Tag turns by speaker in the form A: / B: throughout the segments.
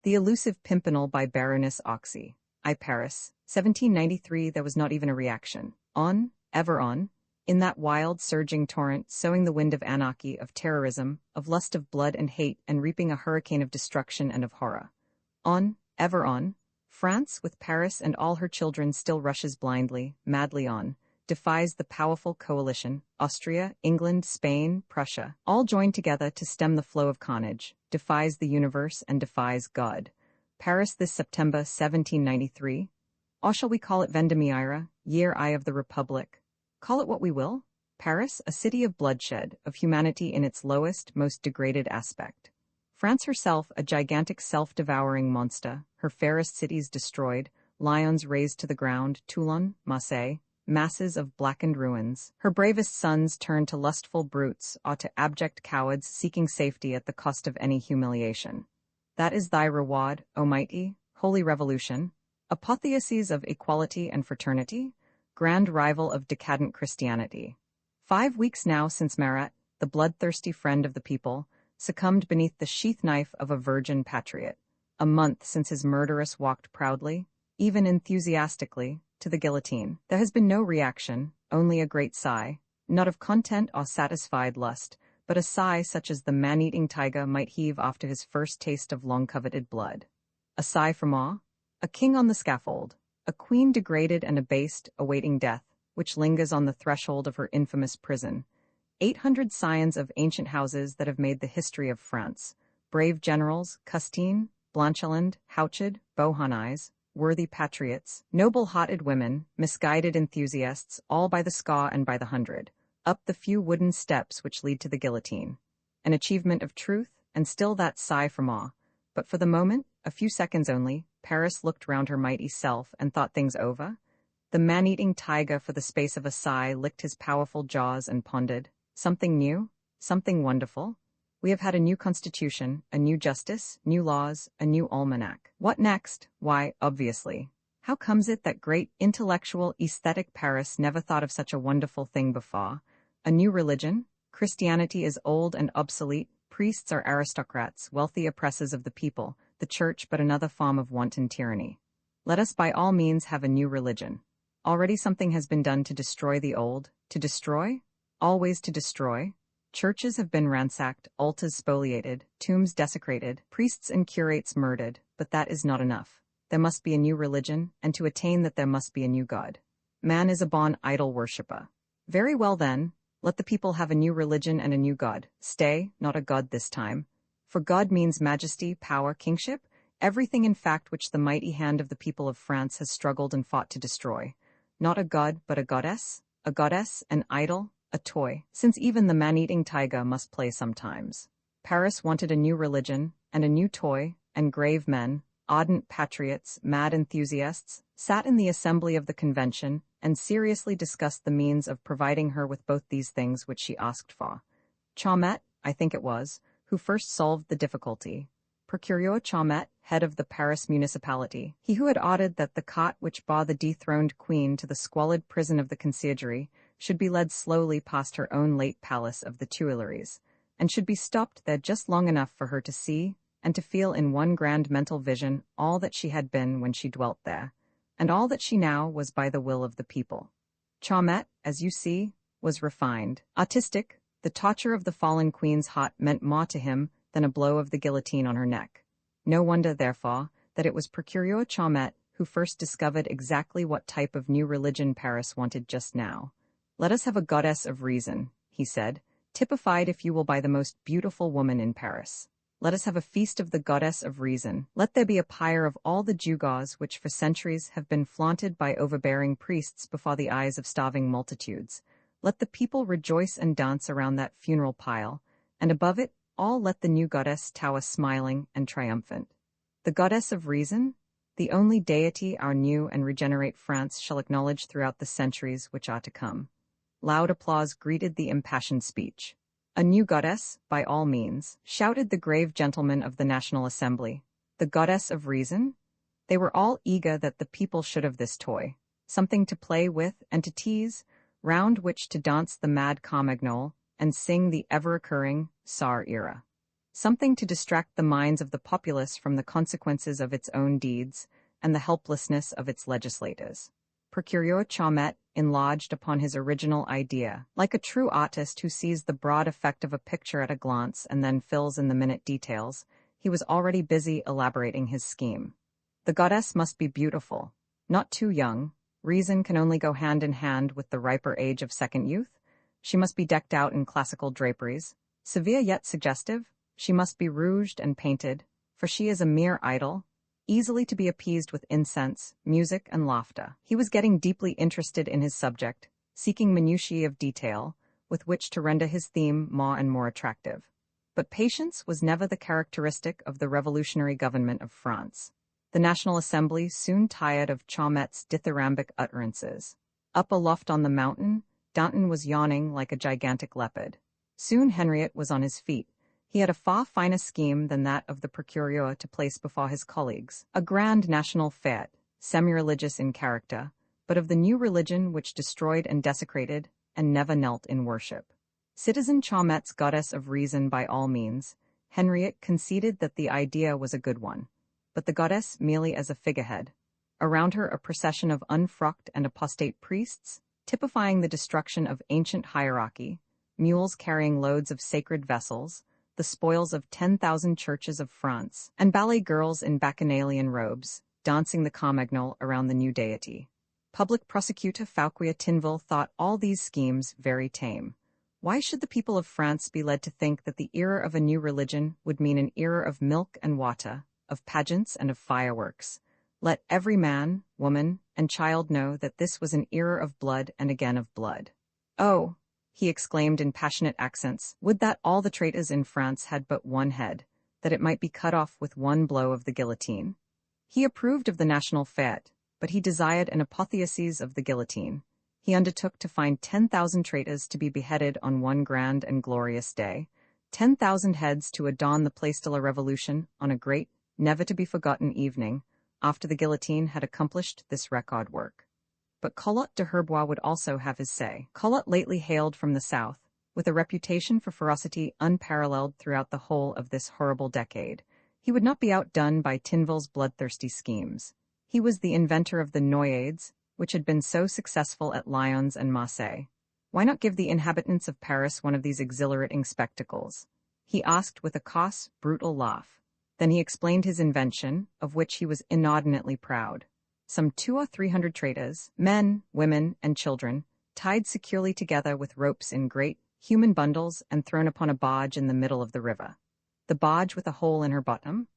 A: The Elusive Pimpernel by Baroness Orczy. I Paris, 1793. There was not even a reaction. On, ever on, in that wild, surging torrent, sowing the wind of anarchy, of terrorism, of lust of blood and hate, and reaping a hurricane of destruction and of horror. On, ever on, France, with Paris and all her children, still rushes blindly, madly on, defies the powerful coalition, Austria, England, Spain, Prussia, all joined together to stem the flow of carnage, defies the universe and defies God. Paris this September 1793. Or shall we call it Vendemiaire, year I of the Republic? Call it what we will. Paris, a city of bloodshed, of humanity in its lowest, most degraded aspect. France herself, a gigantic self-devouring monster, her fairest cities destroyed, lions razed to the ground, Toulon, Marseille, masses of blackened ruins. Her bravest sons turned to lustful brutes or to abject cowards seeking safety at the cost of any humiliation. That is thy reward, O mighty, holy revolution, apotheosis of equality and fraternity, grand rival of decadent Christianity. 5 weeks now since Marat, the bloodthirsty friend of the people, succumbed beneath the sheath knife of a virgin patriot. A month since his murderess walked proudly, even enthusiastically, to the guillotine. There has been no reaction, only a great sigh, not of content or satisfied lust, but a sigh such as the man-eating tiger might heave after his first taste of long-coveted blood. A sigh from awe? A king on the scaffold, a queen degraded and abased, awaiting death, which lingers on the threshold of her infamous prison. 800 scions of ancient houses that have made the history of France. Brave generals, Custine, Blancheland, Houched, Beauharnais, worthy patriots, noble-hearted women, misguided enthusiasts, all by the score and by the hundred, up the few wooden steps which lead to the guillotine. An achievement of truth, and still that sigh from awe. But for the moment, a few seconds only, Paris looked round her mighty self and thought things over. The man-eating tiger for the space of a sigh licked his powerful jaws and pondered. Something new, something wonderful. We have had a new constitution, a new justice, new laws, a new almanac. What next? Why, obviously. How comes it that great, intellectual, aesthetic Paris never thought of such a wonderful thing before? A new religion? Christianity is old and obsolete. Priests are aristocrats, wealthy oppressors of the people, the church but another form of wanton tyranny. Let us by all means have a new religion. Already something has been done to destroy the old. To destroy? Always to destroy. Churches have been ransacked, altars spoliated, tombs desecrated, priests and curates murdered, but that is not enough. There must be a new religion, and to attain that there must be a new God. Man is a born idol worshipper. Very well then, let the people have a new religion and a new God. Stay, not a God this time. For God means majesty, power, kingship, everything in fact which the mighty hand of the people of France has struggled and fought to destroy. Not a God, but a goddess, an idol, a toy, since even the man-eating tiger must play sometimes. Paris wanted a new religion, and a new toy, and grave men, ardent patriots, mad enthusiasts, sat in the assembly of the convention, and seriously discussed the means of providing her with both these things which she asked for. Chaumet, I think it was, who first solved the difficulty. Procureur Chaumet, head of the Paris municipality, he who had ordered that the cart which bore the dethroned queen to the squalid prison of the conciergerie should be led slowly past her own late palace of the Tuileries, and should be stopped there just long enough for her to see and to feel in one grand mental vision all that she had been when she dwelt there, and all that she now was by the will of the people. Chaumet, as you see, was refined, artistic. The torture of the fallen queen's heart meant more to him than a blow of the guillotine on her neck. No wonder, therefore, that it was Procureur Chaumet who first discovered exactly what type of new religion Paris wanted just now. Let us have a goddess of reason, he said, typified, if you will, by the most beautiful woman in Paris. Let us have a feast of the goddess of reason. Let there be a pyre of all the gewgaws which for centuries have been flaunted by overbearing priests before the eyes of starving multitudes. Let the people rejoice and dance around that funeral pile, and above it all let the new goddess tower smiling and triumphant. The goddess of reason, the only deity our new and regenerate France shall acknowledge throughout the centuries which are to come. Loud applause greeted the impassioned speech. A new goddess, by all means, shouted the grave gentlemen of the National Assembly. The goddess of reason? They were all eager that the people should have this toy, something to play with and to tease, round which to dance the mad carmagnole, and sing the ever-occurring Tsar era. something to distract the minds of the populace from the consequences of its own deeds and the helplessness of its legislators. Procureur Chaumet enlarged upon his original idea. Like a true artist who sees the broad effect of a picture at a glance and then fills in the minute details, he was already busy elaborating his scheme. The goddess must be beautiful, not too young. Reason can only go hand in hand with the riper age of second youth. She must be decked out in classical draperies, severe yet suggestive. She must be rouged and painted, for she is a mere idol, easily to be appeased with incense, music, and laughter. He was getting deeply interested in his subject, seeking minutiae of detail, with which to render his theme more and more attractive. But patience was never the characteristic of the revolutionary government of France. The National Assembly soon tired of Chaumet's dithyrambic utterances. Up aloft on the mountain, Danton was yawning like a gigantic leopard. Soon Henriette was on his feet. He had a far finer scheme than that of the procureur to place before his colleagues. A grand national fête, semi-religious in character, but of the new religion which destroyed and desecrated and never knelt in worship. Citizen Chaumet's goddess of reason by all means, Henriette conceded that the idea was a good one, but the goddess merely as a figurehead. Around her a procession of unfrocked and apostate priests, typifying the destruction of ancient hierarchy, mules carrying loads of sacred vessels, the spoils of 10,000 churches of France, and ballet girls in bacchanalian robes, dancing the carmagnole around the new deity. Public prosecutor Fauquier Tinville thought all these schemes very tame. Why should the people of France be led to think that the era of a new religion would mean an era of milk and water, of pageants and of fireworks? Let every man, woman, and child know that this was an era of blood and again of blood. Oh, he exclaimed in passionate accents, would that all the traitors in France had but one head, that it might be cut off with one blow of the guillotine. He approved of the national fête, but he desired an apotheosis of the guillotine. He undertook to find 10,000 traitors to be beheaded on one grand and glorious day, 10,000 heads to adorn the Place de la Révolution on a great, never-to-be-forgotten evening, after the guillotine had accomplished this record work. But Collot de Herbois would also have his say. Collot lately hailed from the south, with a reputation for ferocity unparalleled throughout the whole of this horrible decade. He would not be outdone by Tinville's bloodthirsty schemes. He was the inventor of the noyades, which had been so successful at Lyons and Marseille. Why not give the inhabitants of Paris one of these exhilarating spectacles? He asked with a coarse, brutal laugh. Then he explained his invention, of which he was inordinately proud. Some 200 or 300 traitors, men, women, and children, tied securely together with ropes in great, human bundles and thrown upon a barge in the middle of the river. The barge with a hole in her bottom?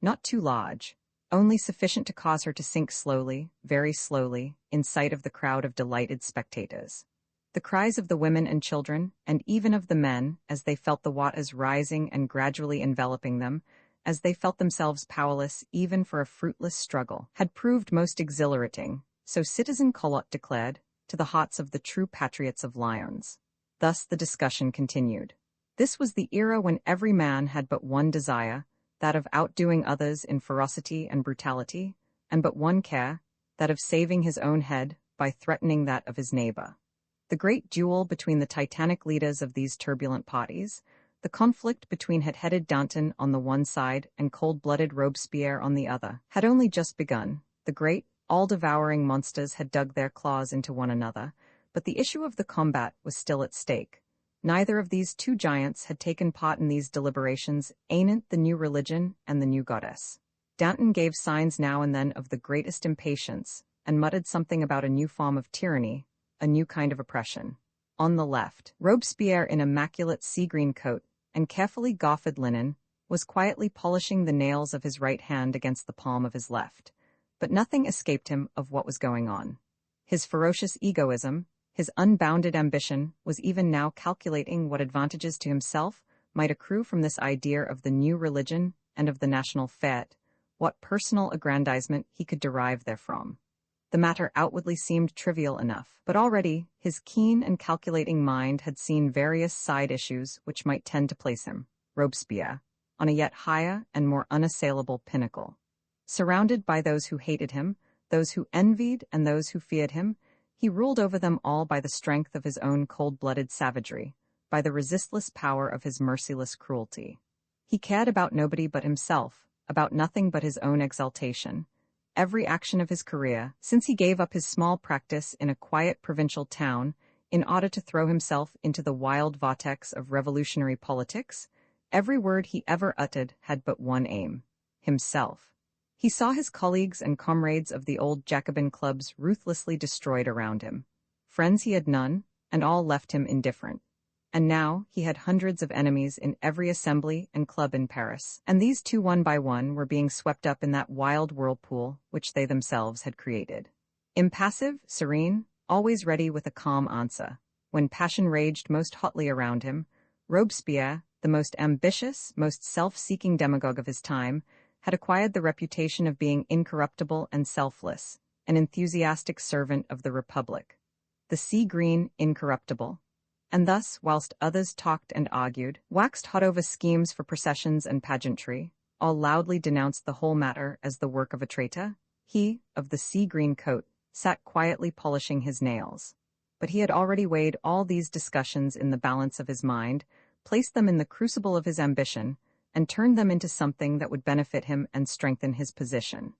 A: Not too large, only sufficient to cause her to sink slowly, very slowly, in sight of the crowd of delighted spectators. The cries of the women and children, and even of the men, as they felt the waters rising and gradually enveloping them, as they felt themselves powerless even for a fruitless struggle, had proved most exhilarating, so Citizen Collot declared, to the hearts of the true patriots of Lyons. Thus the discussion continued. This was the era when every man had but one desire, that of outdoing others in ferocity and brutality, and but one care, that of saving his own head by threatening that of his neighbor. The great duel between the titanic leaders of these turbulent parties, the conflict between hot-headed Danton on the one side and cold-blooded Robespierre on the other, had only just begun. The great, all-devouring monsters had dug their claws into one another, but the issue of the combat was still at stake. Neither of these two giants had taken part in these deliberations anent the new religion and the new goddess. Danton gave signs now and then of the greatest impatience, and muttered something about a new form of tyranny, a new kind of oppression. On the left, Robespierre, in immaculate sea-green coat and carefully gauffed linen, was quietly polishing the nails of his right hand against the palm of his left, but nothing escaped him of what was going on. His ferocious egoism, his unbounded ambition, was even now calculating what advantages to himself might accrue from this idea of the new religion and of the national fête, what personal aggrandizement he could derive therefrom. The matter outwardly seemed trivial enough, but already his keen and calculating mind had seen various side issues which might tend to place him, Robespierre, on a yet higher and more unassailable pinnacle. Surrounded by those who hated him, those who envied and those who feared him, he ruled over them all by the strength of his own cold-blooded savagery, by the resistless power of his merciless cruelty. He cared about nobody but himself, about nothing but his own exaltation. Every action of his career, since he gave up his small practice in a quiet provincial town, in order to throw himself into the wild vortex of revolutionary politics, every word he ever uttered had but one aim: himself. He saw his colleagues and comrades of the old Jacobin clubs ruthlessly destroyed around him. Friends he had none, and all left him indifferent. And now he had hundreds of enemies in every assembly and club in Paris, and these too one by one were being swept up in that wild whirlpool which they themselves had created. Impassive, serene, always ready with a calm answer, when passion raged most hotly around him, Robespierre, the most ambitious, most self-seeking demagogue of his time, had acquired the reputation of being incorruptible and selfless, an enthusiastic servant of the Republic. The sea-green incorruptible. And thus, whilst others talked and argued, waxed hot over schemes for processions and pageantry, all loudly denounced the whole matter as the work of a traitor, he, of the sea-green coat, sat quietly polishing his nails. But he had already weighed all these discussions in the balance of his mind, placed them in the crucible of his ambition, and turned them into something that would benefit him and strengthen his position.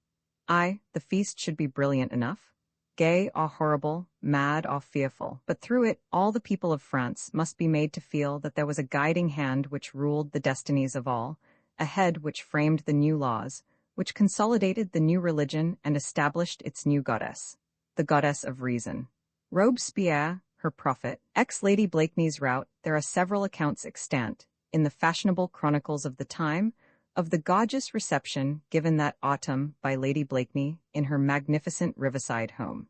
A: The feast should be brilliant enough, gay or horrible, mad or fearful, but through it all the people of France must be made to feel that there was a guiding hand which ruled the destinies of all, a head which framed the new laws, which consolidated the new religion and established its new goddess, the goddess of reason. Robespierre, her prophet, ex-Lady Blakeney's rout, there are several accounts extant, in the fashionable chronicles of the time, of the gorgeous reception given that autumn by Lady Blakeney in her magnificent riverside home.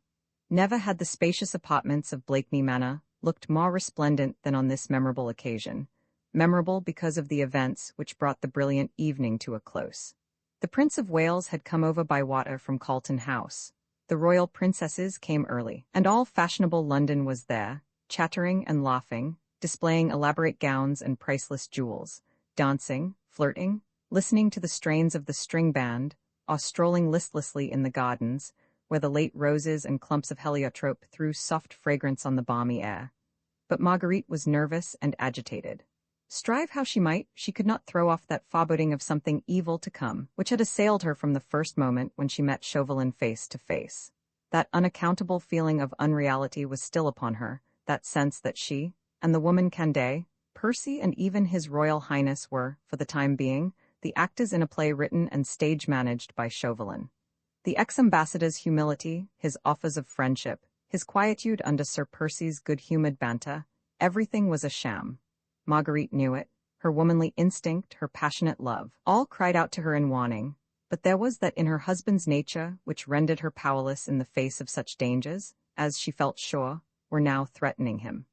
A: Never had the spacious apartments of Blakeney Manor looked more resplendent than on this memorable occasion, memorable because of the events which brought the brilliant evening to a close. The Prince of Wales had come over by water from Carlton House. The royal princesses came early, and all fashionable London was there, chattering and laughing, displaying elaborate gowns and priceless jewels, dancing, flirting, listening to the strains of the string band, or strolling listlessly in the gardens, where the late roses and clumps of heliotrope threw soft fragrance on the balmy air. But Marguerite was nervous and agitated. Strive how she might, she could not throw off that foreboding of something evil to come, which had assailed her from the first moment when she met Chauvelin face to face. That unaccountable feeling of unreality was still upon her, that sense that she, and the woman Candace, Percy and even His Royal Highness were, for the time being, the actors in a play written and stage-managed by Chauvelin. The ex-ambassador's humility, his offers of friendship, his quietude under Sir Percy's good-humored banter, everything was a sham. Marguerite knew it, her womanly instinct, her passionate love, all cried out to her in warning, but there was that in her husband's nature which rendered her powerless in the face of such dangers, as she felt sure, were now threatening him.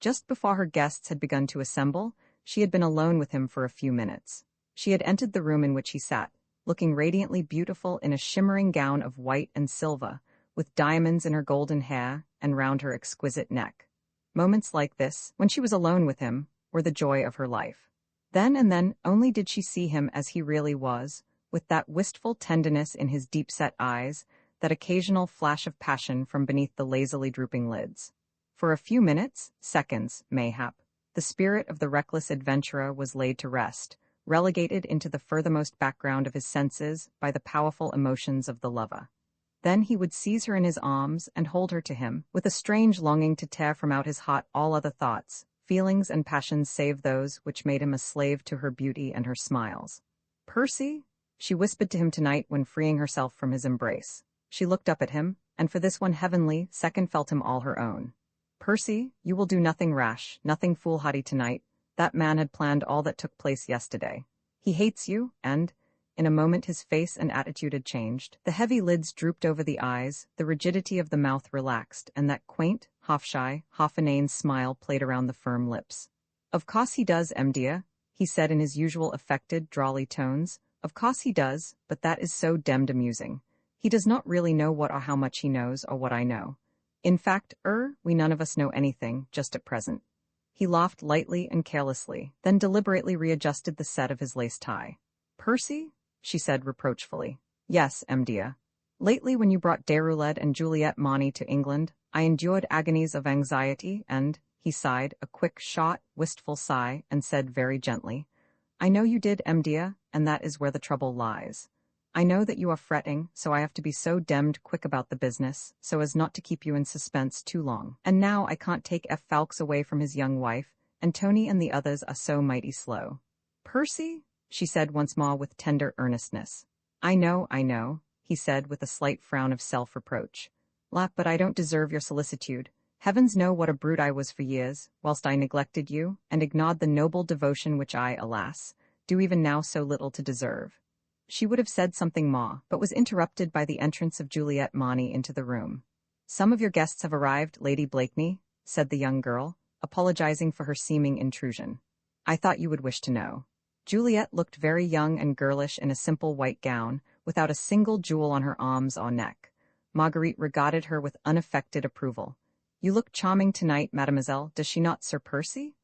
A: Just before her guests had begun to assemble, she had been alone with him for a few minutes. She had entered the room in which he sat, looking radiantly beautiful in a shimmering gown of white and silver, with diamonds in her golden hair and round her exquisite neck. Moments like this, when she was alone with him, were the joy of her life. Then and then only did she see him as he really was, with that wistful tenderness in his deep-set eyes, that occasional flash of passion from beneath the lazily drooping lids. For a few minutes, seconds, mayhap, the spirit of the reckless adventurer was laid to rest, relegated into the furthermost background of his senses by the powerful emotions of the lover. Then he would seize her in his arms and hold her to him, with a strange longing to tear from out his heart all other thoughts, feelings and passions save those which made him a slave to her beauty and her smiles. "Percy," she whispered to him tonight when freeing herself from his embrace. She looked up at him, and for this one heavenly second felt him all her own. "Percy, you will do nothing rash, nothing foolhardy tonight. That man had planned all that took place yesterday. He hates you, and, in a moment his face and attitude had changed. The heavy lids drooped over the eyes, the rigidity of the mouth relaxed, and that quaint, half-shy, half-inane smile played around the firm lips. "Of course he does, dear," he said in his usual affected, drawly tones. "Of course he does, but that is so demmed amusing. He does not really know what or how much he knows or what I know. In fact, we none of us know anything, just at present." He laughed lightly and carelessly, then deliberately readjusted the set of his lace tie. "Percy?" she said reproachfully. "Yes, dear. Lately, when you brought Déroulède and Juliette Mauny to England, I endured agonies of anxiety and," he sighed, a quick, short, wistful sigh, and said very gently, I know you did, dear, and that is where the trouble lies. I know that you are fretting, so I have to be so demmed quick about the business, so as not to keep you in suspense too long. And now I can't take F. Fawkes away from his young wife, and Tony and the others are so mighty slow. Percy? She said once more with tender earnestness. I know, he said with a slight frown of self-reproach. But I don't deserve your solicitude. Heavens know what a brute I was for years, whilst I neglected you, and ignored the noble devotion which I, alas, do even now so little to deserve. She would have said something more, but was interrupted by the entrance of Juliet Marny into the room. Some of your guests have arrived, Lady Blakeney, said the young girl, apologizing for her seeming intrusion. I thought you would wish to know. Juliet looked very young and girlish in a simple white gown, without a single jewel on her arms or neck. Marguerite regarded her with unaffected approval. You look charming tonight, mademoiselle, does she not, Sir Percy?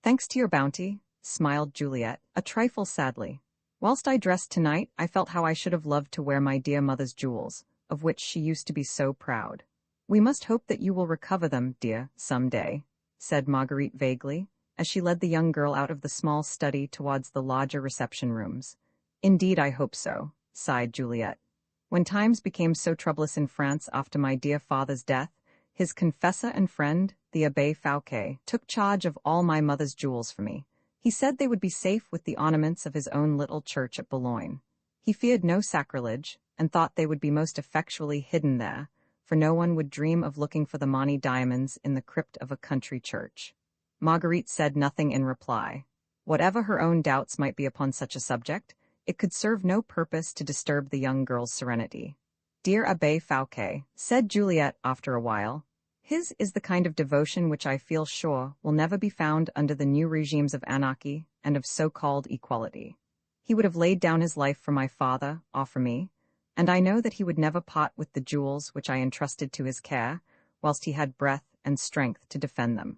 A: Thanks to your bounty, smiled Juliet, a trifle sadly. Whilst I dressed tonight, I felt how I should have loved to wear my dear mother's jewels, of which she used to be so proud. We must hope that you will recover them, dear, some day, said Marguerite vaguely, as she led the young girl out of the small study towards the larger reception rooms. Indeed, I hope so, sighed Juliet. When times became so troublous in France after my dear father's death, his confessor and friend, the Abbé Fawkes, took charge of all my mother's jewels for me. He said they would be safe with the ornaments of his own little church at Boulogne. He feared no sacrilege, and thought they would be most effectually hidden there, for no one would dream of looking for the Marny diamonds in the crypt of a country church. Marguerite said nothing in reply. Whatever her own doubts might be upon such a subject, it could serve no purpose to disturb the young girl's serenity. Dear Abbé Fawkes, said Juliet after a while, his is the kind of devotion which I feel sure will never be found under the new regimes of anarchy and of so-called equality. He would have laid down his life for my father, or for me, and I know that he would never part with the jewels which I entrusted to his care, whilst he had breath and strength to defend them.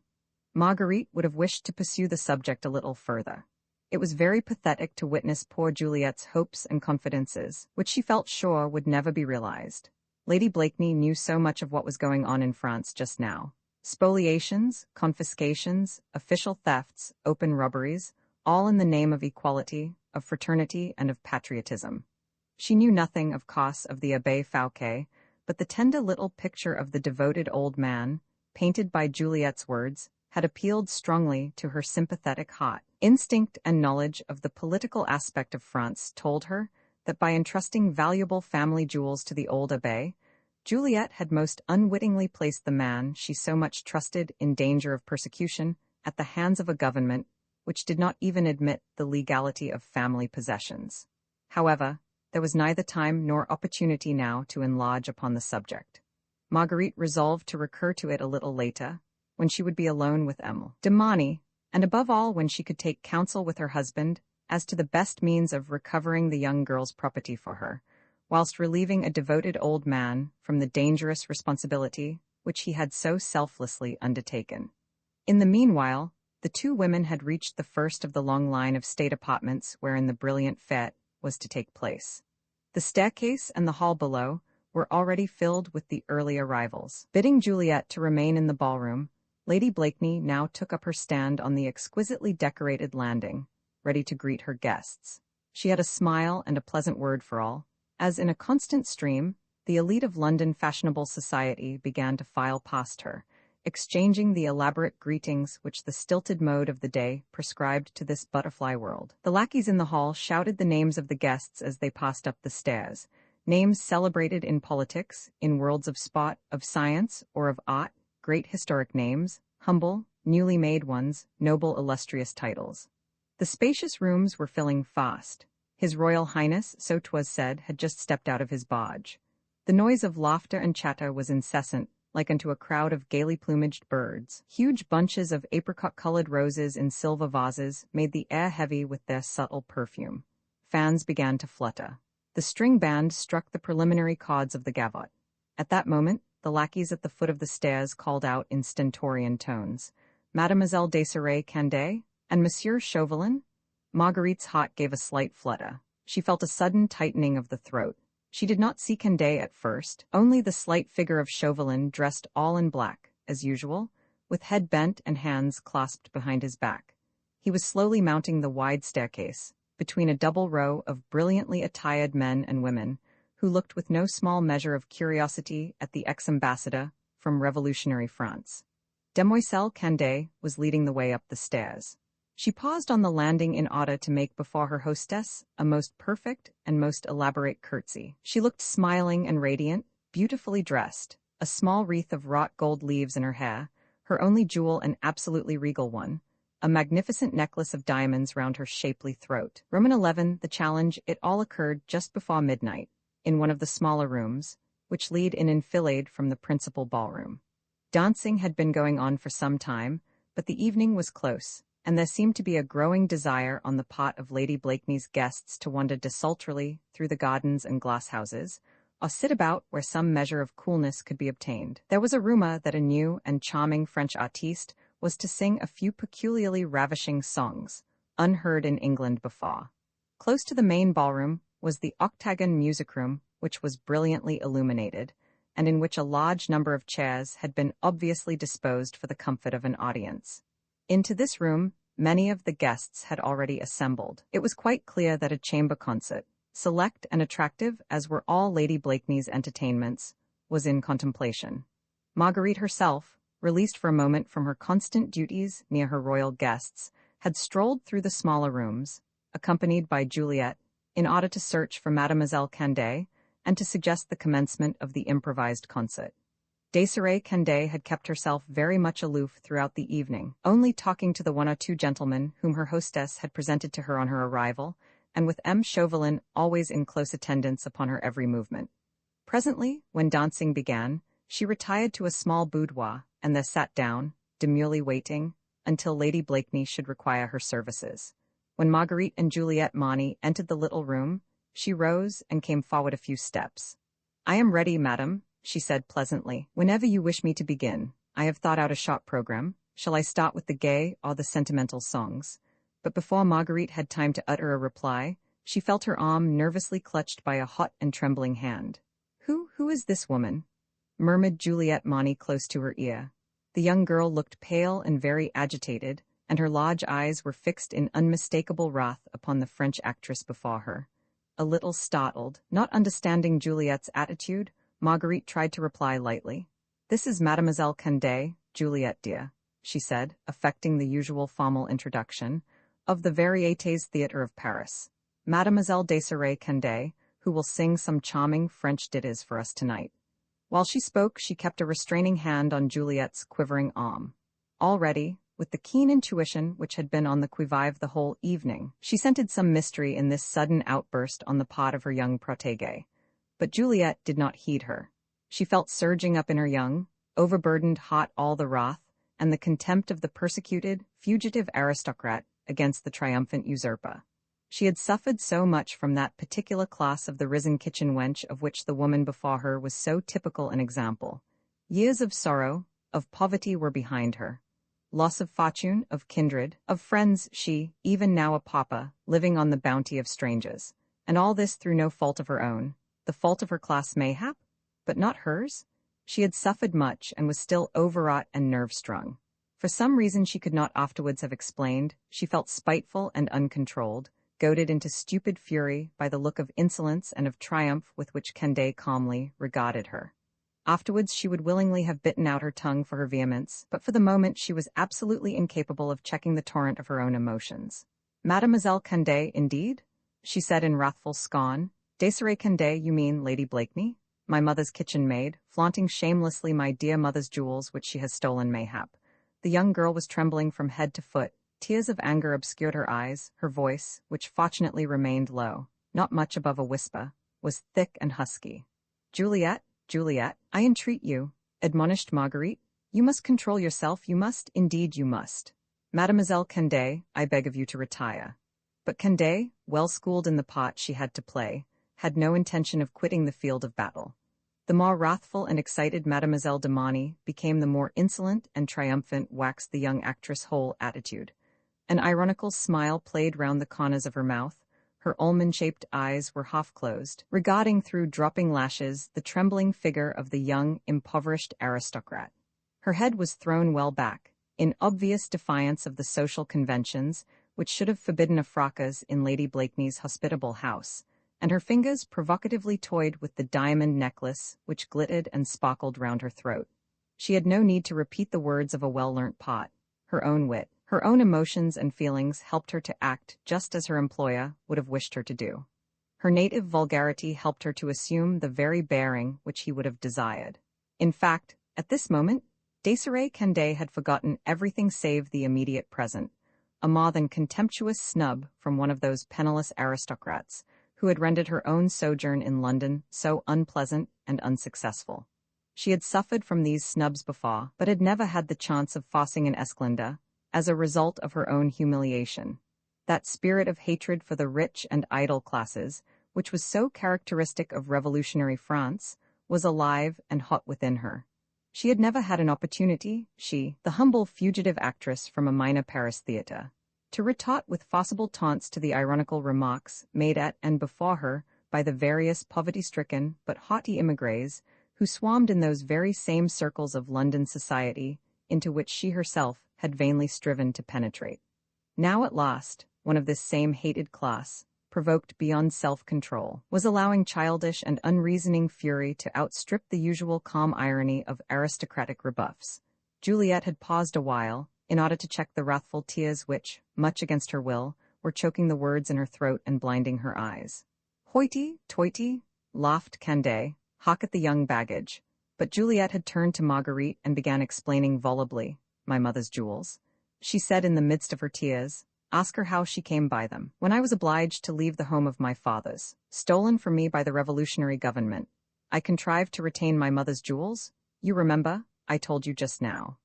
A: Marguerite would have wished to pursue the subject a little further. It was very pathetic to witness poor Juliet's hopes and confidences, which she felt sure would never be realized. Lady Blakeney knew so much of what was going on in France just now. Spoliations, confiscations, official thefts, open robberies, all in the name of equality, of fraternity, and of patriotism. She knew nothing, of course, of the Abbé Fawkes, but the tender little picture of the devoted old man, painted by Juliet's words, had appealed strongly to her sympathetic heart. Instinct and knowledge of the political aspect of France told her that by entrusting valuable family jewels to the old abbé, Juliet had most unwittingly placed the man she so much trusted in danger of persecution at the hands of a government which did not even admit the legality of family possessions. However, there was neither time nor opportunity now to enlarge upon the subject. Marguerite resolved to recur to it a little later, when she would be alone with Emile de Marny, and above all when she could take counsel with her husband as to the best means of recovering the young girl's property for her, whilst relieving a devoted old man from the dangerous responsibility which he had so selflessly undertaken. In the meanwhile, the two women had reached the first of the long line of state apartments wherein the brilliant fête was to take place. The staircase and the hall below were already filled with the early arrivals. Bidding Juliet to remain in the ballroom, Lady Blakeney now took up her stand on the exquisitely decorated landing, ready to greet her guests. She had a smile and a pleasant word for all, as in a constant stream, the elite of London fashionable society began to file past her, exchanging the elaborate greetings which the stilted mode of the day prescribed to this butterfly world. The lackeys in the hall shouted the names of the guests as they passed up the stairs, names celebrated in politics, in worlds of sport, of science, or of art, great historic names, humble, newly made ones, noble illustrious titles. The spacious rooms were filling fast. His Royal Highness, so 'twas said, had just stepped out of his barge. The noise of laughter and chatter was incessant, like unto a crowd of gaily plumaged birds. Huge bunches of apricot-colored roses in silver vases made the air heavy with their subtle perfume. Fans began to flutter. The string band struck the preliminary chords of the gavotte. At that moment, the lackeys at the foot of the stairs called out in stentorian tones, Mademoiselle Desirée Candet and Monsieur Chauvelin? Marguerite's heart gave a slight flutter. She felt a sudden tightening of the throat. She did not see Candet at first, only the slight figure of Chauvelin dressed all in black, as usual, with head bent and hands clasped behind his back. He was slowly mounting the wide staircase, between a double row of brilliantly attired men and women, who looked with no small measure of curiosity at the ex-ambassador from revolutionary France. Demoiselle Candet was leading the way up the stairs. She paused on the landing in order to make before her hostess a most perfect and most elaborate curtsy. She looked smiling and radiant, beautifully dressed, a small wreath of wrought gold leaves in her hair, her only jewel an absolutely regal one, a magnificent necklace of diamonds round her shapely throat. Roman 11, the challenge, it all occurred just before midnight, in one of the smaller rooms, which lead in enfilade from the principal ballroom. Dancing had been going on for some time, but the evening was close, and there seemed to be a growing desire on the part of Lady Blakeney's guests to wander desultorily through the gardens and glasshouses, or sit about where some measure of coolness could be obtained. There was a rumor that a new and charming French artiste was to sing a few peculiarly ravishing songs, unheard in England before. Close to the main ballroom was the octagon music room, which was brilliantly illuminated, and in which a large number of chairs had been obviously disposed for the comfort of an audience. Into this room, many of the guests had already assembled. It was quite clear that a chamber concert, select and attractive as were all Lady Blakeney's entertainments, was in contemplation. Marguerite herself, released for a moment from her constant duties near her royal guests, had strolled through the smaller rooms, accompanied by Juliet, in order to search for Mademoiselle Candet and to suggest the commencement of the improvised concert. Desirée Candet had kept herself very much aloof throughout the evening, only talking to the one or two gentlemen whom her hostess had presented to her on her arrival, and with M. Chauvelin always in close attendance upon her every movement. Presently, when dancing began, she retired to a small boudoir, and there sat down, demurely waiting, until Lady Blakeney should require her services. When Marguerite and Juliet Mani entered the little room, she rose and came forward a few steps. "I am ready, madam," she said pleasantly. "Whenever you wish me to begin, I have thought out a short program. Shall I start with the gay or the sentimental songs?" But before Marguerite had time to utter a reply, she felt her arm nervously clutched by a hot and trembling hand. Who is this woman?" murmured Juliet Mani close to her ear. The young girl looked pale and very agitated, and her large eyes were fixed in unmistakable wrath upon the French actress before her. A little startled, not understanding Juliet's attitude, Marguerite tried to reply lightly. "This is Mademoiselle Candet, Juliet dear," she said, affecting the usual formal introduction, "of the Variétés Theatre of Paris. Mademoiselle Desirée Candet, who will sing some charming French ditties for us tonight." While she spoke, she kept a restraining hand on Juliet's quivering arm. Already, with the keen intuition which had been on the qui-vive the whole evening, she scented some mystery in this sudden outburst on the part of her young protégée. But Juliet did not heed her. She felt surging up in her young, overburdened heart all the wrath and the contempt of the persecuted, fugitive aristocrat against the triumphant usurper. She had suffered so much from that particular class of the risen kitchen wench of which the woman before her was so typical an example. Years of sorrow, of poverty were behind her. Loss of fortune, of kindred, of friends, she, even now a pauper, living on the bounty of strangers. And all this through no fault of her own. The fault of her class mayhap, but not hers? She had suffered much and was still overwrought and nerve-strung. For some reason she could not afterwards have explained, she felt spiteful and uncontrolled, goaded into stupid fury by the look of insolence and of triumph with which Candet calmly regarded her. Afterwards she would willingly have bitten out her tongue for her vehemence, but for the moment she was absolutely incapable of checking the torrent of her own emotions. "Mademoiselle Candet, indeed?" she said in wrathful scorn. "Desirée Candet, you mean Lady Blakeney? My mother's kitchen maid, flaunting shamelessly my dear mother's jewels which she has stolen mayhap." The young girl was trembling from head to foot. Tears of anger obscured her eyes. Her voice, which fortunately remained low, not much above a whisper, was thick and husky. "Juliet, Juliet, I entreat you," admonished Marguerite. "You must control yourself, you must, indeed you must. Mademoiselle Candet, I beg of you to retire." But Candet, well schooled in the part she had to play, had no intention of quitting the field of battle. The more wrathful and excited Mademoiselle de Mani became, the more insolent and triumphant waxed the young actress' whole attitude. An ironical smile played round the corners of her mouth. Her almond-shaped eyes were half-closed, regarding through dropping lashes the trembling figure of the young, impoverished aristocrat. Her head was thrown well back, in obvious defiance of the social conventions which should have forbidden a fracas in Lady Blakeney's hospitable house, and her fingers provocatively toyed with the diamond necklace which glittered and sparkled round her throat. She had no need to repeat the words of a well-learnt pot. Her own wit, her own emotions and feelings helped her to act just as her employer would have wished her to do. Her native vulgarity helped her to assume the very bearing which he would have desired. In fact, at this moment, Desiree Candet had forgotten everything save the immediate present, a more than contemptuous snub from one of those penniless aristocrats who had rendered her own sojourn in London so unpleasant and unsuccessful. She had suffered from these snubs before, but had never had the chance of fossing an Esclinda, as a result of her own humiliation. That spirit of hatred for the rich and idle classes, which was so characteristic of revolutionary France, was alive and hot within her. She had never had an opportunity, she, the humble fugitive actress from a minor Paris theatre, to retort with forcible taunts to the ironical remarks made at and before her by the various poverty-stricken but haughty émigrés who swarmed in those very same circles of London society into which she herself had vainly striven to penetrate. Now at last, one of this same hated class, provoked beyond self-control, was allowing childish and unreasoning fury to outstrip the usual calm irony of aristocratic rebuffs. Juliet had paused a while, in order to check the wrathful tears which, much against her will, were choking the words in her throat and blinding her eyes. "Hoity-toity," laughed Candet, hawk at the young baggage. But Juliet had turned to Marguerite and began explaining volubly, "My mother's jewels," she said in the midst of her tears. "Ask her how she came by them. When I was obliged to leave the home of my fathers, stolen from me by the revolutionary government, I contrived to retain my mother's jewels. You remember, I told you just now.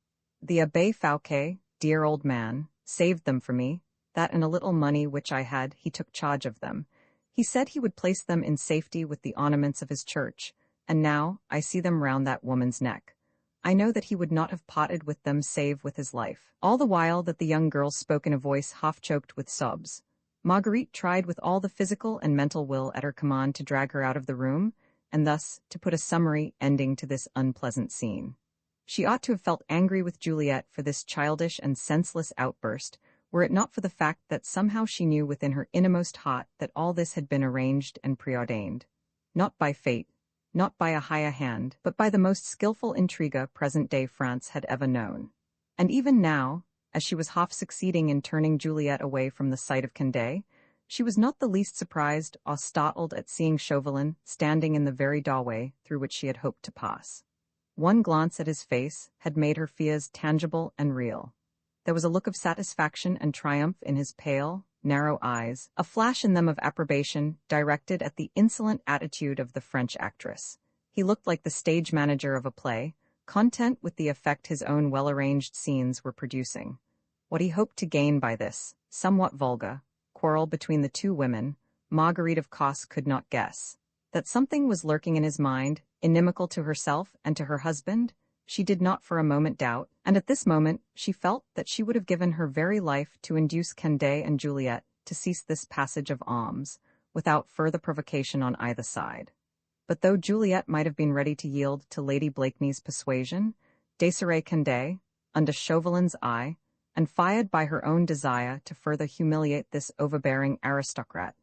A: The Abbé Fouquet, dear old man, saved them for me, that and a little money which I had, he took charge of them. He said he would place them in safety with the ornaments of his church, and now I see them round that woman's neck. I know that he would not have parted with them save with his life." All the while that the young girl spoke in a voice half-choked with sobs, Marguerite tried with all the physical and mental will at her command to drag her out of the room, and thus to put a summary ending to this unpleasant scene. She ought to have felt angry with Juliet for this childish and senseless outburst, were it not for the fact that somehow she knew within her innermost heart that all this had been arranged and preordained. Not by fate, not by a higher hand, but by the most skillful intriguer present-day France had ever known. And even now, as she was half succeeding in turning Juliet away from the sight of Candet, she was not the least surprised or startled at seeing Chauvelin standing in the very doorway through which she had hoped to pass. One glance at his face had made her fears tangible and real. There was a look of satisfaction and triumph in his pale, narrow eyes, a flash in them of approbation directed at the insolent attitude of the French actress. He looked like the stage manager of a play, content with the effect his own well-arranged scenes were producing. What he hoped to gain by this, somewhat vulgar, quarrel between the two women, Marguerite of course could not guess. That something was lurking in his mind, inimical to herself and to her husband, she did not for a moment doubt, and at this moment she felt that she would have given her very life to induce Candet and Juliet to cease this passage of arms, without further provocation on either side. But though Juliet might have been ready to yield to Lady Blakeney's persuasion, Desiree Candet, under Chauvelin's eye, and fired by her own desire to further humiliate this overbearing aristocrat,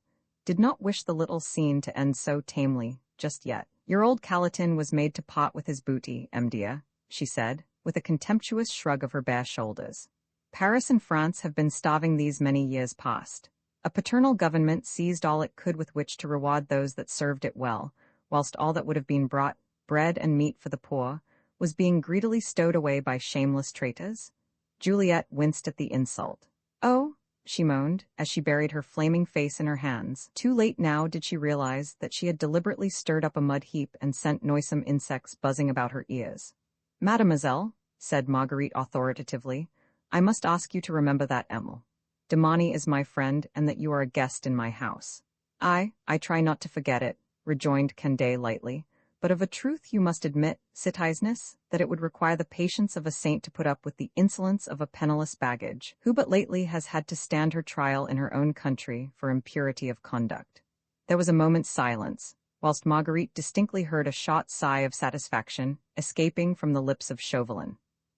A: did not wish the little scene to end so tamely, just yet. "Your old Calatin was made to part with his booty, m'dear," she said, with a contemptuous shrug of her bare shoulders. "Paris and France have been starving these many years past. A paternal government seized all it could with which to reward those that served it well, whilst all that would have been brought, bread and meat for the poor, was being greedily stowed away by shameless traitors." Juliet winced at the insult. "Oh," she moaned, as she buried her flaming face in her hands. Too late now did she realize that she had deliberately stirred up a mud heap and sent noisome insects buzzing about her ears. "Mademoiselle," said Marguerite authoritatively, "I must ask you to remember that Emile de Monny is my friend and that you are a guest in my house." I try not to forget it," rejoined Candet lightly, "but of a truth you must admit, citizeness, that it would require the patience of a saint to put up with the insolence of a penniless baggage, who but lately has had to stand her trial in her own country for impurity of conduct." There was a moment's silence, whilst Marguerite distinctly heard a short sigh of satisfaction escaping from the lips of Chauvelin.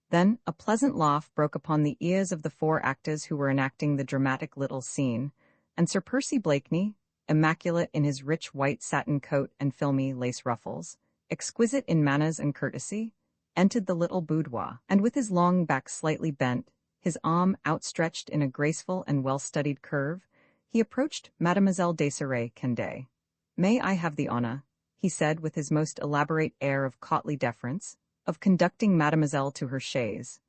A: Then a pleasant laugh broke upon the ears of the four actors who were enacting the dramatic little scene, and Sir Percy Blakeney, immaculate in his rich white satin coat and filmy lace ruffles, exquisite in manners and courtesy, entered the little boudoir, and with his long back slightly bent, his arm outstretched in a graceful and well-studied curve, he approached Mademoiselle Desirée Candet. "May I have the honor," he said with his most elaborate air of courtly deference, "of conducting Mademoiselle to her chaise."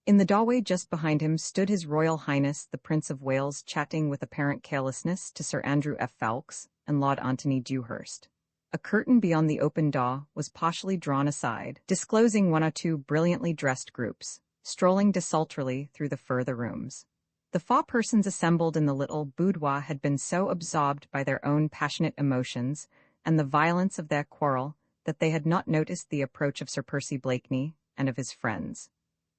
A: In the doorway just behind him stood His Royal Highness the Prince of Wales, chatting with apparent carelessness to Sir Andrew F. Ffoulkes and Lord Antony Dewhurst. A curtain beyond the open door was partially drawn aside, disclosing one or two brilliantly dressed groups, strolling desultorily through the further rooms. The four persons assembled in the little boudoir had been so absorbed by their own passionate emotions and the violence of their quarrel that they had not noticed the approach of Sir Percy Blakeney and of his friends.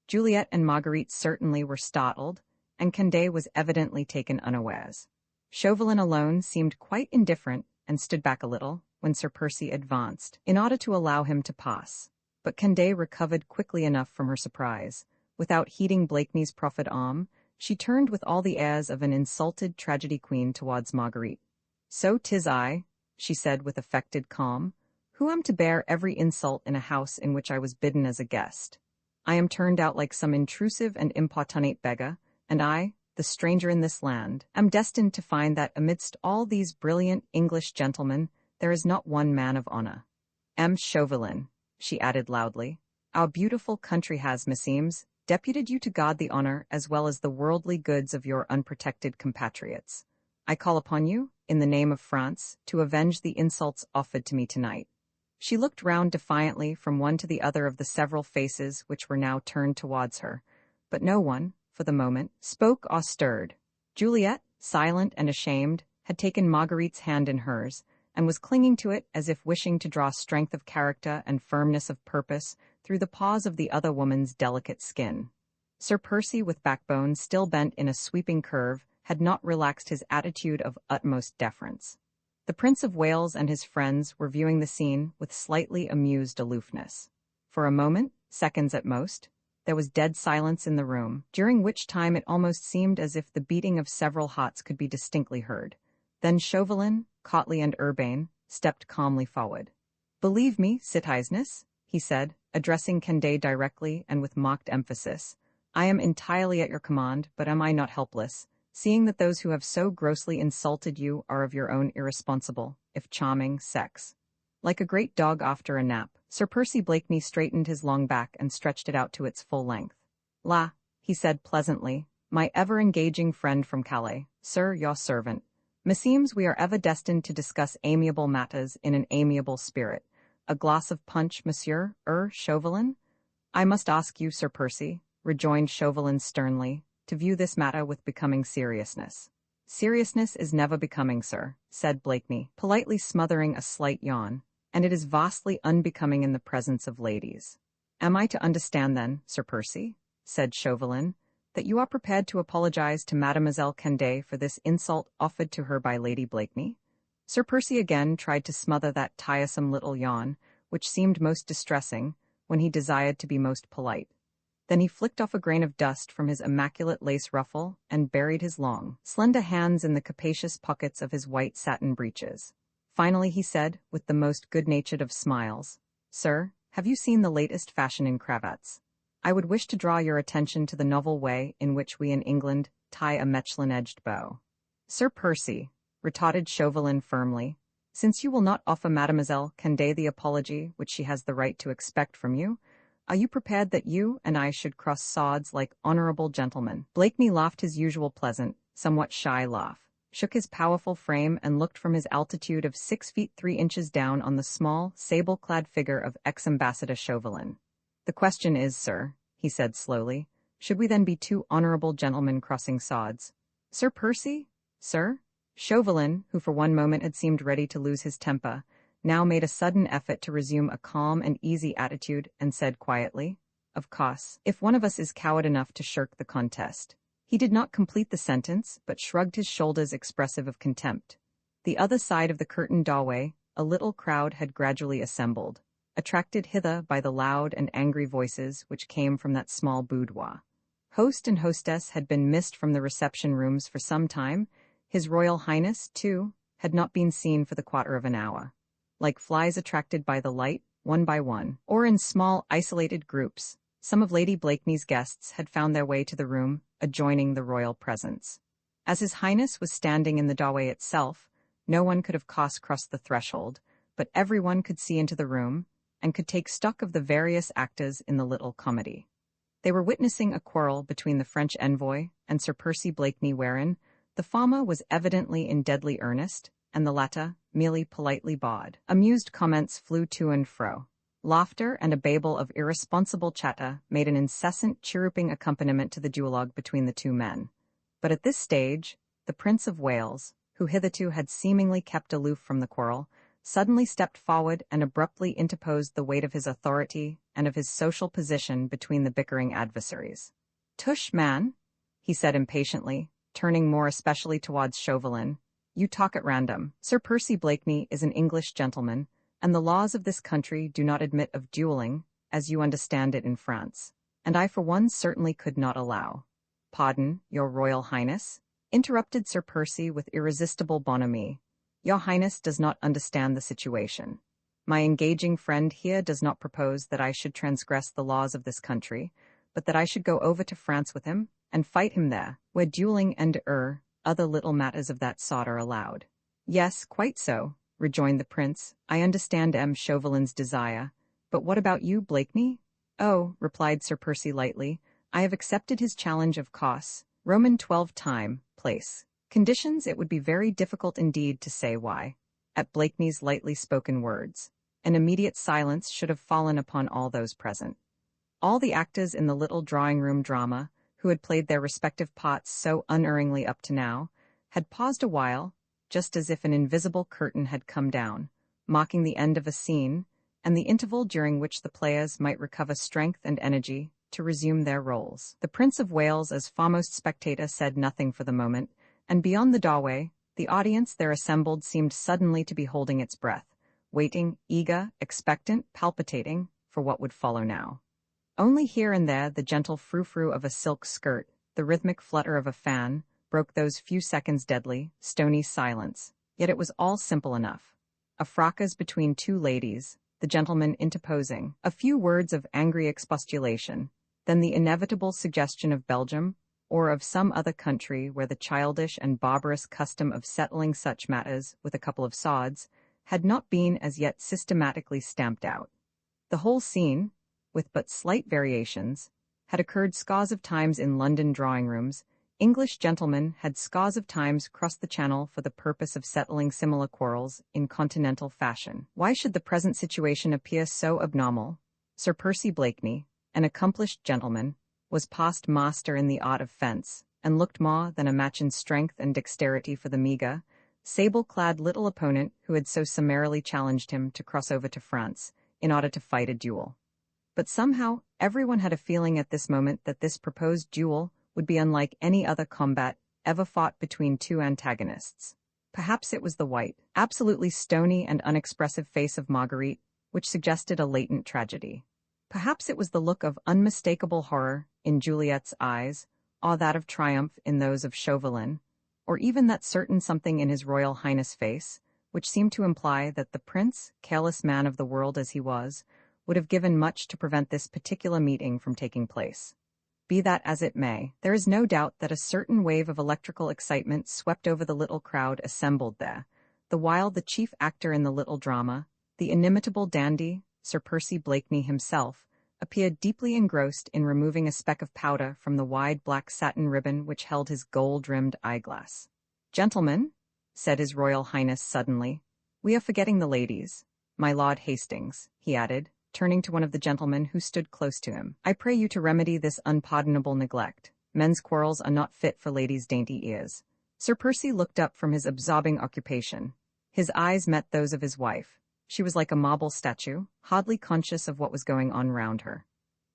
A: Juliet and Marguerite certainly were startled, and Candet was evidently taken unawares. Chauvelin alone seemed quite indifferent and stood back a little when Sir Percy advanced, in order to allow him to pass. But Candet recovered quickly enough from her surprise. Without heeding Blakeney's proffered arm, she turned with all the airs of an insulted tragedy queen towards Marguerite. "So 'tis I," she said with affected calm, "who am to bear every insult in a house in which I was bidden as a guest. I am turned out like some intrusive and importunate beggar, and I, the stranger in this land, am destined to find that amidst all these brilliant English gentlemen there is not one man of honor. M. Chauvelin," she added loudly, "our beautiful country has, meseems, deputed you to guard the honor as well as the worldly goods of your unprotected compatriots. I call upon you, in the name of France, to avenge the insults offered to me tonight." She looked round defiantly from one to the other of the several faces which were now turned towards her, but no one, for the moment, spoke or stirred. Juliet, silent and ashamed, had taken Marguerite's hand in hers, and was clinging to it as if wishing to draw strength of character and firmness of purpose through the pause of the other woman's delicate skin. Sir Percy, with backbone still bent in a sweeping curve, had not relaxed his attitude of utmost deference. The Prince of Wales and his friends were viewing the scene with slightly amused aloofness. For a moment, seconds at most, there was dead silence in the room, during which time it almost seemed as if the beating of several hearts could be distinctly heard. Then Chauvelin, courtly and urbane, stepped calmly forward. "Believe me, Citizeness," he said, addressing Candet directly and with mocked emphasis, "I am entirely at your command, but am I not helpless, seeing that those who have so grossly insulted you are of your own irresponsible, if charming, sex?" Like a great dog after a nap, Sir Percy Blakeney straightened his long back and stretched it out to its full length. "La," he said pleasantly, "my ever-engaging friend from Calais, sir, your servant. Meseems we are ever destined to discuss amiable matters in an amiable spirit. A glass of punch, monsieur, Chauvelin?" "I must ask you, Sir Percy," rejoined Chauvelin sternly, "to view this matter with becoming seriousness." "Seriousness is never becoming, sir," said Blakeney, politely smothering a slight yawn, "and it is vastly unbecoming in the presence of ladies." "Am I to understand then, Sir Percy," said Chauvelin, "that you are prepared to apologize to Mademoiselle Candet for this insult offered to her by Lady Blakeney?" Sir Percy again tried to smother that tiresome little yawn, which seemed most distressing, when he desired to be most polite. Then he flicked off a grain of dust from his immaculate lace ruffle and buried his long, slender hands in the capacious pockets of his white satin breeches. Finally he said, with the most good-natured of smiles, "Sir, have you seen the latest fashion in cravats? I would wish to draw your attention to the novel way in which we in England tie a Mechlin-edged bow." "Sir Percy," retorted Chauvelin firmly, "since you will not offer Mademoiselle Candet the apology which she has the right to expect from you, are you prepared that you and I should cross swords like honorable gentlemen?" Blakeney laughed his usual pleasant, somewhat shy laugh, shook his powerful frame and looked from his altitude of 6 feet 3 inches down on the small, sable-clad figure of ex-ambassador Chauvelin. "The question is, sir," he said slowly, "should we then be two honorable gentlemen crossing swords?" "Sir Percy? Sir?" Chauvelin, who for one moment had seemed ready to lose his temper, now made a sudden effort to resume a calm and easy attitude and said quietly, "Of course, if one of us is coward enough to shirk the contest." He did not complete the sentence, but shrugged his shoulders expressive of contempt. The other side of the curtained doorway, a little crowd had gradually assembled. attracted hither by the loud and angry voices which came from that small boudoir. Host and hostess had been missed from the reception rooms for some time. His Royal Highness, too, had not been seen for the quarter of an hour. Like flies attracted by the light, one by one, or in small, isolated groups, some of Lady Blakeney's guests had found their way to the room adjoining the royal presence. As His Highness was standing in the doorway itself, no one could have crossed the threshold, but everyone could see into the room and could take stock of the various actors in the little comedy. They were witnessing a quarrel between the French envoy and Sir Percy Blakeney wherein the former was evidently in deadly earnest, and the latter merely politely bawed. Amused comments flew to and fro. Laughter and a babel of irresponsible chatter made an incessant chirruping accompaniment to the duologue between the two men. But at this stage, the Prince of Wales, who hitherto had seemingly kept aloof from the quarrel, suddenly stepped forward and abruptly interposed the weight of his authority and of his social position between the bickering adversaries. "Tush, man," he said impatiently, turning more especially towards Chauvelin, "you talk at random. Sir Percy Blakeney is an English gentleman, and the laws of this country do not admit of dueling, as you understand it in France, and I for one certainly could not allow—" "Pardon, your Royal Highness," interrupted Sir Percy with irresistible bonhomie. "Your Highness does not understand the situation. My engaging friend here does not propose that I should transgress the laws of this country, but that I should go over to France with him and fight him there, where dueling and other little matters of that sort are allowed." "Yes, quite so," rejoined the prince. "I understand Chauvelin's desire. But what about you, Blakeney?" "Oh," replied Sir Percy lightly, "I have accepted his challenge of course. Roman 12 time, place, conditions. It would be very difficult indeed to say why." At Blakeney's lightly spoken words, an immediate silence should have fallen upon all those present. All the actors in the little drawing-room drama, who had played their respective parts so unerringly up to now, had paused a while, just as if an invisible curtain had come down, marking the end of a scene, and the interval during which the players might recover strength and energy to resume their roles. The Prince of Wales, as foremost spectator, said nothing for the moment, and beyond the doorway, the audience there assembled seemed suddenly to be holding its breath, waiting, eager, expectant, palpitating, for what would follow now. Only here and there the gentle frou-frou of a silk skirt, the rhythmic flutter of a fan, broke those few seconds' deadly, stony silence. Yet it was all simple enough. A fracas between two ladies, the gentleman interposing, a few words of angry expostulation, then the inevitable suggestion of Belgium, or of some other country where the childish and barbarous custom of settling such matters with a couple of sods had not been as yet systematically stamped out. The whole scene, with but slight variations, had occurred scores of times in London drawing-rooms. English gentlemen had scores of times crossed the Channel for the purpose of settling similar quarrels in continental fashion. Why should the present situation appear so abnormal? Sir Percy Blakeney, an accomplished gentleman, was past master in the art of fence, and looked more than a match in strength and dexterity for the meagre, sable-clad little opponent who had so summarily challenged him to cross over to France in order to fight a duel. But somehow, everyone had a feeling at this moment that this proposed duel would be unlike any other combat ever fought between two antagonists. Perhaps it was the white, absolutely stony and unexpressive face of Marguerite, which suggested a latent tragedy. Perhaps it was the look of unmistakable horror in Juliet's eyes, or that of triumph in those of Chauvelin, or even that certain something in his Royal Highness' face, which seemed to imply that the prince, careless man of the world as he was, would have given much to prevent this particular meeting from taking place. Be that as it may, there is no doubt that a certain wave of electrical excitement swept over the little crowd assembled there, the while the chief actor in the little drama, the inimitable dandy, Sir Percy Blakeney himself, appeared deeply engrossed in removing a speck of powder from the wide black satin ribbon which held his gold-rimmed eyeglass. "Gentlemen," said His Royal Highness suddenly, "we are forgetting the ladies. My Lord Hastings," he added, turning to one of the gentlemen who stood close to him, "I pray you to remedy this unpardonable neglect. Men's quarrels are not fit for ladies' dainty ears." Sir Percy looked up from his absorbing occupation. His eyes met those of his wife. She was like a marble statue, hardly conscious of what was going on round her.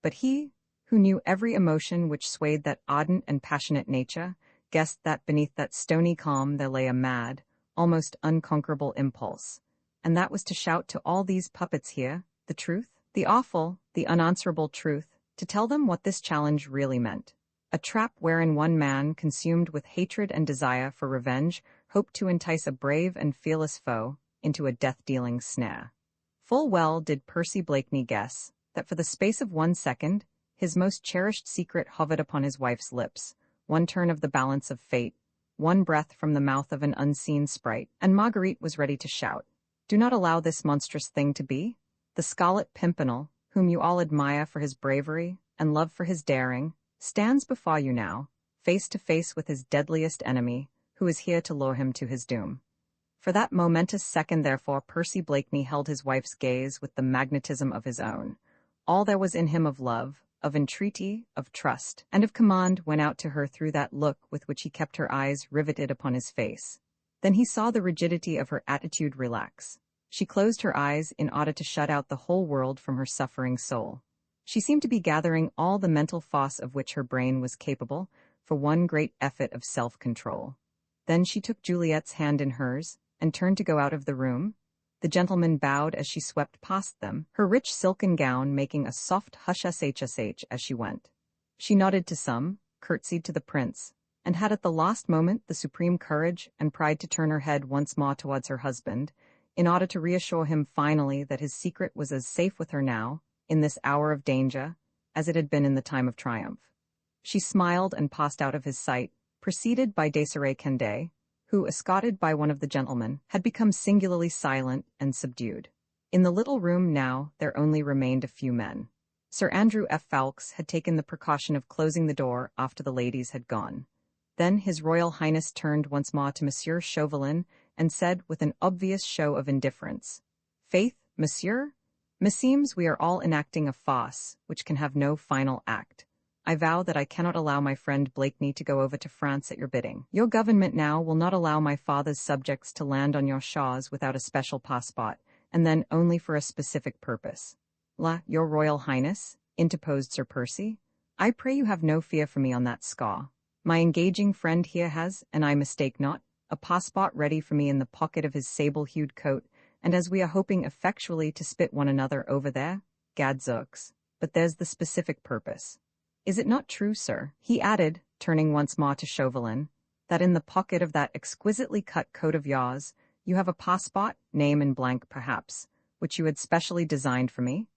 A: But he, who knew every emotion which swayed that ardent and passionate nature, guessed that beneath that stony calm there lay a mad, almost unconquerable impulse, and that was to shout to all these puppets here, The truth? The awful, the unanswerable truth, to tell them what this challenge really meant. A trap wherein one man, consumed with hatred and desire for revenge, hoped to entice a brave and fearless foe into a death-dealing snare. Full well did Percy Blakeney guess that for the space of 1 second, his most cherished secret hovered upon his wife's lips, one turn of the balance of fate, one breath from the mouth of an unseen sprite, and Marguerite was ready to shout, "Do not allow this monstrous thing to be. The Scarlet Pimpernel, whom you all admire for his bravery and love for his daring, stands before you now, face to face with his deadliest enemy, who is here to lure him to his doom." For that momentous second, therefore, Percy Blakeney held his wife's gaze with the magnetism of his own. All there was in him of love, of entreaty, of trust, and of command went out to her through that look with which he kept her eyes riveted upon his face. Then he saw the rigidity of her attitude relax. She closed her eyes in order to shut out the whole world from her suffering soul. She seemed to be gathering all the mental force of which her brain was capable for one great effort of self-control. Then she took Juliet's hand in hers and turned to go out of the room. The gentleman bowed as she swept past them, her rich silken gown making a soft hush-hush as she went. She nodded to some, curtsied to the prince, and had at the last moment the supreme courage and pride to turn her head once more towards her husband, in order to reassure him finally that his secret was as safe with her now, in this hour of danger, as it had been in the time of triumph. She smiled and passed out of his sight, preceded by Desiree Candet, who, escorted by one of the gentlemen, had become singularly silent and subdued. In the little room now there only remained a few men. Sir Andrew F. Ffoulkes had taken the precaution of closing the door after the ladies had gone. Then His Royal Highness turned once more to Monsieur Chauvelin and said with an obvious show of indifference, "Faith, monsieur, meseems we are all enacting a farce which can have no final act. I vow that I cannot allow my friend Blakeney to go over to France at your bidding. Your government now will not allow my father's subjects to land on your shores without a special passport, and then only for a specific purpose." "Your Royal Highness," interposed Sir Percy, "I pray you have no fear for me on that score. My engaging friend here has, and I mistake not, a passport ready for me in the pocket of his sable-hued coat, and as we are hoping effectually to spit one another over there, gadzooks. But there's the specific purpose. Is it not true, sir," he added, turning once more to Chauvelin, "that in the pocket of that exquisitely cut coat of yours you have a passport, name in blank perhaps, which you had specially designed for me?"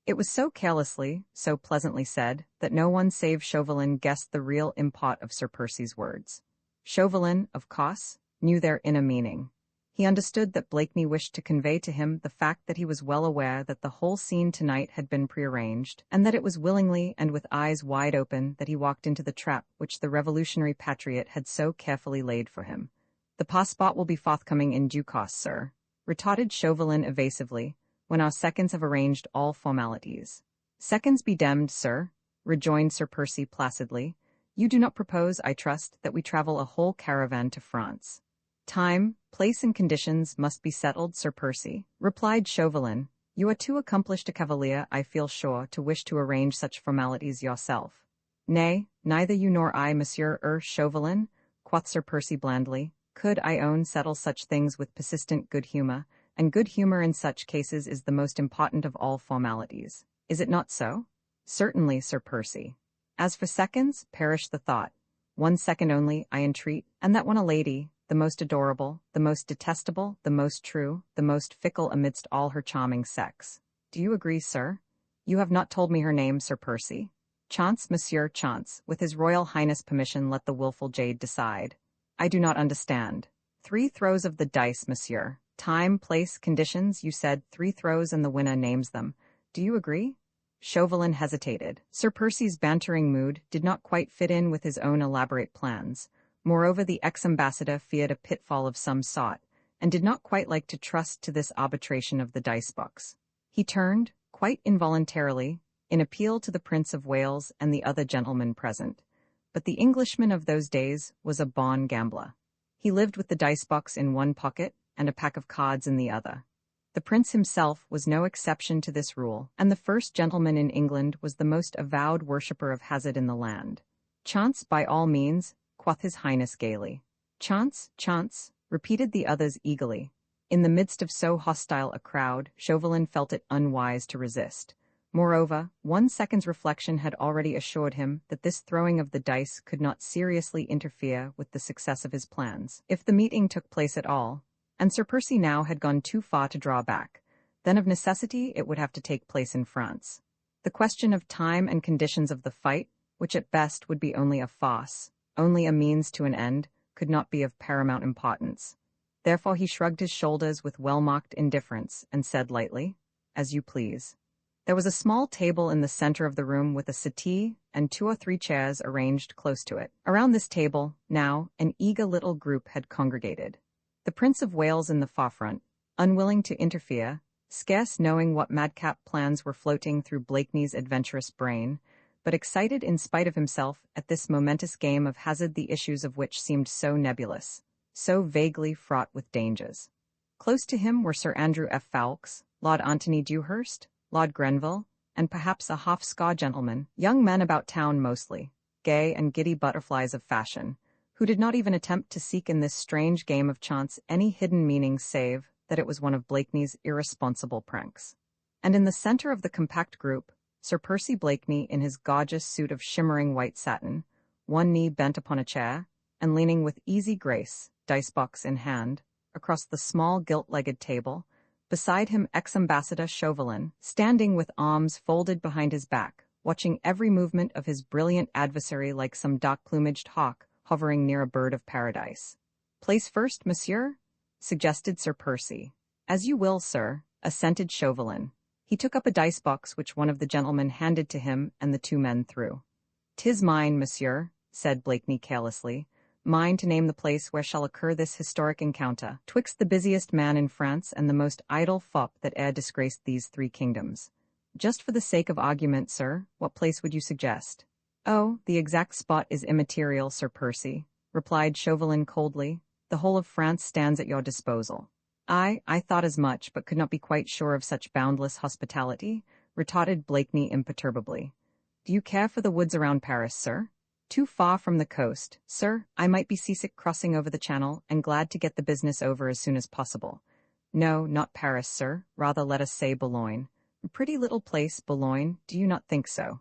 A: It was so carelessly, so pleasantly said, that no one save Chauvelin guessed the real import of Sir Percy's words. Chauvelin, of course, knew their inner meaning. He understood that Blakeney wished to convey to him the fact that he was well aware that the whole scene tonight had been prearranged, and that it was willingly and with eyes wide open that he walked into the trap which the revolutionary patriot had so carefully laid for him. "The passport will be forthcoming in due course, sir," retorted Chauvelin evasively, "when our seconds have arranged all formalities." "Seconds be demmed, sir," rejoined Sir Percy placidly. "You do not propose, I trust, that we travel a whole caravan to France." "Time, place and conditions must be settled, Sir Percy," replied Chauvelin. "You are too accomplished a cavalier, I feel sure, to wish to arrange such formalities yourself." "Nay, neither you nor I, Monsieur Chauvelin," quoth Sir Percy blandly, "could, I own, settle such things with persistent good humor, and good humor in such cases is the most important of all formalities. Is it not so?" "Certainly, Sir Percy. As for seconds, perish the thought. 1 second only, I entreat, and that one a lady, the most adorable, the most detestable, the most true, the most fickle amidst all her charming sex. Do you agree, sir? You have not told me her name, Sir Percy." "Chance, monsieur, chance. With His Royal Highness' permission let the willful jade decide." "I do not understand." 3 throws of the dice, monsieur. Time, place, conditions, you said 3 throws and the winner names them. Do you agree?" Chauvelin hesitated. Sir Percy's bantering mood did not quite fit in with his own elaborate plans. Moreover, the ex-ambassador feared a pitfall of some sort, and did not quite like to trust to this arbitration of the dice box. He turned, quite involuntarily, in appeal to the Prince of Wales and the other gentlemen present. But the Englishman of those days was a born gambler. He lived with the dice box in one pocket and a pack of cards in the other. The prince himself was no exception to this rule, and the first gentleman in England was the most avowed worshipper of hazard in the land. "Chance, by all means," quoth his highness gaily. "Chance, chance," repeated the others eagerly. In the midst of so hostile a crowd, Chauvelin felt it unwise to resist. Moreover, 1 second's reflection had already assured him that this throwing of the dice could not seriously interfere with the success of his plans, if the meeting took place at all, and Sir Percy now had gone too far to draw back. Then of necessity it would have to take place in France. The question of time and conditions of the fight, which at best would be only a farce, only a means to an end, could not be of paramount importance. Therefore he shrugged his shoulders with well-marked indifference and said lightly, "As you please." There was a small table in the center of the room with a settee and 2 or 3 chairs arranged close to it. Around this table, now, an eager little group had congregated. The Prince of Wales in the forefront, unwilling to interfere, scarce knowing what madcap plans were floating through Blakeney's adventurous brain, but excited in spite of himself at this momentous game of hazard, the issues of which seemed so nebulous, so vaguely fraught with dangers. Close to him were Sir Andrew F. Ffoulkes, Lord Antony Dewhurst, Lord Grenville, and perhaps a half-score gentlemen, young men about town mostly, gay and giddy butterflies of fashion, who did not even attempt to seek in this strange game of chance any hidden meaning save that it was one of Blakeney's irresponsible pranks. And in the center of the compact group, Sir Percy Blakeney in his gorgeous suit of shimmering white satin, one knee bent upon a chair, and leaning with easy grace, dice-box in hand, across the small gilt-legged table. Beside him ex-ambassador Chauvelin, standing with arms folded behind his back, watching every movement of his brilliant adversary like some dark-plumaged hawk hovering near a bird of paradise. "Place first, monsieur?" suggested Sir Percy. "As you will, sir," assented Chauvelin. He took up a dice-box which one of the gentlemen handed to him, and the 2 men threw. "'Tis mine, monsieur," said Blakeney carelessly. "Mine to name the place where shall occur this historic encounter, twixt the busiest man in France and the most idle fop that e'er disgraced these 3 kingdoms. Just for the sake of argument, sir, what place would you suggest?" "Oh, the exact spot is immaterial, Sir Percy," replied Chauvelin coldly. "The whole of France stands at your disposal." I thought as much, but could not be quite sure of such boundless hospitality," retorted Blakeney imperturbably. "Do you care for the woods around Paris, sir?" "Too far from the coast, sir. I might be seasick crossing over the Channel, and glad to get the business over as soon as possible." "No, not Paris, sir. Rather let us say Boulogne. A pretty little place, Boulogne, do you not think so?"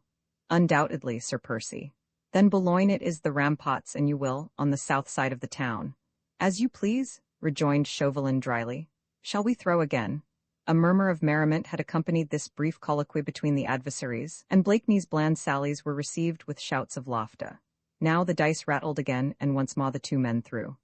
A: "Undoubtedly, Sir Percy." "Then Boulogne it is, the ramparts, and you will, on the south side of the town." "As you please," rejoined Chauvelin dryly. "Shall we throw again?" A murmur of merriment had accompanied this brief colloquy between the adversaries, and Blakeney's bland sallies were received with shouts of laughter. Now the dice rattled again, and once more the 2 men threw.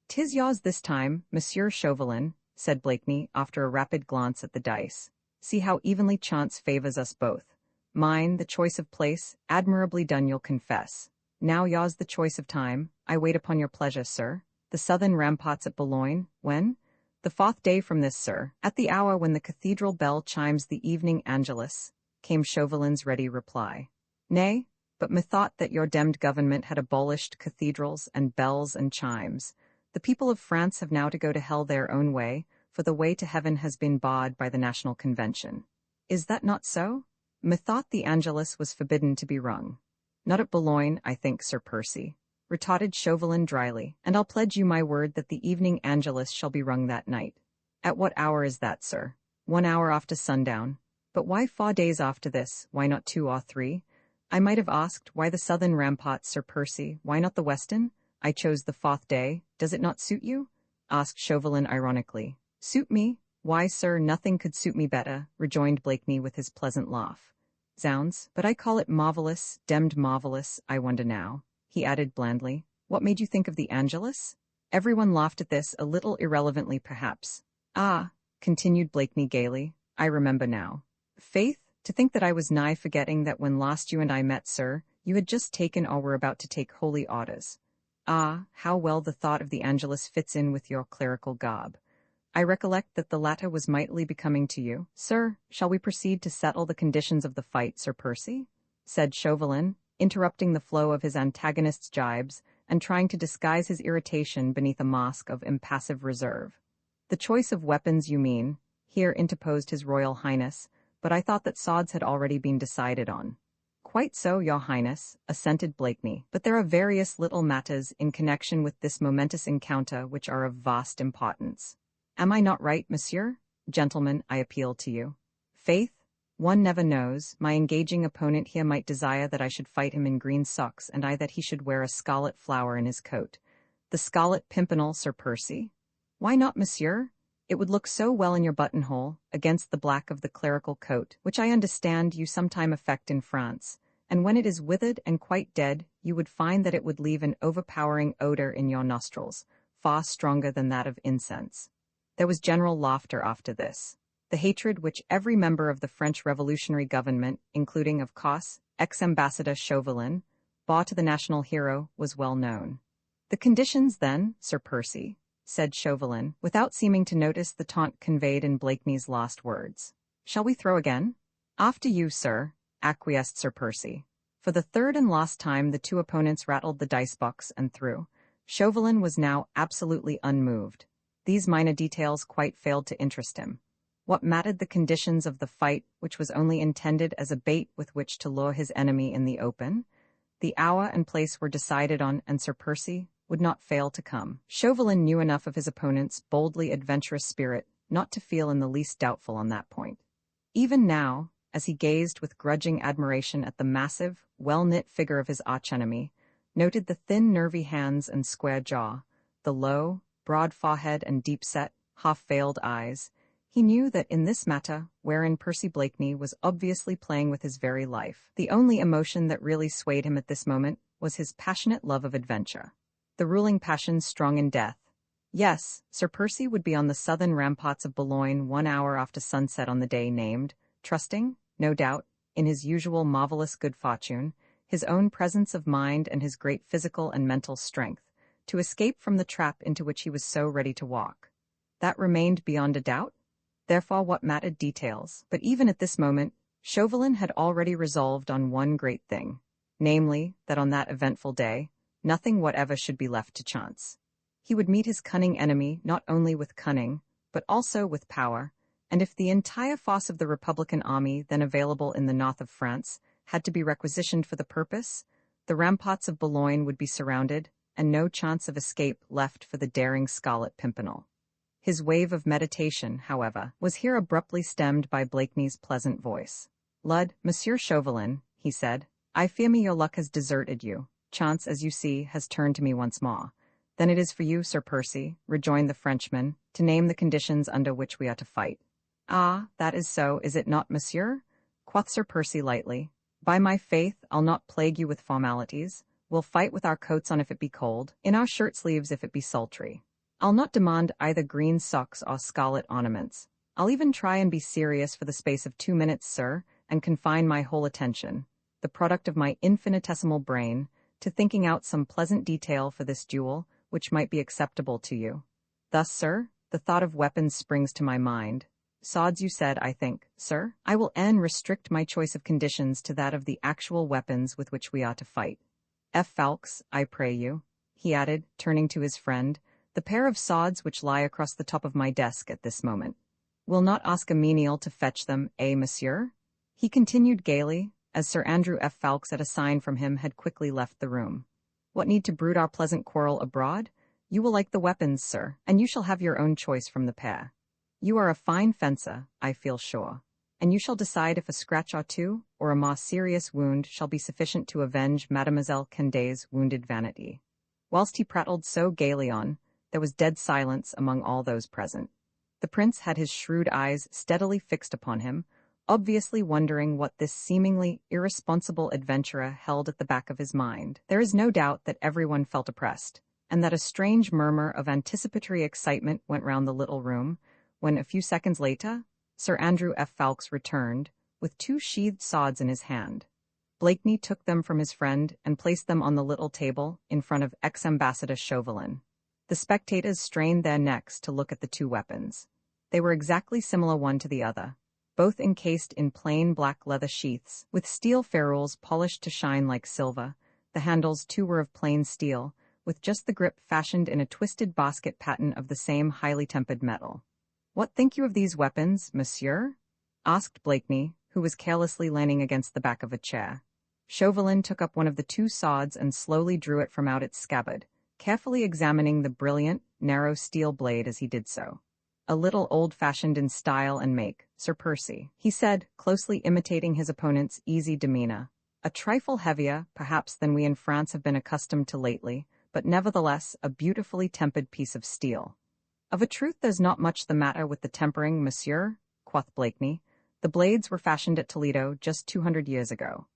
A: "'Tis yours this time, Monsieur Chauvelin," said Blakeney, after a rapid glance at the dice. "See how evenly chance favors us both. Mine, the choice of place, admirably done, you'll confess. Now yours the choice of time. I wait upon your pleasure, sir. The southern ramparts at Boulogne, when?" "The 4th day from this, sir, at the hour when the cathedral bell chimes the evening Angelus," came Chauvelin's ready reply. "Nay, but methought that your demmed government had abolished cathedrals and bells and chimes. The people of France have now to go to hell their own way, for the way to heaven has been barred by the National Convention. Is that not so? Methought the Angelus was forbidden to be rung." "Not at Boulogne, I think, Sir Percy," retorted Chauvelin dryly, "and I'll pledge you my word that the evening Angelus shall be rung that night." "At what hour is that, sir?" "1 hour after sundown." "But why 4 days after this? Why not 2 or 3? I might have asked, why the southern ramparts, Sir Percy? Why not the western? I chose the 4th day. Does it not suit you?" asked Chauvelin ironically. "Suit me? Why, sir, nothing could suit me better," rejoined Blakeney with his pleasant laugh. "Zounds, but I call it marvelous, demmed marvelous, I wonder now," he added blandly. "What made you think of the Angelus?" Everyone laughed at this, a little irrelevantly perhaps. "Ah," continued Blakeney gaily, "I remember now. Faith, to think that I was nigh forgetting that when last you and I met, sir, you had just taken or were about to take holy orders. Ah, how well the thought of the Angelus fits in with your clerical garb. I recollect that the latter was mightily becoming to you. Sir, shall we proceed to settle the conditions of the fight, Sir Percy?" said Chauvelin, interrupting the flow of his antagonist's jibes and trying to disguise his irritation beneath a mask of impassive reserve. "The choice of weapons, you mean," here interposed His Royal Highness, "but I thought that swords had already been decided on." "Quite so, Your Highness," assented Blakeney, "but there are various little matters in connection with this momentous encounter which are of vast importance." Am I not right, monsieur? Gentlemen, I appeal to you. Faith, one never knows. My engaging opponent here might desire that I should fight him in green socks, and I that he should wear a scarlet flower in his coat. The scarlet Pimpernel, Sir Percy? Why not, monsieur? It would look so well in your buttonhole, against the black of the clerical coat, which I understand you sometime affect in France, and when it is withered and quite dead, you would find that it would leave an overpowering odor in your nostrils, far stronger than that of incense. There was general laughter after this. The hatred which every member of the French revolutionary government, including, of course, ex-ambassador Chauvelin, bore to the national hero, was well known. The conditions, then, Sir Percy, said Chauvelin, without seeming to notice the taunt conveyed in Blakeney's last words. Shall we throw again? After you, sir, acquiesced Sir Percy. For the third and last time the two opponents rattled the dice box and threw. Chauvelin was now absolutely unmoved. These minor details quite failed to interest him. What mattered the conditions of the fight, which was only intended as a bait with which to lure his enemy in the open? The hour and place were decided on, and Sir Percy would not fail to come. Chauvelin knew enough of his opponent's boldly adventurous spirit not to feel in the least doubtful on that point. Even now, as he gazed with grudging admiration at the massive, well-knit figure of his archenemy, noted the thin, nervy hands and square jaw, the low, broad forehead and deep-set, half-veiled eyes, he knew that in this matter, wherein Percy Blakeney was obviously playing with his very life, the only emotion that really swayed him at this moment was his passionate love of adventure. The ruling passion strong in death. Yes, Sir Percy would be on the southern ramparts of Boulogne 1 hour after sunset on the day named, trusting, no doubt, in his usual marvelous good fortune, his own presence of mind and his great physical and mental strength, to escape from the trap into which he was so ready to walk. That remained beyond a doubt? Therefore what mattered details? But even at this moment, Chauvelin had already resolved on one great thing, namely, that on that eventful day, nothing whatever should be left to chance. He would meet his cunning enemy not only with cunning, but also with power, and if the entire force of the Republican army then available in the north of France had to be requisitioned for the purpose, the ramparts of Boulogne would be surrounded, and no chance of escape left for the daring Scarlet Pimpernel. His wave of meditation, however, was here abruptly stemmed by Blakeney's pleasant voice. "Lud, Monsieur Chauvelin," he said, "I fear me your luck has deserted you. Chance, as you see, has turned to me once more." "Then it is for you, Sir Percy," rejoined the Frenchman, "to name the conditions under which we are to fight." "Ah, that is so, is it not, monsieur?" quoth Sir Percy lightly. "By my faith, I'll not plague you with formalities. We'll fight with our coats on if it be cold, in our shirt-sleeves if it be sultry. I'll not demand either green socks or scarlet ornaments. I'll even try and be serious for the space of 2 minutes, sir, and confine my whole attention, the product of my infinitesimal brain, to thinking out some pleasant detail for this duel, which might be acceptable to you. Thus, sir, the thought of weapons springs to my mind. Swords, you said, I think, sir? I will restrict my choice of conditions to that of the actual weapons with which we are to fight. F. Fawkes, I pray you," he added, turning to his friend, "the pair of swords which lie across the top of my desk at this moment. Will not ask a menial to fetch them, monsieur?" he continued gaily, as Sir Andrew F. Fawkes at a sign from him had quickly left the room. "What need to brood our pleasant quarrel abroad? You will like the weapons, sir, and you shall have your own choice from the pair. You are a fine fencer, I feel sure, and you shall decide if a scratch or two, or a more serious wound, shall be sufficient to avenge Mademoiselle Condé's wounded vanity." Whilst he prattled so gaily on, there was dead silence among all those present. The prince had his shrewd eyes steadily fixed upon him, obviously wondering what this seemingly irresponsible adventurer held at the back of his mind. There is no doubt that everyone felt oppressed, and that a strange murmur of anticipatory excitement went round the little room, when, a few seconds later, Sir Andrew F. Fawkes returned, with 2 sheathed swords in his hand. Blakeney took them from his friend and placed them on the little table in front of ex-ambassador Chauvelin. The spectators strained their necks to look at the 2 weapons. They were exactly similar one to the other, both encased in plain black leather sheaths, with steel ferrules polished to shine like silver. The handles too were of plain steel, with just the grip fashioned in a twisted basket pattern of the same highly tempered metal. "What think you of these weapons, monsieur?" asked Blakeney, who was carelessly leaning against the back of a chair. Chauvelin took up one of the 2 swords and slowly drew it from out its scabbard, carefully examining the brilliant, narrow steel blade as he did so. A little old-fashioned in style and make, Sir Percy, he said, closely imitating his opponent's easy demeanor. A trifle heavier, perhaps, than we in France have been accustomed to lately, but nevertheless a beautifully tempered piece of steel. Of a truth there's not much the matter with the tempering, monsieur, quoth Blakeney. The blades were fashioned at Toledo just 200 years ago.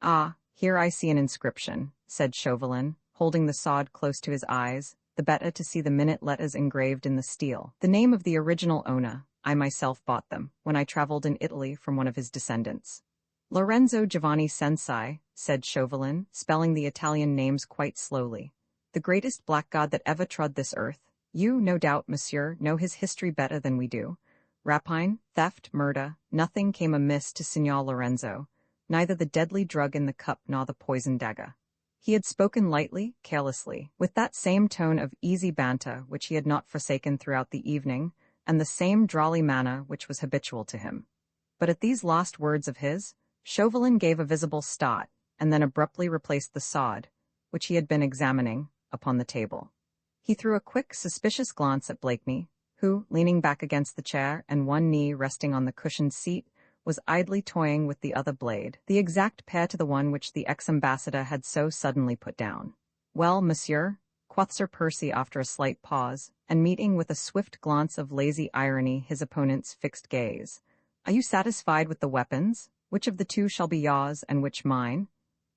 A: Ah, here I see an inscription, said Chauvelin, holding the sword close to his eyes, the better to see the minute letters engraved in the steel. The name of the original owner. I myself bought them, when I traveled in Italy from one of his descendants. Lorenzo Giovanni Sensei, said Chauvelin, spelling the Italian names quite slowly. The greatest blackguard that ever trod this earth. You, no doubt, monsieur, know his history better than we do. Rapine, theft, murder, nothing came amiss to Signor Lorenzo, neither the deadly drug in the cup nor the poisoned dagger. He had spoken lightly, carelessly, with that same tone of easy banter which he had not forsaken throughout the evening, and the same drawly manner which was habitual to him. But at these last words of his, Chauvelin gave a visible start, and then abruptly replaced the sword, which he had been examining, upon the table. He threw a quick, suspicious glance at Blakeney, who, leaning back against the chair and one knee resting on the cushioned seat, was idly toying with the other blade, the exact pair to the one which the ex-ambassador had so suddenly put down. Well, monsieur, quoth Sir Percy after a slight pause, and meeting with a swift glance of lazy irony his opponent's fixed gaze, are you satisfied with the weapons? Which of the two shall be yours and which mine?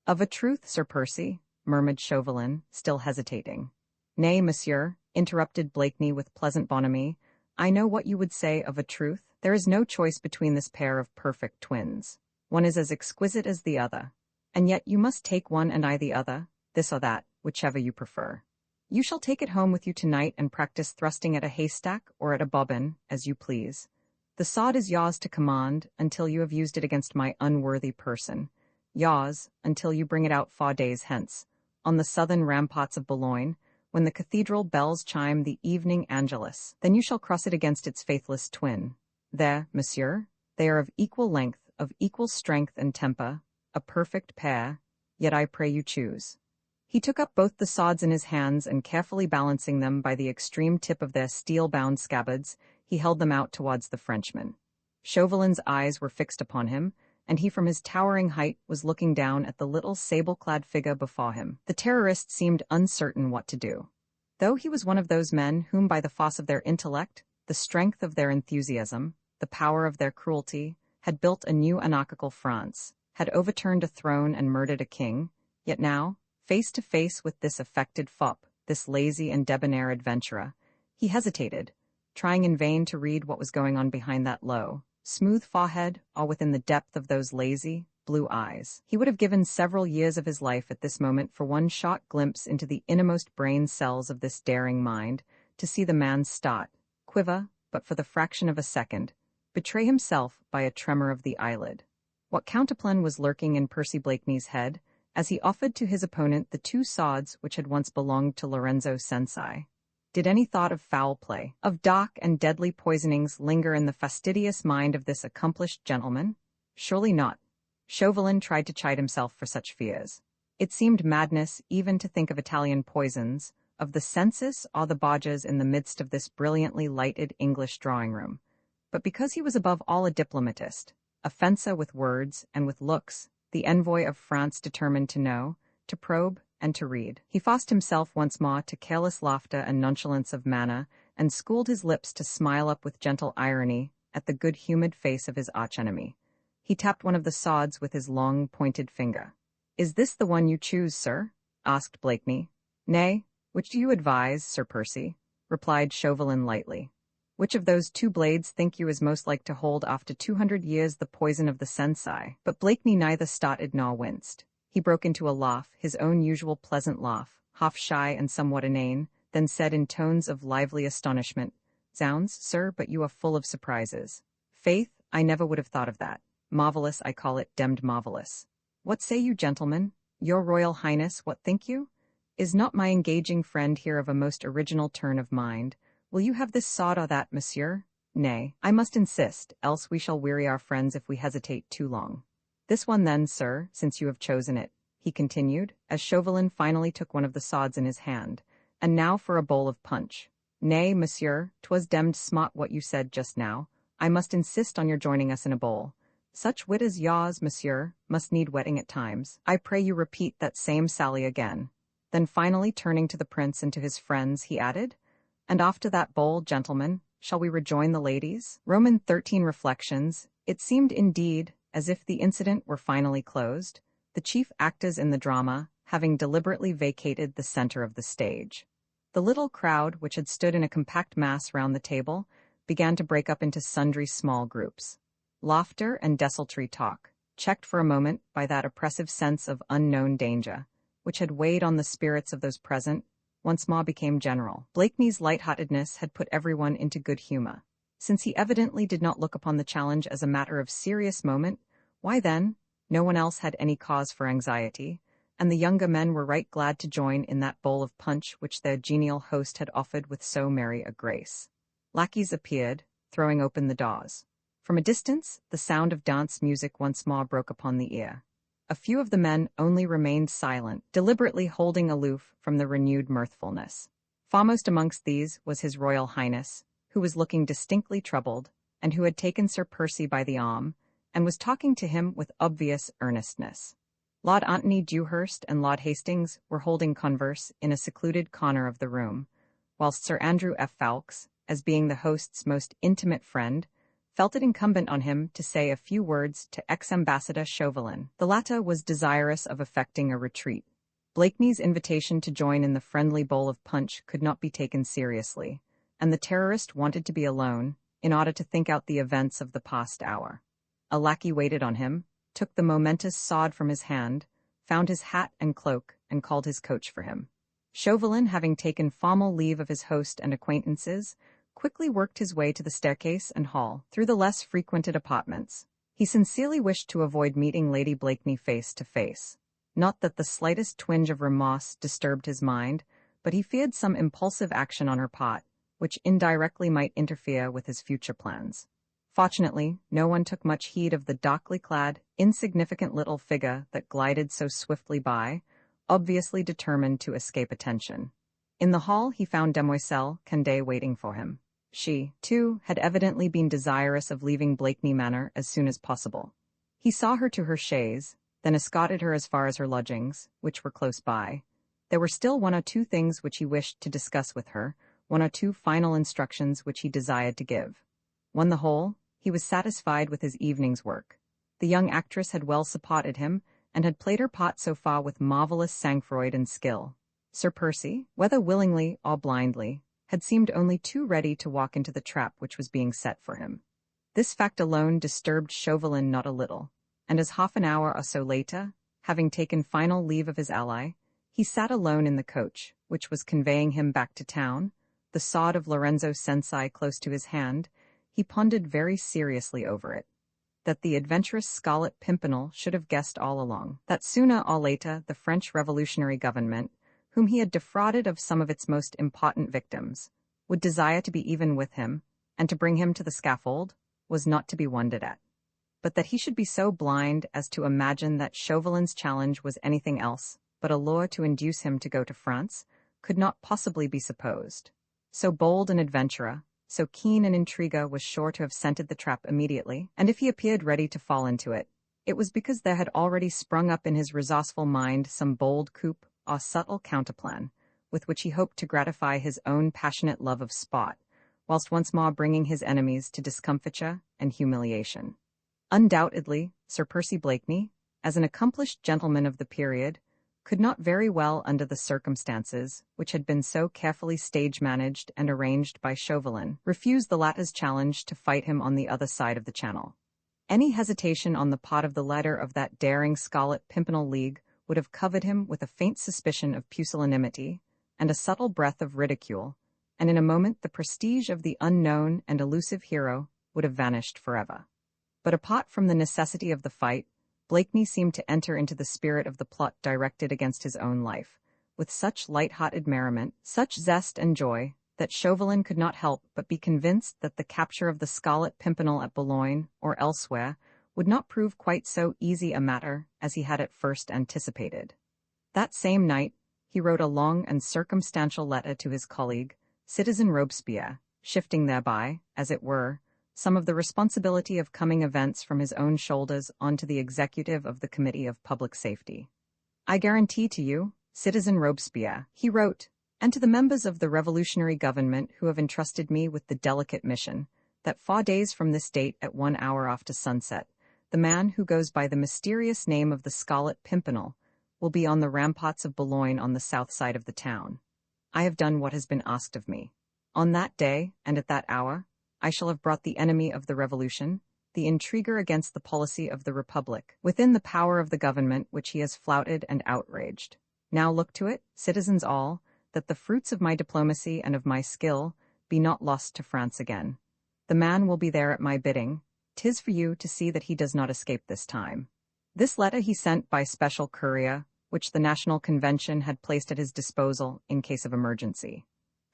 A: Of a truth, Sir Percy, murmured Chauvelin, still hesitating. Nay, monsieur, interrupted Blakeney with pleasant bonhomie, I know what you would say of a truth. There is no choice between this pair of perfect twins. One is as exquisite as the other. And yet you must take one and I the other, this or that, whichever you prefer. You shall take it home with you tonight and practice thrusting at a haystack or at a bobbin, as you please. The sword is yours to command until you have used it against my unworthy person. Yours, until you bring it out 4 days hence, on the southern ramparts of Boulogne, when the cathedral bells chime the evening Angelus. Then you shall cross it against its faithless twin. There, monsieur, they are of equal length, of equal strength and temper, a perfect pair, yet I pray you choose. He took up both the swords in his hands and carefully balancing them by the extreme tip of their steel-bound scabbards, he held them out towards the Frenchman. Chauvelin's eyes were fixed upon him, and he from his towering height was looking down at the little sable-clad figure before him. The terrorist seemed uncertain what to do. Though he was one of those men whom by the force of their intellect, the strength of their enthusiasm, the power of their cruelty, had built a new anarchical France, had overturned a throne and murdered a king, yet now, face to face with this affected fop, this lazy and debonair adventurer, he hesitated, trying in vain to read what was going on behind that low, smooth forehead or within the depth of those lazy, blue eyes. He would have given several years of his life at this moment for one short glimpse into the innermost brain cells of this daring mind, to see the man start, quiver, but for the fraction of a second, betray himself by a tremor of the eyelid. What counterplan was lurking in Percy Blakeney's head, as he offered to his opponent the 2 swords which had once belonged to Lorenzo Sensei? Did any thought of foul play, of dark and deadly poisonings linger in the fastidious mind of this accomplished gentleman? Surely not. Chauvelin tried to chide himself for such fears. It seemed madness even to think of Italian poisons, of the census or the Borgias in the midst of this brilliantly lighted English drawing-room. But because he was above all a diplomatist, a fencer with words and with looks, the envoy of France determined to know, to probe, and to read, he forced himself once more to careless laughter and nonchalance of manner, and schooled his lips to smile up with gentle irony at the good-humoured face of his arch-enemy. He tapped one of the swords with his long, pointed finger. "Is this the one you choose, sir?" asked Blakeney. "Nay, which do you advise, Sir Percy?" replied Chauvelin lightly. "Which of those 2 blades think you is most like to hold after 200 years the poison of the Sensei?" But Blakeney neither started nor winced. He broke into a laugh, his own usual pleasant laugh, half shy and somewhat inane, then said in tones of lively astonishment, "Zounds, sir, but you are full of surprises. Faith, I never would have thought of that. Marvellous, I call it, demmed marvellous. What say you, gentlemen? Your Royal Highness, what think you? Is not my engaging friend here of a most original turn of mind? Will you have this sword or that, monsieur? Nay, I must insist, else we shall weary our friends if we hesitate too long. This one then, sir, since you have chosen it," he continued, as Chauvelin finally took one of the swords in his hand. "And now for a bowl of punch. Nay, monsieur, 'twas demmed smart what you said just now. I must insist on your joining us in a bowl. Such wit as yaws, monsieur, must need wetting at times. I pray you repeat that same sally again." Then finally turning to the prince and to his friends, he added, "And after that bowl, gentlemen, shall we rejoin the ladies?" Roman 13 Reflections. It seemed indeed as if the incident were finally closed, the chief actors in the drama having deliberately vacated the center of the stage. The little crowd, which had stood in a compact mass round the table, began to break up into sundry small groups. Laughter and desultory talk, checked for a moment by that oppressive sense of unknown danger, which had weighed on the spirits of those present, once more became general. Blakeney's lightheartedness had put everyone into good humor. Since he evidently did not look upon the challenge as a matter of serious moment, why then, no one else had any cause for anxiety, and the younger men were right glad to join in that bowl of punch which their genial host had offered with so merry a grace. Lackeys appeared, throwing open the doors. From a distance, the sound of dance music once more broke upon the ear. A few of the men only remained silent, deliberately holding aloof from the renewed mirthfulness. Foremost amongst these was His Royal Highness, who was looking distinctly troubled, and who had taken Sir Percy by the arm, and was talking to him with obvious earnestness. Lord Antony Dewhurst and Lord Hastings were holding converse in a secluded corner of the room, whilst Sir Andrew F. Ffoulkes, as being the host's most intimate friend, felt it incumbent on him to say a few words to ex-ambassador Chauvelin. The latter was desirous of effecting a retreat. Blakeney's invitation to join in the friendly bowl of punch could not be taken seriously, and the terrorist wanted to be alone in order to think out the events of the past hour. A lackey waited on him, took the momentous sword from his hand, found his hat and cloak, and called his coach for him. Chauvelin, having taken formal leave of his host and acquaintances, quickly worked his way to the staircase and hall, through the less frequented apartments. He sincerely wished to avoid meeting Lady Blakeney face to face. Not that the slightest twinge of remorse disturbed his mind, but he feared some impulsive action on her part, which indirectly might interfere with his future plans. Fortunately, no one took much heed of the darkly clad, insignificant little figure that glided so swiftly by, obviously determined to escape attention. In the hall he found Demoiselle Candet waiting for him. She, too, had evidently been desirous of leaving Blakeney Manor as soon as possible. He saw her to her chaise, then escorted her as far as her lodgings, which were close by. There were still one or two things which he wished to discuss with her, one or two final instructions which he desired to give. On the whole, he was satisfied with his evening's work. The young actress had well supported him, and had played her part so far with marvellous sang-froid and skill. Sir Percy, whether willingly or blindly, had seemed only too ready to walk into the trap which was being set for him. This fact alone disturbed Chauvelin not a little, and as half an hour or so later, having taken final leave of his ally, he sat alone in the coach, which was conveying him back to town, the sword of Lorenzo Sensei close to his hand, he pondered very seriously over it. That the adventurous Scarlet Pimpernel should have guessed all along, that sooner or later the French revolutionary government, whom he had defrauded of some of its most important victims, would desire to be even with him, and to bring him to the scaffold, was not to be wondered at. But that he should be so blind as to imagine that Chauvelin's challenge was anything else but a lure to induce him to go to France, could not possibly be supposed. So bold an adventurer, so keen an intriguer was sure to have scented the trap immediately, and if he appeared ready to fall into it, it was because there had already sprung up in his resourceful mind some bold coup or subtle counterplan, with which he hoped to gratify his own passionate love of sport, whilst once more bringing his enemies to discomfiture and humiliation. Undoubtedly, Sir Percy Blakeney, as an accomplished gentleman of the period, could not very well, under the circumstances, which had been so carefully stage-managed and arranged by Chauvelin, refuse the latter's challenge to fight him on the other side of the Channel. Any hesitation on the part of the leader of that daring Scarlet Pimpernel League would have covered him with a faint suspicion of pusillanimity and a subtle breath of ridicule, and in a moment the prestige of the unknown and elusive hero would have vanished forever. But apart from the necessity of the fight, Blakeney seemed to enter into the spirit of the plot directed against his own life, with such light-hearted merriment, such zest and joy, that Chauvelin could not help but be convinced that the capture of the Scarlet Pimpernel at Boulogne or elsewhere would not prove quite so easy a matter as he had at first anticipated. That same night, he wrote a long and circumstantial letter to his colleague, Citizen Robespierre, shifting thereby, as it were, some of the responsibility of coming events from his own shoulders onto the executive of the Committee of Public Safety. I guarantee to you, Citizen Robespierre, he wrote, and to the members of the revolutionary government who have entrusted me with the delicate mission, that 4 days from this date at 1 hour after sunset, the man who goes by the mysterious name of the Scarlet Pimpernel will be on the ramparts of Boulogne on the south side of the town. I have done what has been asked of me. On that day, and at that hour, I shall have brought the enemy of the revolution, the intriguer against the policy of the Republic, within the power of the government which he has flouted and outraged. Now look to it, citizens all, that the fruits of my diplomacy and of my skill be not lost to France again. The man will be there at my bidding. 'Tis for you to see that he does not escape this time. This letter he sent by special courier, which the National Convention had placed at his disposal in case of emergency.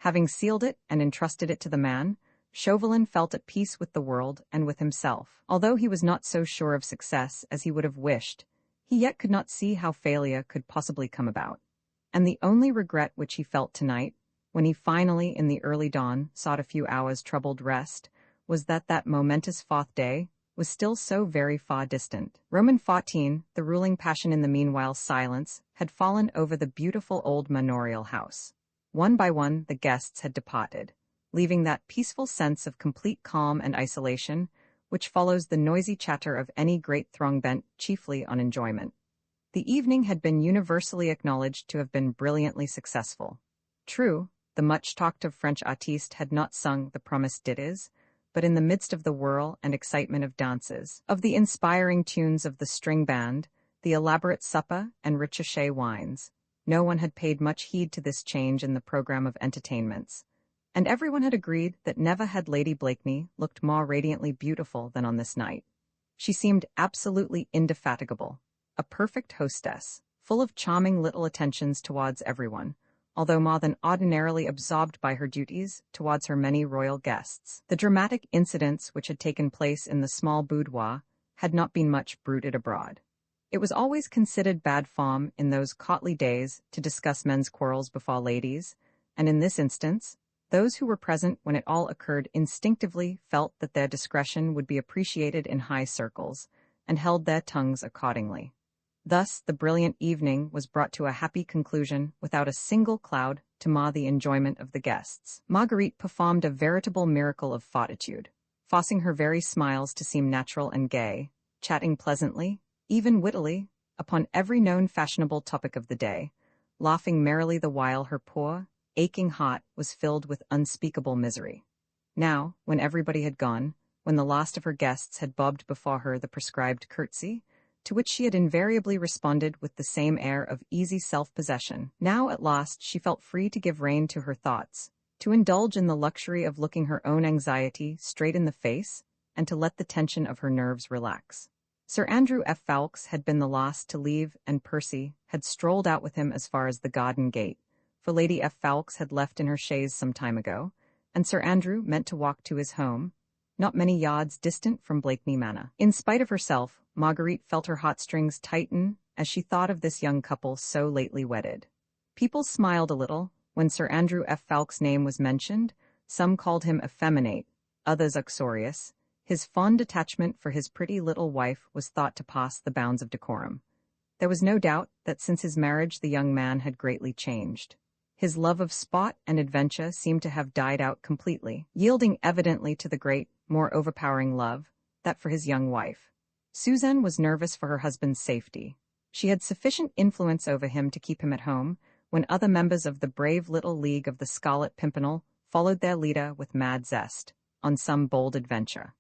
A: Having sealed it and entrusted it to the man, Chauvelin felt at peace with the world and with himself. Although he was not so sure of success as he would have wished, he yet could not see how failure could possibly come about. And the only regret which he felt tonight, when he finally in the early dawn sought a few hours' troubled rest, was that that momentous 4th day was still so very far distant. Roman 14, the ruling passion in the meanwhile silence, had fallen over the beautiful old manorial house. One by one the guests had departed, leaving that peaceful sense of complete calm and isolation which follows the noisy chatter of any great throng bent chiefly on enjoyment. The evening had been universally acknowledged to have been brilliantly successful. True, the much-talked-of French artiste had not sung the promised ditties, but in the midst of the whirl and excitement of dances, of the inspiring tunes of the string band, the elaborate supper and ricochet wines, no one had paid much heed to this change in the program of entertainments, and everyone had agreed that never had Lady Blakeney looked more radiantly beautiful than on this night. She seemed absolutely indefatigable, a perfect hostess, full of charming little attentions towards everyone, although more than ordinarily absorbed by her duties towards her many royal guests. The dramatic incidents which had taken place in the small boudoir had not been much bruited abroad. It was always considered bad form in those courtly days to discuss men's quarrels before ladies, and in this instance, those who were present when it all occurred instinctively felt that their discretion would be appreciated in high circles, and held their tongues accordingly. Thus the brilliant evening was brought to a happy conclusion without a single cloud to mar the enjoyment of the guests. Marguerite performed a veritable miracle of fortitude, forcing her very smiles to seem natural and gay, chatting pleasantly, even wittily, upon every known fashionable topic of the day, laughing merrily the while her poor, aching heart was filled with unspeakable misery. Now, when everybody had gone, when the last of her guests had bobbed before her the prescribed curtsy, to which she had invariably responded with the same air of easy self-possession. Now at last she felt free to give rein to her thoughts, to indulge in the luxury of looking her own anxiety straight in the face, and to let the tension of her nerves relax. Sir Andrew F. Ffoulkes had been the last to leave, and Percy had strolled out with him as far as the garden gate, for Lady F. Ffoulkes had left in her chaise some time ago, and Sir Andrew meant to walk to his home, not many yards distant from Blakeney Manor. In spite of herself, Marguerite felt her heartstrings tighten as she thought of this young couple so lately wedded. People smiled a little when Sir Andrew F. Ffoulkes' name was mentioned. Some called him effeminate, others uxorious. His fond attachment for his pretty little wife was thought to pass the bounds of decorum. There was no doubt that since his marriage the young man had greatly changed. His love of sport and adventure seemed to have died out completely, yielding evidently to the great, more overpowering love, that for his young wife. Suzanne was nervous for her husband's safety. She had sufficient influence over him to keep him at home, when other members of the brave little League of the Scarlet Pimpernel followed their leader with mad zest, on some bold adventure.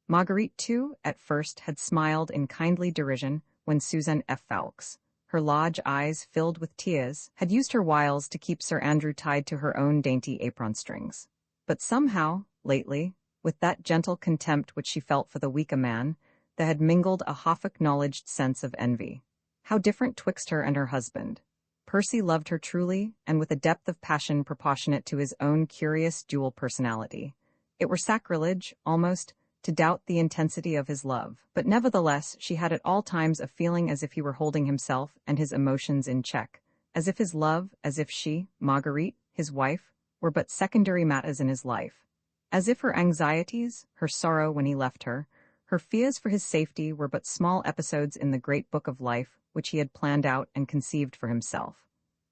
A: Marguerite, too, at first had smiled in kindly derision when Suzanne F. Ffoulkes, her large eyes filled with tears, had used her wiles to keep Sir Andrew tied to her own dainty apron strings. But somehow, lately, with that gentle contempt which she felt for the weaker man, there had mingled a half-acknowledged sense of envy. How different twixt her and her husband. Percy loved her truly, and with a depth of passion proportionate to his own curious dual personality. It were sacrilege, almost, to doubt the intensity of his love, but nevertheless she had at all times a feeling as if he were holding himself and his emotions in check, as if his love, as if she, Marguerite, his wife, were but secondary matters in his life. As if her anxieties, her sorrow when he left her, her fears for his safety were but small episodes in the great book of life which he had planned out and conceived for himself.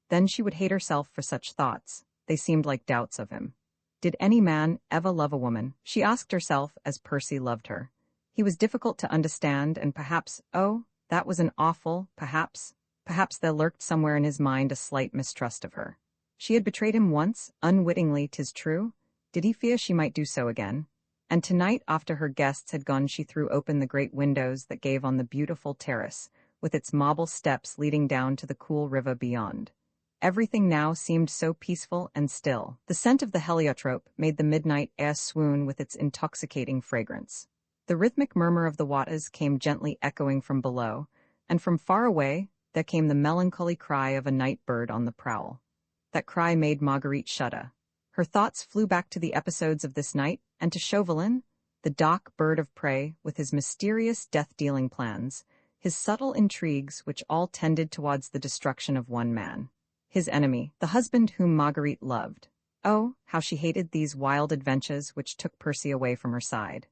A: Then she would hate herself for such thoughts. They seemed like doubts of him. Did any man ever love a woman? She asked herself as Percy loved her. He was difficult to understand, and perhaps, oh, that was an awful, perhaps there lurked somewhere in his mind a slight mistrust of her. She had betrayed him once, unwittingly, 'tis true. Did he fear she might do so again? And tonight, after her guests had gone, she threw open the great windows that gave on the beautiful terrace, with its marble steps leading down to the cool river beyond. Everything now seemed so peaceful and still. The scent of the heliotrope made the midnight air swoon with its intoxicating fragrance. The rhythmic murmur of the waters came gently echoing from below, and from far away there came the melancholy cry of a night bird on the prowl. That cry made Marguerite shudder. Her thoughts flew back to the episodes of this night, and to Chauvelin, the dark bird of prey, with his mysterious death-dealing plans, his subtle intrigues which all tended towards the destruction of one man. His enemy, the husband whom Marguerite loved. Oh, how she hated these wild adventures which took Percy away from her side.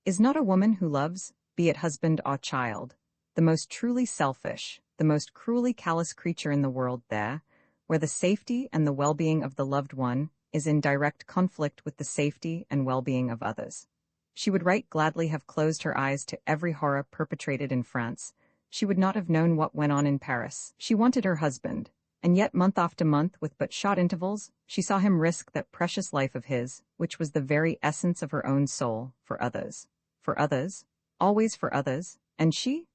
A: Is not a woman who loves, be it husband or child, the most truly selfish, the most cruelly callous creature in the world there, where the safety and the well-being of the loved one is in direct conflict with the safety and well-being of others? She would right gladly have closed her eyes to every horror perpetrated in France. She would not have known what went on in Paris. She wanted her husband, and yet month after month, with but short intervals, she saw him risk that precious life of his, which was the very essence of her own soul, for others. For others, always for others, and she,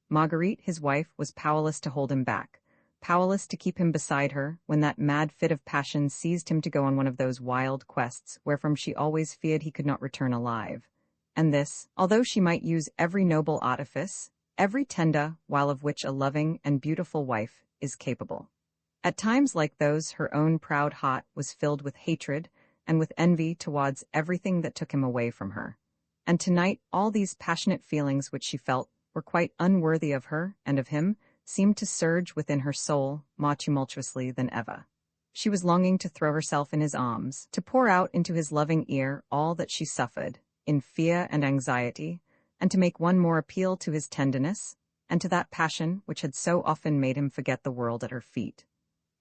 A: Marguerite, his wife, was powerless to hold him back, powerless to keep him beside her when that mad fit of passion seized him to go on one of those wild quests wherefrom she always feared he could not return alive. And this, although she might use every noble artifice, every tender while of which a loving and beautiful wife is capable. At times like those her own proud heart was filled with hatred and with envy towards everything that took him away from her. And tonight all these passionate feelings which she felt were quite unworthy of her and of him, seemed to surge within her soul more tumultuously than ever. She was longing to throw herself in his arms, to pour out into his loving ear all that she suffered, in fear and anxiety, and to make one more appeal to his tenderness, and to that passion which had so often made him forget the world at her feet.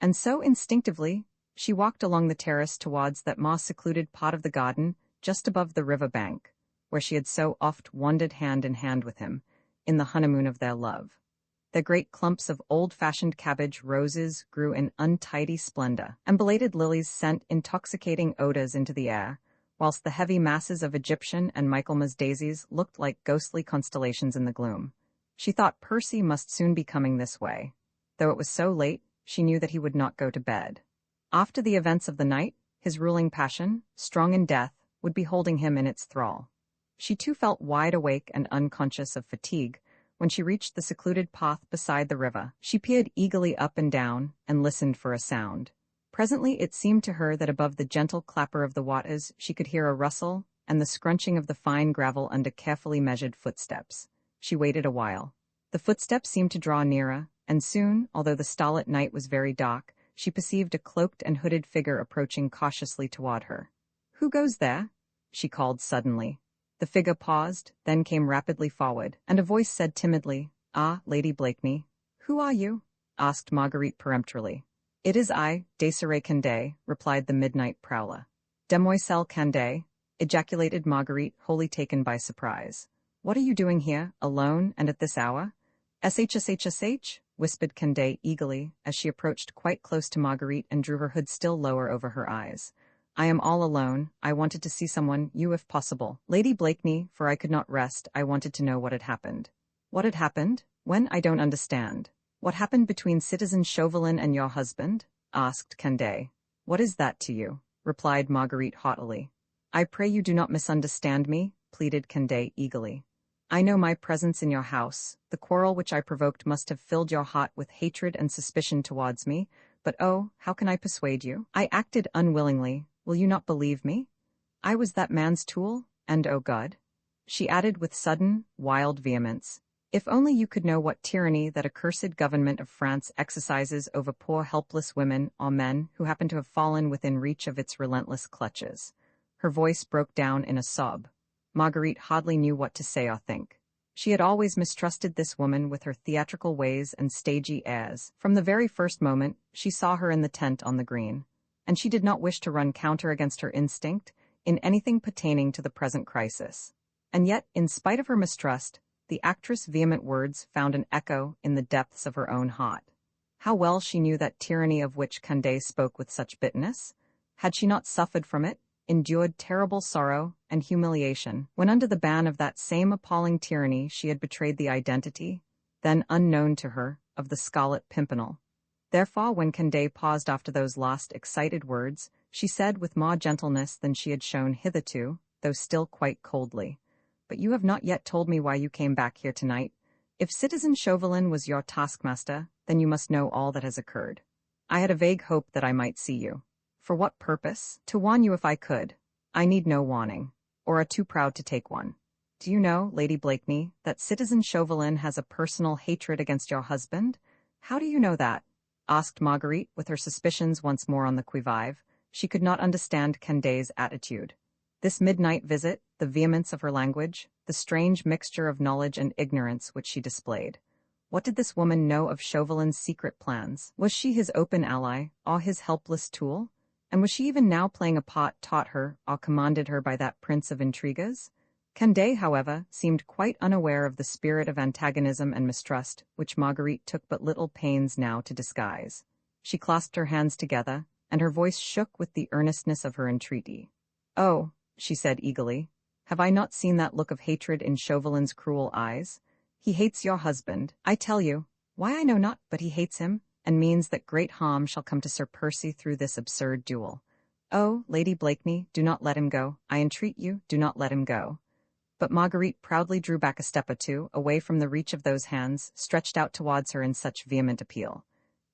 A: And so instinctively, she walked along the terrace towards that moss-secluded part of the garden just above the river bank, where she had so oft wandered hand in hand with him, in the honeymoon of their love. The great clumps of old-fashioned cabbage roses grew in untidy splendor, and belated lilies sent intoxicating odors into the air, whilst the heavy masses of Egyptian and Michaelmas daisies looked like ghostly constellations in the gloom. She thought Percy must soon be coming this way. Though it was so late, she knew that he would not go to bed. After the events of the night, his ruling passion, strong in death, would be holding him in its thrall. She too felt wide awake and unconscious of fatigue. When she reached the secluded path beside the river, she peered eagerly up and down and listened for a sound. Presently it seemed to her that above the gentle clapper of the waters she could hear a rustle and the scrunching of the fine gravel under carefully measured footsteps. She waited a while. The footsteps seemed to draw nearer, and soon, although the starlit night was very dark, she perceived a cloaked and hooded figure approaching cautiously toward her. "Who goes there?" she called suddenly. The figure paused, then came rapidly forward, and a voice said timidly, "Ah, Lady Blakeney." "Who are you?" asked Marguerite peremptorily. "It is I, Desiree Candet," replied the midnight prowler. "Demoiselle Candet," ejaculated Marguerite, wholly taken by surprise. "What are you doing here, alone, and at this hour?" "Shh," whispered Candet eagerly, as she approached quite close to Marguerite and drew her hood still lower over her eyes. "I am all alone. I wanted to see someone, you if possible. Lady Blakeney, for I could not rest. I wanted to know what had happened." "What had happened? When? I don't understand." "What happened between Citizen Chauvelin and your husband?" asked Candet. "What is that to you?" replied Marguerite haughtily. "I pray you do not misunderstand me," pleaded Candet eagerly. "I know my presence in your house. The quarrel which I provoked must have filled your heart with hatred and suspicion towards me, but oh, how can I persuade you? I acted unwillingly. Will you not believe me? I was that man's tool, and oh God," she added with sudden, wild vehemence, If only you could know what tyranny that accursed government of France exercises over poor helpless women or men who happen to have fallen within reach of its relentless clutches. Her voice broke down in a sob. Marguerite hardly knew what to say or think. She had always mistrusted this woman with her theatrical ways and stagey airs. From the very first moment, she saw her in the tent on the green, and she did not wish to run counter against her instinct in anything pertaining to the present crisis. And yet, in spite of her mistrust, the actress' vehement words found an echo in the depths of her own heart. How well she knew that tyranny of which Condé spoke with such bitterness. Had she not suffered from it, endured terrible sorrow and humiliation, when under the ban of that same appalling tyranny she had betrayed the identity, then unknown to her, of the Scarlet Pimpernel? Therefore, when Condé paused after those last excited words, she said with more gentleness than she had shown hitherto, though still quite coldly, "But you have not yet told me why you came back here tonight. If Citizen Chauvelin was your taskmaster, then you must know all that has occurred. I had a vague hope that I might see you. For what purpose? To warn you if I could. I need no warning, or are too proud to take one. Do you know, Lady Blakeney, that Citizen Chauvelin has a personal hatred against your husband? How do you know that?" asked Marguerite, with her suspicions once more on the qui-vive. She could not understand Condé's attitude. This midnight visit, the vehemence of her language, the strange mixture of knowledge and ignorance which she displayed. What did this woman know of Chauvelin's secret plans? Was she his open ally, or his helpless tool? And was she even now playing a part taught her or commanded her by that prince of intriguers? Condé, however, seemed quite unaware of the spirit of antagonism and mistrust, which Marguerite took but little pains now to disguise. She clasped her hands together, and her voice shook with the earnestness of her entreaty. "Oh," she said eagerly, "have I not seen that look of hatred in Chauvelin's cruel eyes? He hates your husband, I tell you. Why I know not, but he hates him, and means that great harm shall come to Sir Percy through this absurd duel. Oh, Lady Blakeney, do not let him go. I entreat you, do not let him go." But Marguerite proudly drew back a step or two, away from the reach of those hands stretched out towards her in such vehement appeal.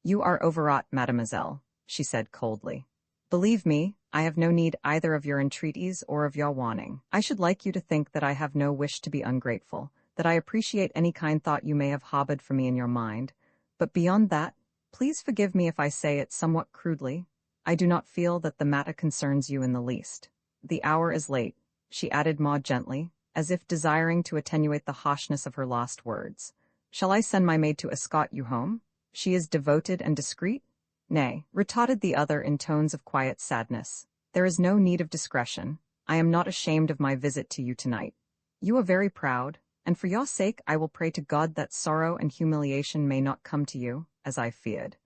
A: "You are overwrought, mademoiselle," she said coldly. "Believe me, I have no need either of your entreaties or of your warning. I should like you to think that I have no wish to be ungrateful, that I appreciate any kind thought you may have harbored for me in your mind. But beyond that, please forgive me if I say it somewhat crudely, I do not feel that the matter concerns you in the least. The hour is late," she added more gently, as if desiring to attenuate the harshness of her last words. "Shall I send my maid to escort you home? She is devoted and discreet?" "Nay," retorted the other in tones of quiet sadness. "There is no need of discretion. I am not ashamed of my visit to you tonight. You are very proud, and for your sake I will pray to God that sorrow and humiliation may not come to you, as I feared.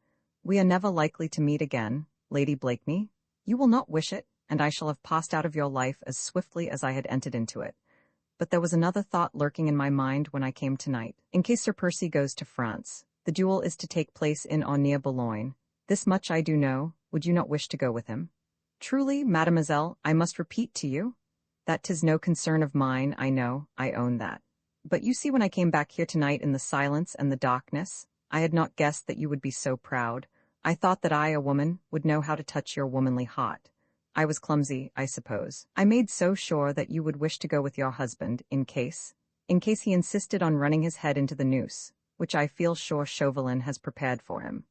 A: We are never likely to meet again, Lady Blakeney. You will not wish it, and I shall have passed out of your life as swiftly as I had entered into it. But there was another thought lurking in my mind when I came tonight. In case Sir Percy goes to France, the duel is to take place in or near Boulogne. This much I do know. Would you not wish to go with him?" "Truly, mademoiselle, I must repeat to you that 'tis no concern of mine, I know, I own that. But you see, when I came back here tonight in the silence and the darkness, I had not guessed that you would be so proud. I thought that I, a woman, would know how to touch your womanly heart. I was clumsy, I suppose. I made so sure that you would wish to go with your husband, in case he insisted on running his head into the noose, which I feel sure Chauvelin has prepared for him.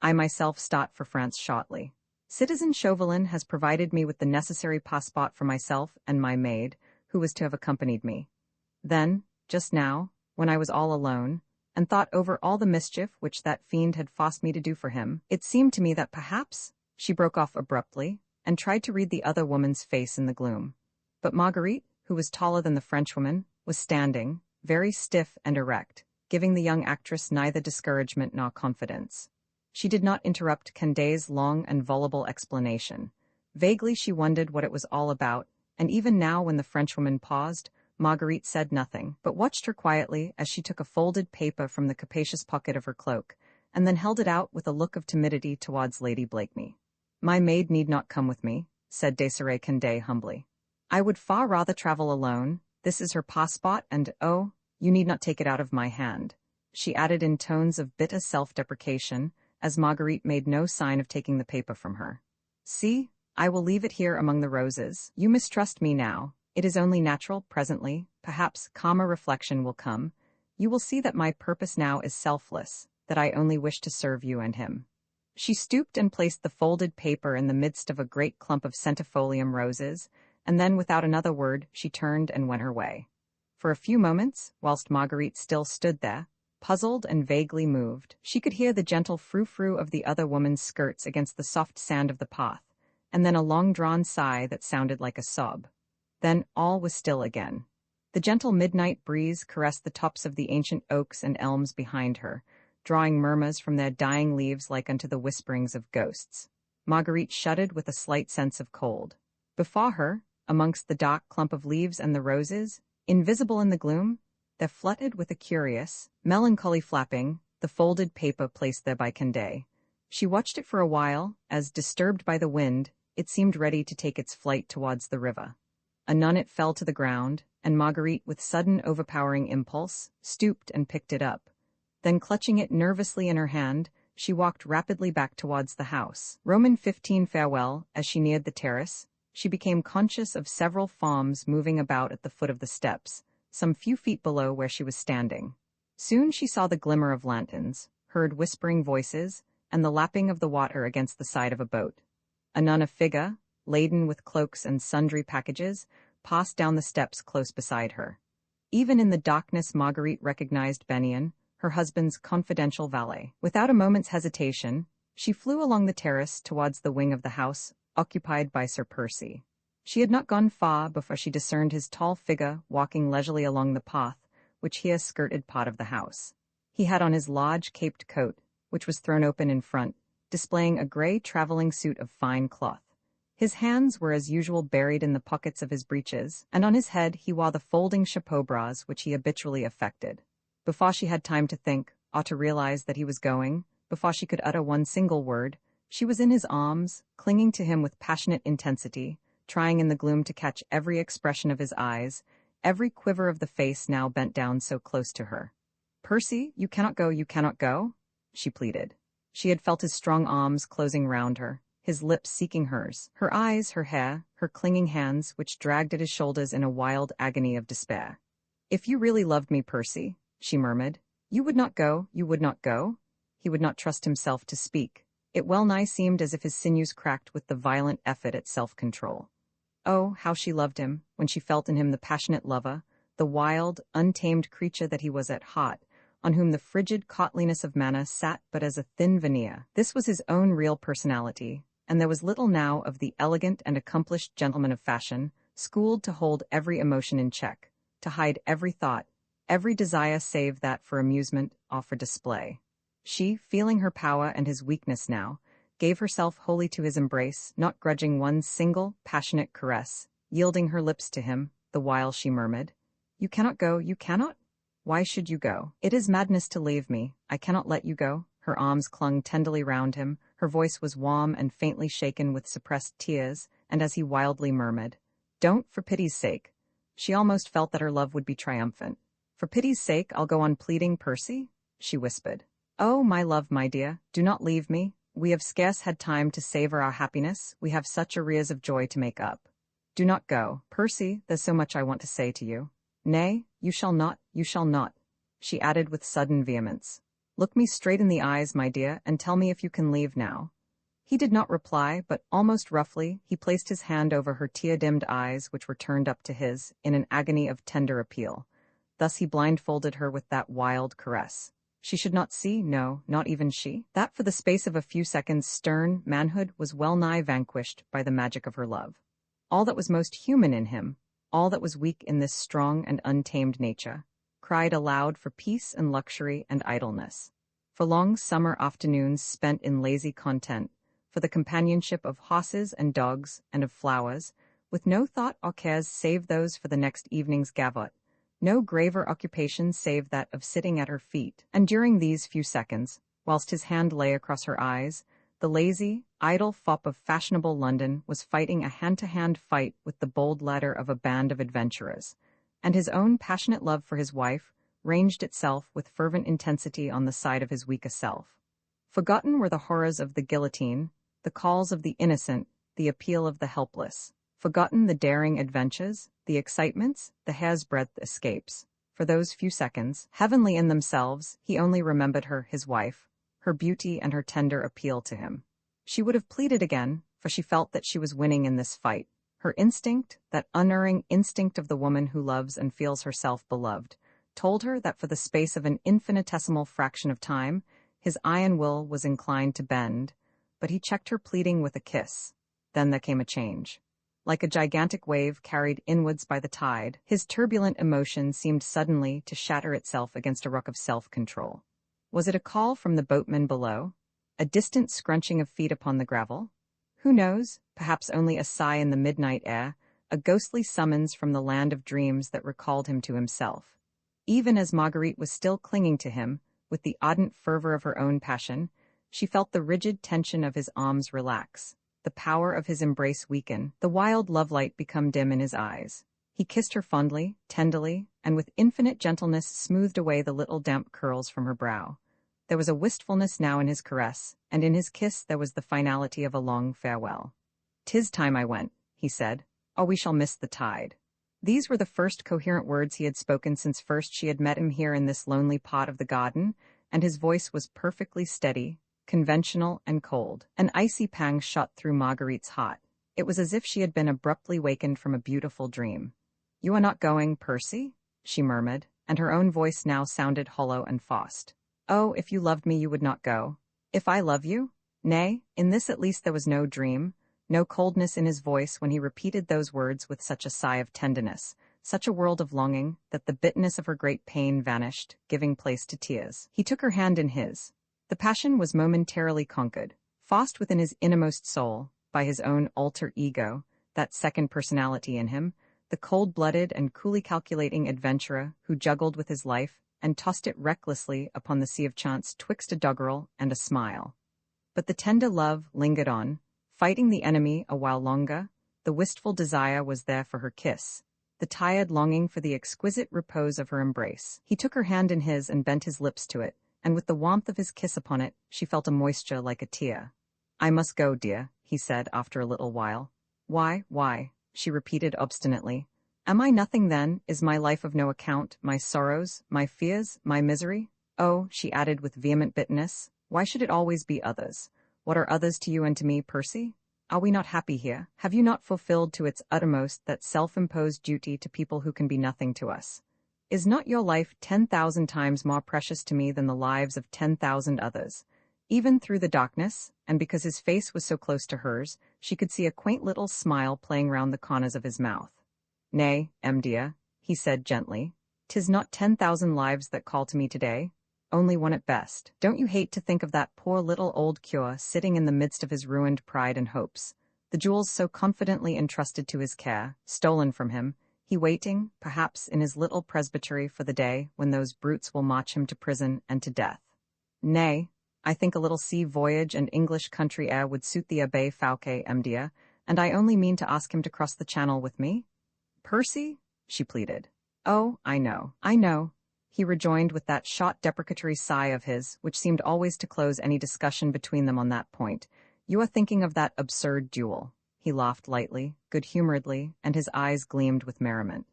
A: I myself start for France shortly. Citizen Chauvelin has provided me with the necessary passport for myself and my maid, who was to have accompanied me. Then, just now, when I was all alone, and thought over all the mischief which that fiend had forced me to do for him, it seemed to me that perhaps—" She broke off abruptly, and tried to read the other woman's face in the gloom. But Marguerite, who was taller than the Frenchwoman, was standing, very stiff and erect, giving the young actress neither discouragement nor confidence. She did not interrupt Condé's long and voluble explanation. Vaguely she wondered what it was all about, and even now when the Frenchwoman paused, Marguerite said nothing, but watched her quietly as she took a folded paper from the capacious pocket of her cloak, and then held it out with a look of timidity towards Lady Blakeney. "My maid need not come with me," said Desirée Condé humbly. "I would far rather travel alone. This is her passport, and oh, you need not take it out of my hand," she added in tones of bitter self-deprecation, as Marguerite made no sign of taking the paper from her. "See, I will leave it here among the roses. You mistrust me now. It is only natural. Presently, perhaps, calmer reflection will come. You will see that my purpose now is selfless, that I only wish to serve you and him." She stooped and placed the folded paper in the midst of a great clump of centifolium roses, and then without another word she turned and went her way. For a few moments, whilst Marguerite still stood there, puzzled and vaguely moved, she could hear the gentle frou-frou of the other woman's skirts against the soft sand of the path, and then a long-drawn sigh that sounded like a sob. Then all was still again. The gentle midnight breeze caressed the tops of the ancient oaks and elms behind her, drawing murmurs from their dying leaves like unto the whisperings of ghosts. Marguerite shuddered with a slight sense of cold. Before her, amongst the dark clump of leaves and the roses, invisible in the gloom, there fluttered with a curious, melancholy flapping the folded paper placed there by Condé. She watched it for a while, as, disturbed by the wind, it seemed ready to take its flight towards the river. Anon it fell to the ground, and Marguerite, with sudden overpowering impulse, stooped and picked it up. Then, clutching it nervously in her hand, she walked rapidly back towards the house. Roman 15 farewell. As she neared the terrace, she became conscious of several forms moving about at the foot of the steps, some few feet below where she was standing. Soon she saw the glimmer of lanterns, heard whispering voices, and the lapping of the water against the side of a boat. Anon a figure, laden with cloaks and sundry packages, passed down the steps close beside her. Even in the darkness Marguerite recognized Bennion, her husband's confidential valet. Without a moment's hesitation, she flew along the terrace towards the wing of the house occupied by Sir Percy. She had not gone far before she discerned his tall figure walking leisurely along the path which here skirted part of the house. He had on his large caped coat, which was thrown open in front, displaying a grey travelling suit of fine cloth. His hands were as usual buried in the pockets of his breeches, and on his head he wore the folding chapeau bras which he habitually affected. Before she had time to think, or to realize that he was going, before she could utter one single word, she was in his arms, clinging to him with passionate intensity, trying in the gloom to catch every expression of his eyes, every quiver of the face now bent down so close to her. "Percy, you cannot go," she pleaded. She had felt his strong arms closing round her, his lips seeking hers, her eyes, her hair, her clinging hands which dragged at his shoulders in a wild agony of despair. "If you really loved me, Percy," she murmured, you would not go?" He would not trust himself to speak. It well-nigh seemed as if his sinews cracked with the violent effort at self-control. Oh, how she loved him, when she felt in him the passionate lover, the wild, untamed creature that he was at heart, on whom the frigid courtliness of manner sat but as a thin veneer. This was his own real personality, and there was little now of the elegant and accomplished gentleman of fashion, schooled to hold every emotion in check, to hide every thought, every desire save that for amusement or for display. She, feeling her power and his weakness now, gave herself wholly to his embrace, not grudging one single, passionate caress, yielding her lips to him, the while she murmured, "You cannot go, you cannot? Why should you go? It is madness to leave me. I cannot let you go." Her arms clung tenderly round him, her voice was warm and faintly shaken with suppressed tears, and as he wildly murmured, "Don't, for pity's sake," she almost felt that her love would be triumphant. "For pity's sake, I'll go on pleading, Percy," she whispered. "Oh, my love, my dear, do not leave me. We have scarce had time to savor our happiness. We have such arrears of joy to make up. Do not go, Percy, there's so much I want to say to you. Nay, you shall not, she added with sudden vehemence. Look me straight in the eyes, my dear, and tell me if you can leave now." He did not reply, but almost roughly he placed his hand over her tear-dimmed eyes which were turned up to his, in an agony of tender appeal. Thus he blindfolded her with that wild caress. She should not see, no, not even she, that for the space of a few seconds stern manhood was well-nigh vanquished by the magic of her love. All that was most human in him, all that was weak in this strong and untamed nature, cried aloud for peace and luxury and idleness, for long summer afternoons spent in lazy content, for the companionship of horses and dogs and of flowers, with no thought or cares save those for the next evening's gavotte, no graver occupation save that of sitting at her feet. And during these few seconds, whilst his hand lay across her eyes, the lazy, idle fop of fashionable London was fighting a hand-to-hand fight with the bold ladder of a band of adventurers, and his own passionate love for his wife ranged itself with fervent intensity on the side of his weaker self. Forgotten were the horrors of the guillotine, the calls of the innocent, the appeal of the helpless. Forgotten the daring adventures, the excitements, the hair's-breadth escapes. For those few seconds, heavenly in themselves, he only remembered her, his wife, her beauty and her tender appeal to him. She would have pleaded again, for she felt that she was winning in this fight. Her instinct, that unerring instinct of the woman who loves and feels herself beloved, told her that for the space of an infinitesimal fraction of time, his iron will was inclined to bend, but he checked her pleading with a kiss. Then there came a change. Like a gigantic wave carried inwards by the tide, his turbulent emotion seemed suddenly to shatter itself against a rock of self-control. Was it a call from the boatman below? A distant scrunching of feet upon the gravel? Who knows, perhaps only a sigh in the midnight air, a ghostly summons from the land of dreams that recalled him to himself. Even as Marguerite was still clinging to him, with the ardent fervor of her own passion, she felt the rigid tension of his arms relax, the power of his embrace weaken, the wild lovelight become dim in his eyes. He kissed her fondly, tenderly, and with infinite gentleness smoothed away the little damp curls from her brow. There was a wistfulness now in his caress, and in his kiss there was the finality of a long farewell. "'Tis time I went," he said. "Oh, we shall miss the tide." These were the first coherent words he had spoken since first she had met him here in this lonely part of the garden, and his voice was perfectly steady, conventional and cold. An icy pang shot through Marguerite's heart. It was as if she had been abruptly wakened from a beautiful dream. "You are not going, Percy?" she murmured, and her own voice now sounded hollow and forced. "Oh, if you loved me you would not go." "If I love you?" Nay, in this at least there was no dream, no coldness in his voice when he repeated those words with such a sigh of tenderness, such a world of longing, that the bitterness of her great pain vanished, giving place to tears. He took her hand in his. The passion was momentarily conquered, fast within his innermost soul, by his own alter ego, that second personality in him, the cold-blooded and coolly calculating adventurer who juggled with his life and tossed it recklessly upon the sea of chance twixt a doggerel and a smile. But the tender love lingered on, fighting the enemy a while longer. The wistful desire was there for her kiss, the tired longing for the exquisite repose of her embrace. He took her hand in his and bent his lips to it, and with the warmth of his kiss upon it, she felt a moisture like a tear. "I must go, dear," he said after a little while. Why?" she repeated obstinately. "Am I nothing then? Is my life of no account, my sorrows, my fears, my misery? Oh," she added with vehement bitterness, "why should it always be others? What are others to you and to me, Percy? Are we not happy here? Have you not fulfilled to its uttermost that self-imposed duty to people who can be nothing to us? Is not your life 10,000 times more precious to me than the lives of 10,000 others?" Even through the darkness, and because his face was so close to hers, she could see a quaint little smile playing round the corners of his mouth. "Nay, dear," he said gently, "'tis not 10,000 lives that call to me today, only one at best. Don't you hate to think of that poor little old cure sitting in the midst of his ruined pride and hopes, the jewels so confidently entrusted to his care, stolen from him, he waiting, perhaps, in his little presbytery for the day when those brutes will march him to prison and to death? Nay, I think a little sea voyage and English country air would suit the Abbé Fouquet, dear, and I only mean to ask him to cross the Channel with me." "Percy?" she pleaded. "Oh, I know, he rejoined with that short deprecatory sigh of his, which seemed always to close any discussion between them on that point. "You are thinking of that absurd duel." He laughed lightly, good-humoredly, and his eyes gleamed with merriment.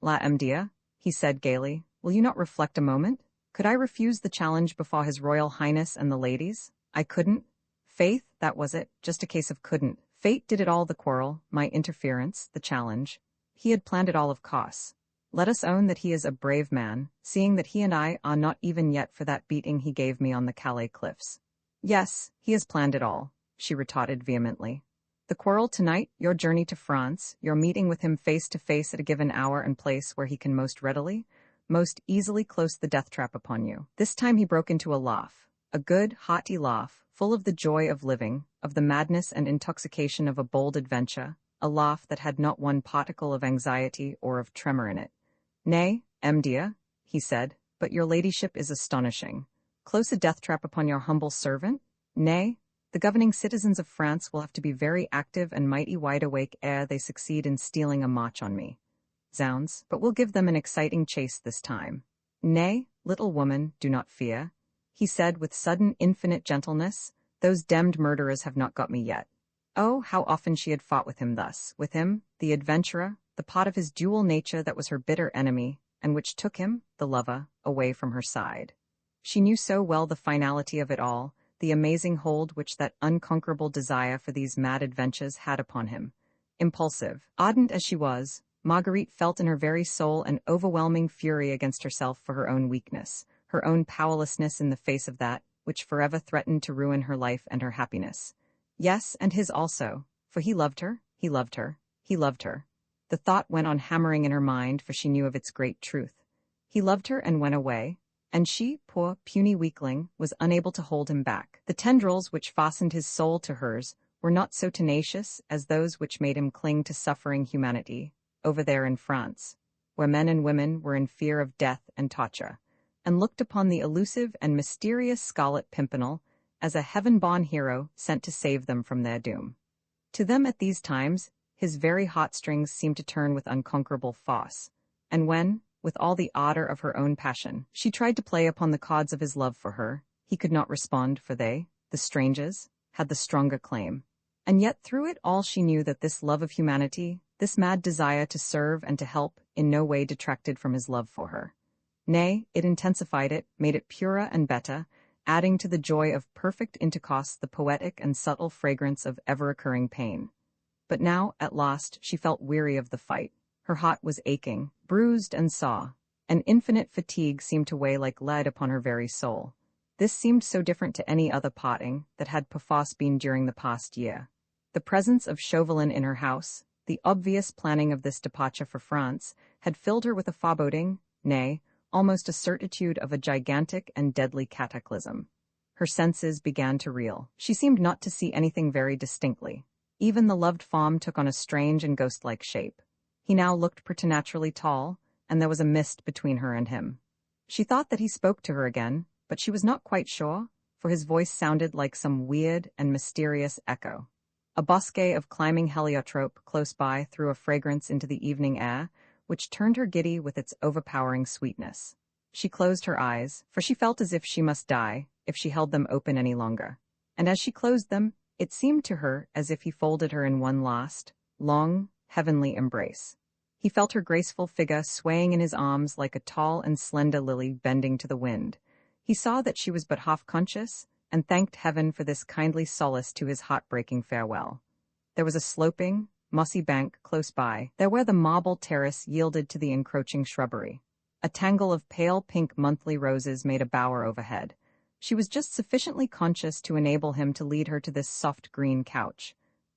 A: "La dear," he said gaily, "will you not reflect a moment? Could I refuse the challenge before His Royal Highness and the ladies? I couldn't. Faith, that was it, just a case of couldn't. Fate did it all, the quarrel, my interference, the challenge. He had planned it all of course. Let us own that he is a brave man, seeing that he and I are not even yet for that beating he gave me on the Calais cliffs." "Yes, he has planned it all," she retorted vehemently. "The quarrel tonight, your journey to France, your meeting with him face to face at a given hour and place where he can most readily, most easily close the death trap upon you." This time he broke into a laugh, a good, hearty laugh, full of the joy of living, of the madness and intoxication of a bold adventure, a laugh that had not one particle of anxiety or of tremor in it. "Nay, dear," he said, "but your ladyship is astonishing. Close a death trap upon your humble servant? Nay, the governing citizens of France will have to be very active and mighty wide awake ere they succeed in stealing a march on me. Zounds, but we'll give them an exciting chase this time. Nay, little woman, do not fear," he said with sudden infinite gentleness, "those demmed murderers have not got me yet." Oh, how often she had fought with him thus, with him, the adventurer, the part of his dual nature that was her bitter enemy, and which took him, the lover, away from her side. She knew so well the finality of it all, the amazing hold which that unconquerable desire for these mad adventures had upon him. Impulsive, ardent as she was, Marguerite felt in her very soul an overwhelming fury against herself for her own weakness, her own powerlessness in the face of that which forever threatened to ruin her life and her happiness. Yes, and his also, for he loved her, he loved her, he loved her. The thought went on hammering in her mind, for she knew of its great truth. He loved her and went away, and she, poor, puny weakling, was unable to hold him back. The tendrils which fastened his soul to hers were not so tenacious as those which made him cling to suffering humanity, over there in France, where men and women were in fear of death and torture, and looked upon the elusive and mysterious Scarlet Pimpernel as a heaven-born hero sent to save them from their doom. To them at these times, his very heartstrings seemed to turn with unconquerable force, and when, with all the ardor of her own passion, she tried to play upon the chords of his love for her, he could not respond, for they, the strangers, had the stronger claim. And yet through it all she knew that this love of humanity, this mad desire to serve and to help, in no way detracted from his love for her. Nay, it intensified it, made it purer and better, adding to the joy of perfect intercourse the poetic and subtle fragrance of ever-occurring pain. But now, at last, she felt weary of the fight. Her heart was aching, bruised and sore. An infinite fatigue seemed to weigh like lead upon her very soul. This seemed so different to any other parting that had perforce been during the past year. The presence of Chauvelin in her house, the obvious planning of this departure for France, had filled her with a foreboding, nay, almost a certitude of a gigantic and deadly cataclysm. Her senses began to reel. She seemed not to see anything very distinctly. Even the loved form took on a strange and ghost-like shape. He now looked preternaturally tall, and there was a mist between her and him. She thought that he spoke to her again, but she was not quite sure, for his voice sounded like some weird and mysterious echo. A bosquet of climbing heliotrope close by threw a fragrance into the evening air, which turned her giddy with its overpowering sweetness. She closed her eyes, for she felt as if she must die, if she held them open any longer. And as she closed them, it seemed to her as if he folded her in one last, long, heavenly embrace. He felt her graceful figure swaying in his arms like a tall and slender lily bending to the wind. He saw that she was but half-conscious, and thanked heaven for this kindly solace to his heart-breaking farewell. There was a sloping, mossy bank close by, there where the marble terrace yielded to the encroaching shrubbery. A tangle of pale pink monthly roses made a bower overhead. She was just sufficiently conscious to enable him to lead her to this soft green couch.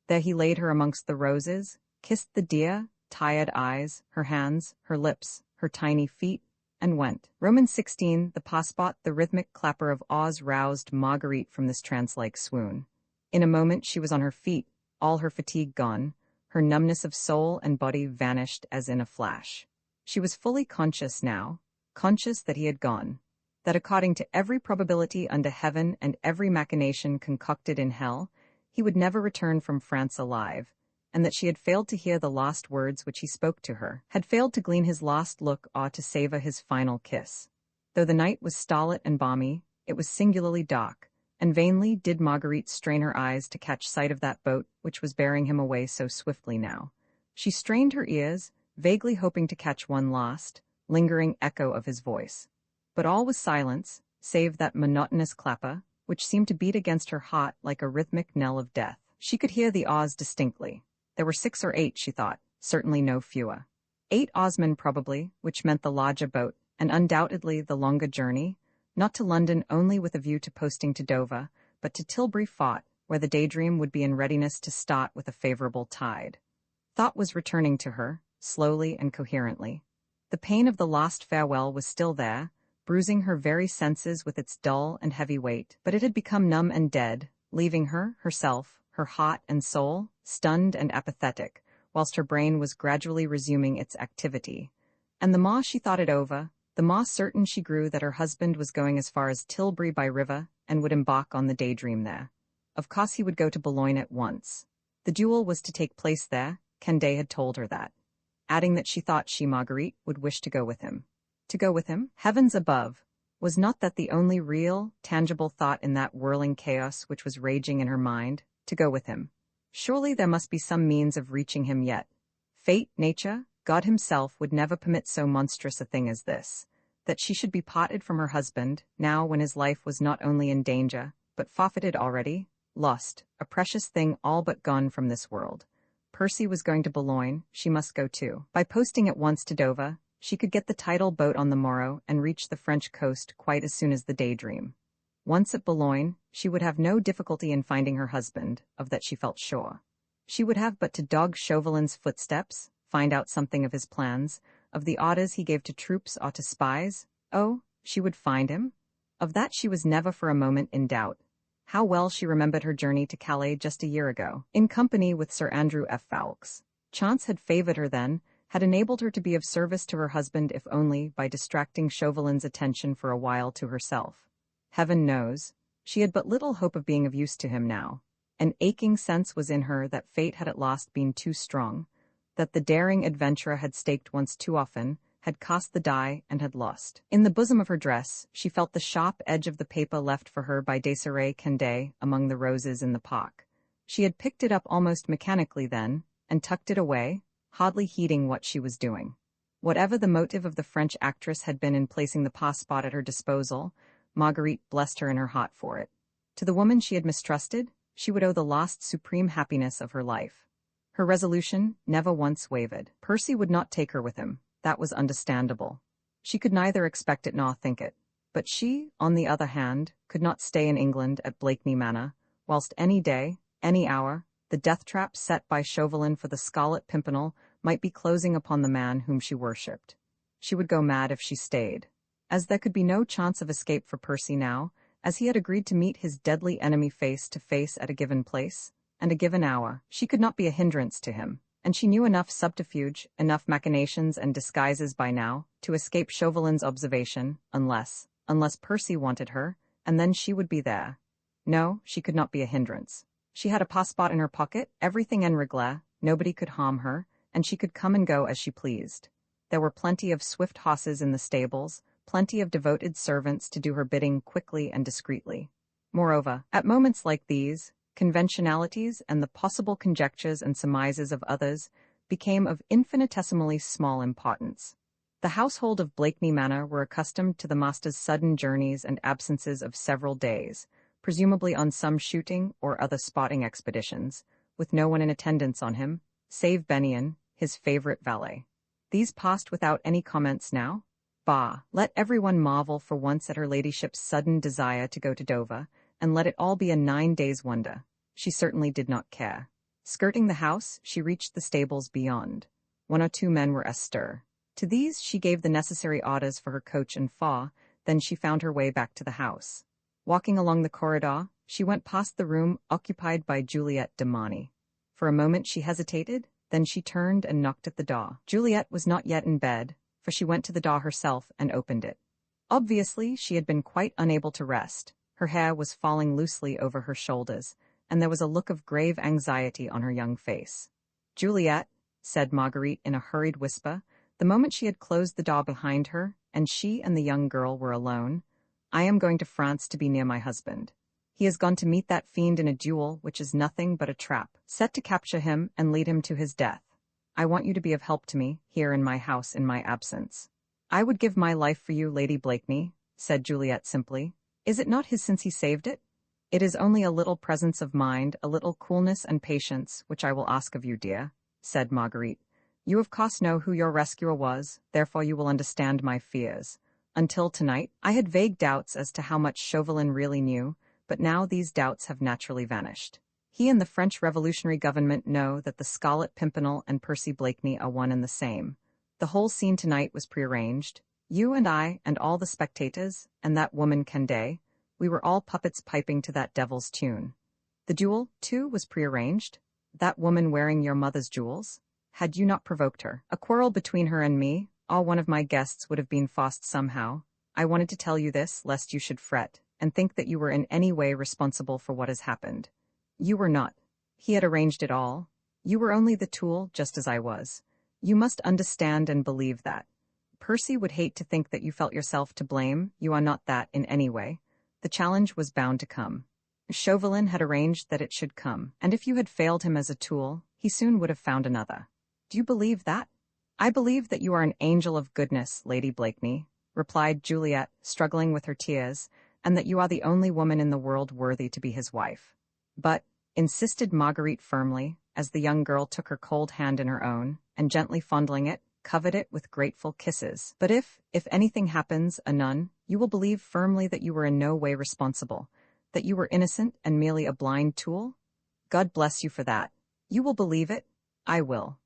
A: There he laid her amongst the roses, kissed the dear, tired eyes, her hands, her lips, her tiny feet, and went. Romans 16, the passport, the rhythmic clapper of oars roused Marguerite from this trance-like swoon. In a moment she was on her feet, all her fatigue gone, her numbness of soul and body vanished as in a flash. She was fully conscious now, conscious that he had gone, that according to every probability under heaven and every machination concocted in hell, he would never return from France alive, and that she had failed to hear the last words which he spoke to her, had failed to glean his last look or to savor his final kiss. Though the night was starlit and balmy, it was singularly dark, and vainly did Marguerite strain her eyes to catch sight of that boat which was bearing him away so swiftly now. She strained her ears, vaguely hoping to catch one last, lingering echo of his voice. But all was silence, save that monotonous clapper, which seemed to beat against her heart like a rhythmic knell of death. She could hear the oars distinctly. There were 6 or 8, she thought, certainly no fewer. 8 oarsmen probably, which meant the larger boat, and undoubtedly the longer journey, not to London only with a view to posting to Dover, but to Tilbury Fort, where the Daydream would be in readiness to start with a favorable tide. Thought was returning to her, slowly and coherently. The pain of the lost farewell was still there, bruising her very senses with its dull and heavy weight, but it had become numb and dead, leaving her, herself, her heart and soul, stunned and apathetic, whilst her brain was gradually resuming its activity. And the more she thought it over, the more certain she grew that her husband was going as far as Tilbury by river and would embark on the Daydream there. Of course he would go to Boulogne at once. The duel was to take place there, Condé had told her that, adding that she thought she, Marguerite, would wish to go with him. To go with him? Heavens above! Was not that the only real, tangible thought in that whirling chaos which was raging in her mind? To go with him. Surely there must be some means of reaching him yet. Fate, nature, God himself would never permit so monstrous a thing as this, that she should be parted from her husband, now when his life was not only in danger, but forfeited already, lost, a precious thing all but gone from this world. Percy was going to Boulogne, she must go too. By posting at once to Dover, she could get the tidal boat on the morrow and reach the French coast quite as soon as the daydream. Once at Boulogne, she would have no difficulty in finding her husband, of that she felt sure. She would have but to dog Chauvelin's footsteps, find out something of his plans, of the orders he gave to troops or to spies. Oh, she would find him? Of that she was never for a moment in doubt. How well she remembered her journey to Calais just a year ago, in company with Sir Andrew F. Ffoulkes. Chance had favored her then, had enabled her to be of service to her husband if only by distracting Chauvelin's attention for a while to herself. Heaven knows, she had but little hope of being of use to him now. An aching sense was in her that fate had at last been too strong, that the daring adventurer had staked once too often, had cast the die and had lost. In the bosom of her dress, she felt the sharp edge of the paper left for her by Desiree Candet among the roses in the park. She had picked it up almost mechanically then, and tucked it away, hardly heeding what she was doing. Whatever the motive of the French actress had been in placing the passport at her disposal, Marguerite blessed her in her heart for it. To the woman she had mistrusted, she would owe the lost supreme happiness of her life. Her resolution never once wavered. Percy would not take her with him. That was understandable. She could neither expect it nor think it. But she, on the other hand, could not stay in England at Blakeney Manor, whilst any day, any hour, the death trap set by Chauvelin for the Scarlet Pimpernel might be closing upon the man whom she worshipped. She would go mad if she stayed. As there could be no chance of escape for Percy now, as he had agreed to meet his deadly enemy face to face at a given place, and a given hour, she could not be a hindrance to him, and she knew enough subterfuge, enough machinations and disguises by now, to escape Chauvelin's observation, unless Percy wanted her, and then she would be there. No, she could not be a hindrance. She had a passport in her pocket, everything en règle, nobody could harm her, and she could come and go as she pleased. There were plenty of swift horses in the stables, plenty of devoted servants to do her bidding quickly and discreetly. Moreover, at moments like these, conventionalities and the possible conjectures and surmises of others became of infinitesimally small importance. The household of Blakeney Manor were accustomed to the master's sudden journeys and absences of several days, presumably on some shooting or other spotting expeditions, with no one in attendance on him, save Bennion, his favorite valet. These passed without any comments now. Bah, let everyone marvel for once at her ladyship's sudden desire to go to Dover, and let it all be a 9 days' wonder. She certainly did not care. Skirting the house, she reached the stables beyond. 1 or 2 men were astir. To these she gave the necessary orders for her coach and four, then she found her way back to the house. Walking along the corridor, she went past the room occupied by Juliette de Mauny. For a moment she hesitated, then she turned and knocked at the door. Juliette was not yet in bed, for she went to the door herself and opened it. Obviously, she had been quite unable to rest. Her hair was falling loosely over her shoulders, and there was a look of grave anxiety on her young face. "Juliette," said Marguerite in a hurried whisper, the moment she had closed the door behind her, and she and the young girl were alone, "I am going to France to be near my husband. He has gone to meet that fiend in a duel which is nothing but a trap, set to capture him and lead him to his death. I want you to be of help to me, here in my house in my absence." "I would give my life for you, Lady Blakeney," said Juliette simply. "Is it not his since he saved it? It is only a little presence of mind, a little coolness and patience, which I will ask of you, dear," said Marguerite. "You of course know who your rescuer was, therefore you will understand my fears. Until tonight, I had vague doubts as to how much Chauvelin really knew, but now these doubts have naturally vanished. He and the French Revolutionary Government know that the Scarlet Pimpernel and Percy Blakeney are one and the same. The whole scene tonight was prearranged. You and I and all the spectators, and that woman Candet, we were all puppets piping to that devil's tune. The duel, too, was prearranged. That woman wearing your mother's jewels? Had you not provoked her? A quarrel between her and me, or one of my guests would have been forced somehow. I wanted to tell you this, lest you should fret, and think that you were in any way responsible for what has happened. You were not. He had arranged it all. You were only the tool, just as I was. You must understand and believe that. Percy would hate to think that you felt yourself to blame. You are not that in any way. The challenge was bound to come. Chauvelin had arranged that it should come, and if you had failed him as a tool, he soon would have found another. Do you believe that? "I believe that you are an angel of goodness, Lady Blakeney," replied Juliet, struggling with her tears, "and that you are the only woman in the world worthy to be his wife." "But," insisted Marguerite firmly, as the young girl took her cold hand in her own, and gently fondling it, covered it with grateful kisses. "But if anything happens, anon, you will believe firmly that you were in no way responsible, that you were innocent and merely a blind tool? God bless you for that. You will believe it? I will."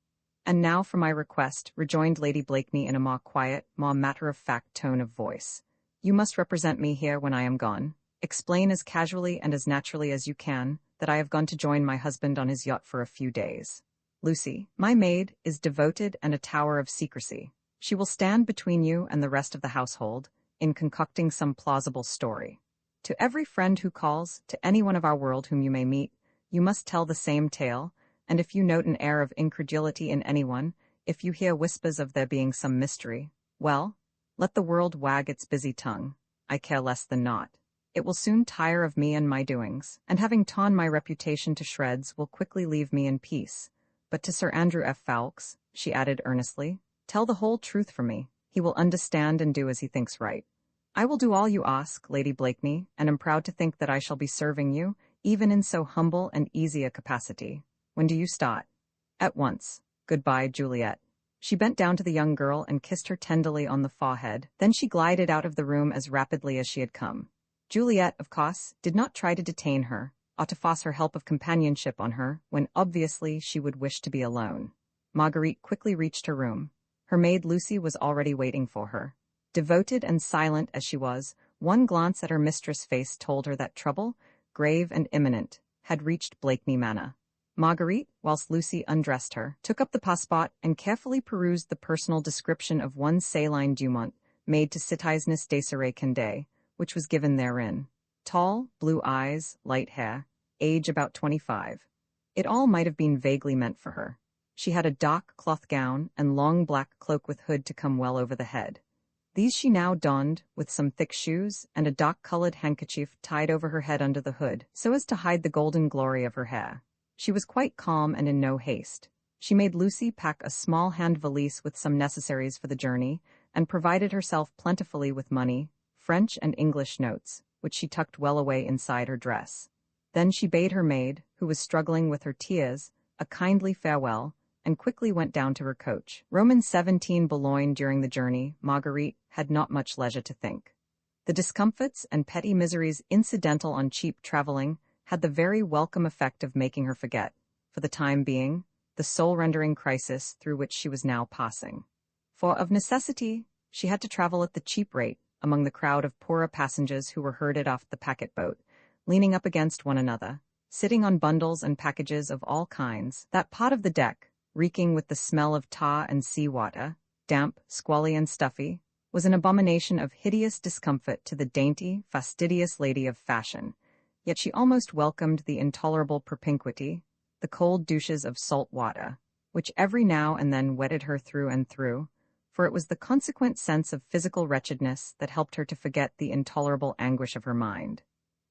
A: "And now for my request," rejoined Lady Blakeney in a more quiet, more matter-of-fact tone of voice. "You must represent me here when I am gone. Explain as casually and as naturally as you can that I have gone to join my husband on his yacht for a few days. Lucy, my maid, is devoted and a tower of secrecy. She will stand between you and the rest of the household in concocting some plausible story. To every friend who calls, to anyone of our world whom you may meet, you must tell the same tale, and if you note an air of incredulity in anyone, if you hear whispers of there being some mystery, well, let the world wag its busy tongue. I care less than not. It will soon tire of me and my doings, and having torn my reputation to shreds will quickly leave me in peace. But to Sir Andrew F. Ffoulkes," she added earnestly, "tell the whole truth for me. He will understand and do as he thinks right." "I will do all you ask, Lady Blakeney, and am proud to think that I shall be serving you, even in so humble and easy a capacity. When do you start?" "At once. Goodbye, Juliet." She bent down to the young girl and kissed her tenderly on the forehead, then she glided out of the room as rapidly as she had come. Juliet, of course, did not try to detain her, or to force her help of companionship on her, when obviously she would wish to be alone. Marguerite quickly reached her room. Her maid Lucy was already waiting for her. Devoted and silent as she was, one glance at her mistress' face told her that trouble, grave and imminent, had reached Blakeney Manor. Marguerite, whilst Lucy undressed her, took up the passport and carefully perused the personal description of one Céline Dumont, maid to Citizeness Desirée Condé, which was given therein. Tall, blue eyes, light hair, age about 25. It all might have been vaguely meant for her. She had a dark cloth gown and long black cloak with hood to come well over the head. These she now donned, with some thick shoes, and a dark-colored handkerchief tied over her head under the hood, so as to hide the golden glory of her hair. She was quite calm and in no haste. She made Lucy pack a small hand valise with some necessaries for the journey, and provided herself plentifully with money, French and English notes, which she tucked well away inside her dress. Then she bade her maid, who was struggling with her tears, a kindly farewell, and quickly went down to her coach. Roman 17 Boulogne. During the journey, Marguerite had not much leisure to think. The discomforts and petty miseries incidental on cheap traveling had the very welcome effect of making her forget, for the time being, the soul-rendering crisis through which she was now passing. For of necessity, she had to travel at the cheap rate among the crowd of poorer passengers who were herded off the packet boat, leaning up against one another, sitting on bundles and packages of all kinds, that part of the deck, reeking with the smell of tar and sea-water, damp, squally and stuffy, was an abomination of hideous discomfort to the dainty, fastidious lady of fashion, yet she almost welcomed the intolerable propinquity, the cold douches of salt water, which every now and then wetted her through and through, for it was the consequent sense of physical wretchedness that helped her to forget the intolerable anguish of her mind.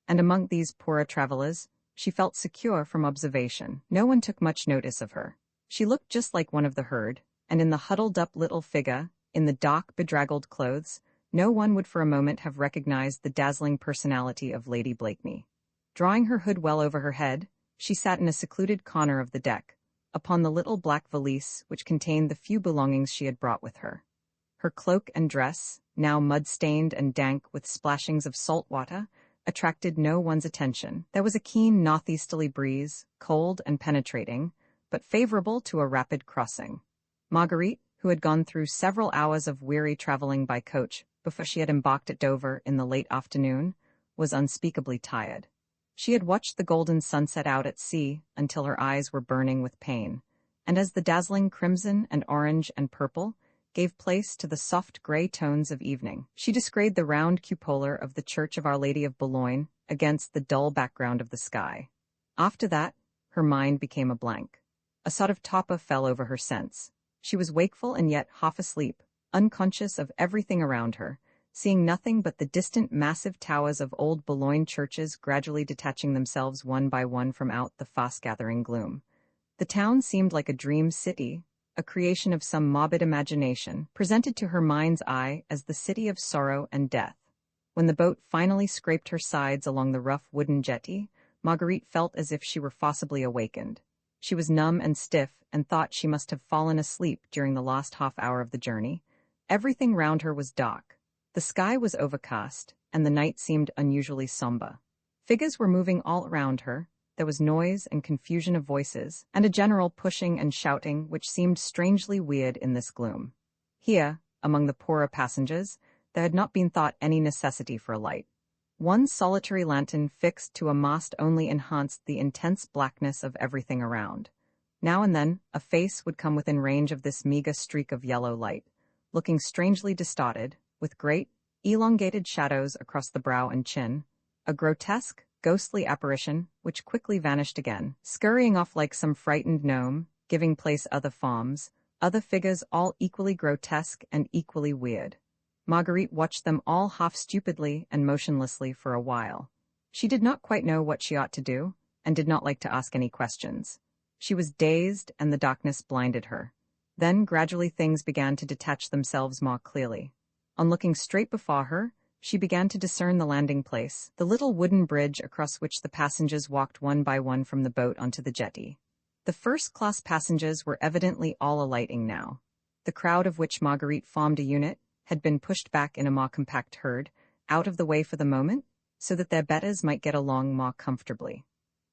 A: And among these poorer travelers, she felt secure from observation. No one took much notice of her. She looked just like one of the herd, and in the huddled-up little figure, in the dark, bedraggled clothes, no one would for a moment have recognized the dazzling personality of Lady Blakeney. Drawing her hood well over her head, she sat in a secluded corner of the deck, upon the little black valise which contained the few belongings she had brought with her. Her cloak and dress, now mud-stained and dank with splashings of salt water, attracted no one's attention. There was a keen northeasterly breeze, cold and penetrating, but favorable to a rapid crossing. Marguerite, who had gone through several hours of weary traveling by coach before she had embarked at Dover in the late afternoon, was unspeakably tired. She had watched the golden sunset out at sea until her eyes were burning with pain, and as the dazzling crimson and orange and purple gave place to the soft gray tones of evening, she descried the round cupola of the Church of Our Lady of Boulogne against the dull background of the sky. After that, her mind became a blank. A sort of torpor fell over her sense. She was wakeful and yet half asleep, unconscious of everything around her, seeing nothing but the distant massive towers of old Boulogne churches gradually detaching themselves one by one from out the fast-gathering gloom. The town seemed like a dream city, a creation of some morbid imagination, presented to her mind's eye as the city of sorrow and death. When the boat finally scraped her sides along the rough wooden jetty, Marguerite felt as if she were forcibly awakened. She was numb and stiff and thought she must have fallen asleep during the last half hour of the journey. Everything round her was dark. The sky was overcast, and the night seemed unusually somber. Figures were moving all around her. There was noise and confusion of voices, and a general pushing and shouting which seemed strangely weird in this gloom. Here, among the poorer passengers, there had not been thought any necessity for a light. One solitary lantern fixed to a mast only enhanced the intense blackness of everything around. Now and then, a face would come within range of this meager streak of yellow light, looking strangely distorted, with great, elongated shadows across the brow and chin, a grotesque, ghostly apparition which quickly vanished again, scurrying off like some frightened gnome, giving place other forms, other figures all equally grotesque and equally weird. Marguerite watched them all half-stupidly and motionlessly for a while. She did not quite know what she ought to do, and did not like to ask any questions. She was dazed, and the darkness blinded her. Then gradually things began to detach themselves more clearly. On looking straight before her, she began to discern the landing place, the little wooden bridge across which the passengers walked one by one from the boat onto the jetty. The first-class passengers were evidently all alighting now. The crowd of which Marguerite formed a unit had been pushed back in a more compact herd, out of the way for the moment, so that their betters might get along more comfortably.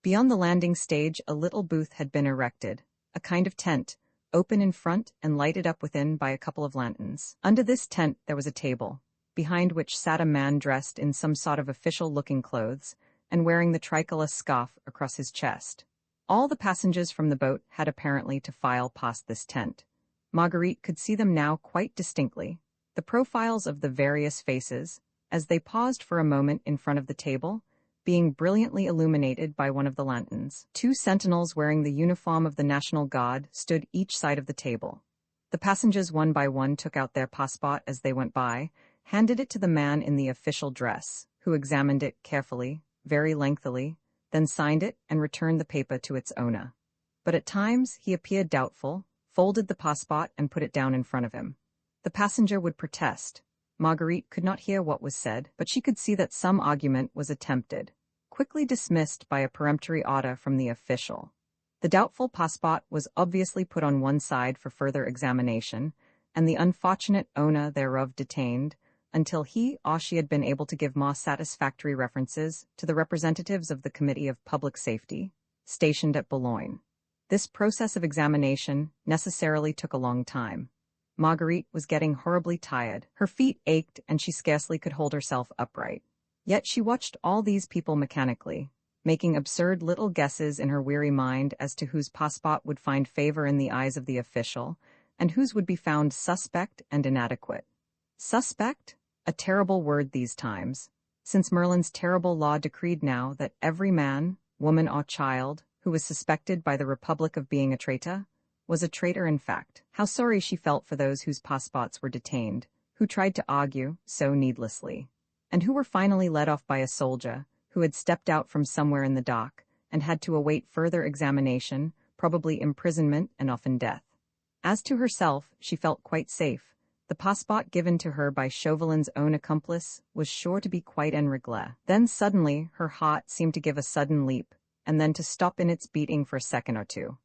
A: Beyond the landing stage a little booth had been erected, a kind of tent, open in front and lighted up within by a couple of lanterns. Under this tent there was a table, behind which sat a man dressed in some sort of official-looking clothes, and wearing the tricolour scarf across his chest. All the passengers from the boat had apparently to file past this tent. Marguerite could see them now quite distinctly, the profiles of the various faces, as they paused for a moment in front of the table, being brilliantly illuminated by one of the lanterns. 2 sentinels wearing the uniform of the National Guard stood each side of the table. The passengers one by one took out their passport as they went by, handed it to the man in the official dress, who examined it carefully, very lengthily, then signed it and returned the paper to its owner. But at times he appeared doubtful, folded the passport and put it down in front of him. The passenger would protest. Marguerite could not hear what was said, but she could see that some argument was attempted, quickly dismissed by a peremptory order from the official. The doubtful passport was obviously put on one side for further examination, and the unfortunate owner thereof detained, until he or she had been able to give more satisfactory references to the representatives of the Committee of Public Safety, stationed at Boulogne. This process of examination necessarily took a long time. Marguerite was getting horribly tired. Her feet ached, and she scarcely could hold herself upright. Yet she watched all these people mechanically, making absurd little guesses in her weary mind as to whose passport would find favor in the eyes of the official, and whose would be found suspect and inadequate. Suspect? A terrible word these times, since Merlin's terrible law decreed now that every man, woman or child, who was suspected by the Republic of being a traitor, was a traitor in fact. How sorry she felt for those whose passports were detained, who tried to argue so needlessly, and who were finally led off by a soldier, who had stepped out from somewhere in the dock, and had to await further examination, probably imprisonment and often death. As to herself, she felt quite safe. The passport given to her by Chauvelin's own accomplice was sure to be quite en règle. Then suddenly her heart seemed to give a sudden leap, and then to stop in its beating for a second or two.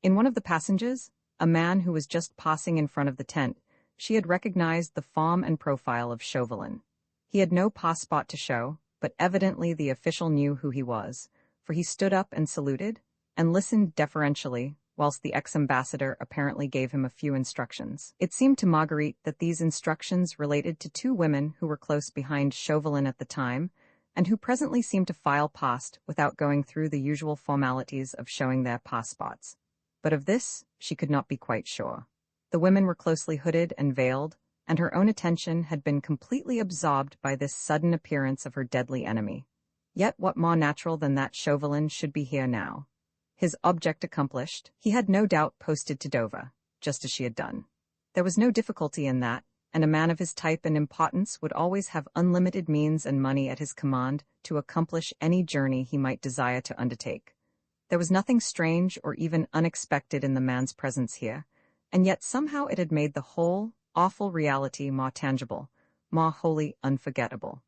A: In one of the passengers, a man who was just passing in front of the tent, she had recognized the form and profile of Chauvelin. He had no passport to show, but evidently the official knew who he was, for he stood up and saluted, and listened deferentially, whilst the ex-ambassador apparently gave him a few instructions. It seemed to Marguerite that these instructions related to 2 women who were close behind Chauvelin at the time, and who presently seemed to file past without going through the usual formalities of showing their passports. But of this she could not be quite sure. The women were closely hooded and veiled, and her own attention had been completely absorbed by this sudden appearance of her deadly enemy. Yet what more natural than that Chauvelin should be here now? His object accomplished, he had no doubt posted to Dover, just as she had done. There was no difficulty in that, and a man of his type and importance would always have unlimited means and money at his command to accomplish any journey he might desire to undertake. There was nothing strange or even unexpected in the man's presence here, and yet somehow it had made the whole, awful reality more tangible, more wholly unforgettable.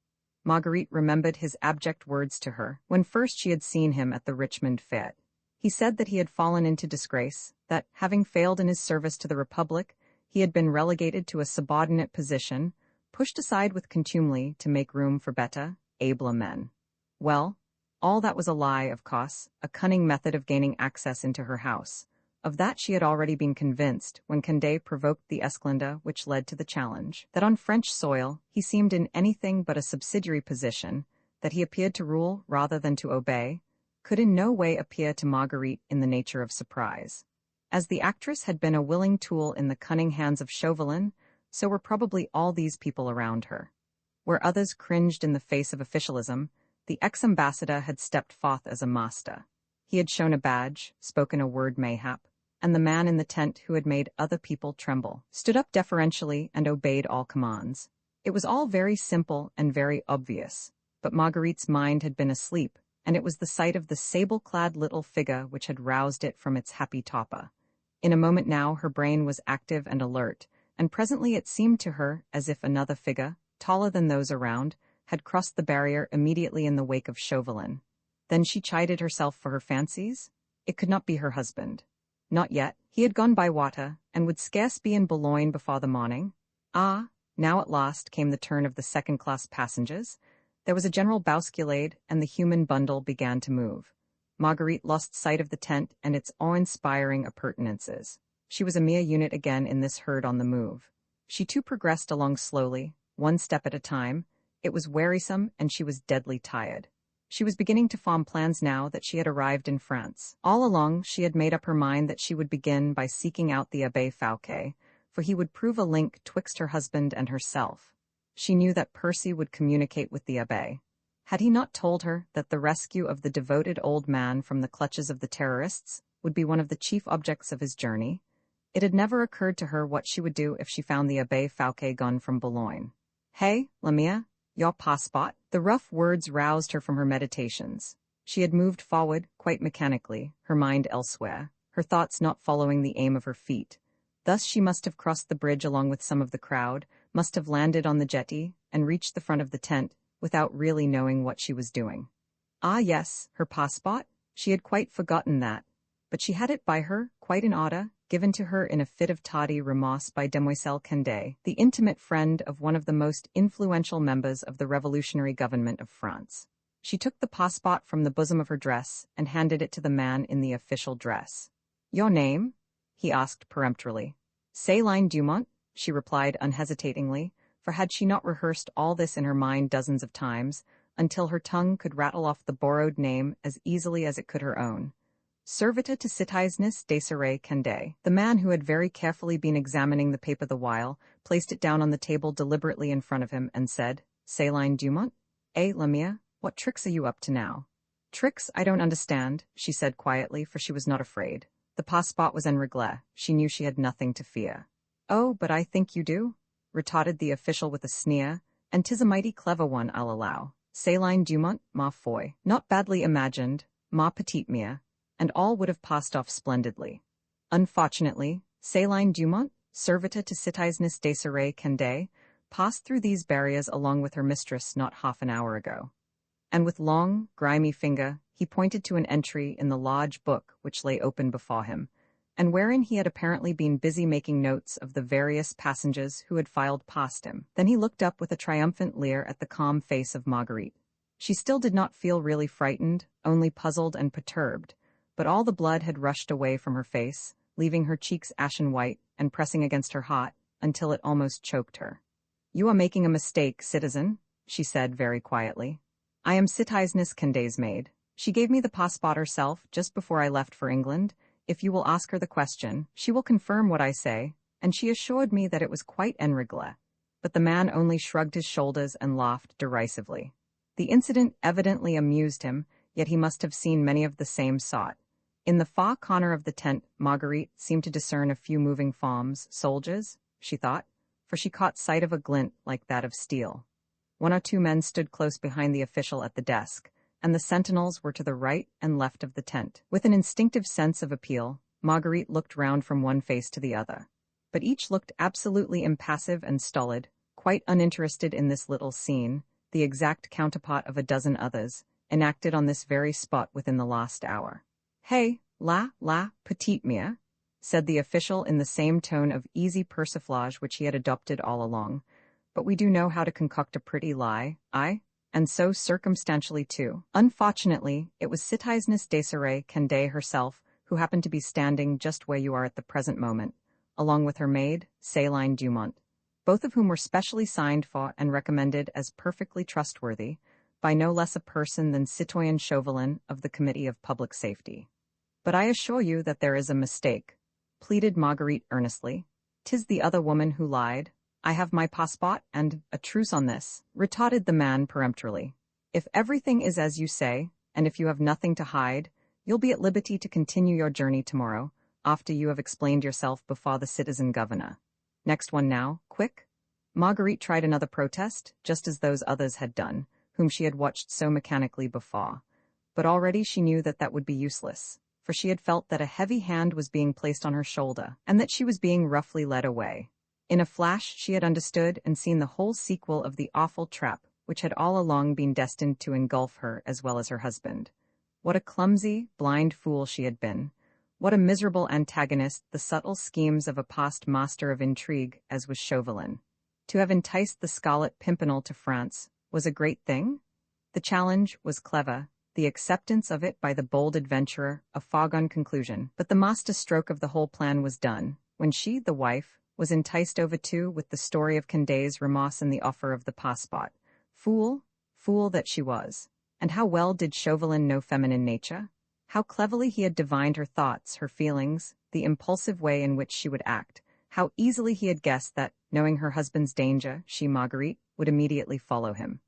A: Marguerite remembered his abject words to her when first she had seen him at the Richmond fete. He said that he had fallen into disgrace, that, having failed in his service to the Republic, he had been relegated to a subordinate position, pushed aside with contumely to make room for better, abler men. Well, all that was a lie, of course, a cunning method of gaining access into her house. Of that she had already been convinced when Condé provoked the esclandre which led to the challenge. That on French soil he seemed in anything but a subsidiary position, that he appeared to rule rather than to obey, could in no way appear to Marguerite in the nature of surprise. As the actress had been a willing tool in the cunning hands of Chauvelin, so were probably all these people around her. Where others cringed in the face of officialism, the ex-ambassador had stepped forth as a master. He had shown a badge, spoken a word mayhap, and the man in the tent who had made other people tremble stood up deferentially and obeyed all commands. It was all very simple and very obvious, but Marguerite's mind had been asleep, and it was the sight of the sable-clad little figure which had roused it from its happy torpor. In a moment now her brain was active and alert, and presently it seemed to her as if another figure, taller than those around, had crossed the barrier immediately in the wake of Chauvelin. Then she chided herself for her fancies. It could not be her husband. Not yet. He had gone by water, and would scarce be in Boulogne before the morning. Ah, now at last came the turn of the second-class passengers. There was a general bousculade, and the human bundle began to move. Marguerite lost sight of the tent and its awe-inspiring appurtenances. She was a mere unit again in this herd on the move. She too progressed along slowly, one step at a time. It was wearisome, and she was deadly tired. She was beginning to form plans now that she had arrived in France. All along she had made up her mind that she would begin by seeking out the Abbé Fouquet, for he would prove a link twixt her husband and herself. She knew that Percy would communicate with the Abbé. Had he not told her that the rescue of the devoted old man from the clutches of the terrorists would be one of the chief objects of his journey? It had never occurred to her what she would do if she found the Abbé Fouquet gone from Boulogne. "Hey, Lamia, your passport?" The rough words roused her from her meditations. She had moved forward, quite mechanically, her mind elsewhere, her thoughts not following the aim of her feet. Thus she must have crossed the bridge along with some of the crowd, must have landed on the jetty, and reached the front of the tent, without really knowing what she was doing. Ah yes, her passport? She had quite forgotten that. But she had it by her, quite in order, given to her in a fit of tardy remorse by Demoiselle Condé, the intimate friend of one of the most influential members of the revolutionary government of France. She took the passport from the bosom of her dress and handed it to the man in the official dress. "Your name?" he asked peremptorily. "Céline Dumont," she replied unhesitatingly, for had she not rehearsed all this in her mind dozens of times, until her tongue could rattle off the borrowed name as easily as it could her own. Serviteur to Citizeness Desirée Condé. The man, who had very carefully been examining the paper the while, placed it down on the table deliberately in front of him and said, "Céline Dumont? Eh, Lamia, what tricks are you up to now?" "Tricks? I don't understand," she said quietly, for she was not afraid. The passport was en règle. She knew she had nothing to fear. "Oh, but I think you do," retorted the official with a sneer, "and 'tis a mighty clever one, I'll allow. Céline Dumont, ma foi. Not badly imagined, ma petite mia," and all would have passed off splendidly. Unfortunately, Céline Dumont, servitor to Citizeness Desirée Condé, passed through these barriers along with her mistress not half an hour ago. And with long, grimy finger, he pointed to an entry in the large book which lay open before him, and wherein he had apparently been busy making notes of the various passengers who had filed past him. Then he looked up with a triumphant leer at the calm face of Marguerite. She still did not feel really frightened, only puzzled and perturbed, but all the blood had rushed away from her face, leaving her cheeks ashen white and pressing against her heart until it almost choked her. "You are making a mistake, citizen," she said very quietly. "I am Citizeness Condé's maid. She gave me the passport herself just before I left for England. If you will ask her the question, she will confirm what I say, and she assured me that it was quite en règle." But the man only shrugged his shoulders and laughed derisively. The incident evidently amused him, yet he must have seen many of the same sort. In the far corner of the tent, Marguerite seemed to discern a few moving forms. Soldiers, she thought, for she caught sight of a glint like that of steel. One or two men stood close behind the official at the desk, and the sentinels were to the right and left of the tent. With an instinctive sense of appeal, Marguerite looked round from one face to the other. But each looked absolutely impassive and stolid, quite uninterested in this little scene, the exact counterpart of a dozen others, enacted on this very spot within the last hour. "Hey, la, petite mère," said the official in the same tone of easy persiflage which he had adopted all along. "But we do know how to concoct a pretty lie, aye? And so circumstantially too. Unfortunately, it was Citizeness Desirée Candet herself who happened to be standing just where you are at the present moment, along with her maid, Céline Dumont, both of whom were specially signed for and recommended as perfectly trustworthy by no less a person than Citoyen Chauvelin of the Committee of Public Safety. But I assure you that there is a mistake," pleaded Marguerite earnestly. "'Tis the other woman who lied. I have my passport, and a truce on this," retorted the man peremptorily. "If everything is as you say, and if you have nothing to hide, you'll be at liberty to continue your journey tomorrow, after you have explained yourself before the citizen governor. Next one now, quick." Marguerite tried another protest, just as those others had done, whom she had watched so mechanically before. But already she knew that that would be useless, for she had felt that a heavy hand was being placed on her shoulder, and that she was being roughly led away. In a flash she had understood and seen the whole sequel of the awful trap which had all along been destined to engulf her as well as her husband. What a clumsy, blind fool she had been. What a miserable antagonist the subtle schemes of a past master of intrigue as was Chauvelin. To have enticed the Scarlet Pimpernel to France was a great thing? The challenge was clever, the acceptance of it by the bold adventurer a foregone conclusion, but the master stroke of the whole plan was done, when she, the wife, was enticed over too with the story of Condé's remorse and the offer of the passport. Fool that she was. And how well did Chauvelin know feminine nature? How cleverly he had divined her thoughts, her feelings, the impulsive way in which she would act. How easily he had guessed that, knowing her husband's danger, she, Marguerite, would immediately follow him.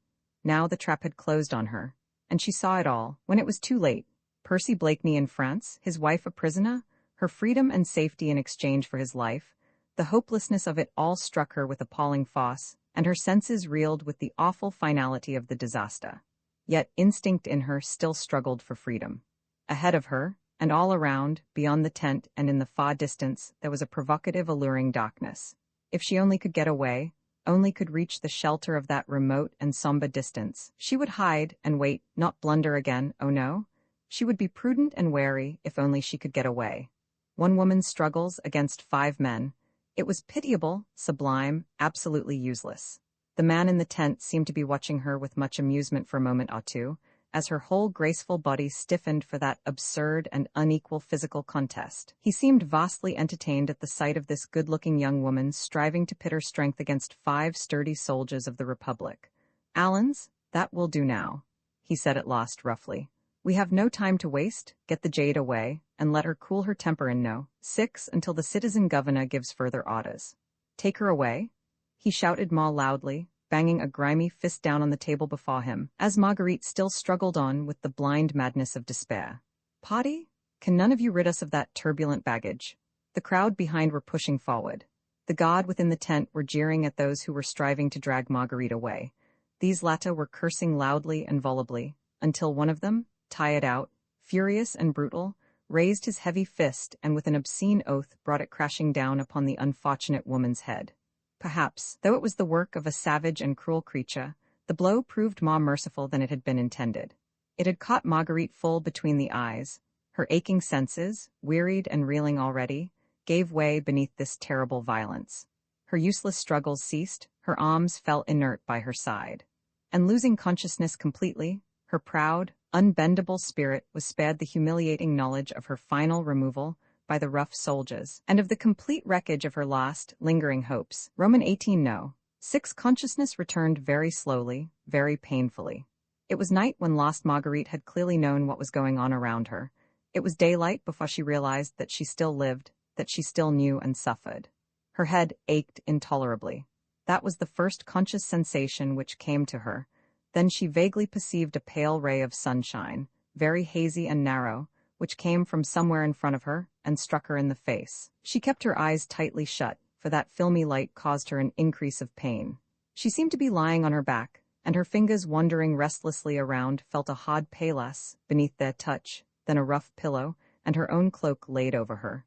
A: Now the trap had closed on her, and she saw it all, when it was too late. Percy Blakeney in France, his wife a prisoner, her freedom and safety in exchange for his life. The hopelessness of it all struck her with appalling force, and her senses reeled with the awful finality of the disaster. Yet instinct in her still struggled for freedom. Ahead of her, and all around, beyond the tent and in the far distance, there was a provocative, alluring darkness. If she only could get away, only could reach the shelter of that remote and somber distance, she would hide and wait, not blunder again, oh no. She would be prudent and wary if only she could get away. One woman's struggles against 5 men. It was pitiable, sublime, absolutely useless. The man in the tent seemed to be watching her with much amusement for a moment or two, as her whole graceful body stiffened for that absurd and unequal physical contest. He seemed vastly entertained at the sight of this good-looking young woman striving to pit her strength against 5 sturdy soldiers of the Republic. "Allons, that will do now," he said at last roughly. "We have no time to waste. Get the jade away, and let her cool her temper in no. 6 until the citizen governor gives further orders. Take her away?" he shouted more loudly, banging a grimy fist down on the table before him, as Marguerite still struggled on with the blind madness of despair. "Potty, can none of you rid us of that turbulent baggage?" The crowd behind were pushing forward. The guard within the tent were jeering at those who were striving to drag Marguerite away. These latter were cursing loudly and volubly, until one of them, tired out, furious and brutal, raised his heavy fist and with an obscene oath brought it crashing down upon the unfortunate woman's head. Perhaps, though it was the work of a savage and cruel creature, the blow proved more merciful than it had been intended. It had caught Marguerite full between the eyes. Her aching senses, wearied and reeling already, gave way beneath this terrible violence. Her useless struggles ceased, her arms fell inert by her side. And losing consciousness completely, her proud, unbendable spirit was spared the humiliating knowledge of her final removal by the rough soldiers, and of the complete wreckage of her last, lingering hopes. Roman 18 No. 6 Consciousness returned very slowly, very painfully. It was night when lost Marguerite had clearly known what was going on around her. It was daylight before she realized that she still lived, that she still knew and suffered. Her head ached intolerably. That was the first conscious sensation which came to her. Then she vaguely perceived a pale ray of sunshine, very hazy and narrow, which came from somewhere in front of her and struck her in the face. She kept her eyes tightly shut, for that filmy light caused her an increase of pain. She seemed to be lying on her back, and her fingers wandering restlessly around felt a hard payless beneath their touch, then a rough pillow, and her own cloak laid over her.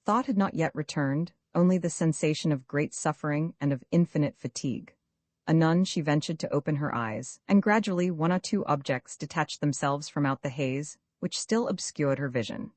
A: Thought had not yet returned, only the sensation of great suffering and of infinite fatigue. Anon she ventured to open her eyes, and gradually one or two objects detached themselves from out the haze, which still obscured her vision.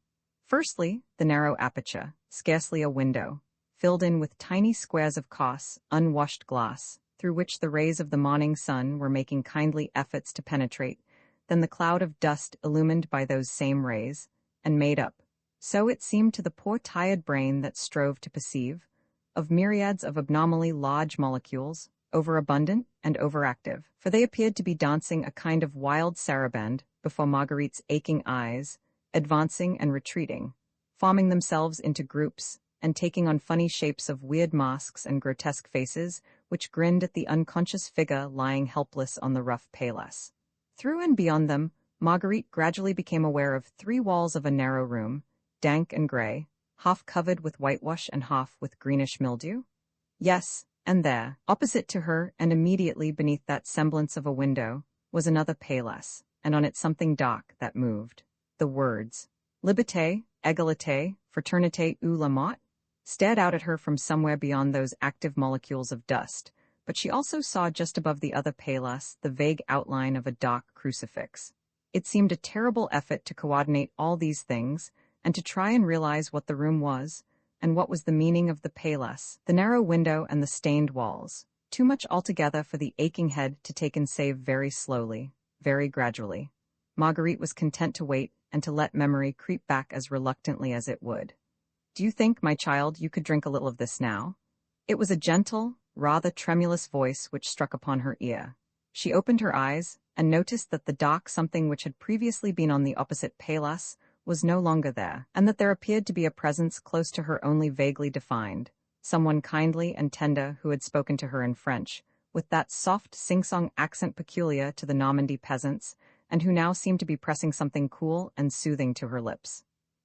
A: Firstly, the narrow aperture, scarcely a window, filled in with tiny squares of coarse, unwashed glass, through which the rays of the morning sun were making kindly efforts to penetrate, then the cloud of dust illumined by those same rays, and made up, so it seemed to the poor tired brain that strove to perceive, of myriads of abnormally large molecules, overabundant and overactive, for they appeared to be dancing a kind of wild saraband before Marguerite's aching eyes, advancing and retreating, forming themselves into groups, and taking on funny shapes of weird masks and grotesque faces, which grinned at the unconscious figure lying helpless on the rough paillasse. Through and beyond them, Marguerite gradually became aware of 3 walls of a narrow room, dank and grey, half covered with whitewash and half with greenish mildew. Yes, and there, opposite to her and immediately beneath that semblance of a window, was another paillasse, and on it something dark that moved. The words, Liberté, Égalité, Fraternité ou la mort, stared out at her from somewhere beyond those active molecules of dust, but she also saw just above the other paillasse the vague outline of a dark crucifix. It seemed a terrible effort to coordinate all these things, and to try and realize what the room was, and what was the meaning of the paillasse, the narrow window and the stained walls. Too much altogether for the aching head to take and save very slowly, very gradually. Marguerite was content to wait and to let memory creep back as reluctantly as it would. "Do you think, my child, you could drink a little of this now?" It was a gentle, rather tremulous voice which struck upon her ear. She opened her eyes, and noticed that the dark something which had previously been on the opposite paillasse was no longer there, and that there appeared to be a presence close to her only vaguely defined, someone kindly and tender who had spoken to her in French, with that soft sing-song accent peculiar to the Normandy peasants, and who now seemed to be pressing something cool and soothing to her lips.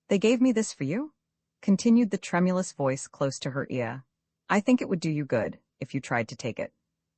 A: "They gave me this for you?" continued the tremulous voice close to her ear. "I think it would do you good, if you tried to take it."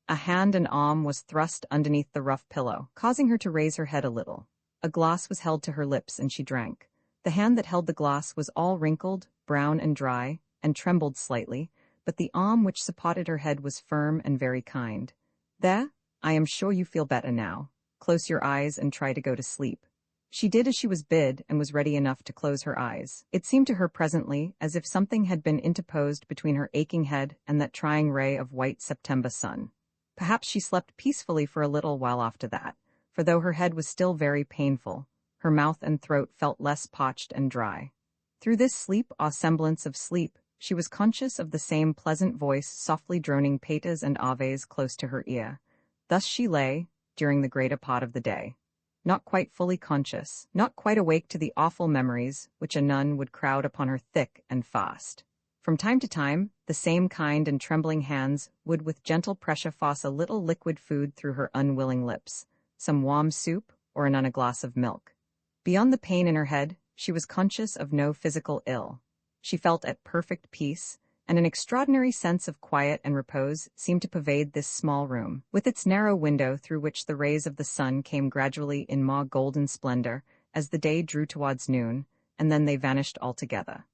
A: A hand and arm was thrust underneath the rough pillow, causing her to raise her head a little. A glass was held to her lips, and she drank. The hand that held the glass was all wrinkled, brown and dry, and trembled slightly, but the arm which supported her head was firm and very kind. "There, I am sure you feel better now. Close your eyes and try to go to sleep." She did as she was bid and was ready enough to close her eyes. It seemed to her presently as if something had been interposed between her aching head and that trying ray of white September sun. Perhaps she slept peacefully for a little while after that, for though her head was still very painful, her mouth and throat felt less parched and dry. Through this sleep or semblance of sleep, she was conscious of the same pleasant voice softly droning patas and aves close to her ear. Thus she lay, during the greater part of the day. Not quite fully conscious, not quite awake to the awful memories which anon would crowd upon her thick and fast. From time to time, the same kind and trembling hands would with gentle pressure force a little liquid food through her unwilling lips, some warm soup or a glass of milk. Beyond the pain in her head, she was conscious of no physical ill. She felt at perfect peace, and an extraordinary sense of quiet and repose seemed to pervade this small room, with its narrow window through which the rays of the sun came gradually in more golden splendor as the day drew towards noon, and then they vanished altogether.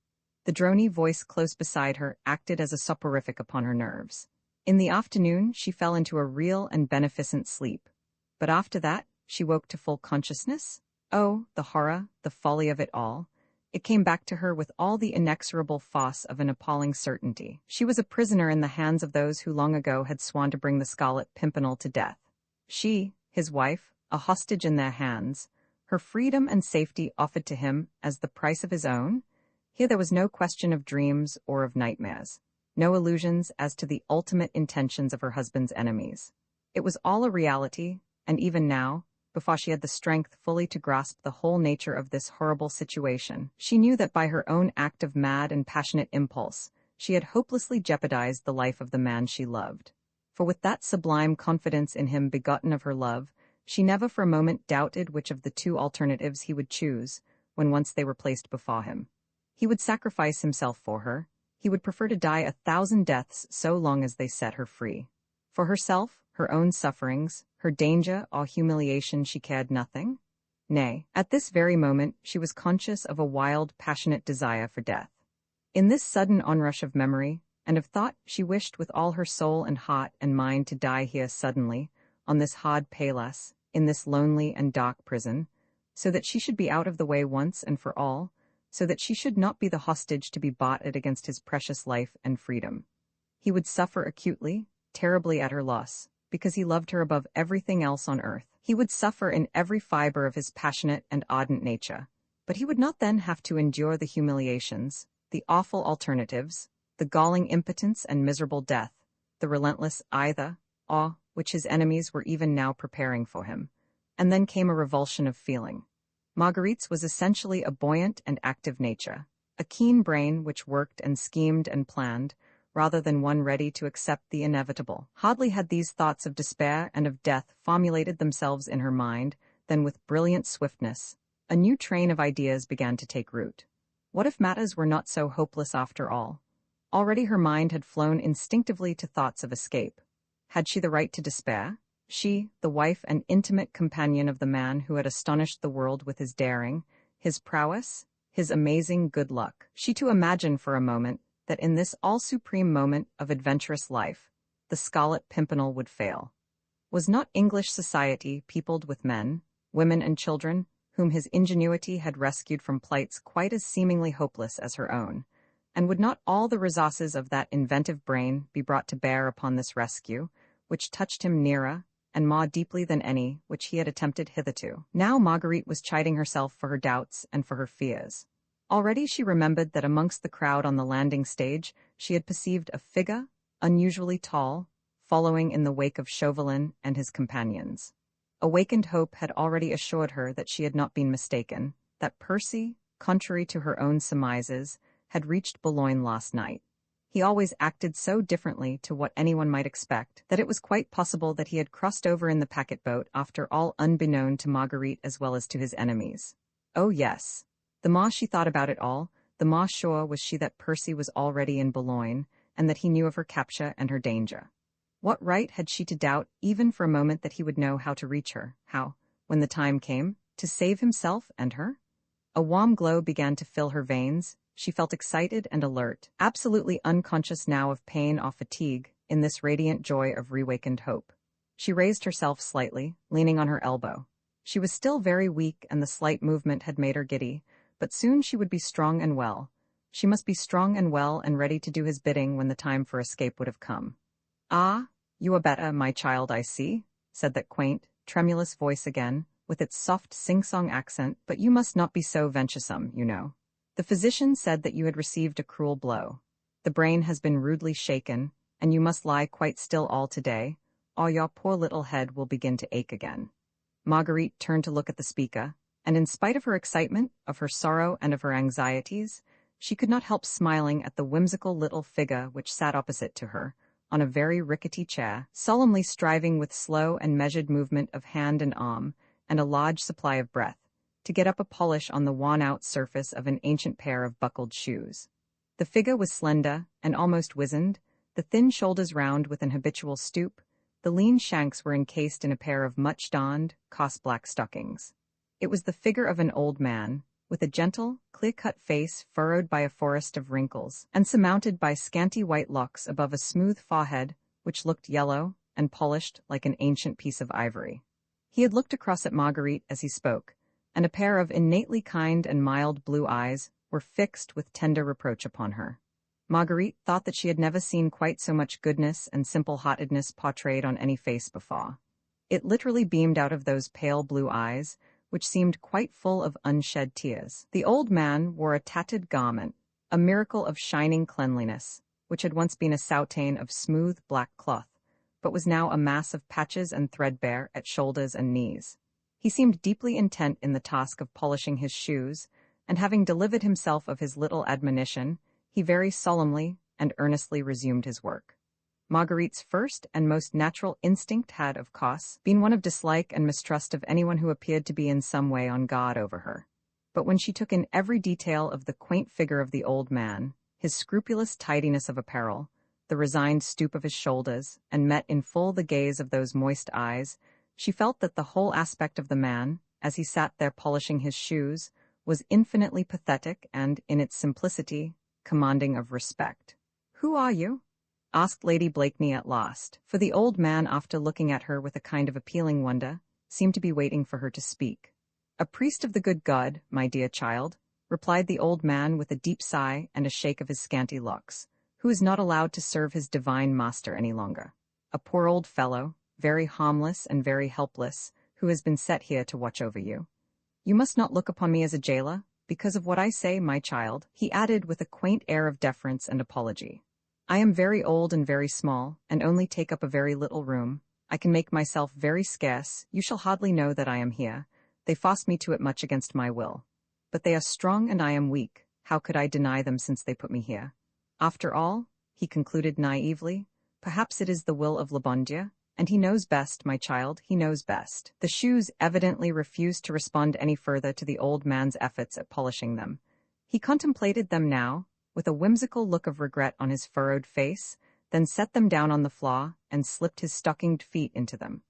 A: The drony voice close beside her acted as a soporific upon her nerves. In the afternoon she fell into a real and beneficent sleep. But after that, she woke to full consciousness. Oh, the horror, the folly of it all! It came back to her with all the inexorable force of an appalling certainty. She was a prisoner in the hands of those who long ago had sworn to bring the Scarlet Pimpernel to death. She, his wife, a hostage in their hands, her freedom and safety offered to him as the price of his own. Here there was no question of dreams or of nightmares, no illusions as to the ultimate intentions of her husband's enemies. It was all a reality, and even now, before she had the strength fully to grasp the whole nature of this horrible situation, she knew that by her own act of mad and passionate impulse, she had hopelessly jeopardized the life of the man she loved. For with that sublime confidence in him begotten of her love, she never for a moment doubted which of the two alternatives he would choose, when once they were placed before him. He would sacrifice himself for her. He would prefer to die 1,000 deaths so long as they set her free. For herself, her own sufferings, her danger or humiliation she cared nothing. Nay, at this very moment she was conscious of a wild, passionate desire for death. In this sudden onrush of memory and of thought she wished with all her soul and heart and mind to die here suddenly, on this hard palas, in this lonely and dark prison, so that she should be out of the way once and for all, so that she should not be the hostage to be bought at against his precious life and freedom. He would suffer acutely, terribly at her loss, because he loved her above everything else on earth. He would suffer in every fiber of his passionate and ardent nature, but he would not then have to endure the humiliations, the awful alternatives, the galling impotence and miserable death, the relentless either, or, which his enemies were even now preparing for him. And then came a revulsion of feeling. Marguerite's was essentially a buoyant and active nature, a keen brain which worked and schemed and planned, rather than one ready to accept the inevitable. Hardly had these thoughts of despair and of death formulated themselves in her mind, than with brilliant swiftness, a new train of ideas began to take root. What if matters were not so hopeless after all? Already her mind had flown instinctively to thoughts of escape. Had she the right to despair? She, the wife and intimate companion of the man who had astonished the world with his daring, his prowess, his amazing good luck. She to imagine for a moment that in this all-supreme moment of adventurous life, the Scarlet Pimpernel would fail. Was not English society peopled with men, women and children, whom his ingenuity had rescued from plights quite as seemingly hopeless as her own? And would not all the resources of that inventive brain be brought to bear upon this rescue, which touched him nearer and more deeply than any which he had attempted hitherto? Now Marguerite was chiding herself for her doubts and for her fears. Already she remembered that amongst the crowd on the landing stage she had perceived a figure, unusually tall, following in the wake of Chauvelin and his companions. Awakened hope had already assured her that she had not been mistaken, that Percy, contrary to her own surmises, had reached Boulogne last night. He always acted so differently to what anyone might expect that it was quite possible that he had crossed over in the packet-boat after all, unbeknown to Marguerite as well as to his enemies. Oh yes. The more she thought about it all, the more sure was she that Percy was already in Boulogne, and that he knew of her capture and her danger. What right had she to doubt even for a moment that he would know how to reach her, how, when the time came, to save himself and her? A warm glow began to fill her veins. She felt excited and alert, absolutely unconscious now of pain or fatigue, in this radiant joy of reawakened hope. She raised herself slightly, leaning on her elbow. She was still very weak and the slight movement had made her giddy, but soon she would be strong and well. She must be strong and well and ready to do his bidding when the time for escape would have come. "Ah, you are better, my child, I see," said that quaint, tremulous voice again, with its soft sing-song accent, "but you must not be so venturesome, you know. The physician said that you had received a cruel blow. The brain has been rudely shaken, and you must lie quite still all today, or your poor little head will begin to ache again." Marguerite turned to look at the speaker, and in spite of her excitement, of her sorrow and of her anxieties, she could not help smiling at the whimsical little figure which sat opposite to her, on a very rickety chair, solemnly striving with slow and measured movement of hand and arm, and a large supply of breath, to get up a polish on the worn-out surface of an ancient pair of buckled shoes. The figure was slender and almost wizened, the thin shoulders round with an habitual stoop, the lean shanks were encased in a pair of much-darned, cost-black stockings. It was the figure of an old man, with a gentle, clear-cut face furrowed by a forest of wrinkles, and surmounted by scanty white locks above a smooth forehead which looked yellow and polished like an ancient piece of ivory. He had looked across at Marguerite as he spoke, and a pair of innately kind and mild blue eyes were fixed with tender reproach upon her. Marguerite thought that she had never seen quite so much goodness and simple-heartedness portrayed on any face before. It literally beamed out of those pale blue eyes, which seemed quite full of unshed tears. The old man wore a tattered garment, a miracle of shining cleanliness, which had once been a soutane of smooth black cloth, but was now a mass of patches and threadbare at shoulders and knees. He seemed deeply intent in the task of polishing his shoes, and having delivered himself of his little admonition, he very solemnly and earnestly resumed his work. Marguerite's first and most natural instinct had, of course, been one of dislike and mistrust of anyone who appeared to be in some way on guard over her. But when she took in every detail of the quaint figure of the old man, his scrupulous tidiness of apparel, the resigned stoop of his shoulders, and met in full the gaze of those moist eyes, she felt that the whole aspect of the man, as he sat there polishing his shoes, was infinitely pathetic and, in its simplicity, commanding of respect. "Who are you?" asked Lady Blakeney at last, for the old man, after looking at her with a kind of appealing wonder, seemed to be waiting for her to speak. "A priest of the good God, my dear child," replied the old man with a deep sigh and a shake of his scanty locks, "who is not allowed to serve his divine master any longer. A poor old fellow, very harmless and very helpless, who has been set here to watch over you. You must not look upon me as a jailer, because of what I say, my child," he added with a quaint air of deference and apology. "I am very old and very small, and only take up a very little room. I can make myself very scarce. You shall hardly know that I am here. They forced me to it much against my will. But they are strong and I am weak. How could I deny them since they put me here? After all," he concluded naively, "perhaps it is the will of le bon Dieu, and he knows best, my child, he knows best." The shoes evidently refused to respond any further to the old man's efforts at polishing them. He contemplated them now, with a whimsical look of regret on his furrowed face, then set them down on the floor and slipped his stockinged feet into them.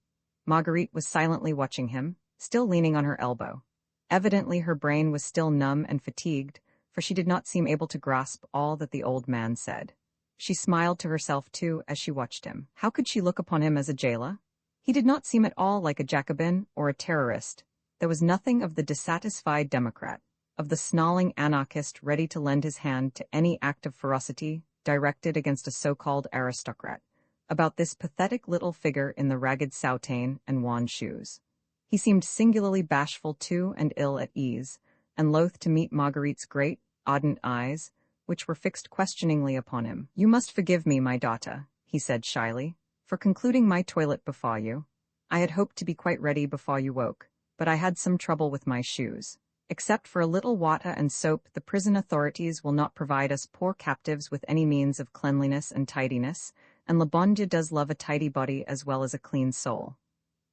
A: Marguerite was silently watching him, still leaning on her elbow. Evidently her brain was still numb and fatigued, for she did not seem able to grasp all that the old man said. She smiled to herself, too, as she watched him. How could she look upon him as a jailer? He did not seem at all like a Jacobin or a terrorist. There was nothing of the dissatisfied democrat, of the snarling anarchist ready to lend his hand to any act of ferocity directed against a so-called aristocrat, about this pathetic little figure in the ragged soutane and worn shoes. He seemed singularly bashful, too, and ill at ease, and loath to meet Marguerite's great, ardent eyes, which were fixed questioningly upon him. "You must forgive me, my daughter," he said shyly, "for concluding my toilet before you. I had hoped to be quite ready before you woke, but I had some trouble with my shoes. Except for a little water and soap, the prison authorities will not provide us poor captives with any means of cleanliness and tidiness, and le bon Dieu does love a tidy body as well as a clean soul.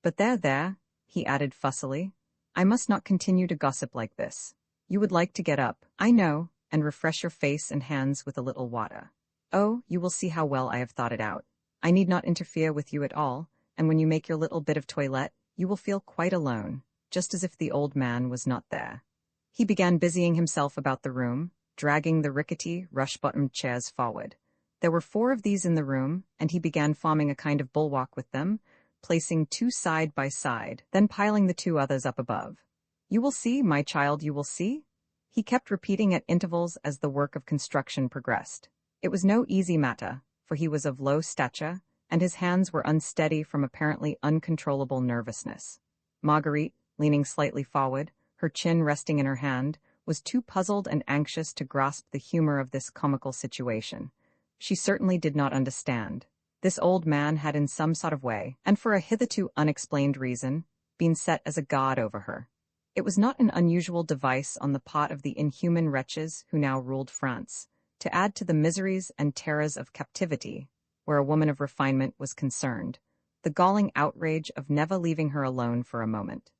A: But there, he added fussily, I must not continue to gossip like this. You would like to get up, I know, and refresh your face and hands with a little water. Oh, you will see how well I have thought it out. I need not interfere with you at all, and when you make your little bit of toilette, you will feel quite alone, just as if the old man was not there." He began busying himself about the room, dragging the rickety, rush-bottomed chairs forward. There were 4 of these in the room, and he began forming a kind of bulwark with them, placing 2 side by side, then piling the 2 others up above. "You will see, my child, you will see?" He kept repeating at intervals as the work of construction progressed. It was no easy matter, for he was of low stature, and his hands were unsteady from apparently uncontrollable nervousness. Marguerite, leaning slightly forward, her chin resting in her hand, was too puzzled and anxious to grasp the humor of this comical situation. She certainly did not understand. This old man had in some sort of way, and for a hitherto unexplained reason, been set as a god over her. It was not an unusual device on the part of the inhuman wretches who now ruled France, to add to the miseries and terrors of captivity, where a woman of refinement was concerned, the galling outrage of never leaving her alone for a moment.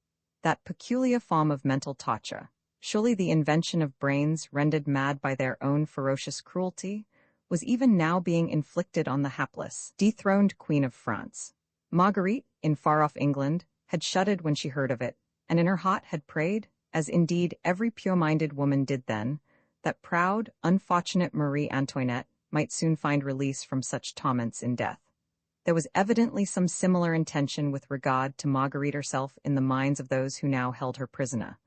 A: That peculiar form of mental torture, surely the invention of brains rendered mad by their own ferocious cruelty, was even now being inflicted on the hapless, dethroned Queen of France. Marguerite, in far-off England, had shuddered when she heard of it, and in her heart had prayed, as indeed every pure-minded woman did then, that proud, unfortunate Marie Antoinette might soon find release from such torments in death. There was evidently some similar intention with regard to Marguerite herself in the minds of those who now held her prisoner.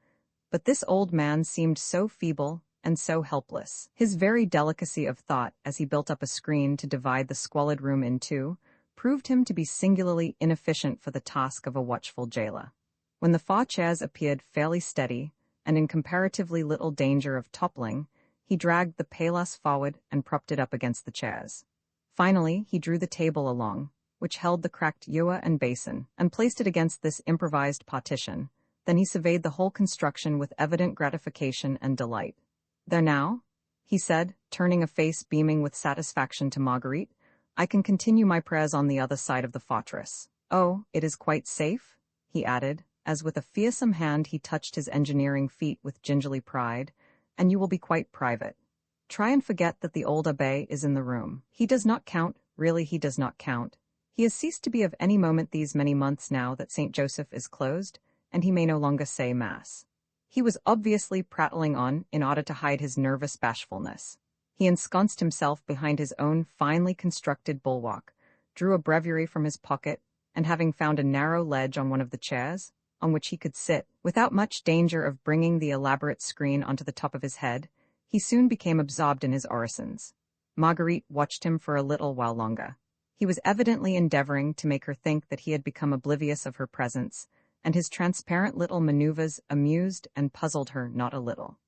A: But this old man seemed so feeble and so helpless. His very delicacy of thought, as he built up a screen to divide the squalid room in 2, proved him to be singularly inefficient for the task of a watchful jailer. When the 4 chairs appeared fairly steady, and in comparatively little danger of toppling, he dragged the paillasse forward and propped it up against the chairs. Finally, he drew the table along, which held the cracked ewer and basin, and placed it against this improvised partition. Then he surveyed the whole construction with evident gratification and delight. "There now," he said, turning a face beaming with satisfaction to Marguerite, "I can continue my prayers on the other side of the fortress. Oh, it is quite safe?" he added, as with a fearsome hand he touched his engineering feat with gingerly pride, "and you will be quite private. Try and forget that the old abbé is in the room. He does not count, really he does not count. He has ceased to be of any moment these many months now that St. Joseph is closed, and he may no longer say Mass. He was obviously prattling on in order to hide his nervous bashfulness. He ensconced himself behind his own finely constructed bulwark, drew a breviary from his pocket, and having found a narrow ledge on one of the chairs, on which he could sit, without much danger of bringing the elaborate screen onto the top of his head, he soon became absorbed in his orisons. Marguerite watched him for a little while longer. He was evidently endeavoring to make her think that he had become oblivious of her presence, and his transparent little maneuvers amused and puzzled her not a little.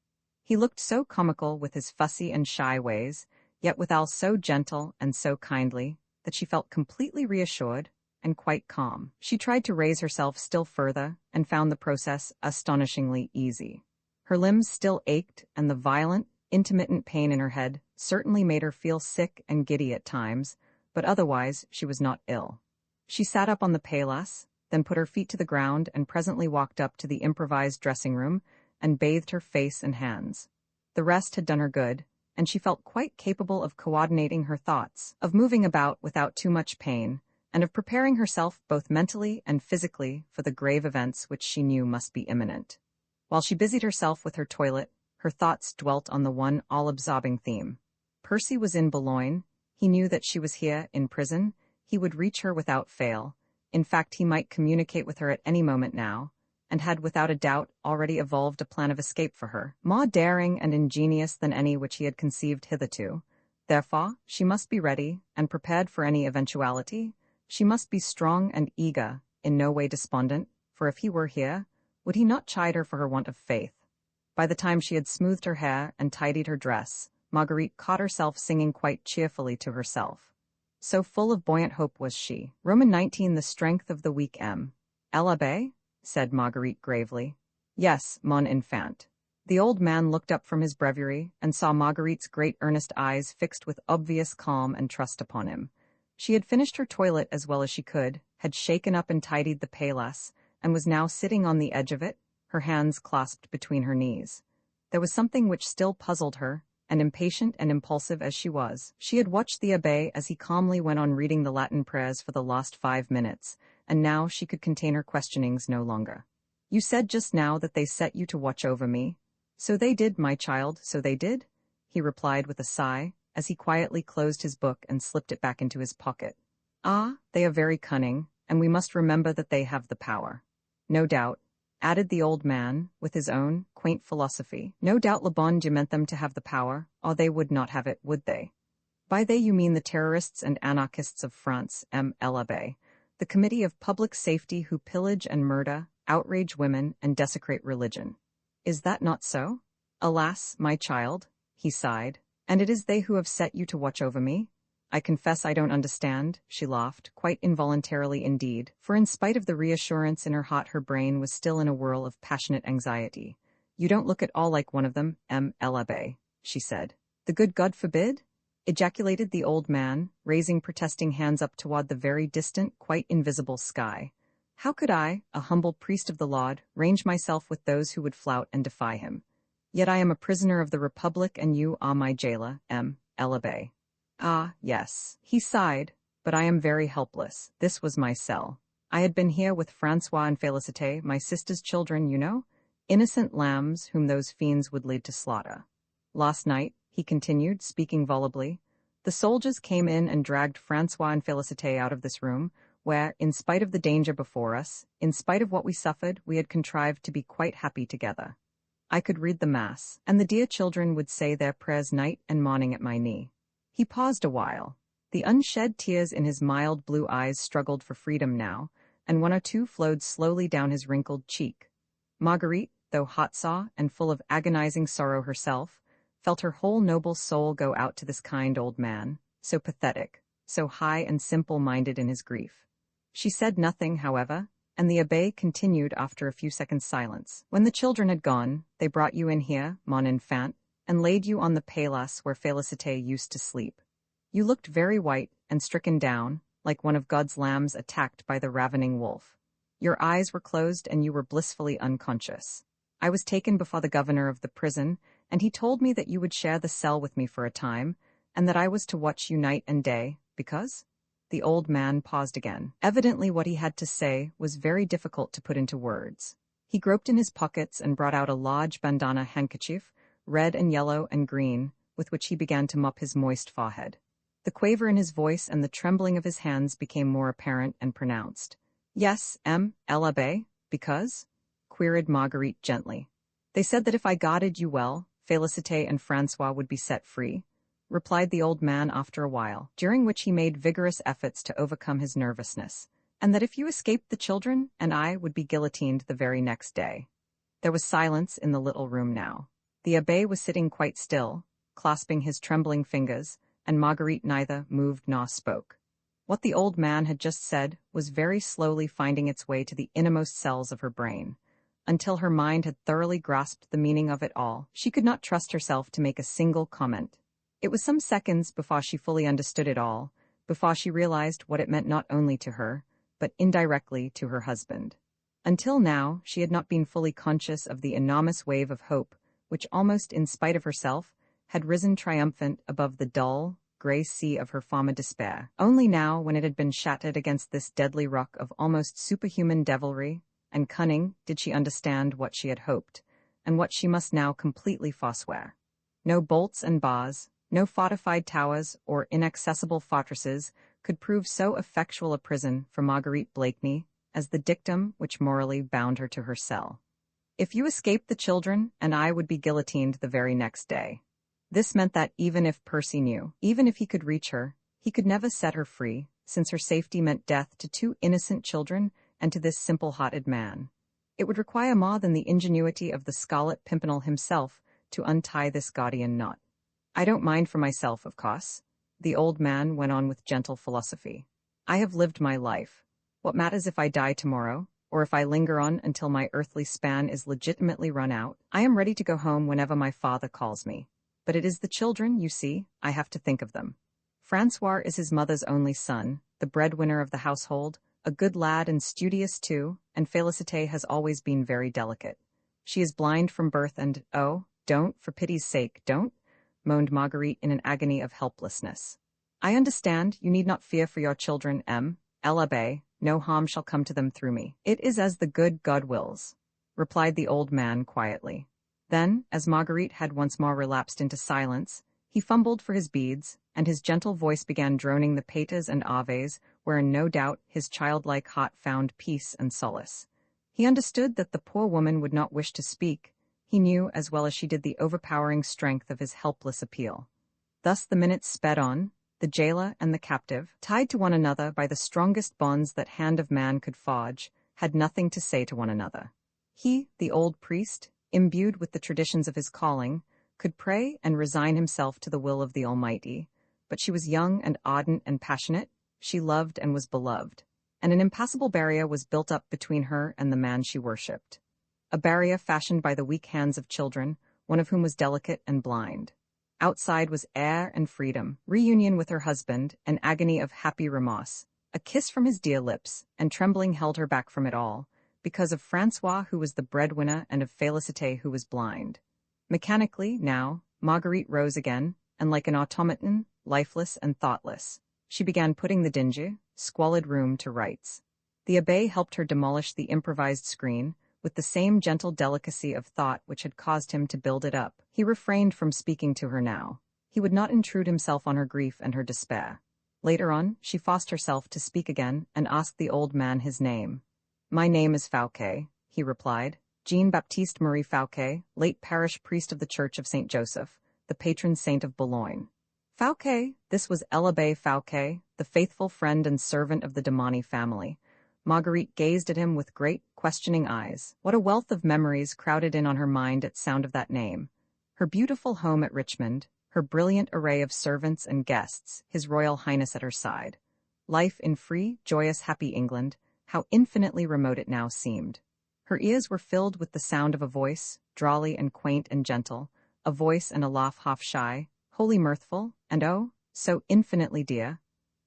A: He looked so comical with his fussy and shy ways, yet withal so gentle and so kindly, that she felt completely reassured and quite calm. She tried to raise herself still further and found the process astonishingly easy. Her limbs still ached, and the violent, intermittent pain in her head certainly made her feel sick and giddy at times, but otherwise she was not ill. She sat up on the paillasse, then put her feet to the ground and presently walked up to the improvised dressing room and bathed her face and hands. The rest had done her good, and she felt quite capable of coordinating her thoughts, of moving about without too much pain, and of preparing herself both mentally and physically for the grave events which she knew must be imminent. While she busied herself with her toilet, her thoughts dwelt on the one all-absorbing theme. Percy was in Boulogne. He knew that she was here, in prison. He would reach her without fail. In fact, he might communicate with her at any moment now, and had without a doubt already evolved a plan of escape for her, more daring and ingenious than any which he had conceived hitherto. Therefore, she must be ready and prepared for any eventuality. She must be strong and eager, in no way despondent, for if he were here, would he not chide her for her want of faith? By the time she had smoothed her hair and tidied her dress, Marguerite caught herself singing quite cheerfully to herself. So full of buoyant hope was she. Roman 19 The strength of the weak M. L'Abbé? Said Marguerite gravely. Yes, mon enfant. The old man looked up from his breviary and saw Marguerite's great earnest eyes fixed with obvious calm and trust upon him. She had finished her toilet as well as she could, had shaken up and tidied the paillasse, and was now sitting on the edge of it, her hands clasped between her knees. There was something which still puzzled her, and impatient and impulsive as she was, she had watched the abbé as he calmly went on reading the Latin prayers for the last 5 minutes, and now she could contain her questionings no longer. You said just now that they set you to watch over me. So they did, my child, so they did? He replied with a sigh, as he quietly closed his book and slipped it back into his pocket. Ah, they are very cunning, and we must remember that they have the power. No doubt, added the old man, with his own quaint philosophy, no doubt le bon Dieu meant them to have the power, or they would not have it, would they? By they you mean the terrorists and anarchists of France, L'Abbé, the Committee of Public Safety who pillage and murder, outrage women, and desecrate religion. Is that not so? Alas, my child, he sighed, and it is they who have set you to watch over me? I confess I don't understand, she laughed, quite involuntarily indeed, for in spite of the reassurance in her heart her brain was still in a whirl of passionate anxiety. You don't look at all like one of them, L'Abbé, she said. The good God forbid? Ejaculated the old man, raising protesting hands up toward the very distant, quite invisible sky. How could I, a humble priest of the Lord, range myself with those who would flout and defy him? Yet I am a prisoner of the Republic and you are my jailer, L'Abbé. Ah, yes. He sighed, but I am very helpless. This was my cell. I had been here with Francois and Félicité, my sister's children, you know, innocent lambs whom those fiends would lead to slaughter. Last night, he continued, speaking volubly, the soldiers came in and dragged Francois and Félicité out of this room, where, in spite of the danger before us, in spite of what we suffered, we had contrived to be quite happy together. I could read the Mass, and the dear children would say their prayers night and morning at my knee. He paused a while. The unshed tears in his mild blue eyes struggled for freedom now, and one or two flowed slowly down his wrinkled cheek. Marguerite, though hot-saw and full of agonizing sorrow herself, felt her whole noble soul go out to this kind old man, so pathetic, so high and simple-minded in his grief. She said nothing, however, and the abbé continued after a few seconds' silence. When the children had gone, they brought you in here, mon enfant, and laid you on the paillasse where Félicité used to sleep. You looked very white and stricken down, like one of God's lambs attacked by the ravening wolf. Your eyes were closed and you were blissfully unconscious. I was taken before the governor of the prison, and he told me that you would share the cell with me for a time, and that I was to watch you night and day, because? The old man paused again. Evidently what he had to say was very difficult to put into words. He groped in his pockets and brought out a large bandana handkerchief, red and yellow and green, with which he began to mop his moist forehead. The quaver in his voice and the trembling of his hands became more apparent and pronounced. "Yes, l'Abbé, because?" queried Marguerite gently. "They said that if I guarded you well, Félicité and François would be set free," replied the old man after a while, during which he made vigorous efforts to overcome his nervousness, "and that if you escaped the children and I would be guillotined the very next day." There was silence in the little room now. The abbé was sitting quite still, clasping his trembling fingers, and Marguerite neither moved nor spoke. What the old man had just said was very slowly finding its way to the innermost cells of her brain. Until her mind had thoroughly grasped the meaning of it all, she could not trust herself to make a single comment. It was some seconds before she fully understood it all, before she realized what it meant not only to her, but indirectly to her husband. Until now, she had not been fully conscious of the enormous wave of hope, which almost in spite of herself, had risen triumphant above the dull, grey sea of her former despair. Only now, when it had been shattered against this deadly rock of almost superhuman devilry and cunning, did she understand what she had hoped, and what she must now completely forswear. No bolts and bars, no fortified towers or inaccessible fortresses could prove so effectual a prison for Marguerite Blakeney as the dictum which morally bound her to her cell. "If you escaped the children, and I would be guillotined the very next day." This meant that even if Percy knew, even if he could reach her, he could never set her free, since her safety meant death to 2 innocent children and to this simple-hearted man. It would require more than the ingenuity of the Scarlet Pimpernel himself to untie this Gordian knot. "I don't mind for myself, of course," the old man went on with gentle philosophy. "I have lived my life. What matters if I die tomorrow, or if I linger on until my earthly span is legitimately run out? I am ready to go home whenever my father calls me. But it is the children, you see, I have to think of them. François is his mother's only son, the breadwinner of the household, a good lad and studious too, and Félicité has always been very delicate. She is blind from birth and, oh, don't, for pity's sake, don't," moaned Marguerite in an agony of helplessness. "I understand, you need not fear for your children, l'Abbé, no harm shall come to them through me. It is as the good God wills," replied the old man quietly. Then, as Marguerite had once more relapsed into silence, he fumbled for his beads, and his gentle voice began droning the Patres and Aves, wherein no doubt his childlike heart found peace and solace. He understood that the poor woman would not wish to speak. He knew as well as she did the overpowering strength of his helpless appeal. Thus the minutes sped on, the jailer and the captive, tied to one another by the strongest bonds that hand of man could forge, had nothing to say to one another. He, the old priest, imbued with the traditions of his calling, could pray and resign himself to the will of the Almighty, but she was young and ardent and passionate, she loved and was beloved, and an impassable barrier was built up between her and the man she worshipped. A barrier fashioned by the weak hands of children, one of whom was delicate and blind. Outside was air and freedom, reunion with her husband, an agony of happy remorse, a kiss from his dear lips, and trembling held her back from it all, because of François who was the breadwinner and of Félicité who was blind. Mechanically, now, Marguerite rose again, and like an automaton, lifeless and thoughtless, she began putting the dingy, squalid room to rights. The abbé helped her demolish the improvised screen, with the same gentle delicacy of thought which had caused him to build it up. He refrained from speaking to her now. He would not intrude himself on her grief and her despair. Later on, she forced herself to speak again and asked the old man his name. "My name is Fouquet," he replied. "Jean-Baptiste Marie Fouquet, late parish priest of the Church of St. Joseph, the patron saint of Boulogne." Fouquet, this was l'Abbé Fouquet, the faithful friend and servant of the de Mauny family. Marguerite gazed at him with great, questioning eyes. What a wealth of memories crowded in on her mind at sound of that name. Her beautiful home at Richmond, her brilliant array of servants and guests, His Royal Highness at her side. Life in free, joyous, happy England, how infinitely remote it now seemed. Her ears were filled with the sound of a voice, drawly and quaint and gentle, a voice and a laugh half shy, wholly mirthful, and oh, so infinitely dear.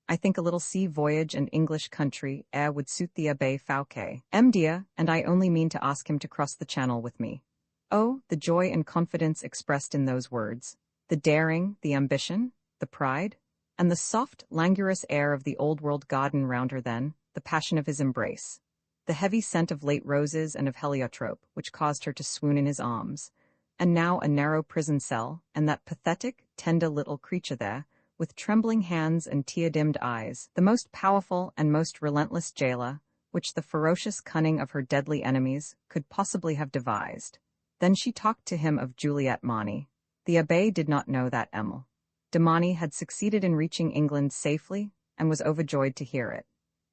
A: "I think a little sea voyage and English country air would suit the Abbé Fouquet, dear, and I only mean to ask him to cross the channel with me." Oh, the joy and confidence expressed in those words, the daring, the ambition, the pride, and the soft, languorous air of the old-world garden round her then, the passion of his embrace. the heavy scent of late roses and of heliotrope, which caused her to swoon in his arms, and now a narrow prison cell, and that pathetic, tender little creature there, with trembling hands and tear-dimmed eyes, the most powerful and most relentless jailer, which the ferocious cunning of her deadly enemies could possibly have devised. Then she talked to him of Juliette Marny. The abbé did not know that Emile de Marny had succeeded in reaching England safely, and was overjoyed to hear it.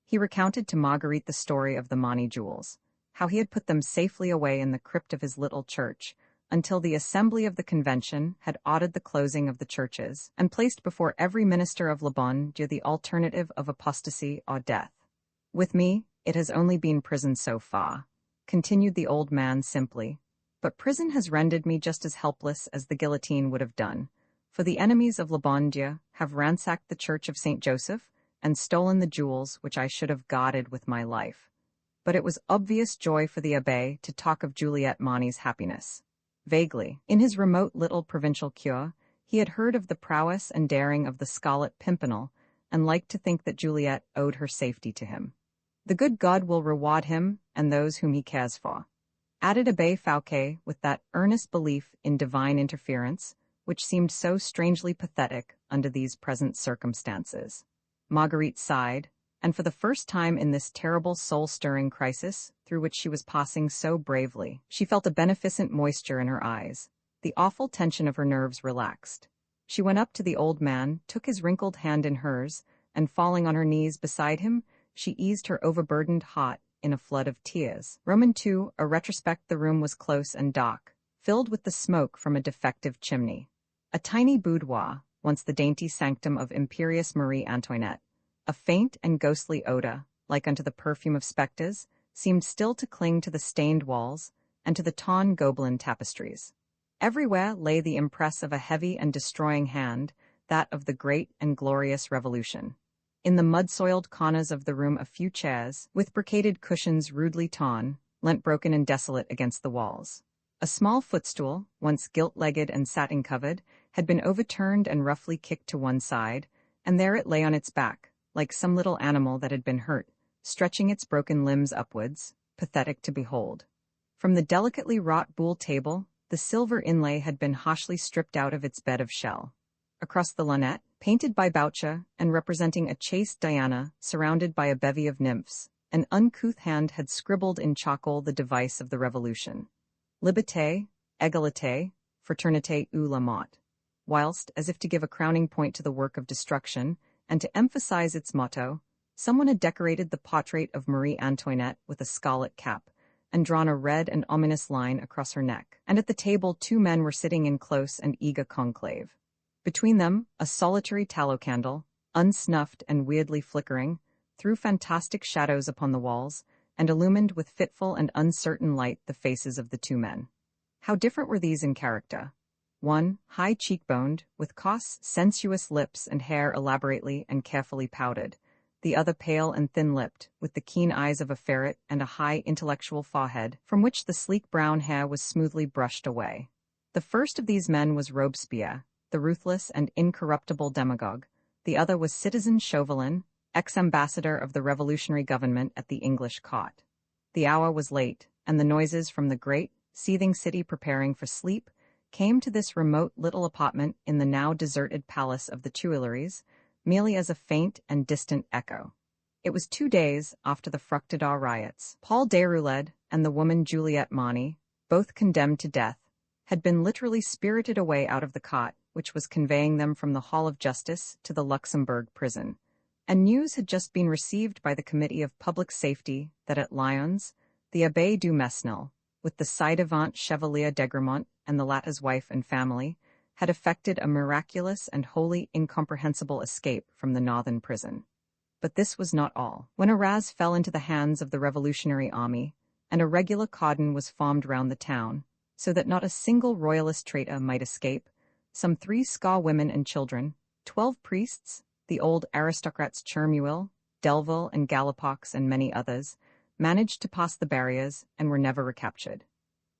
A: He recounted to Marguerite the story of the Marny jewels, how he had put them safely away in the crypt of his little church, until the Assembly of the Convention had ordered the closing of the churches, and placed before every minister of Le Bon Dieu the alternative of apostasy or death. With me, it has only been prison so far, continued the old man simply, but prison has rendered me just as helpless as the guillotine would have done, for the enemies of Le Bon Dieu have ransacked the church of Saint Joseph, and stolen the jewels which I should have guarded with my life. But it was obvious joy for the abbé to talk of Juliette Marny's happiness. Vaguely, in his remote little provincial cure, he had heard of the prowess and daring of the Scarlet Pimpernel, and liked to think that Juliette owed her safety to him. The good God will reward him and those whom he cares for, added Abbé Fouquet with that earnest belief in divine interference, which seemed so strangely pathetic under these present circumstances. Marguerite sighed, and for the first time in this terrible soul-stirring crisis through which she was passing so bravely, she felt a beneficent moisture in her eyes. The awful tension of her nerves relaxed. She went up to the old man, took his wrinkled hand in hers, and falling on her knees beside him, she eased her overburdened heart in a flood of tears. Roman II, a retrospect. The room was close and dark, filled with the smoke from a defective chimney. A tiny boudoir, once the dainty sanctum of imperious Marie Antoinette, a faint and ghostly odor, like unto the perfume of spectres, seemed still to cling to the stained walls and to the torn Gobelin tapestries. Everywhere lay the impress of a heavy and destroying hand, that of the great and glorious Revolution. In the mud-soiled corners of the room a few chairs, with brocaded cushions rudely torn, leant broken and desolate against the walls. A small footstool, once gilt-legged and satin-covered, had been overturned and roughly kicked to one side, and there it lay on its back, like some little animal that had been hurt, stretching its broken limbs upwards, pathetic to behold. From the delicately wrought buhl table, the silver inlay had been harshly stripped out of its bed of shell. Across the lunette, painted by Boucher and representing a chaste Diana surrounded by a bevy of nymphs, an uncouth hand had scribbled in charcoal the device of the Revolution: Liberté, Égalité, Fraternité ou la mort, whilst, as if to give a crowning point to the work of destruction, and to emphasize its motto, someone had decorated the portrait of Marie Antoinette with a scarlet cap, and drawn a red and ominous line across her neck, and at the table 2 men were sitting in close and eager conclave. Between them, a solitary tallow candle, unsnuffed and weirdly flickering, threw fantastic shadows upon the walls, and illumined with fitful and uncertain light the faces of the 2 men. How different were these in character! One, high cheekboned, with coarse, sensuous lips and hair elaborately and carefully powdered; the other pale and thin-lipped, with the keen eyes of a ferret and a high intellectual forehead, from which the sleek brown hair was smoothly brushed away. The first of these men was Robespierre, the ruthless and incorruptible demagogue. The other was Citizen Chauvelin, ex-ambassador of the revolutionary government at the English court. The hour was late, and the noises from the great, seething city preparing for sleep came to this remote little apartment in the now deserted palace of the Tuileries, merely as a faint and distant echo. It was 2 days after the Fructidor riots. Paul Déroulède and the woman Juliette Marny, both condemned to death, had been literally spirited away out of the cot which was conveying them from the Hall of Justice to the Luxembourg prison, and news had just been received by the Committee of Public Safety that at Lyons, the Abbé du Mesnil, with the ci-devant Chevalier d'Egremont and the latter's wife and family, had effected a miraculous and wholly incomprehensible escape from the northern prison. But this was not all. When Arras fell into the hands of the revolutionary army, and a regular cordon was formed round the town, so that not a single royalist traitor might escape, some 80 women and children, 12 priests, the old aristocrats Chermuil, Delville and Galopox and many others, managed to pass the barriers and were never recaptured.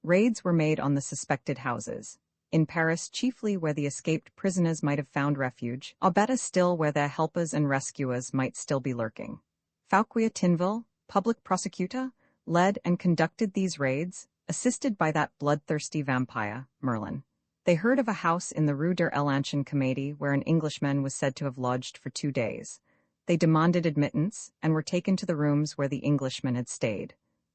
A: Raids were made on the suspected houses, in Paris chiefly where the escaped prisoners might have found refuge, or better still where their helpers and rescuers might still be lurking. Fouquier Tinville, public prosecutor, led and conducted these raids, assisted by that bloodthirsty vampire, Merlin. They heard of a house in the Rue der Elanchen Comedie where an Englishman was said to have lodged for 2 days. They demanded admittance and were taken to the rooms where the Englishman had stayed.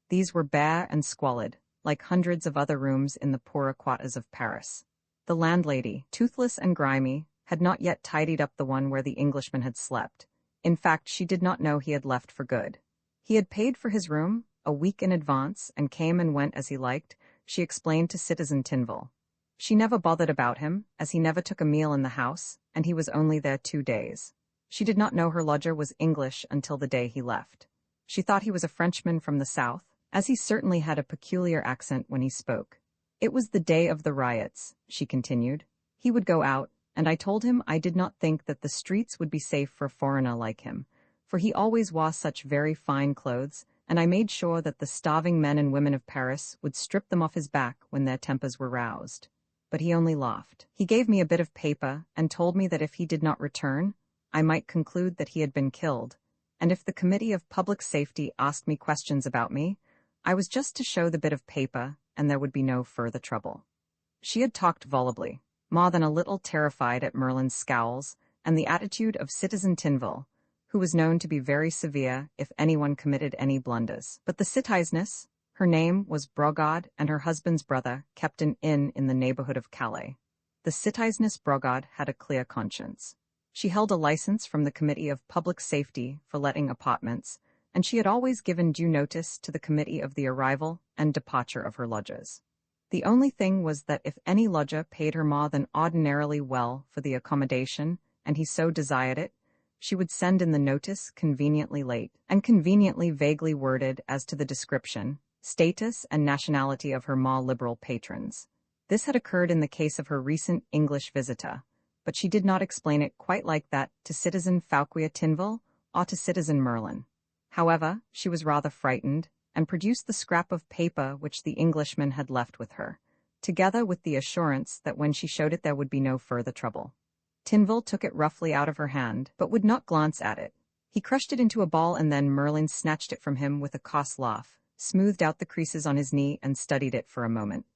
A: These were bare and squalid, like hundreds of other rooms in the poorer quarters of Paris. The landlady, toothless and grimy, had not yet tidied up the one where the Englishman had slept. In fact, she did not know he had left for good. He had paid for his room a week in advance and came and went as he liked, she explained to Citizen Tinville. She never bothered about him, as he never took a meal in the house, and he was only there 2 days. She did not know her lodger was English until the day he left. She thought he was a Frenchman from the south, as he certainly had a peculiar accent when he spoke. It was the day of the riots, she continued. He would go out, and I told him I did not think that the streets would be safe for a foreigner like him, for he always wore such very fine clothes, and I made sure that the starving men and women of Paris would strip them off his back when their tempers were roused. But he only laughed. He gave me a bit of paper and told me that if he did not return, I might conclude that he had been killed, and if the Committee of Public Safety asked me questions about me, I was just to show the bit of paper, and there would be no further trouble. She had talked volubly, more than a little terrified at Merlin's scowls and the attitude of Citizen Tinville, who was known to be very severe if anyone committed any blunders. But the citizeness, her name was Brogard, and her husband's brother kept an inn in the neighborhood of Calais. The citizeness Brogard had a clear conscience. She held a license from the Committee of Public Safety for letting apartments, and she had always given due notice to the committee of the arrival and departure of her lodgers. The only thing was that if any lodger paid her more than ordinarily well for the accommodation, and he so desired it, she would send in the notice conveniently late, and conveniently vaguely worded as to the description, status, and nationality of her more liberal patrons. This had occurred in the case of her recent English visitor, but she did not explain it quite like that to Citizen Fauquier Tinville or to Citizen Merlin. However, she was rather frightened, and produced the scrap of paper which the Englishman had left with her, together with the assurance that when she showed it there would be no further trouble. Tinville took it roughly out of her hand, but would not glance at it. He crushed it into a ball, and then Merlin snatched it from him with a coarse laugh, smoothed out the creases on his knee, and studied it for a moment.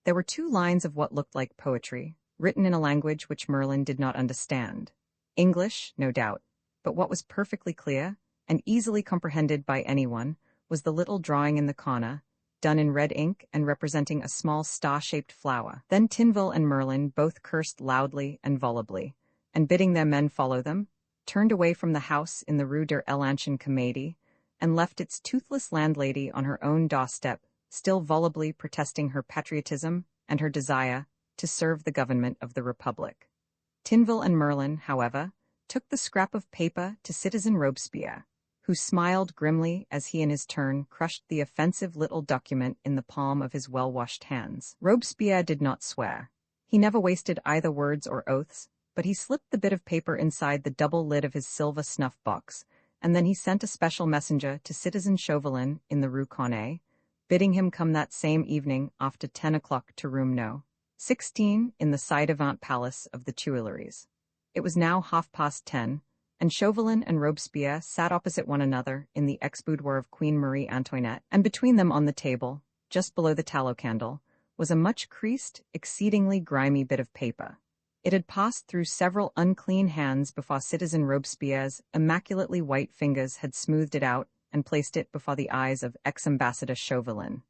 A: There were 2 lines of what looked like poetry, written in a language which Merlin did not understand. English, no doubt, but what was perfectly clear, and easily comprehended by anyone, was the little drawing in the corner, done in red ink and representing a small star-shaped flower. Then Tinville and Merlin both cursed loudly and volubly, and bidding their men follow them, turned away from the house in the Rue der Elanchen Comedie, and left its toothless landlady on her own doorstep, still volubly protesting her patriotism and her desire to serve the government of the Republic. Tinville and Merlin, however, took the scrap of paper to Citizen Robespierre, who smiled grimly as he in his turn crushed the offensive little document in the palm of his well-washed hands. Robespierre did not swear. He never wasted either words or oaths, but he slipped the bit of paper inside the double lid of his silver snuff box, and then he sent a special messenger to Citizen Chauvelin in the Rue Cornet, bidding him come that same evening after 10 o'clock to room No. 16 in the ci-devant palace of the Tuileries. It was now 10:30, and Chauvelin and Robespierre sat opposite one another in the ex-boudoir of Queen Marie Antoinette, and between them on the table, just below the tallow candle, was a much creased, exceedingly grimy bit of paper. It had passed through several unclean hands before Citizen Robespierre's immaculately white fingers had smoothed it out and placed it before the eyes of ex-ambassador Chauvelin.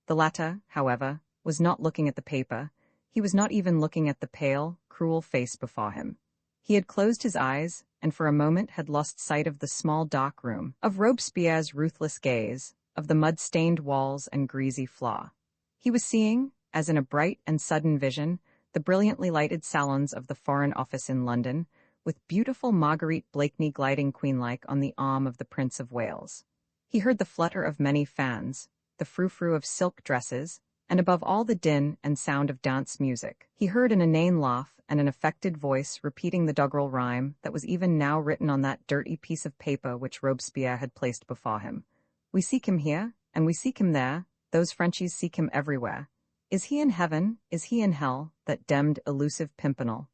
A: The latter, however, was not looking at the paper. He was not even looking at the pale, cruel face before him. He had closed his eyes, and for a moment had lost sight of the small dark room, of Robespierre's ruthless gaze, of the mud-stained walls and greasy floor. He was seeing, as in a bright and sudden vision, the brilliantly lighted salons of the Foreign Office in London, with beautiful Marguerite Blakeney gliding queen-like on the arm of the Prince of Wales. He heard the flutter of many fans, the frou-frou of silk dresses, and above all the din and sound of dance music. He heard an inane laugh and an affected voice repeating the doggerel rhyme that was even now written on that dirty piece of paper which Robespierre had placed before him. We seek him here, and we seek him there, those Frenchies seek him everywhere. Is he in heaven, is he in hell, that demmed elusive Pimpernel?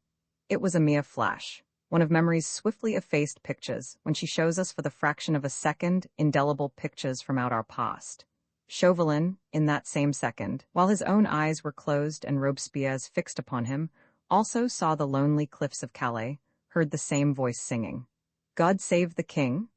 A: It was a mere flash, one of memory's swiftly effaced pictures, when she shows us for the fraction of a second indelible pictures from out our past. Chauvelin, in that same second, while his own eyes were closed and Robespierre's fixed upon him, also saw the lonely cliffs of Calais, heard the same voice singing, "God save the King!"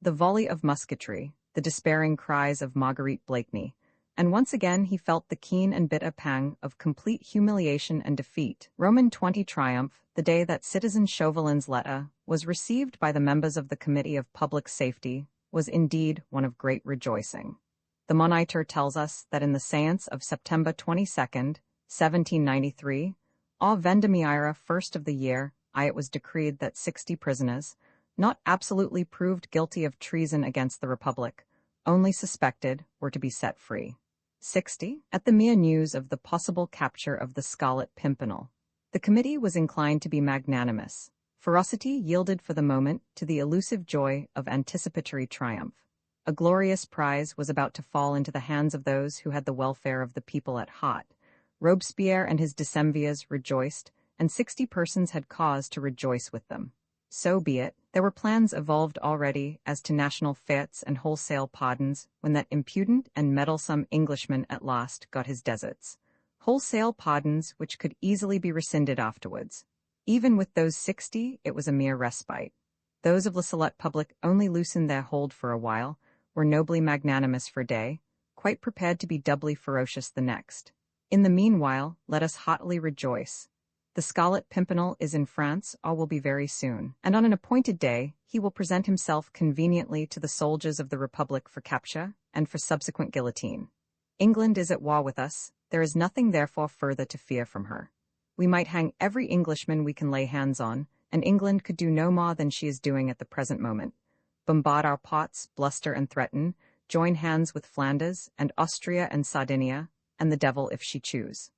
A: The volley of musketry, the despairing cries of Marguerite Blakeney, and once again he felt the keen and bitter pang of complete humiliation and defeat. Roman 20 triumph, the day that Citizen Chauvelin's letter was received by the members of the Committee of Public Safety, was indeed one of great rejoicing. The Moniteur tells us that in the séance of September 22nd, 1793, au Vendémiaire 1st of the year, it was decreed that 60 prisoners, not absolutely proved guilty of treason against the Republic, only suspected, were to be set free. 60. At the mere news of the possible capture of the Scarlet Pimpernel, the committee was inclined to be magnanimous. Ferocity yielded for the moment to the elusive joy of anticipatory triumph. A glorious prize was about to fall into the hands of those who had the welfare of the people at heart. Robespierre and his decemvirs rejoiced, and 60 persons had cause to rejoice with them. So be it. There were plans evolved already as to national fêtes and wholesale pardons when that impudent and meddlesome Englishman at last got his deserts. Wholesale pardons which could easily be rescinded afterwards. Even with those 60, it was a mere respite. Those of La Salette public only loosened their hold for a while, were nobly magnanimous for a day, quite prepared to be doubly ferocious the next. In the meanwhile, let us heartily rejoice. The Scarlet Pimpernel is in France, or will be very soon, and on an appointed day he will present himself conveniently to the soldiers of the Republic for capture and for subsequent guillotine. England is at war with us, there is nothing therefore further to fear from her. We might hang every Englishman we can lay hands on, and England could do no more than she is doing at the present moment. Bombard our pots, bluster and threaten, join hands with Flanders, and Austria and Sardinia, and the devil if she choose.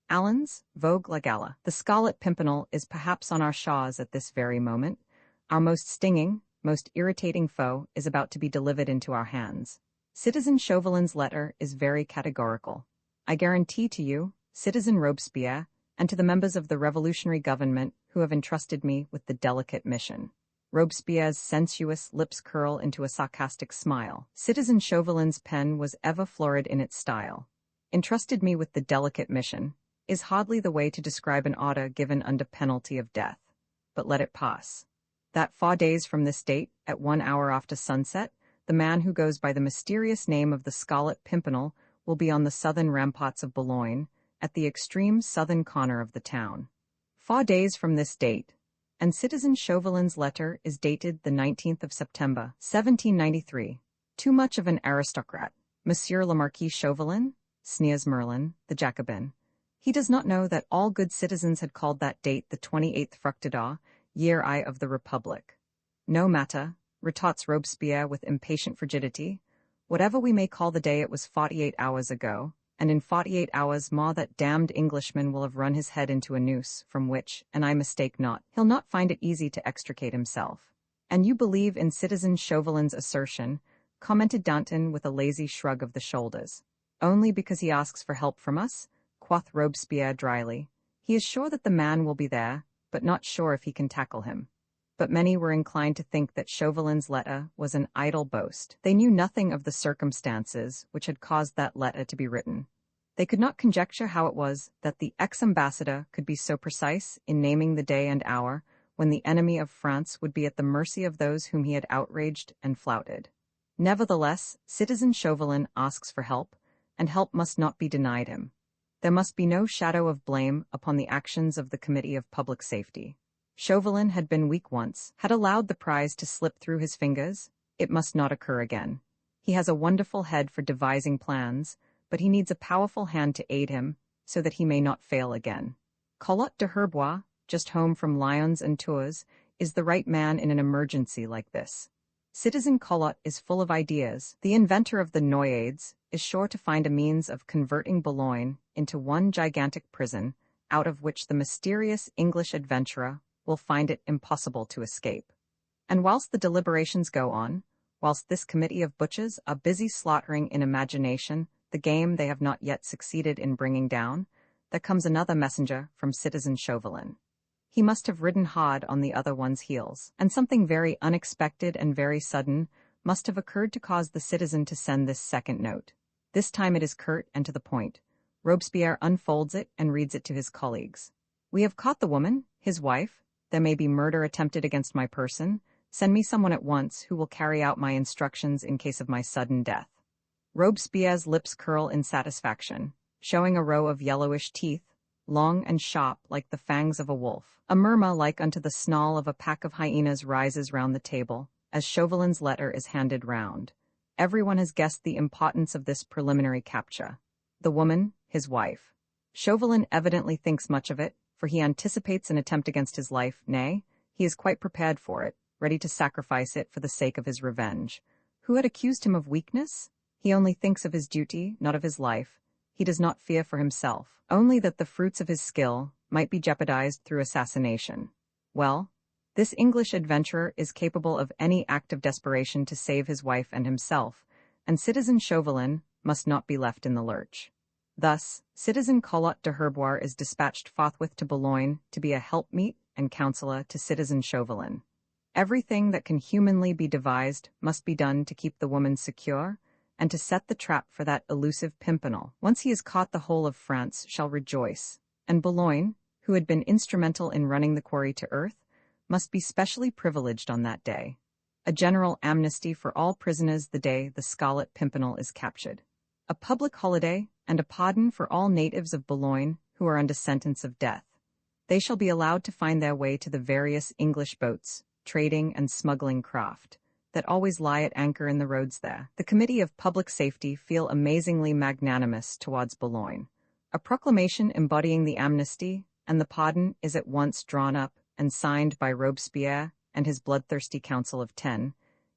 A: Allens, vogue la gala. The Scarlet Pimpernel is perhaps on our shawls at this very moment. Our most stinging, most irritating foe is about to be delivered into our hands. Citizen Chauvelin's letter is very categorical. I guarantee to you, Citizen Robespierre, and to the members of the revolutionary government who have entrusted me with the delicate mission. Robespierre's sensuous lips curl into a sarcastic smile. Citizen Chauvelin's pen was ever florid in its style. Entrusted me with the delicate mission is hardly the way to describe an order given under penalty of death. But let it pass. That 4 days from this date, at 1 hour after sunset, the man who goes by the mysterious name of the Scarlet Pimpernel will be on the southern ramparts of Boulogne, at the extreme southern corner of the town. 4 days from this date, and Citizen Chauvelin's letter is dated the 19th of September, 1793. Too much of an aristocrat. Monsieur le Marquis Chauvelin, sneers Merlin, the Jacobin. He does not know that all good citizens had called that date the 28th Fructidor, year I of the Republic. No matter, retorts Robespierre with impatient frigidity. Whatever we may call the day, it was 48 hours ago, and in 48 hours more that damned Englishman will have run his head into a noose, from which, and I mistake not, he'll not find it easy to extricate himself. And you believe in Citizen Chauvelin's assertion, commented Danton with a lazy shrug of the shoulders. Only because he asks for help from us? Quoth Robespierre dryly. He is sure that the man will be there, but not sure if he can tackle him. But many were inclined to think that Chauvelin's letter was an idle boast. They knew nothing of the circumstances which had caused that letter to be written. They could not conjecture how it was that the ex-ambassador could be so precise in naming the day and hour when the enemy of France would be at the mercy of those whom he had outraged and flouted. Nevertheless, Citizen Chauvelin asks for help, and help must not be denied him. There must be no shadow of blame upon the actions of the Committee of Public Safety. Chauvelin had been weak once, had allowed the prize to slip through his fingers. It must not occur again. He has a wonderful head for devising plans, but he needs a powerful hand to aid him, so that he may not fail again. Collot de Herbois, just home from Lyons and Tours, is the right man in an emergency like this. Citizen Collot is full of ideas. The inventor of the noyades is sure to find a means of converting Boulogne into one gigantic prison, out of which the mysterious English adventurer will find it impossible to escape. And whilst the deliberations go on, whilst this committee of butchers are busy slaughtering in imagination the game they have not yet succeeded in bringing down, there comes another messenger from Citizen Chauvelin. He must have ridden hard on the other one's heels, and something very unexpected and very sudden must have occurred to cause the citizen to send this second note. This time it is curt and to the point. Robespierre unfolds it and reads it to his colleagues. "We have caught the woman, his wife. There may be murder attempted against my person. Send me someone at once who will carry out my instructions in case of my sudden death." Robespierre's lips curl in satisfaction, showing a row of yellowish teeth, long and sharp like the fangs of a wolf. A murmur like unto the snarl of a pack of hyenas rises round the table, as Chauvelin's letter is handed round. Everyone has guessed the importance of this preliminary capture. The woman, his wife. Chauvelin evidently thinks much of it, for he anticipates an attempt against his life, nay, he is quite prepared for it, ready to sacrifice it for the sake of his revenge. Who had accused him of weakness? He only thinks of his duty, not of his life. He does not fear for himself, only that the fruits of his skill might be jeopardized through assassination. Well, this English adventurer is capable of any act of desperation to save his wife and himself, and Citizen Chauvelin must not be left in the lurch. Thus, Citizen Collot de Herbois is dispatched forthwith to Boulogne to be a helpmeet and counselor to Citizen Chauvelin. Everything that can humanly be devised must be done to keep the woman secure, and to set the trap for that elusive Pimpernel. Once he is caught, the whole of France shall rejoice, and Boulogne, who had been instrumental in running the quarry to earth, must be specially privileged on that day. A general amnesty for all prisoners the day the Scarlet Pimpernel is captured. A public holiday, and a pardon for all natives of Boulogne who are under sentence of death. They shall be allowed to find their way to the various English boats, trading and smuggling craft, that always lie at anchor in the roads there. The Committee of Public Safety feel amazingly magnanimous towards Boulogne. A proclamation embodying the amnesty and the pardon is at once drawn up and signed by Robespierre and his bloodthirsty Council of 10.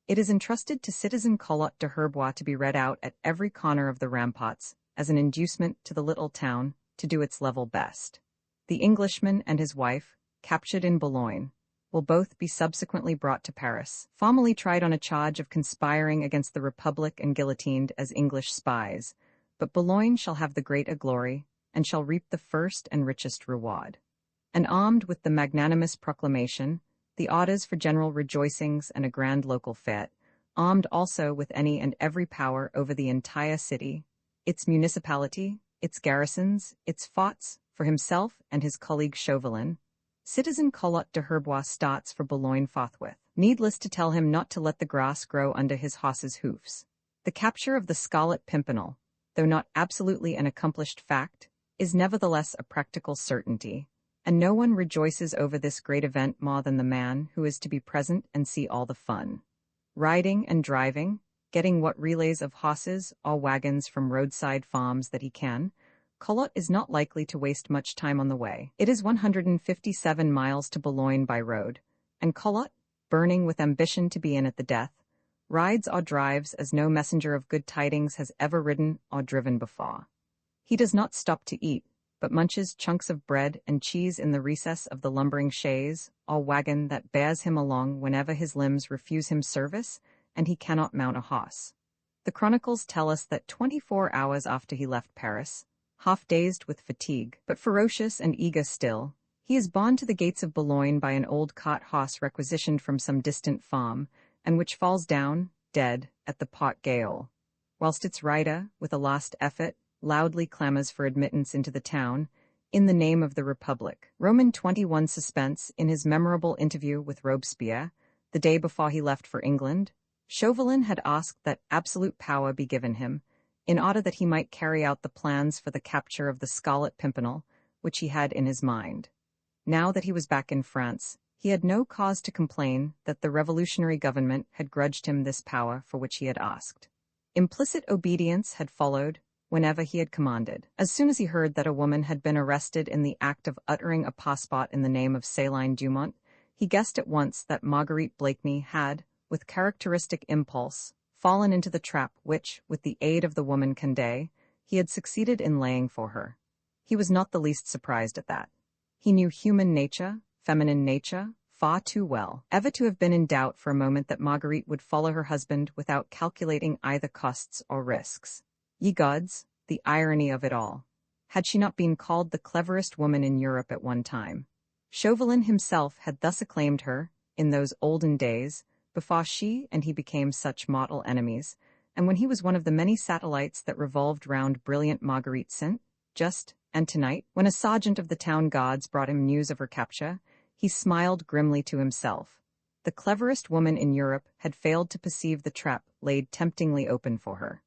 A: It is entrusted to Citizen Collot de Herbois to be read out at every corner of the ramparts as an inducement to the little town to do its level best. The Englishman and his wife, captured in Boulogne, will both be subsequently brought to Paris, formally tried on a charge of conspiring against the Republic and guillotined as English spies, but Boulogne shall have the greater glory, and shall reap the first and richest reward. And armed with the magnanimous proclamation, the orders for general rejoicings and a grand local fete, armed also with any and every power over the entire city, its municipality, its garrisons, its forts, for himself and his colleague Chauvelin, Citizen Collot de Herbois starts for Boulogne forthwith. Needless to tell him not to let the grass grow under his horse's hoofs. The capture of the Scarlet Pimpernel, though not absolutely an accomplished fact, is nevertheless a practical certainty, and no one rejoices over this great event more than the man who is to be present and see all the fun. Riding and driving, getting what relays of horses or wagons from roadside farms that he can, Collot is not likely to waste much time on the way. It is 157 miles to Boulogne by road, and Collot, burning with ambition to be in at the death, rides or drives as no messenger of good tidings has ever ridden or driven before. He does not stop to eat, but munches chunks of bread and cheese in the recess of the lumbering chaise or wagon that bears him along whenever his limbs refuse him service and he cannot mount a horse. The chronicles tell us that 24 hours after he left Paris, half-dazed with fatigue, but ferocious and eager still, he is borne to the gates of Boulogne by an old cart horse requisitioned from some distant farm, and which falls down, dead, at the Porte Gaol, whilst its rider, with a last effort, loudly clamors for admittance into the town, in the name of the Republic. Roman 21 suspense in his memorable interview with Robespierre, the day before he left for England, Chauvelin had asked that absolute power be given him, in order that he might carry out the plans for the capture of the Scarlet Pimpernel, which he had in his mind. Now that he was back in France, he had no cause to complain that the revolutionary government had grudged him this power for which he had asked. Implicit obedience had followed whenever he had commanded. As soon as he heard that a woman had been arrested in the act of uttering a passport in the name of Céline Dumont, he guessed at once that Marguerite Blakeney had, with characteristic impulse, fallen into the trap which, with the aid of the woman Condé, he had succeeded in laying for her. He was not the least surprised at that. He knew human nature, feminine nature, far too well, ever to have been in doubt for a moment that Marguerite would follow her husband without calculating either costs or risks. Ye gods, the irony of it all. Had she not been called the cleverest woman in Europe at one time? Chauvelin himself had thus acclaimed her, in those olden days, before she and he became such mortal enemies, and when he was one of the many satellites that revolved round brilliant Marguerite and tonight, when a sergeant of the town guards brought him news of her capture, he smiled grimly to himself. The cleverest woman in Europe had failed to perceive the trap laid temptingly open for her.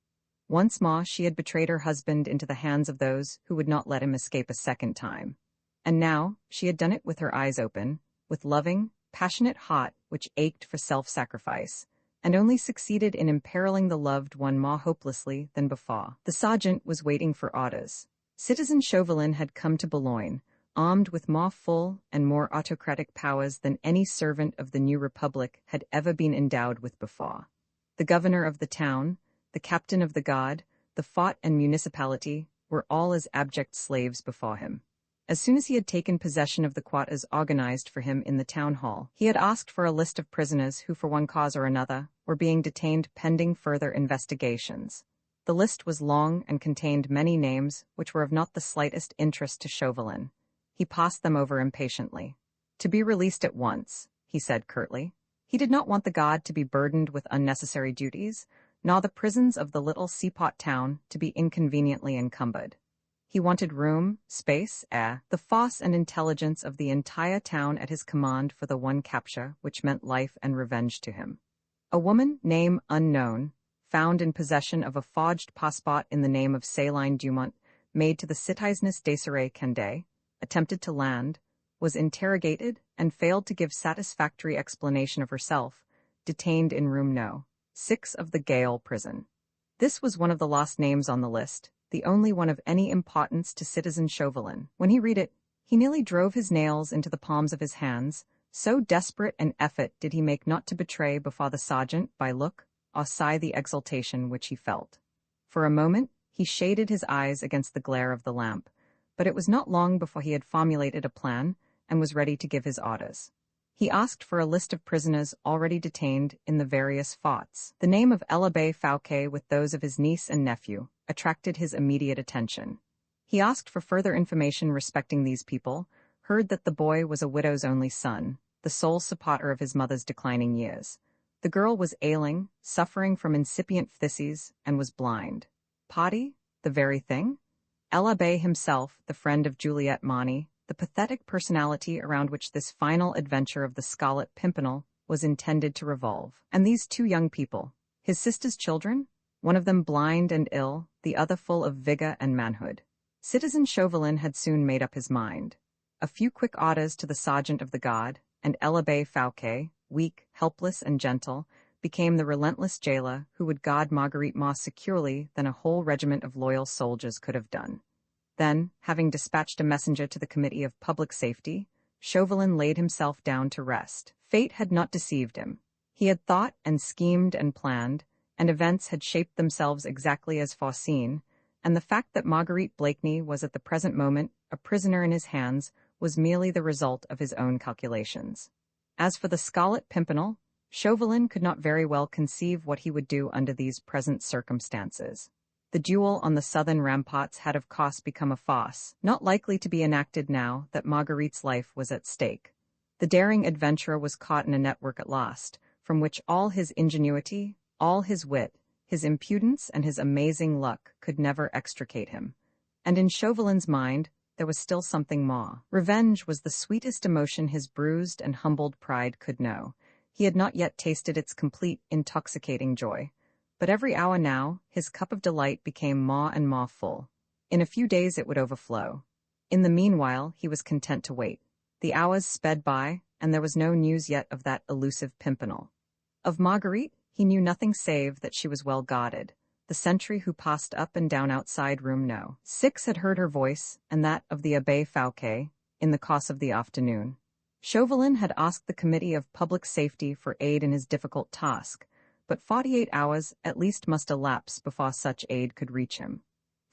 A: Once more she had betrayed her husband into the hands of those who would not let him escape a second time. And now she had done it with her eyes open, with loving, passionate heart which ached for self-sacrifice, and only succeeded in imperiling the loved one more hopelessly than before. The sergeant was waiting for orders. Citizen Chauvelin had come to Boulogne, armed with more full and more autocratic powers than any servant of the new republic had ever been endowed with before. The governor of the town, the captain of the guard, the fort and municipality were all as abject slaves before him. As soon as he had taken possession of the quarters organized for him in the town hall, he had asked for a list of prisoners who for one cause or another were being detained pending further investigations. The list was long and contained many names which were of not the slightest interest to Chauvelin. He passed them over impatiently. To be released at once, he said curtly. He did not want the guard to be burdened with unnecessary duties, nor the prisons of the little seaport town to be inconveniently encumbered. He wanted room, space, air, the force and intelligence of the entire town at his command for the one capture which meant life and revenge to him. A woman, name unknown, found in possession of a forged passport in the name of Céline Dumont, made to the Citizeness Desirée Candet, attempted to land, was interrogated, and failed to give satisfactory explanation of herself, detained in room No. 6 of the Gaol prison. This was one of the lost names on the list, the only one of any importance to Citizen Chauvelin. When he read it, he nearly drove his nails into the palms of his hands, so desperate an effort did he make not to betray before the sergeant by look or sigh the exultation which he felt. For a moment, he shaded his eyes against the glare of the lamp, but it was not long before he had formulated a plan and was ready to give his orders. He asked for a list of prisoners already detained in the various forts. The name of l'Abbé Fouquet with those of his niece and nephew attracted his immediate attention. He asked for further information respecting these people, heard that the boy was a widow's only son, the sole supporter of his mother's declining years. The girl was ailing, suffering from incipient phthisis, and was blind. Potty? The very thing? l'Abbé himself, the friend of Juliette Mani, the pathetic personality around which this final adventure of the Scarlet Pimpernel was intended to revolve. And these two young people, his sister's children, one of them blind and ill, the other full of vigor and manhood. Citizen Chauvelin had soon made up his mind. A few quick orders to the sergeant of the guard, and l'Abbé Fouquet, weak, helpless, and gentle, became the relentless jailer who would guard Marguerite more securely than a whole regiment of loyal soldiers could have done. Then, having dispatched a messenger to the Committee of Public Safety, Chauvelin laid himself down to rest. Fate had not deceived him. He had thought and schemed and planned, and events had shaped themselves exactly as foreseen, and the fact that Marguerite Blakeney was at the present moment a prisoner in his hands was merely the result of his own calculations. As for the Scarlet Pimpernel, Chauvelin could not very well conceive what he would do under these present circumstances. The duel on the southern ramparts had of course become a farce, not likely to be enacted now that Marguerite's life was at stake. The daring adventurer was caught in a network at last, from which all his ingenuity, all his wit, his impudence and his amazing luck could never extricate him. And in Chauvelin's mind, there was still something more. Revenge was the sweetest emotion his bruised and humbled pride could know. He had not yet tasted its complete, intoxicating joy. But every hour now, his cup of delight became more and more full. In a few days it would overflow. In the meanwhile, he was content to wait. The hours sped by, and there was no news yet of that elusive Pimpernel. Of Marguerite, he knew nothing save that she was well guarded. The sentry who passed up and down outside room No. 6 had heard her voice, and that of the Abbé Fouquet, in the course of the afternoon. Chauvelin had asked the Committee of Public Safety for aid in his difficult task, but 48 hours at least must elapse before such aid could reach him.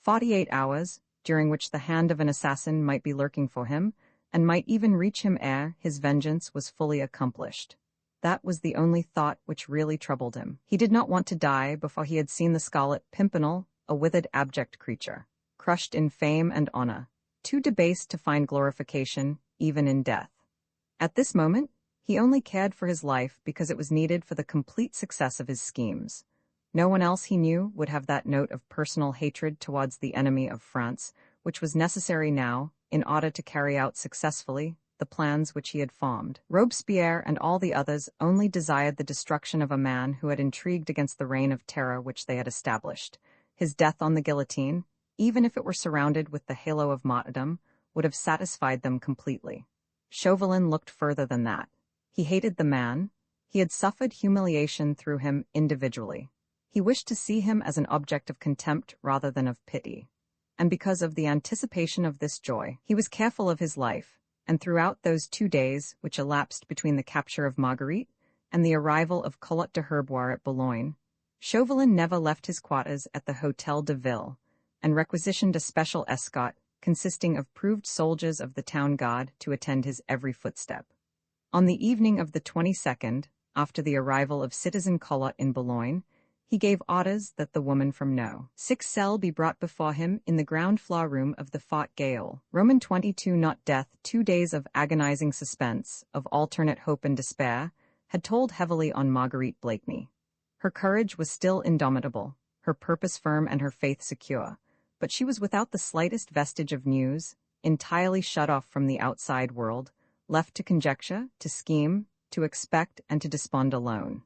A: 48 hours, during which the hand of an assassin might be lurking for him, and might even reach him ere his vengeance was fully accomplished. That was the only thought which really troubled him. He did not want to die before he had seen the Scarlet Pimpernel, a withered abject creature, crushed in fame and honor, too debased to find glorification, even in death. At this moment, he only cared for his life because it was needed for the complete success of his schemes. No one else he knew would have that note of personal hatred towards the enemy of France, which was necessary now, in order to carry out successfully the plans which he had formed. Robespierre and all the others only desired the destruction of a man who had intrigued against the reign of terror which they had established. His death on the guillotine, even if it were surrounded with the halo of martyrdom, would have satisfied them completely. Chauvelin looked further than that. He hated the man. He had suffered humiliation through him individually. He wished to see him as an object of contempt rather than of pity. And because of the anticipation of this joy, he was careful of his life, and throughout those 2 days which elapsed between the capture of Marguerite and the arrival of Collot de Herbois at Boulogne, Chauvelin never left his quarters at the Hôtel de Ville, and requisitioned a special escort consisting of proved soldiers of the town guard to attend his every footstep. On the evening of the 22nd, after the arrival of Citizen Collot in Boulogne, he gave orders that the woman from No. 6 cell be brought before him in the ground floor room of the Fort Gayole. Roman 22 not death, 2 days of agonizing suspense, of alternate hope and despair, had told heavily on Marguerite Blakeney. Her courage was still indomitable, her purpose firm and her faith secure, but she was without the slightest vestige of news, entirely shut off from the outside world, left to conjecture, to scheme, to expect, and to despond alone.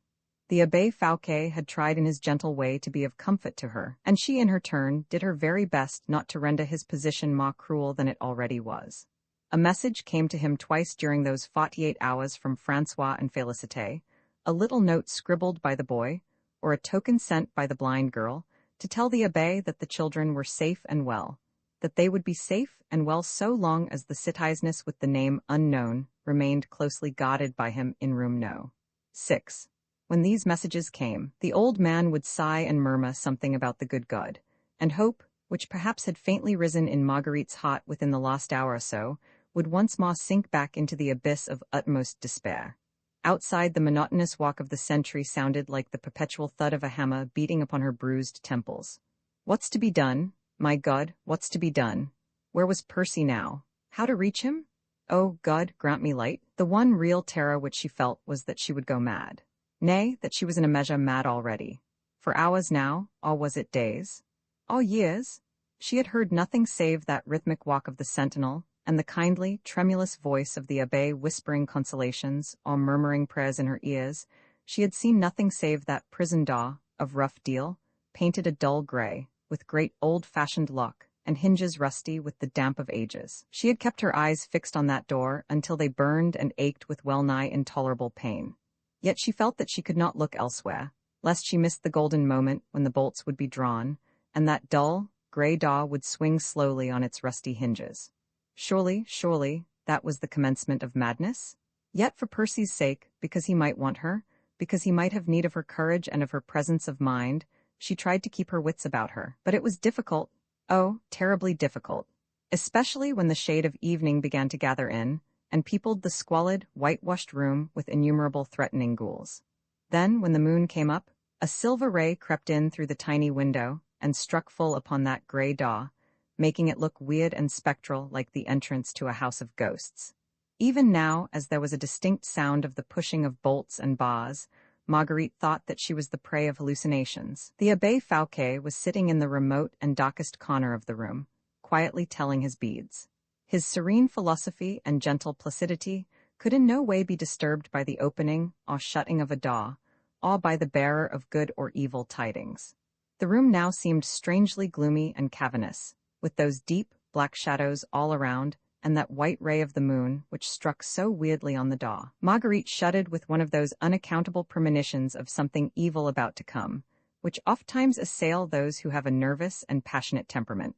A: The Abbé Fouquet had tried in his gentle way to be of comfort to her, and she in her turn did her very best not to render his position more cruel than it already was. A message came to him twice during those 48 hours from François and Félicité, a little note scribbled by the boy, or a token sent by the blind girl, to tell the Abbé that the children were safe and well, that they would be safe and well so long as the citizenness with the name unknown remained closely guarded by him in room No. 6. When these messages came, the old man would sigh and murmur something about the good God, and hope, which perhaps had faintly risen in Marguerite's heart within the last hour or so, would once more sink back into the abyss of utmost despair. Outside, the monotonous walk of the sentry sounded like the perpetual thud of a hammer beating upon her bruised temples. What's to be done? My God, what's to be done? Where was Percy now? How to reach him? Oh, God, grant me light. The one real terror which she felt was that she would go mad. Nay, that she was in a measure mad already. For hours now, or was it days? All years? She had heard nothing save that rhythmic walk of the sentinel, and the kindly, tremulous voice of the Abbé whispering consolations or murmuring prayers in her ears. She had seen nothing save that prison door, of rough deal, painted a dull gray, with great old-fashioned lock, and hinges rusty with the damp of ages. She had kept her eyes fixed on that door until they burned and ached with well-nigh intolerable pain. Yet she felt that she could not look elsewhere, lest she missed the golden moment when the bolts would be drawn, and that dull, grey door would swing slowly on its rusty hinges. Surely, that was the commencement of madness? Yet for Percy's sake, because he might want her, because he might have need of her courage and of her presence of mind, she tried to keep her wits about her. But it was difficult, oh, terribly difficult, especially when the shade of evening began to gather in, and peopled the squalid, whitewashed room with innumerable threatening ghouls. Then, when the moon came up, a silver ray crept in through the tiny window and struck full upon that grey door, making it look weird and spectral like the entrance to a house of ghosts. Even now, as there was a distinct sound of the pushing of bolts and bars, Marguerite thought that she was the prey of hallucinations. The Abbé Fouquet was sitting in the remote and darkest corner of the room, quietly telling his beads. His serene philosophy and gentle placidity could in no way be disturbed by the opening or shutting of a door, or by the bearer of good or evil tidings. The room now seemed strangely gloomy and cavernous, with those deep, black shadows all around, and that white ray of the moon which struck so weirdly on the door. Marguerite shuddered with one of those unaccountable premonitions of something evil about to come, which ofttimes assail those who have a nervous and passionate temperament.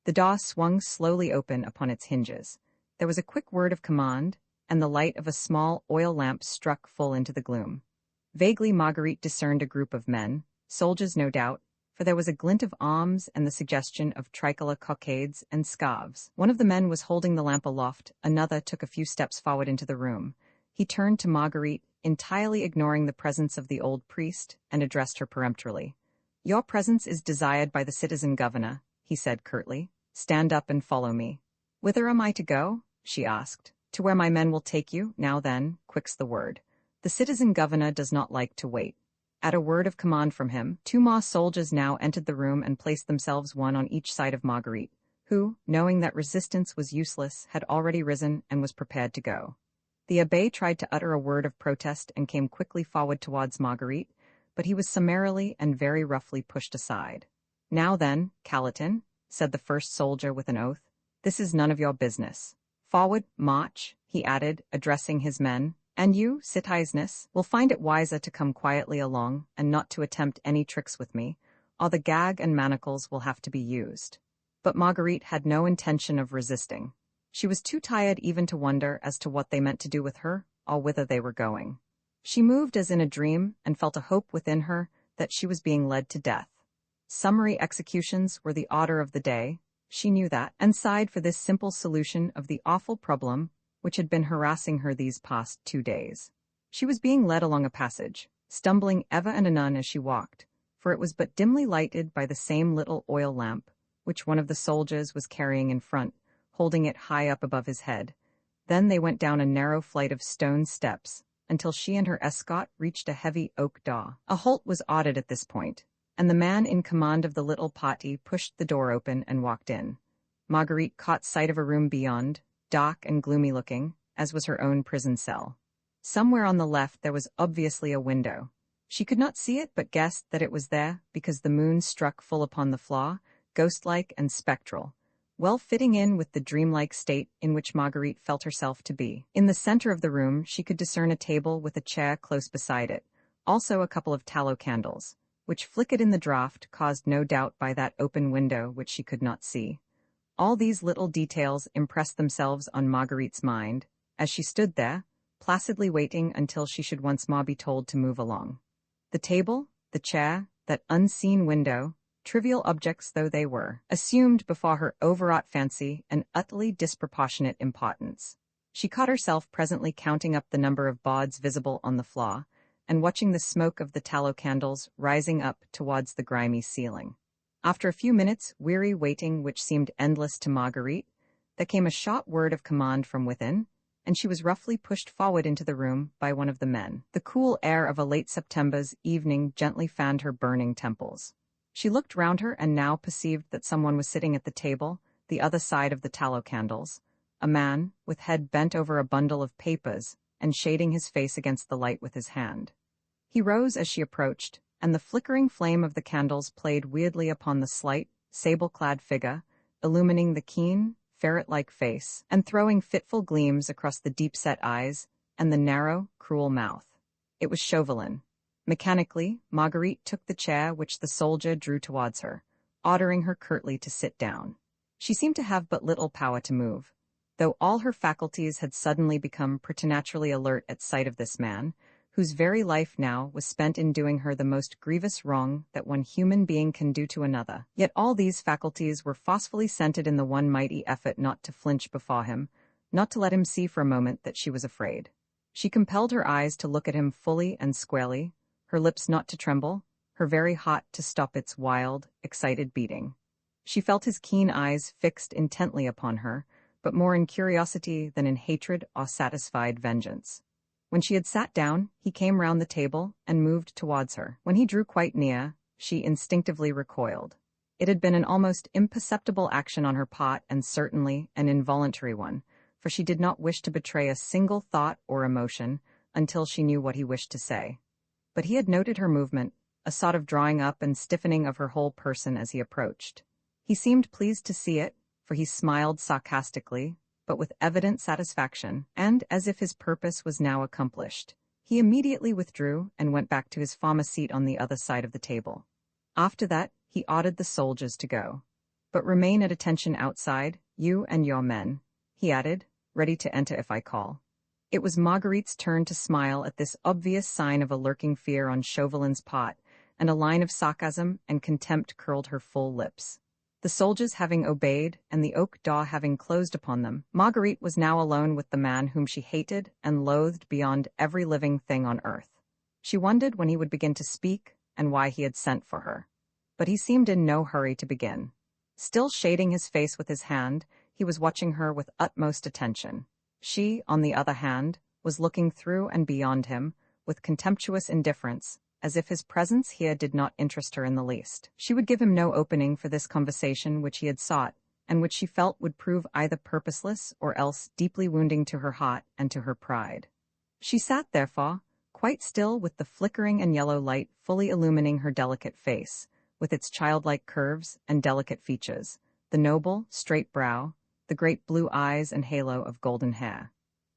A: The door swung slowly open upon its hinges. There was a quick word of command, and the light of a small oil lamp struck full into the gloom. Vaguely Marguerite discerned a group of men, soldiers no doubt, for there was a glint of arms and the suggestion of tricolor cockades and scarves. One of the men was holding the lamp aloft, another took a few steps forward into the room. He turned to Marguerite, entirely ignoring the presence of the old priest, and addressed her peremptorily. "Your presence is desired by the citizen governor," he said curtly. "Stand up and follow me." "Whither am I to go?" she asked. "To where my men will take you. Now then, quick's the word. The citizen governor does not like to wait." At a word of command from him, 2 more soldiers now entered the room and placed themselves one on each side of Marguerite, who, knowing that resistance was useless, had already risen and was prepared to go. The abbé tried to utter a word of protest and came quickly forward towards Marguerite, but he was summarily and very roughly pushed aside. "Now then, Calatin," said the first soldier with an oath, "this is none of your business. Forward, march," he added, addressing his men, "and you, citoyennes, will find it wiser to come quietly along and not to attempt any tricks with me, or the gag and manacles will have to be used." But Marguerite had no intention of resisting. She was too tired even to wonder as to what they meant to do with her, or whither they were going. She moved as in a dream and felt a hope within her that she was being led to death. Summary executions were the order of the day, she knew that, and sighed for this simple solution of the awful problem which had been harassing her these past 2 days. She was being led along a passage, stumbling ever and anon as she walked, for it was but dimly lighted by the same little oil lamp, which one of the soldiers was carrying in front, holding it high up above his head. Then they went down a narrow flight of stone steps, until she and her escort reached a heavy oak door. A halt was ordered at this point, and the man in command of the little party pushed the door open and walked in. Marguerite caught sight of a room beyond, dark and gloomy-looking, as was her own prison cell. Somewhere on the left there was obviously a window. She could not see it but guessed that it was there because the moon struck full upon the floor, ghost-like and spectral, well fitting in with the dreamlike state in which Marguerite felt herself to be. In the center of the room she could discern a table with a chair close beside it, also a couple of tallow candles, which flickered in the draught caused no doubt by that open window which she could not see. All these little details impressed themselves on Marguerite's mind, as she stood there, placidly waiting until she should once more be told to move along. The table, the chair, that unseen window, trivial objects though they were, assumed before her overwrought fancy an utterly disproportionate importance. She caught herself presently counting up the number of boards visible on the floor, and watching the smoke of the tallow candles rising up towards the grimy ceiling. After a few minutes' weary waiting which seemed endless to Marguerite, there came a short word of command from within, and she was roughly pushed forward into the room by one of the men. The cool air of a late September's evening gently fanned her burning temples. She looked round her and now perceived that someone was sitting at the table, the other side of the tallow candles, a man, with head bent over a bundle of papers, and shading his face against the light with his hand. He rose as she approached, and the flickering flame of the candles played weirdly upon the slight, sable-clad figure, illumining the keen, ferret-like face, and throwing fitful gleams across the deep-set eyes and the narrow, cruel mouth. It was Chauvelin. Mechanically, Marguerite took the chair which the soldier drew towards her, ordering her curtly to sit down. She seemed to have but little power to move, though all her faculties had suddenly become preternaturally alert at sight of this man, whose very life now was spent in doing her the most grievous wrong that one human being can do to another. Yet all these faculties were forcefully centered in the one mighty effort not to flinch before him, not to let him see for a moment that she was afraid. She compelled her eyes to look at him fully and squarely, her lips not to tremble, her very heart to stop its wild, excited beating. She felt his keen eyes fixed intently upon her, but more in curiosity than in hatred or satisfied vengeance. When she had sat down, he came round the table and moved towards her. When he drew quite near, she instinctively recoiled. It had been an almost imperceptible action on her part and certainly an involuntary one, for she did not wish to betray a single thought or emotion until she knew what he wished to say. But he had noted her movement, a sort of drawing up and stiffening of her whole person as he approached. He seemed pleased to see it, for he smiled sarcastically, but with evident satisfaction, and, as if his purpose was now accomplished, he immediately withdrew and went back to his former seat on the other side of the table. After that, he ordered the soldiers to go. "But remain at attention outside, you and your men," he added, "ready to enter if I call." It was Marguerite's turn to smile at this obvious sign of a lurking fear on Chauvelin's part, and a line of sarcasm and contempt curled her full lips. The soldiers having obeyed, and the oak door having closed upon them, Marguerite was now alone with the man whom she hated and loathed beyond every living thing on earth. She wondered when he would begin to speak, and why he had sent for her. But he seemed in no hurry to begin. Still shading his face with his hand, he was watching her with utmost attention. She, on the other hand, was looking through and beyond him, with contemptuous indifference, as if his presence here did not interest her in the least. She would give him no opening for this conversation which he had sought, and which she felt would prove either purposeless or else deeply wounding to her heart and to her pride. She sat, therefore, quite still, with the flickering and yellow light fully illumining her delicate face, with its childlike curves and delicate features, the noble, straight brow, the great blue eyes and halo of golden hair.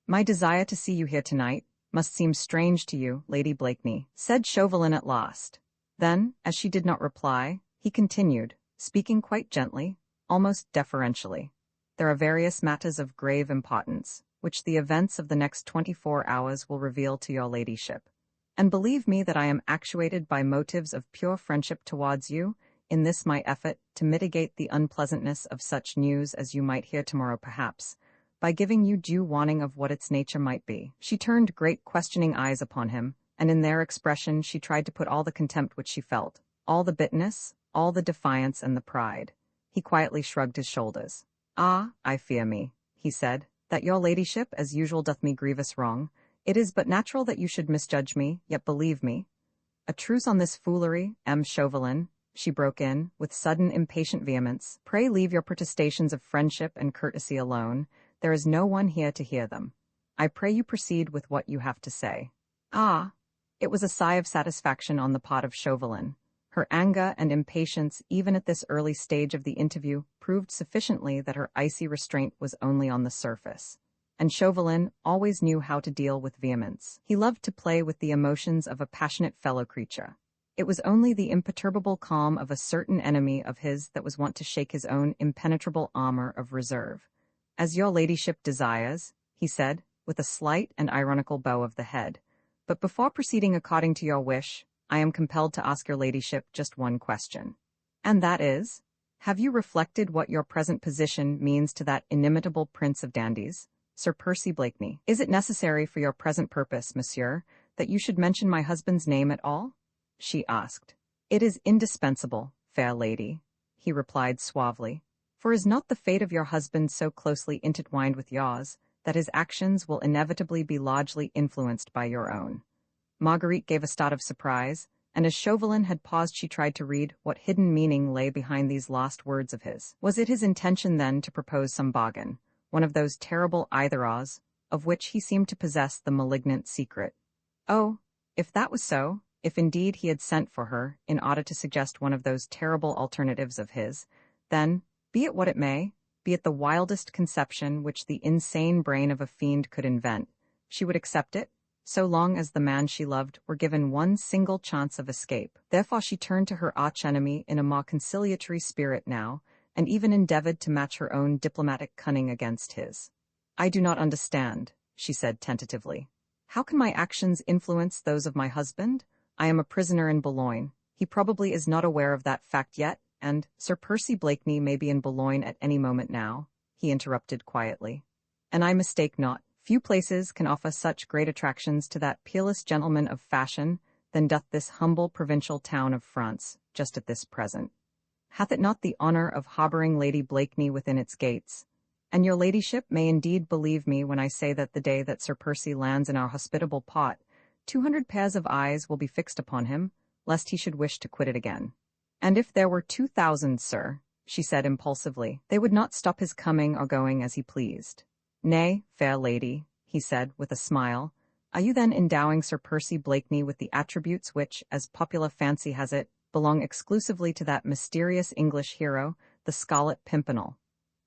A: "My desire to see you here tonight must seem strange to you, Lady Blakeney," said Chauvelin at last. Then, as she did not reply, he continued, speaking quite gently, almost deferentially. "There are various matters of grave importance, which the events of the next 24 hours will reveal to your ladyship. And believe me that I am actuated by motives of pure friendship towards you, in this my effort to mitigate the unpleasantness of such news as you might hear tomorrow perhaps, by giving you due warning of what its nature might be." She turned great questioning eyes upon him, and in their expression she tried to put all the contempt which she felt, all the bitterness, all the defiance and the pride. He quietly shrugged his shoulders. "Ah, I fear me," he said, "that your ladyship as usual doth me grievous wrong. It is but natural that you should misjudge me, yet believe me—" "A truce on this foolery, M. Chauvelin," she broke in, with sudden impatient vehemence. "Pray leave your protestations of friendship and courtesy alone. There is no one here to hear them. I pray you proceed with what you have to say." "Ah!" It was a sigh of satisfaction on the part of Chauvelin. Her anger and impatience, even at this early stage of the interview, proved sufficiently that her icy restraint was only on the surface. And Chauvelin always knew how to deal with vehemence. He loved to play with the emotions of a passionate fellow creature. It was only the imperturbable calm of a certain enemy of his that was wont to shake his own impenetrable armor of reserve. "As your ladyship desires," he said, with a slight and ironical bow of the head. "But before proceeding according to your wish, I am compelled to ask your ladyship just one question. And that is, have you reflected what your present position means to that inimitable prince of dandies, Sir Percy Blakeney? Is it necessary for your present purpose, monsieur, that you should mention my husband's name at all?" she asked. "It is indispensable, fair lady," he replied suavely, "for is not the fate of your husband so closely intertwined with yours, that his actions will inevitably be largely influenced by your own?" Marguerite gave a start of surprise, and as Chauvelin had paused she tried to read what hidden meaning lay behind these last words of his. Was it his intention then to propose some bargain, one of those terrible either-ohs, of which he seemed to possess the malignant secret? Oh, if that was so, if indeed he had sent for her in order to suggest one of those terrible alternatives of his, then, be it what it may, be it the wildest conception which the insane brain of a fiend could invent, she would accept it, so long as the man she loved were given one single chance of escape. Therefore she turned to her arch-enemy in a more conciliatory spirit now, and even endeavored to match her own diplomatic cunning against his. "I do not understand," she said tentatively. "How can my actions influence those of my husband? I am a prisoner in Boulogne. He probably is not aware of that fact yet, and Sir Percy Blakeney may be in Boulogne at any moment now," he interrupted quietly. "And I mistake not. Few places can offer such great attractions to that peerless gentleman of fashion than doth this humble provincial town of France, just at this present. Hath it not the honour of harbouring Lady Blakeney within its gates? And your ladyship may indeed believe me when I say that the day that Sir Percy lands in our hospitable pot, 200 pairs of eyes will be fixed upon him, lest he should wish to quit it again. And if there were 2,000, sir," she said impulsively, "they would not stop his coming or going as he pleased." "Nay, fair lady," he said with a smile, "are you then endowing Sir Percy Blakeney with the attributes which, as popular fancy has it, belong exclusively to that mysterious English hero, the Scarlet Pimpernel?"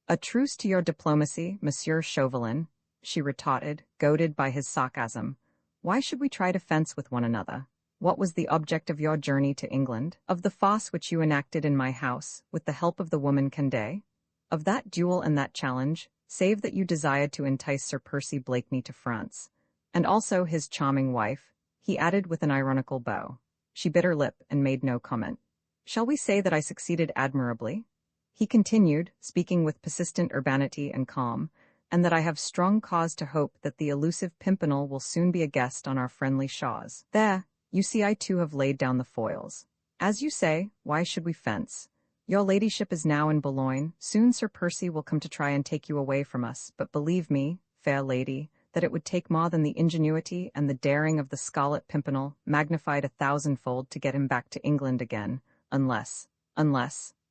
A: "A truce to your diplomacy, Monsieur Chauvelin," she retorted, goaded by his sarcasm. "Why should we try to fence with one another? What was the object of your journey to England? Of the farce which you enacted in my house, with the help of the woman Condé? Of that duel and that challenge, save that you desired to entice Sir Percy Blakeney to France, and also his charming wife," he added with an ironical bow. She bit her lip and made no comment. "Shall we say that I succeeded admirably?" he continued, speaking with persistent urbanity and calm, "and that I have strong cause to hope that the elusive Pimpernel will soon be a guest on our friendly shores. There, you see I too have laid down the foils. As you say, why should we fence? Your ladyship is now in Boulogne. Soon Sir Percy will come to try and take you away from us, but believe me, fair lady, that it would take more than the ingenuity and the daring of the Scarlet Pimpernel magnified 1,000-fold to get him back to England again, unless,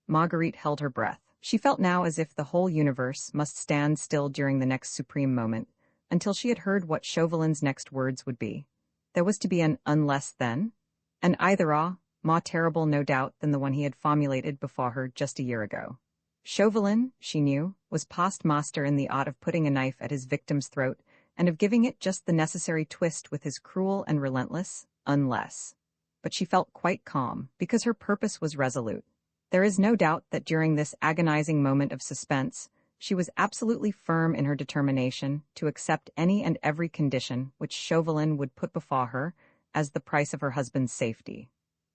A: Marguerite held her breath. She felt now as if the whole universe must stand still during the next supreme moment, until she had heard what Chauvelin's next words would be. There was to be an unless then, an either-or, more terrible no doubt than the one he had formulated before her just a year ago. Chauvelin, she knew, was past master in the art of putting a knife at his victim's throat and of giving it just the necessary twist with his cruel and relentless unless. But she felt quite calm, because her purpose was resolute. There is no doubt that during this agonizing moment of suspense, she was absolutely firm in her determination to accept any and every condition which Chauvelin would put before her as the price of her husband's safety.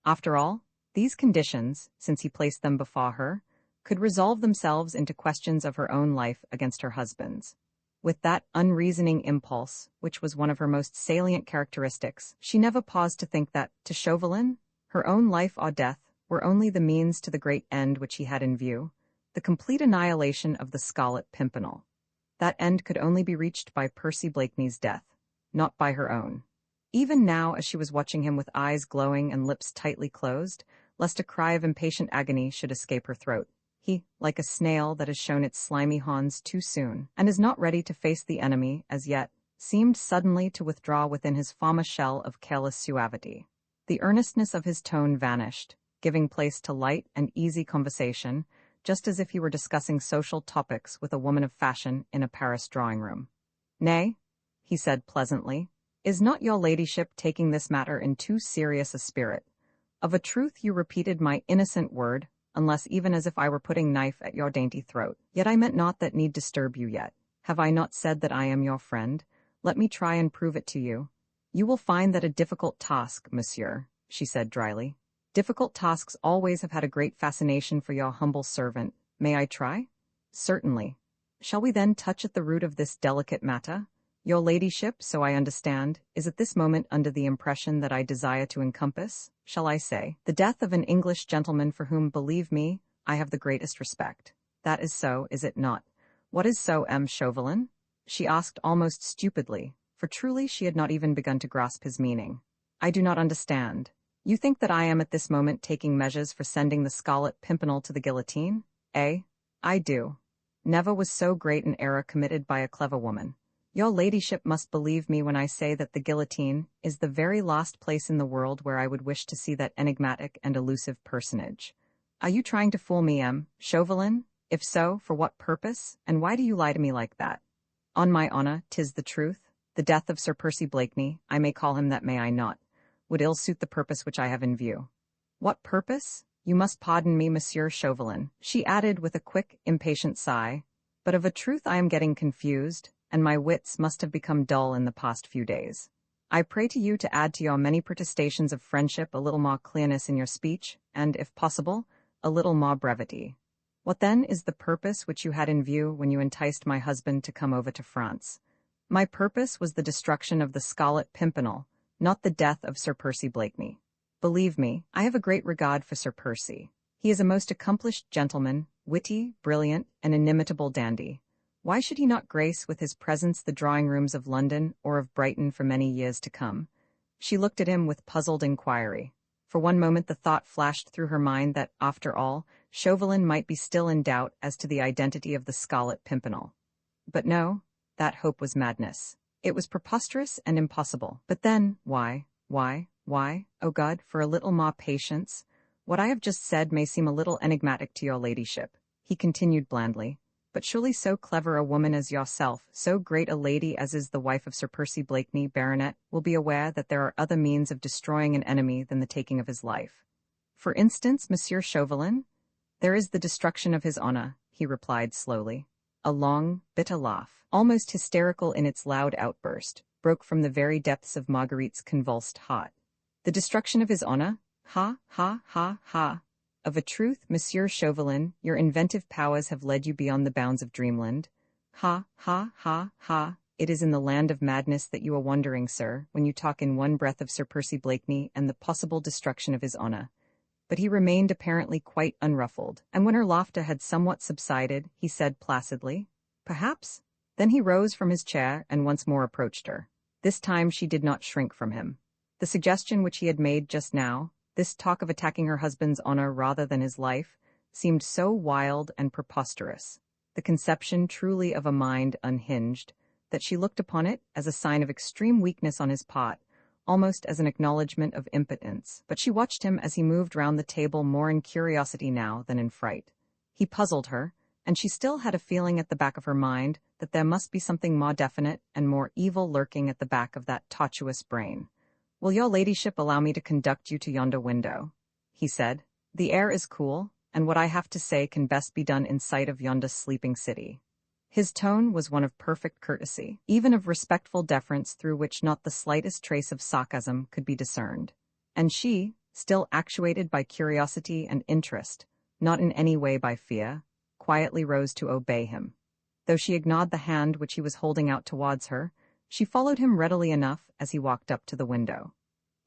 A: After all, these conditions, since he placed them before her, could resolve themselves into questions of her own life against her husband's. With that unreasoning impulse, which was one of her most salient characteristics, she never paused to think that, to Chauvelin, her own life or death were only the means to the great end which he had in view, the complete annihilation of the Scarlet Pimpernel. That end could only be reached by Percy Blakeney's death, not by her own. Even now, as she was watching him with eyes glowing and lips tightly closed, lest a cry of impatient agony should escape her throat, he, like a snail that has shown its slimy horns too soon, and is not ready to face the enemy as yet, seemed suddenly to withdraw within his former shell of careless suavity. The earnestness of his tone vanished, giving place to light and easy conversation, just as if he were discussing social topics with a woman of fashion in a Paris drawing-room. "Nay," he said pleasantly, "is not your ladyship taking this matter in too serious a spirit? Of a truth you repeated my innocent word, unless even as if I were putting knife at your dainty throat. Yet I meant not that need disturb you yet. Have I not said that I am your friend? Let me try and prove it to you. You will find that a difficult task, monsieur," she said dryly. "Difficult tasks always have had a great fascination for your humble servant. May I try?" "Certainly. Shall we then touch at the root of this delicate matter? Your ladyship, so I understand, is at this moment under the impression that I desire to encompass, shall I say, the death of an English gentleman for whom, believe me, I have the greatest respect. That is so, is it not?" "What is so, M. Chauvelin?" she asked almost stupidly, for truly she had not even begun to grasp his meaning. "I do not understand. You think that I am at this moment taking measures for sending the Scarlet Pimpernel to the guillotine? Eh? I do. Never was so great an error committed by a clever woman. Your ladyship must believe me when I say that the guillotine is the very last place in the world where I would wish to see that enigmatic and elusive personage. Are you trying to fool me, M. Chauvelin? If so, for what purpose, and why do you lie to me like that? On my honor, 'tis the truth. The death of Sir Percy Blakeney, I may call him that, may I not, would ill suit the purpose which I have in view." "What purpose? You must pardon me, Monsieur Chauvelin," she added with a quick, impatient sigh, "but of a truth I am getting confused, and my wits must have become dull in the past few days. I pray to you to add to your many protestations of friendship a little more clearness in your speech, and, if possible, a little more brevity. What then is the purpose which you had in view when you enticed my husband to come over to France?" "My purpose was the destruction of the Scarlet Pimpernel, not the death of Sir Percy Blakeney. Believe me, I have a great regard for Sir Percy. He is a most accomplished gentleman, witty, brilliant, and inimitable dandy. Why should he not grace with his presence the drawing-rooms of London or of Brighton for many years to come?" She looked at him with puzzled inquiry. For one moment the thought flashed through her mind that, after all, Chauvelin might be still in doubt as to the identity of the Scarlet Pimpernel. But no, that hope was madness. It was preposterous and impossible. But then, why, oh God, for a little more patience. What I have just said may seem a little enigmatic to your ladyship, he continued blandly, but surely so clever a woman as yourself, so great a lady as is the wife of Sir Percy Blakeney, Baronet, will be aware that there are other means of destroying an enemy than the taking of his life. For instance, Monsieur Chauvelin, there is the destruction of his honor, he replied slowly. A long, bitter laugh, almost hysterical in its loud outburst, broke from the very depths of Marguerite's convulsed heart. The destruction of his honor? Ha, ha, ha, ha. Of a truth, Monsieur Chauvelin, your inventive powers have led you beyond the bounds of dreamland. Ha, ha, ha, ha. It is in the land of madness that you are wandering, sir, when you talk in one breath of Sir Percy Blakeney and the possible destruction of his honor. But he remained apparently quite unruffled, and when her laughter had somewhat subsided, he said placidly, "Perhaps Then he rose from his chair and once more approached her. This time she did not shrink from him. The suggestion which he had made just now, this talk of attacking her husband's honor rather than his life, seemed so wild and preposterous, the conception truly of a mind unhinged, that she looked upon it as a sign of extreme weakness on his part, almost as an acknowledgment of impotence. But she watched him as he moved round the table more in curiosity now than in fright. He puzzled her, and she still had a feeling at the back of her mind that there must be something more definite and more evil lurking at the back of that tortuous brain. "Will your ladyship allow me to conduct you to yonder window?" he said. "The air is cool, and what I have to say can best be done in sight of yonder sleeping city." His tone was one of perfect courtesy, even of respectful deference through which not the slightest trace of sarcasm could be discerned. And she, still actuated by curiosity and interest, not in any way by fear, quietly rose to obey him. Though she ignored the hand which he was holding out towards her, she followed him readily enough as he walked up to the window.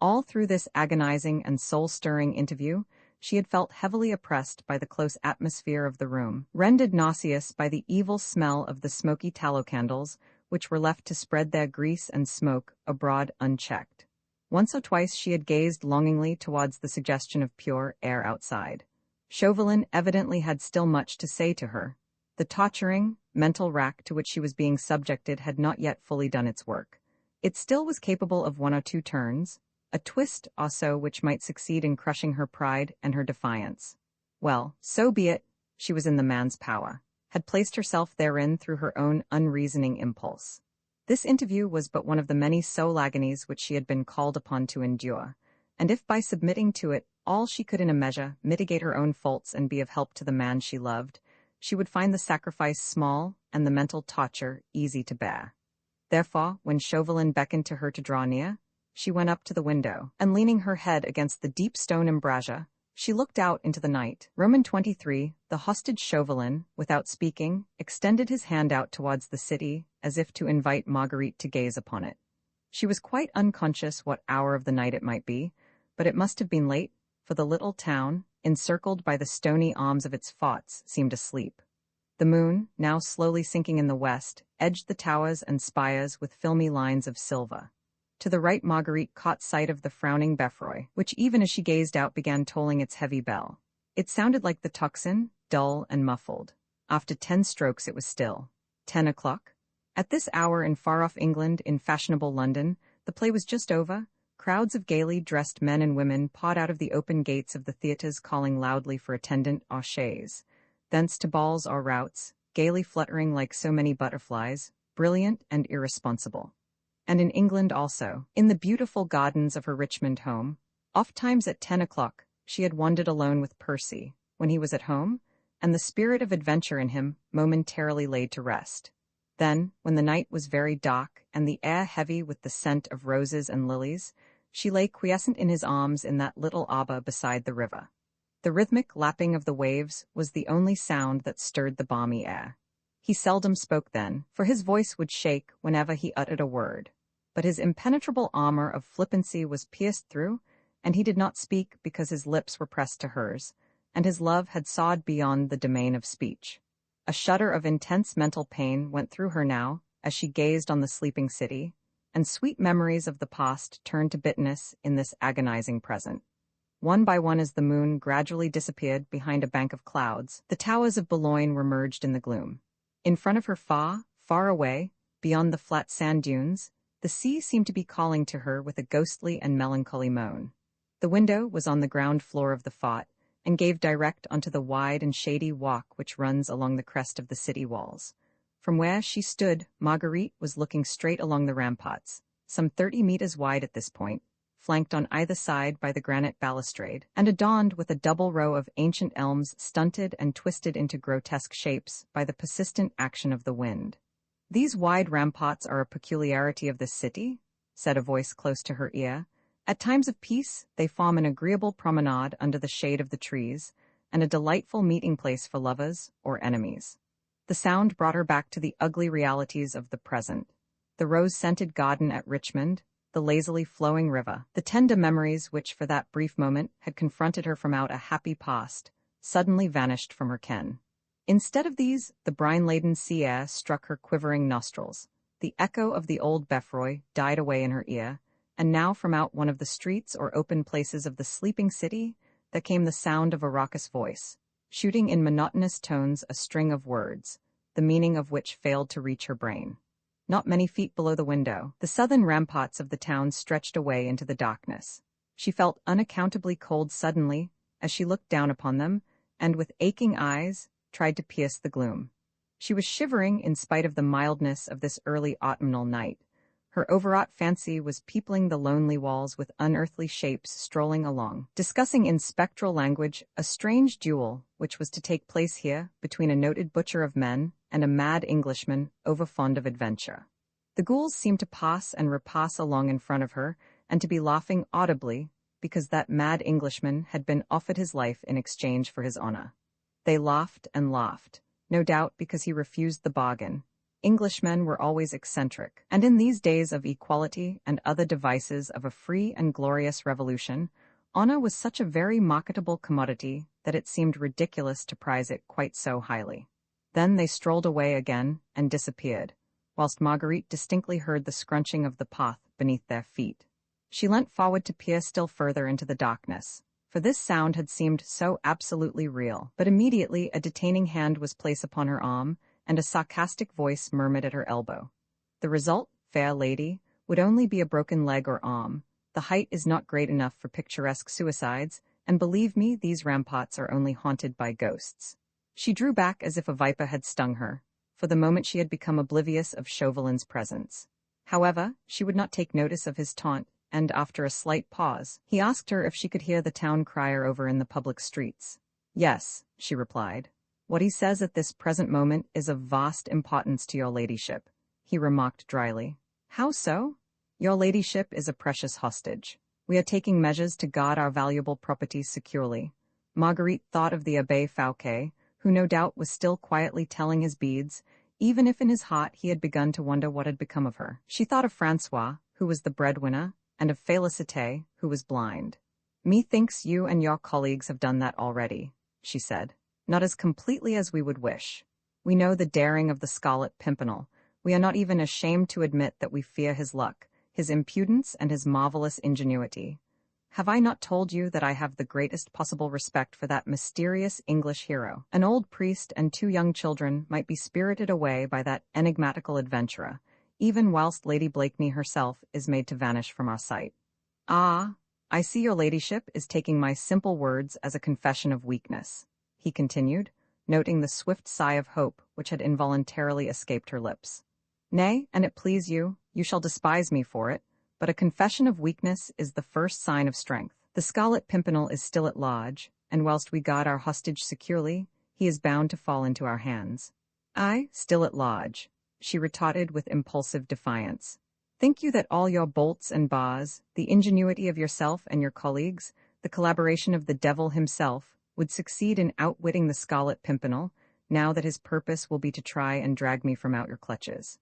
A: All through this agonizing and soul-stirring interview, she had felt heavily oppressed by the close atmosphere of the room, rendered nauseous by the evil smell of the smoky tallow candles, which were left to spread their grease and smoke abroad unchecked. Once or twice she had gazed longingly towards the suggestion of pure air outside. Chauvelin evidently had still much to say to her. The torturing, mental rack to which she was being subjected had not yet fully done its work. It still was capable of one or two turns, a twist or so which might succeed in crushing her pride and her defiance. Well, so be it, she was in the man's power, had placed herself therein through her own unreasoning impulse. This interview was but one of the many soul agonies which she had been called upon to endure, and if by submitting to it all she could in a measure mitigate her own faults and be of help to the man she loved, she would find the sacrifice small and the mental torture easy to bear. Therefore, when Chauvelin beckoned to her to draw near, she went up to the window, and leaning her head against the deep stone embrasure, she looked out into the night. Roman 23, the hostage Chauvelin, without speaking, extended his hand out towards the city, as if to invite Marguerite to gaze upon it. She was quite unconscious what hour of the night it might be, but it must have been late, for the little town, encircled by the stony arms of its forts, seemed asleep. The moon, now slowly sinking in the west, edged the towers and spires with filmy lines of silver. To the right Marguerite caught sight of the frowning Beffroy, which even as she gazed out began tolling its heavy bell. It sounded like the tocsin, dull and muffled. After 10 strokes it was still. 10 o'clock? At this hour in far-off England, in fashionable London, the play was just over. Crowds of gaily dressed men and women poured out of the open gates of the theatres calling loudly for attendant or chaise, thence to balls or routs, gaily fluttering like so many butterflies, brilliant and irresponsible. And in England also, in the beautiful gardens of her Richmond home, ofttimes at 10 o'clock, she had wandered alone with Percy, when he was at home, and the spirit of adventure in him momentarily laid to rest. Then, when the night was very dark and the air heavy with the scent of roses and lilies, she lay quiescent in his arms in that little arbor beside the river. The rhythmic lapping of the waves was the only sound that stirred the balmy air. He seldom spoke then, for his voice would shake whenever he uttered a word. But his impenetrable armor of flippancy was pierced through, and he did not speak because his lips were pressed to hers, and his love had soared beyond the domain of speech. A shudder of intense mental pain went through her now, as she gazed on the sleeping city, and sweet memories of the past turned to bitterness in this agonizing present. One by one as the moon gradually disappeared behind a bank of clouds, the towers of Boulogne were merged in the gloom. In front of her far, far away, beyond the flat sand dunes, the sea seemed to be calling to her with a ghostly and melancholy moan. The window was on the ground floor of the fort, and gave direct onto the wide and shady walk which runs along the crest of the city walls. From where she stood, Marguerite was looking straight along the ramparts, some 30 meters wide at this point, flanked on either side by the granite balustrade, and adorned with a double row of ancient elms stunted and twisted into grotesque shapes by the persistent action of the wind. "These wide ramparts are a peculiarity of this city," said a voice close to her ear. "At times of peace, they form an agreeable promenade under the shade of the trees, and a delightful meeting place for lovers or enemies." The sound brought her back to the ugly realities of the present. The rose-scented garden at Richmond, the lazily flowing river, the tender memories which for that brief moment had confronted her from out a happy past, suddenly vanished from her ken. Instead of these, the brine-laden sea air struck her quivering nostrils. The echo of the old Beffroy died away in her ear, and now from out one of the streets or open places of the sleeping city, there came the sound of a raucous voice, shooting in monotonous tones a string of words, the meaning of which failed to reach her brain. Not many feet below the window, the southern ramparts of the town stretched away into the darkness. She felt unaccountably cold suddenly as she looked down upon them, and with aching eyes tried to pierce the gloom. She was shivering in spite of the mildness of this early autumnal night. Her overwrought fancy was peopling the lonely walls with unearthly shapes strolling along, discussing in spectral language a strange duel which was to take place here between a noted butcher of men and a mad Englishman overfond of adventure. The ghouls seemed to pass and repass along in front of her, and to be laughing audibly because that mad Englishman had been offered his life in exchange for his honor. They laughed and laughed, no doubt because he refused the bargain. Englishmen were always eccentric, and in these days of equality and other devices of a free and glorious revolution, honor was such a very marketable commodity that it seemed ridiculous to prize it quite so highly. Then they strolled away again and disappeared, whilst Marguerite distinctly heard the scrunching of the path beneath their feet. She leant forward to peer still further into the darkness, for this sound had seemed so absolutely real. But immediately a detaining hand was placed upon her arm, and a sarcastic voice murmured at her elbow. "The result, fair lady, would only be a broken leg or arm. The height is not great enough for picturesque suicides, and believe me, these ramparts are only haunted by ghosts." She drew back as if a viper had stung her. For the moment she had become oblivious of Chauvelin's presence. However, she would not take notice of his taunt, and after a slight pause, he asked her if she could hear the town crier over in the public streets. "Yes," she replied. "What he says at this present moment is of vast importance to your ladyship," he remarked dryly. "How so?" "Your ladyship is a precious hostage. We are taking measures to guard our valuable property securely." Marguerite thought of the Abbé Fouquet, who no doubt was still quietly telling his beads, even if in his heart he had begun to wonder what had become of her. She thought of Francois, who was the breadwinner, and of Félicité, who was blind. "Methinks you and your colleagues have done that already," she said. "Not as completely as we would wish. We know the daring of the Scarlet Pimpernel. We are not even ashamed to admit that we fear his luck, his impudence, and his marvelous ingenuity. Have I not told you that I have the greatest possible respect for that mysterious English hero? An old priest and 2 young children might be spirited away by that enigmatical adventurer, even whilst Lady Blakeney herself is made to vanish from our sight. Ah, I see your ladyship is taking my simple words as a confession of weakness," he continued, noting the swift sigh of hope which had involuntarily escaped her lips. "Nay, an it please you, you shall despise me for it, but a confession of weakness is the first sign of strength. The Scarlet Pimpernel is still at large, and whilst we guard our hostage securely, he is bound to fall into our hands." "Aye, still at large," she retorted with impulsive defiance. "Think you that all your bolts and bars, the ingenuity of yourself and your colleagues, the collaboration of the devil himself, would succeed in outwitting the Scarlet Pimpernel, now that his purpose will be to try and drag me from out your clutches?"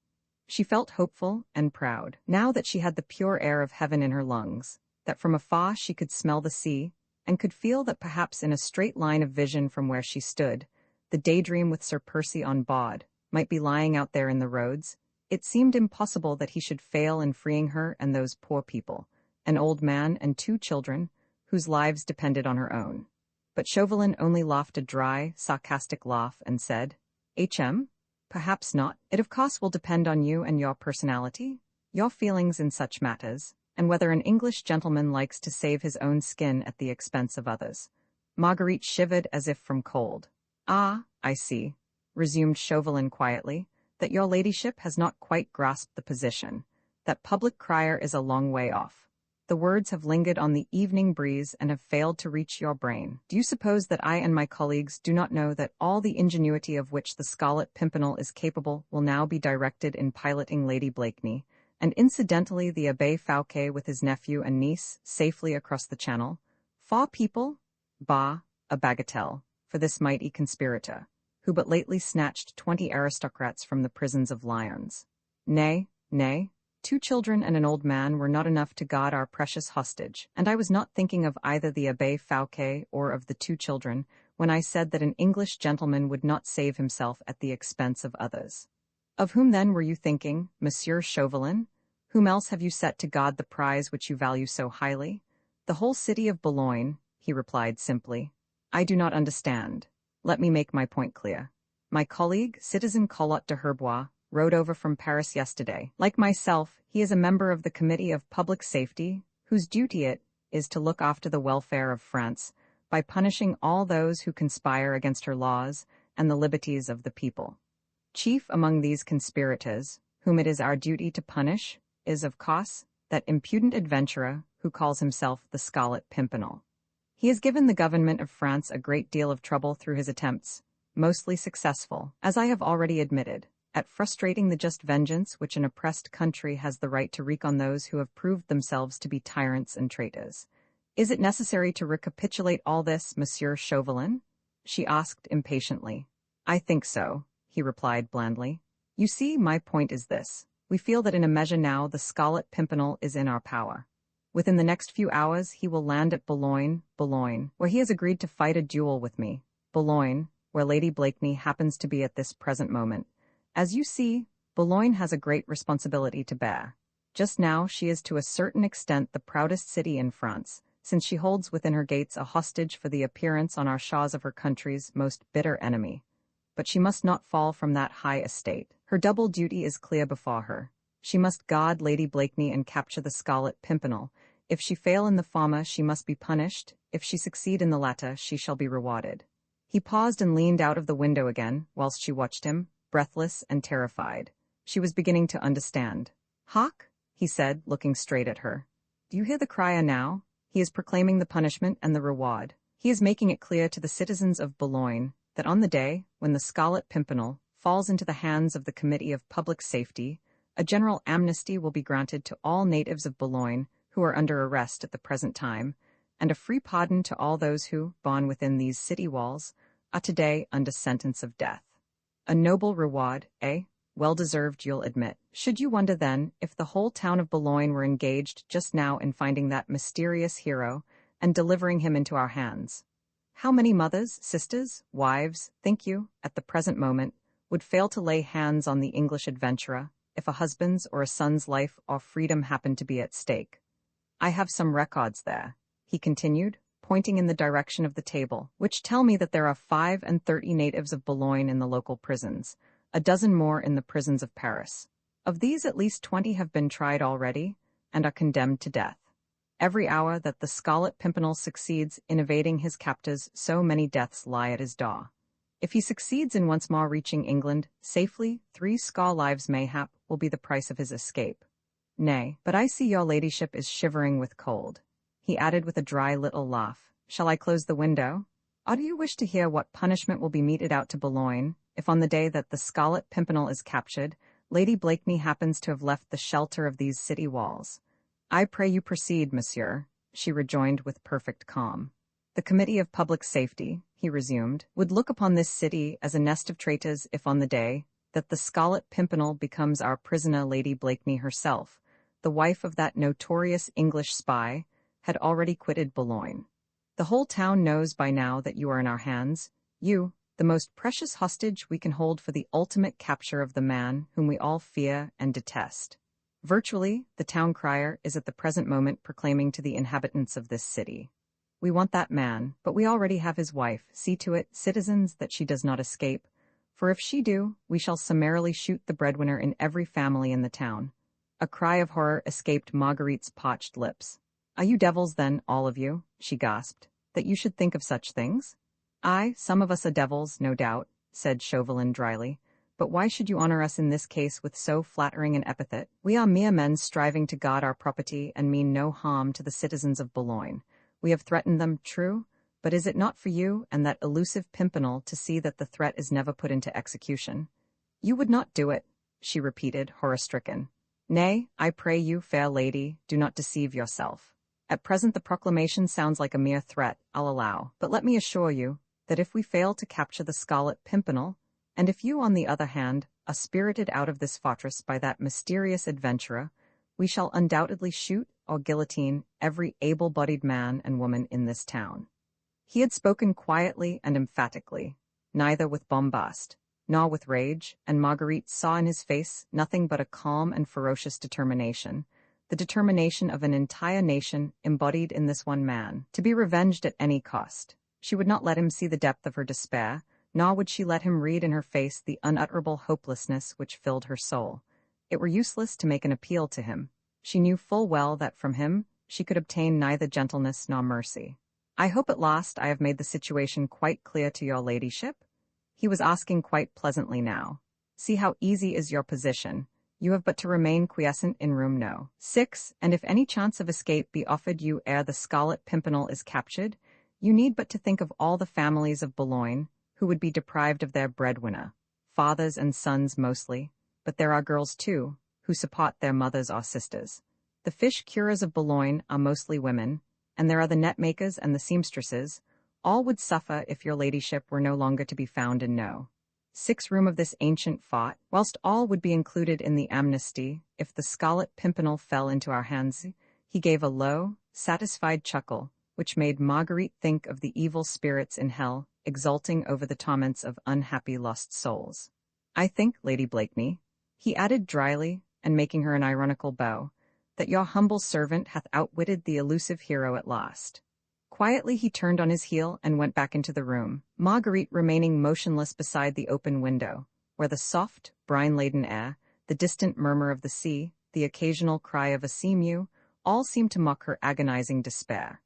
A: She felt hopeful and proud, now that she had the pure air of heaven in her lungs, that from afar she could smell the sea, and could feel that perhaps in a straight line of vision from where she stood, the Daydream with Sir Percy on board might be lying out there in the roads. It seemed impossible that he should fail in freeing her and those poor people, an old man and 2 children, whose lives depended on her own. But Chauvelin only laughed a dry, sarcastic laugh and said, "H.M.? Perhaps not. It of course will depend on you and your personality, your feelings in such matters, and whether an English gentleman likes to save his own skin at the expense of others." Marguerite shivered as if from cold. "Ah, I see," resumed Chauvelin quietly, "that your ladyship has not quite grasped the position. That public crier is a long way off. The words have lingered on the evening breeze and have failed to reach your brain. Do you suppose that I and my colleagues do not know that all the ingenuity of which the Scarlet Pimpernel is capable will now be directed in piloting Lady Blakeney, and incidentally the Abbé Fouquet with his nephew and niece, safely across the Channel? 4 people? Bah, a bagatelle, for this mighty conspirator, who but lately snatched 20 aristocrats from the prisons of lions. Nay, 2 children and an old man were not enough to guard our precious hostage, and I was not thinking of either the Abbé Fouquet or of the 2 children, when I said that an English gentleman would not save himself at the expense of others. Of whom then were you thinking, Monsieur Chauvelin? Whom else have you set to guard the prize which you value so highly? The whole city of Boulogne, he replied simply. I do not understand. Let me make my point clear. My colleague, Citizen Collot de Herbois, rode over from Paris yesterday. Like myself, he is a member of the Committee of Public Safety, whose duty it is to look after the welfare of France by punishing all those who conspire against her laws and the liberties of the people. Chief among these conspirators, whom it is our duty to punish, is, of course, that impudent adventurer who calls himself the Scarlet Pimpernel. He has given the government of France a great deal of trouble through his attempts, mostly successful, as I have already admitted, at frustrating the just vengeance which an oppressed country has the right to wreak on those who have proved themselves to be tyrants and traitors. Is it necessary to recapitulate all this, Monsieur Chauvelin? She asked impatiently. I think so, he replied blandly. You see, my point is this. We feel that in a measure now the Scarlet Pimpernel is in our power. Within the next few hours he will land at Boulogne, where he has agreed to fight a duel with me. Boulogne, where Lady Blakeney happens to be at this present moment. As you see, Boulogne has a great responsibility to bear. Just now she is to a certain extent the proudest city in France, since she holds within her gates a hostage for the appearance on our shores of her country's most bitter enemy. But she must not fall from that high estate. Her double duty is clear before her. She must guard Lady Blakeney and capture the Scarlet Pimpernel. If she fail in the former, she must be punished. If she succeed in the latter, she shall be rewarded. He paused and leaned out of the window again, whilst she watched him, breathless and terrified. She was beginning to understand. Hark, he said, looking straight at her. Do you hear the crier now? He is proclaiming the punishment and the reward. He is making it clear to the citizens of Boulogne that on the day when the Scarlet Pimpernel falls into the hands of the Committee of Public Safety, a general amnesty will be granted to all natives of Boulogne who are under arrest at the present time, and a free pardon to all those who, born within these city walls, are today under sentence of death. A noble reward, eh? Well-deserved, you'll admit. Should you wonder, then, if the whole town of Boulogne were engaged just now in finding that mysterious hero and delivering him into our hands? How many mothers, sisters, wives, think you, at the present moment, would fail to lay hands on the English adventurer if a husband's or a son's life or freedom happened to be at stake? I have some records there, he continued, pointing in the direction of the table, which tell me that there are 35 natives of Boulogne in the local prisons, a dozen more in the prisons of Paris. Of these at least 20 have been tried already, and are condemned to death. Every hour that the Scarlet Pimpernel succeeds in evading his captors, so many deaths lie at his door. If he succeeds in once more reaching England safely, 30 lives mayhap will be the price of his escape. Nay, but I see your ladyship is shivering with cold, he added with a dry little laugh. Shall I close the window? Or do you wish to hear what punishment will be meted out to Boulogne, if on the day that the Scarlet Pimpernel is captured, Lady Blakeney happens to have left the shelter of these city walls? I pray you proceed, monsieur, she rejoined with perfect calm. The Committee of Public Safety, he resumed, would look upon this city as a nest of traitors if on the day that the Scarlet Pimpernel becomes our prisoner Lady Blakeney herself, the wife of that notorious English spy, had already quitted Boulogne. The whole town knows by now that you are in our hands, you, the most precious hostage we can hold for the ultimate capture of the man whom we all fear and detest. Virtually, the town crier is at the present moment proclaiming to the inhabitants of this city. We want that man, but we already have his wife. See to it, citizens, that she does not escape, for if she do, we shall summarily shoot the breadwinner in every family in the town. A cry of horror escaped Marguerite's parched lips. Are you devils, then, all of you, she gasped, that you should think of such things? Aye, some of us are devils, no doubt, said Chauvelin dryly, but why should you honor us in this case with so flattering an epithet? We are mere men striving to guard our property and mean no harm to the citizens of Boulogne. We have threatened them, true, but is it not for you and that elusive Pimpernel to see that the threat is never put into execution? You would not do it, she repeated, horror-stricken. Nay, I pray you, fair lady, do not deceive yourself. At present the proclamation sounds like a mere threat, I'll allow, but let me assure you that if we fail to capture the Scarlet Pimpernel, and if you, on the other hand, are spirited out of this fortress by that mysterious adventurer, we shall undoubtedly shoot or guillotine every able-bodied man and woman in this town. He had spoken quietly and emphatically, neither with bombast, nor with rage, and Marguerite saw in his face nothing but a calm and ferocious determination, the determination of an entire nation embodied in this one man, to be revenged at any cost. She would not let him see the depth of her despair, nor would she let him read in her face the unutterable hopelessness which filled her soul. It were useless to make an appeal to him. She knew full well that from him she could obtain neither gentleness nor mercy. "I hope at last I have made the situation quite clear to your ladyship?" He was asking quite pleasantly now. "See how easy is your position. You have but to remain quiescent in room No. 6, and if any chance of escape be offered you ere the Scarlet Pimpernel is captured, you need but to think of all the families of Boulogne who would be deprived of their breadwinner, fathers and sons mostly, but there are girls too, who support their mothers or sisters. The fish curers of Boulogne are mostly women, and there are the net makers and the seamstresses. All would suffer if your ladyship were no longer to be found in No. 6 room of this ancient fort, whilst all would be included in the amnesty if the Scarlet Pimpernel fell into our hands." He gave a low, satisfied chuckle, which made Marguerite think of the evil spirits in hell exulting over the torments of unhappy lost souls. "I think, Lady Blakeney," he added dryly, and making her an ironical bow, "that your humble servant hath outwitted the elusive hero at last." Quietly he turned on his heel and went back into the room, Marguerite remaining motionless beside the open window, where the soft, brine-laden air, the distant murmur of the sea, the occasional cry of a sea-mew, all seemed to mock her agonizing despair.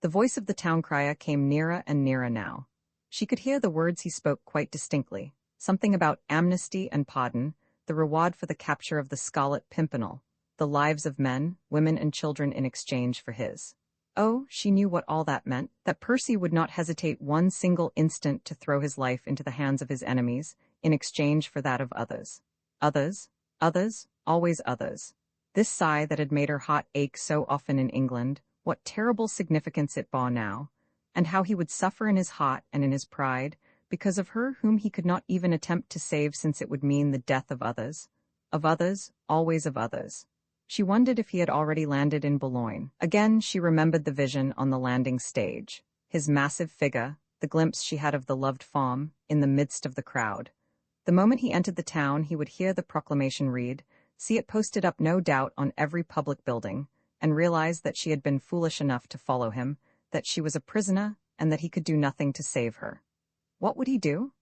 A: The voice of the town crier came nearer and nearer now. She could hear the words he spoke quite distinctly, something about amnesty and pardon, the reward for the capture of the Scarlet Pimpernel, the lives of men, women and children in exchange for his. Oh, she knew what all that meant, that Percy would not hesitate one single instant to throw his life into the hands of his enemies, in exchange for that of others. Others, others, always others. This sigh that had made her heart ache so often in England, what terrible significance it bore now, and how he would suffer in his heart and in his pride, because of her whom he could not even attempt to save, since it would mean the death of others, always of others. She wondered if he had already landed in Boulogne. Again she remembered the vision on the landing stage, his massive figure, the glimpse she had of the loved femme, in the midst of the crowd. The moment he entered the town he would hear the proclamation read, see it posted up no doubt on every public building, and realize that she had been foolish enough to follow him, that she was a prisoner, and that he could do nothing to save her. What would he do?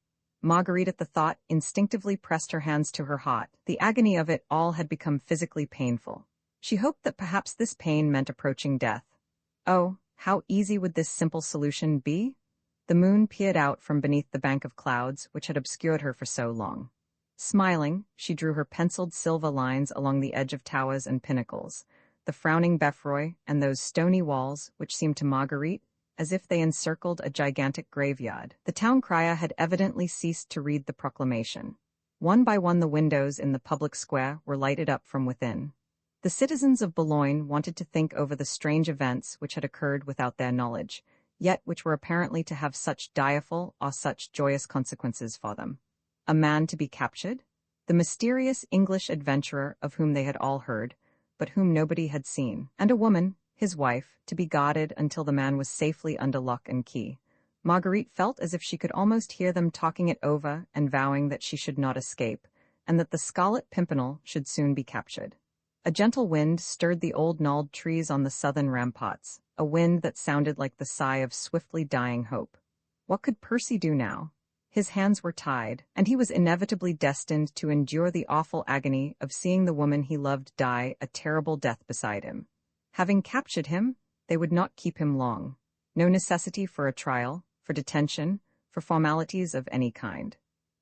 A: Marguerite at the thought instinctively pressed her hands to her heart. The agony of it all had become physically painful. She hoped that perhaps this pain meant approaching death. Oh, how easy would this simple solution be? The moon peered out from beneath the bank of clouds which had obscured her for so long. Smiling, she drew her penciled silver lines along the edge of towers and pinnacles, the frowning Beffroi, and those stony walls which seemed to Marguerite as if they encircled a gigantic graveyard. The town crier had evidently ceased to read the proclamation. One by one the windows in the public square were lighted up from within. The citizens of Boulogne wanted to think over the strange events which had occurred without their knowledge, yet which were apparently to have such direful or such joyous consequences for them. A man to be captured? The mysterious English adventurer of whom they had all heard, but whom nobody had seen, and a woman, his wife, to be guarded until the man was safely under lock and key. Marguerite felt as if she could almost hear them talking it over and vowing that she should not escape, and that the Scarlet Pimpernel should soon be captured. A gentle wind stirred the old gnarled trees on the southern ramparts, a wind that sounded like the sigh of swiftly dying hope. What could Percy do now? His hands were tied, and he was inevitably destined to endure the awful agony of seeing the woman he loved die a terrible death beside him. Having captured him, they would not keep him long. No necessity for a trial, for detention, for formalities of any kind.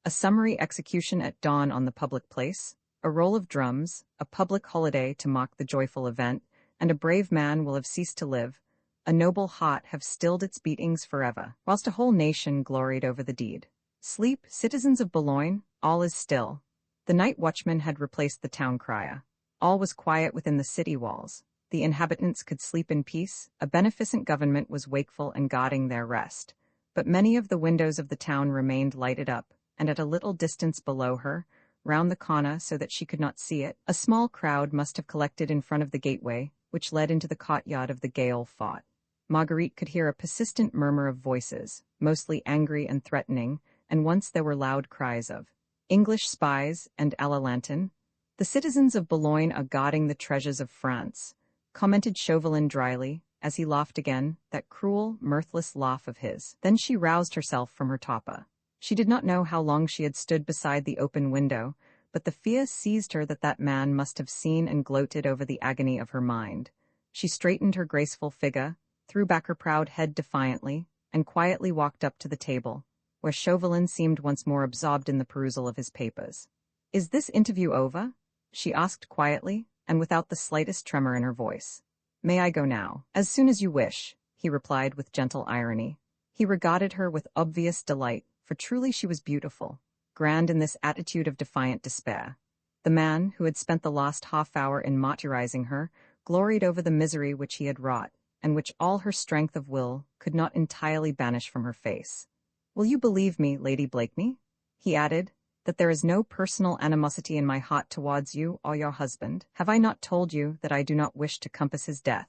A: A summary execution at dawn on the public place, a roll of drums, a public holiday to mock the joyful event, and a brave man will have ceased to live, a noble heart have stilled its beatings forever, whilst a whole nation gloried over the deed. Sleep, citizens of Boulogne, all is still. The night watchman had replaced the town crier. All was quiet within the city walls. The inhabitants could sleep in peace, a beneficent government was wakeful and guarding their rest. But many of the windows of the town remained lighted up, and at a little distance below her, round the corner so that she could not see it, a small crowd must have collected in front of the gateway, which led into the courtyard of the gay old fort. Marguerite could hear a persistent murmur of voices, mostly angry and threatening, and once there were loud cries of English spies and à la lanterne. The citizens of Boulogne are guarding the treasures of France, commented Chauvelin dryly, as he laughed again, that cruel, mirthless laugh of his. Then she roused herself from her torpor. She did not know how long she had stood beside the open window, but the fear seized her that that man must have seen and gloated over the agony of her mind. She straightened her graceful figure, threw back her proud head defiantly, and quietly walked up to the table, where Chauvelin seemed once more absorbed in the perusal of his papers. "Is this interview over?" she asked quietly, and without the slightest tremor in her voice. "May I go now?" "As soon as you wish," he replied with gentle irony. He regarded her with obvious delight, for truly she was beautiful, grand in this attitude of defiant despair. The man, who had spent the last half-hour in martyrizing her, gloried over the misery which he had wrought, and which all her strength of will could not entirely banish from her face. "Will you believe me, Lady Blakeney," he added, "that there is no personal animosity in my heart towards you or your husband? Have I not told you that I do not wish to compass his death?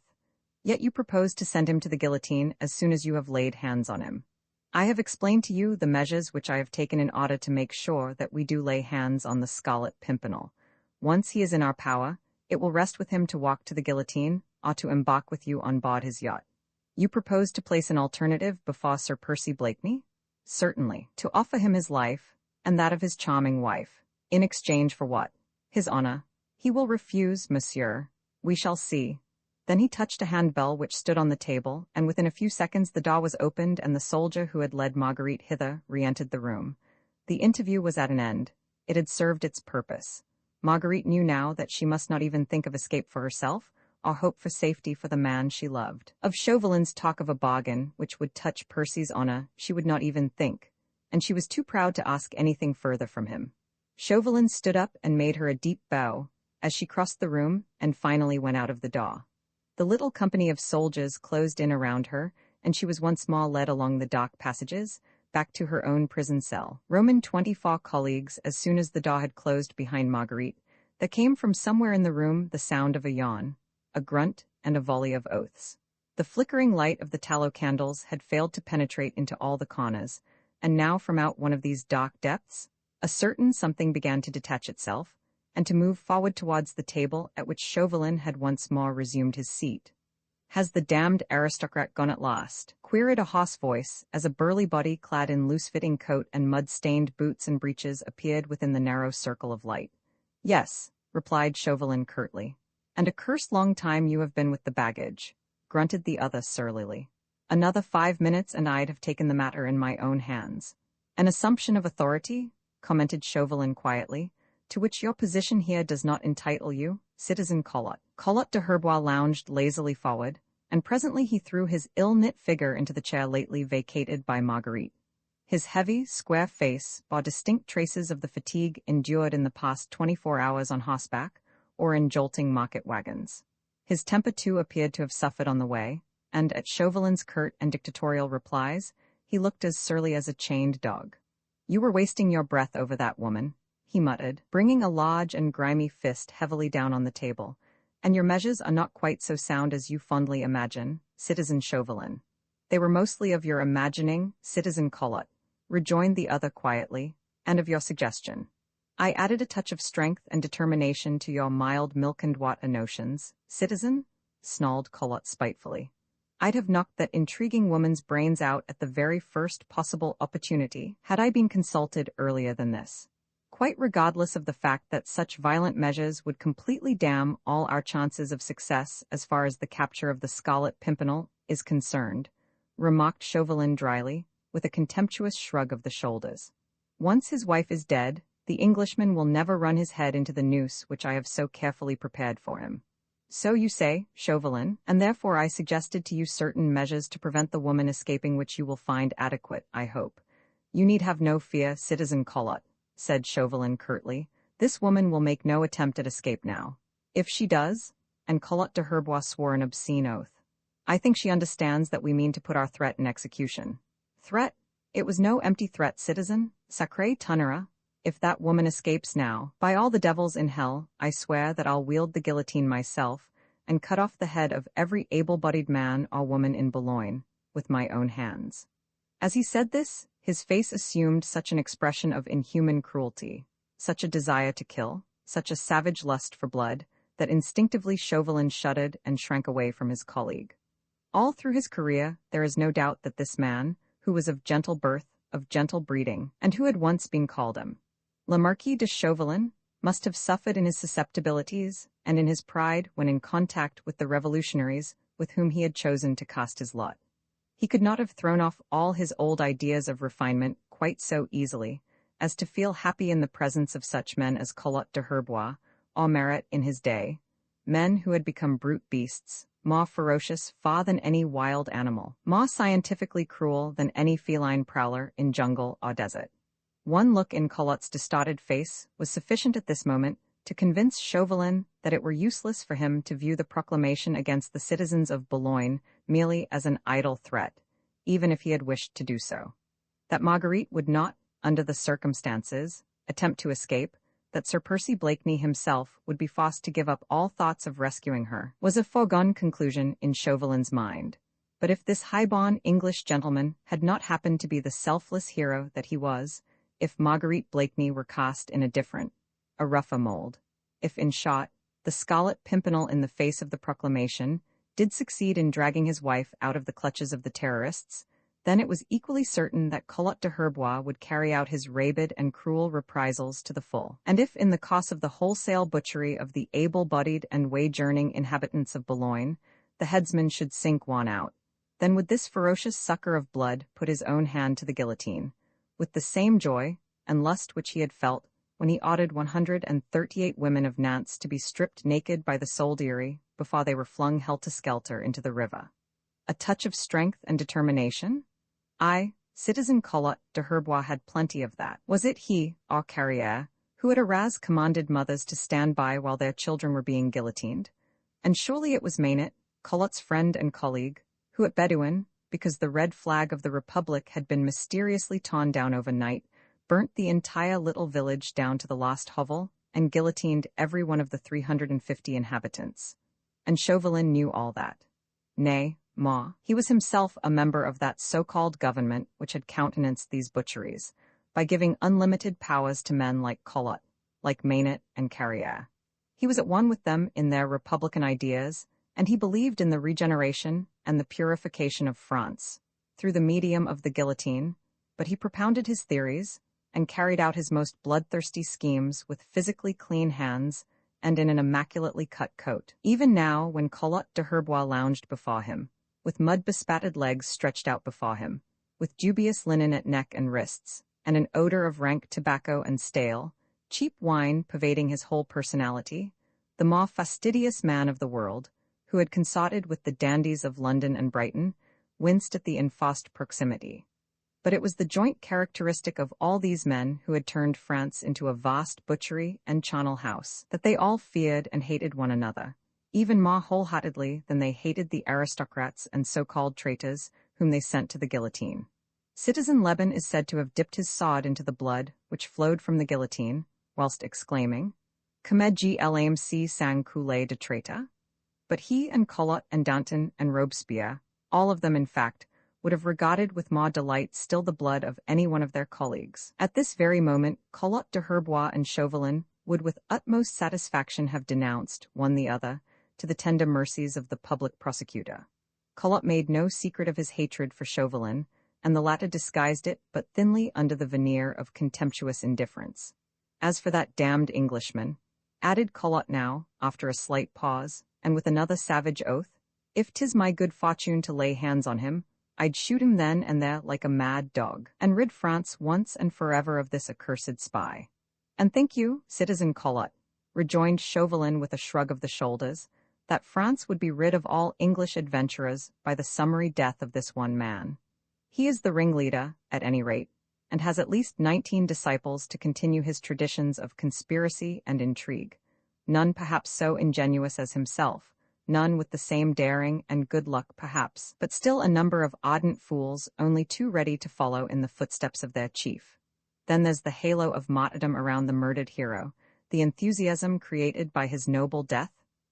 A: Yet you propose to send him to the guillotine as soon as you have laid hands on him. I have explained to you the measures which I have taken in order to make sure that we do lay hands on the Scarlet Pimpernel. Once he is in our power, it will rest with him to walk to the guillotine or to embark with you on board his yacht. You propose to place an alternative before Sir Percy Blakeney?" "Certainly. To offer him his life, and that of his charming wife. In exchange for what?" "His honor." "He will refuse, monsieur. We shall see." Then he touched a handbell which stood on the table, and within a few seconds the door was opened and the soldier who had led Marguerite hither re-entered the room. The interview was at an end. It had served its purpose. Marguerite knew now that she must not even think of escape for herself, or hope for safety for the man she loved. Of Chauvelin's talk of a bargain which would touch Percy's honor she would not even think, and she was too proud to ask anything further from him. Chauvelin stood up and made her a deep bow, as she crossed the room and finally went out of the door. The little company of soldiers closed in around her, and she was once more led along the dark passages, back to her own prison cell. Roman 24 colleagues, as soon as the door had closed behind Marguerite, there came from somewhere in the room the sound of a yawn, a grunt, and a volley of oaths. The flickering light of the tallow candles had failed to penetrate into all the corners, and now from out one of these dark depths, a certain something began to detach itself, and to move forward towards the table at which Chauvelin had once more resumed his seat. "Has the damned aristocrat gone at last?" queried a hoarse voice, as a burly body clad in loose-fitting coat and mud-stained boots and breeches appeared within the narrow circle of light. "Yes," replied Chauvelin curtly. "And a cursed long time you have been with the baggage," grunted the other surlily. "Another 5 minutes and I'd have taken the matter in my own hands." "An assumption of authority," commented Chauvelin quietly, "to which your position here does not entitle you, Citizen Collot." Collot de Herbois lounged lazily forward, and presently he threw his ill-knit figure into the chair lately vacated by Marguerite. His heavy, square face bore distinct traces of the fatigue endured in the past 24 hours on horseback or in jolting market wagons. His temper too appeared to have suffered on the way, and at Chauvelin's curt and dictatorial replies, he looked as surly as a chained dog. "You were wasting your breath over that woman," he muttered, bringing a large and grimy fist heavily down on the table. "And your measures are not quite so sound as you fondly imagine, Citizen Chauvelin." "They were mostly of your imagining, Citizen Collot," rejoined the other quietly, "and of your suggestion. I added a touch of strength and determination to your mild milk and water notions, citizen," snarled Collot spitefully. "I'd have knocked that intriguing woman's brains out at the very first possible opportunity, had I been consulted earlier than this. Quite regardless of the fact that such violent measures would completely damn all our chances of success as far as the capture of the Scarlet Pimpernel is concerned," remarked Chauvelin dryly, with a contemptuous shrug of the shoulders. "Once his wife is dead, the Englishman will never run his head into the noose which I have so carefully prepared for him. So you say, Chauvelin, and therefore I suggested to you certain measures to prevent the woman escaping which you will find adequate, I hope. You need have no fear, Citizen Collot," said Chauvelin curtly. "This woman will make no attempt at escape now. If she does," and Collot de Herbois swore an obscene oath, "I think she understands that we mean to put our threat in execution." "Threat? It was no empty threat, citizen. Sacré tonnerre. If that woman escapes now, by all the devils in hell, I swear that I'll wield the guillotine myself, and cut off the head of every able-bodied man or woman in Boulogne, with my own hands." As he said this, his face assumed such an expression of inhuman cruelty, such a desire to kill, such a savage lust for blood, that instinctively Chauvelin shuddered and shrank away from his colleague. All through his career, there is no doubt that this man, who was of gentle birth, of gentle breeding, and who had once been called Le Marquis de Chauvelin, must have suffered in his susceptibilities and in his pride when in contact with the revolutionaries with whom he had chosen to cast his lot. He could not have thrown off all his old ideas of refinement quite so easily as to feel happy in the presence of such men as Collot de Herbois or Marat in his day, men who had become brute beasts, more ferocious far than any wild animal, more scientifically cruel than any feline prowler in jungle or desert. One look in Collot's distorted face was sufficient at this moment to convince Chauvelin that it were useless for him to view the proclamation against the citizens of Boulogne merely as an idle threat, even if he had wished to do so. That Marguerite would not, under the circumstances, attempt to escape, that Sir Percy Blakeney himself would be forced to give up all thoughts of rescuing her, was a foregone conclusion in Chauvelin's mind. But if this high-born English gentleman had not happened to be the selfless hero that he was, if Marguerite Blakeney were cast in a rougher mold, if, in short, the Scarlet Pimpernel in the face of the proclamation did succeed in dragging his wife out of the clutches of the terrorists, then it was equally certain that Collot de Herbois would carry out his rabid and cruel reprisals to the full. And if, in the course of the wholesale butchery of the able-bodied and wage-earning inhabitants of Boulogne, the headsman should sink worn out, then would this ferocious sucker of blood put his own hand to the guillotine, with the same joy and lust which he had felt when he ordered 138 women of Nantes to be stripped naked by the soldiery before they were flung helter-skelter into the river. A touch of strength and determination? Aye, citizen Collot de Herbois had plenty of that. Was it he, or Carrière, who had aroused commanded mothers to stand by while their children were being guillotined? And surely it was Maynard, Collot's friend and colleague, who at Bedouin, because the red flag of the Republic had been mysteriously torn down overnight, burnt the entire little village down to the last hovel, and guillotined every one of the 350 inhabitants. And Chauvelin knew all that. Nay, more, he was himself a member of that so-called government which had countenanced these butcheries, by giving unlimited powers to men like Collot, like Maynard and Carrière. He was at one with them in their republican ideas, and he believed in the regeneration and the purification of France, through the medium of the guillotine, but he propounded his theories, and carried out his most bloodthirsty schemes with physically clean hands and in an immaculately cut coat. Even now, when Collot de Herbois lounged before him, with mud-bespattered legs stretched out before him, with dubious linen at neck and wrists, and an odor of rank tobacco and stale, cheap wine pervading his whole personality, the more fastidious man of the world, who had consorted with the dandies of London and Brighton, winced at the enforced proximity. But it was the joint characteristic of all these men who had turned France into a vast butchery and charnel house, that they all feared and hated one another, even more wholeheartedly than they hated the aristocrats and so-called traitors whom they sent to the guillotine. Citizen Lebon is said to have dipped his sword into the blood which flowed from the guillotine, whilst exclaiming, "Comment l'âme sang couler de traitor?" But he and Collot and Danton and Robespierre, all of them in fact, would have regarded with more delight still the blood of any one of their colleagues. At this very moment, Collot de Herbois and Chauvelin would with utmost satisfaction have denounced, one the other, to the tender mercies of the public prosecutor. Collot made no secret of his hatred for Chauvelin, and the latter disguised it but thinly under the veneer of contemptuous indifference. As for that damned Englishman, added Collot now, after a slight pause, and with another savage oath, if 'tis my good fortune to lay hands on him, I'd shoot him then and there like a mad dog, and rid France once and forever of this accursed spy. And think you, citizen Collot, rejoined Chauvelin with a shrug of the shoulders, that France would be rid of all English adventurers by the summary death of this one man. He is the ringleader, at any rate, and has at least 19 disciples to continue his traditions of conspiracy and intrigue, none perhaps so ingenuous as himself, none with the same daring and good luck perhaps, but still a number of ardent fools only too ready to follow in the footsteps of their chief. Then there's the halo of martyrdom around the murdered hero, the enthusiasm created by his noble death,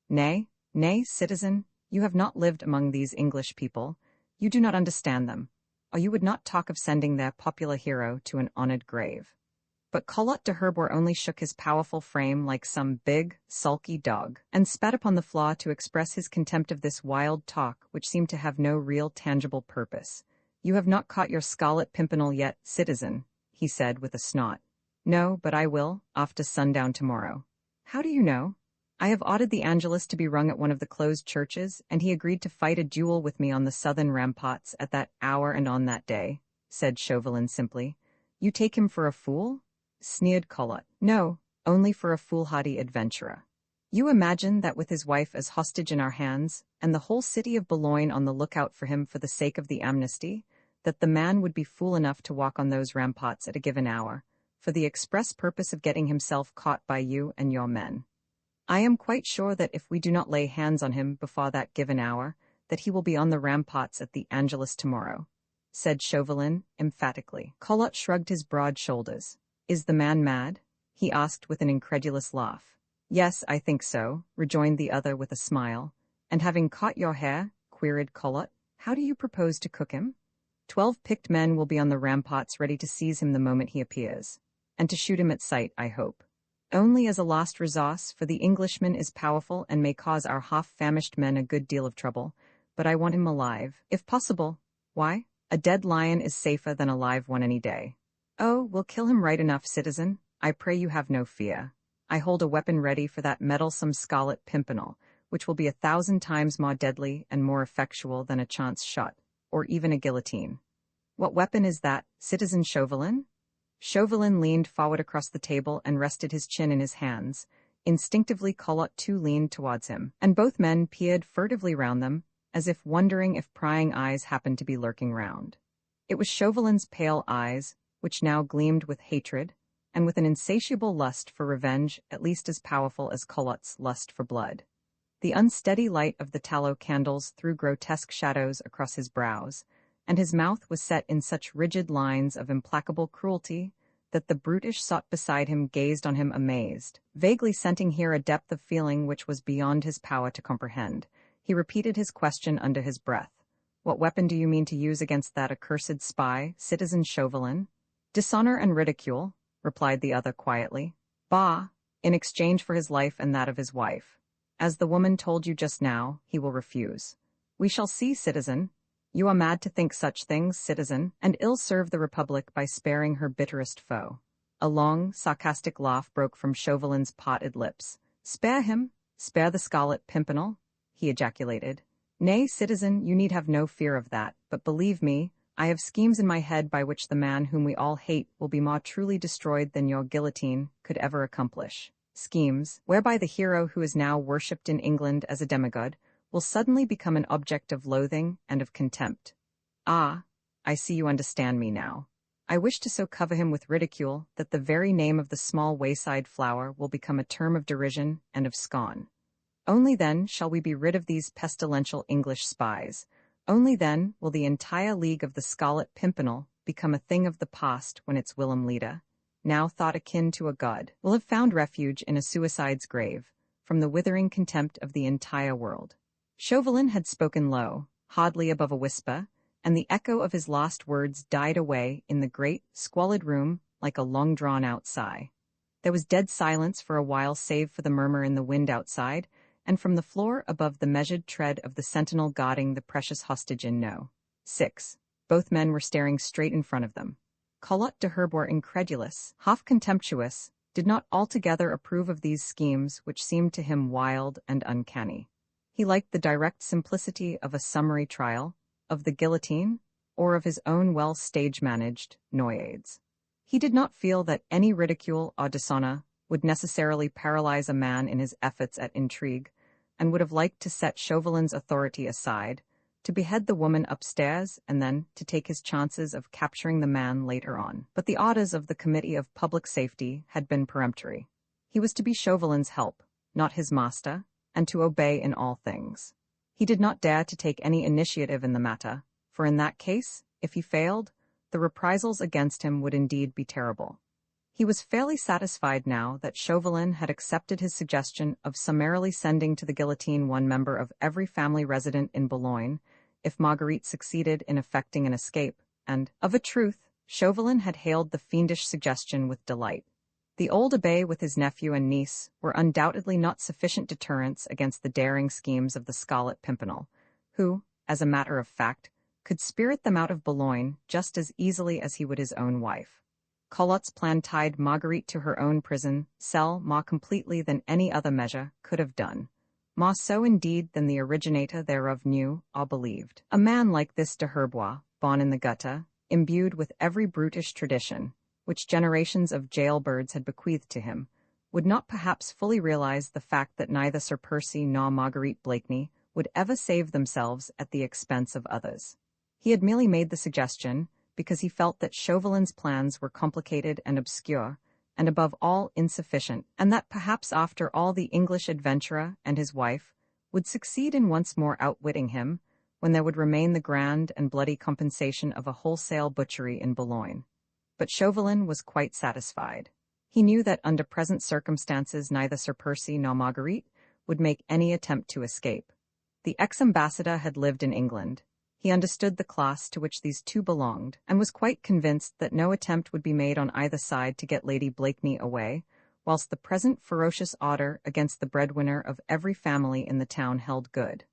A: nay, Nay, citizen, you have not lived among these English people. You do not understand them, or you would not talk of sending their popular hero to an honored grave. But Collot de Herbois only shook his powerful frame like some big, sulky dog, and spat upon the floor to express his contempt of this wild talk which seemed to have no real tangible purpose. You have not caught your Scarlet Pimpernel yet, citizen, he said with a snort. No, but I will, after sundown tomorrow. How do you know? I have ordered the Angelus to be rung at one of the closed churches, and he agreed to fight a duel with me on the southern ramparts at that hour and on that day, said Chauvelin simply. You take him for a fool? Sneered Collot. No, only for a foolhardy adventurer. You imagine that with his wife as hostage in our hands, and the whole city of Boulogne on the lookout for him for the sake of the amnesty, that the man would be fool enough to walk on those ramparts at a given hour, for the express purpose of getting himself caught by you and your men. I am quite sure that if we do not lay hands on him before that given hour, that he will be on the ramparts at the Angelus tomorrow, said Chauvelin emphatically. Collot shrugged his broad shoulders. Is the man mad? He asked with an incredulous laugh. Yes, I think so, rejoined the other with a smile. And having caught your hare, queried Collot, how do you propose to cook him? 12 picked men will be on the ramparts ready to seize him the moment he appears, and to shoot him at sight, I hope. Only as a last resource, for the Englishman is powerful and may cause our half-famished men a good deal of trouble, but I want him alive, if possible. Why? A dead lion is safer than a live one any day. Oh, we'll kill him right enough, citizen. I pray you have no fear. I hold a weapon ready for that meddlesome Scarlet Pimpernel, which will be 1,000 times more deadly and more effectual than a chance shot, or even a guillotine. What weapon is that, citizen Chauvelin? Chauvelin leaned forward across the table and rested his chin in his hands. Instinctively Collot too leaned towards him, and both men peered furtively round them, as if wondering if prying eyes happened to be lurking round. It was Chauvelin's pale eyes, which now gleamed with hatred, and with an insatiable lust for revenge at least as powerful as Collot's lust for blood. The unsteady light of the tallow candles threw grotesque shadows across his brows, and his mouth was set in such rigid lines of implacable cruelty that the brutish sot beside him gazed on him amazed. Vaguely scenting here a depth of feeling which was beyond his power to comprehend, he repeated his question under his breath. What weapon do you mean to use against that accursed spy, citizen Chauvelin? Dishonor and ridicule, replied the other quietly. Bah, in exchange for his life and that of his wife. As the woman told you just now, he will refuse. We shall see, citizen. You are mad to think such things, citizen, and ill-serve the Republic by sparing her bitterest foe. A long, sarcastic laugh broke from Chauvelin's parted lips. Spare him? Spare the Scarlet Pimpernel? He ejaculated. Nay, citizen, you need have no fear of that, but believe me, I have schemes in my head by which the man whom we all hate will be more truly destroyed than your guillotine could ever accomplish. Schemes, whereby the hero who is now worshipped in England as a demigod will suddenly become an object of loathing and of contempt. Ah, I see you understand me now. I wish to so cover him with ridicule that the very name of the small wayside flower will become a term of derision and of scorn. Only then shall we be rid of these pestilential English spies. Only then will the entire league of the Scarlet Pimpernel become a thing of the past when its whilom leader, now thought akin to a god, will have found refuge in a suicide's grave, from the withering contempt of the entire world. Chauvelin had spoken low, hardly above a whisper, and the echo of his last words died away in the great, squalid room like a long-drawn-out sigh. There was dead silence for a while save for the murmur in the wind outside, and from the floor above the measured tread of the sentinel guarding the precious hostage in No. 6. Both men were staring straight in front of them. Collot de Herbois, incredulous, half contemptuous, did not altogether approve of these schemes which seemed to him wild and uncanny. He liked the direct simplicity of a summary trial, of the guillotine, or of his own well stage-managed noyades. He did not feel that any ridicule or dishonor would necessarily paralyze a man in his efforts at intrigue, and would have liked to set Chauvelin's authority aside, to behead the woman upstairs, and then to take his chances of capturing the man later on. But the orders of the Committee of Public Safety had been peremptory. He was to be Chauvelin's help, not his master, and to obey in all things. He did not dare to take any initiative in the matter, for in that case, if he failed, the reprisals against him would indeed be terrible. He was fairly satisfied now that Chauvelin had accepted his suggestion of summarily sending to the guillotine one member of every family resident in Boulogne if Marguerite succeeded in effecting an escape, and, of a truth, Chauvelin had hailed the fiendish suggestion with delight. The old abbé with his nephew and niece were undoubtedly not sufficient deterrents against the daring schemes of the Scarlet Pimpernel, who, as a matter of fact, could spirit them out of Boulogne just as easily as he would his own wife. Collot's plan tied Marguerite to her own prison cell more completely than any other measure could have done. More so indeed than the originator thereof knew or believed. A man like this de Herbois, born in the gutter, imbued with every brutish tradition, which generations of jailbirds had bequeathed to him, would not perhaps fully realize the fact that neither Sir Percy nor Marguerite Blakeney would ever save themselves at the expense of others. He had merely made the suggestion because he felt that Chauvelin's plans were complicated and obscure, and above all insufficient, and that perhaps after all the English adventurer and his wife would succeed in once more outwitting him, when there would remain the grand and bloody compensation of a wholesale butchery in Boulogne. But Chauvelin was quite satisfied. He knew that under present circumstances neither Sir Percy nor Marguerite would make any attempt to escape. The ex-ambassador had lived in England. He understood the class to which these two belonged, and was quite convinced that no attempt would be made on either side to get Lady Blakeney away, whilst the present ferocious order against the breadwinner of every family in the town held good.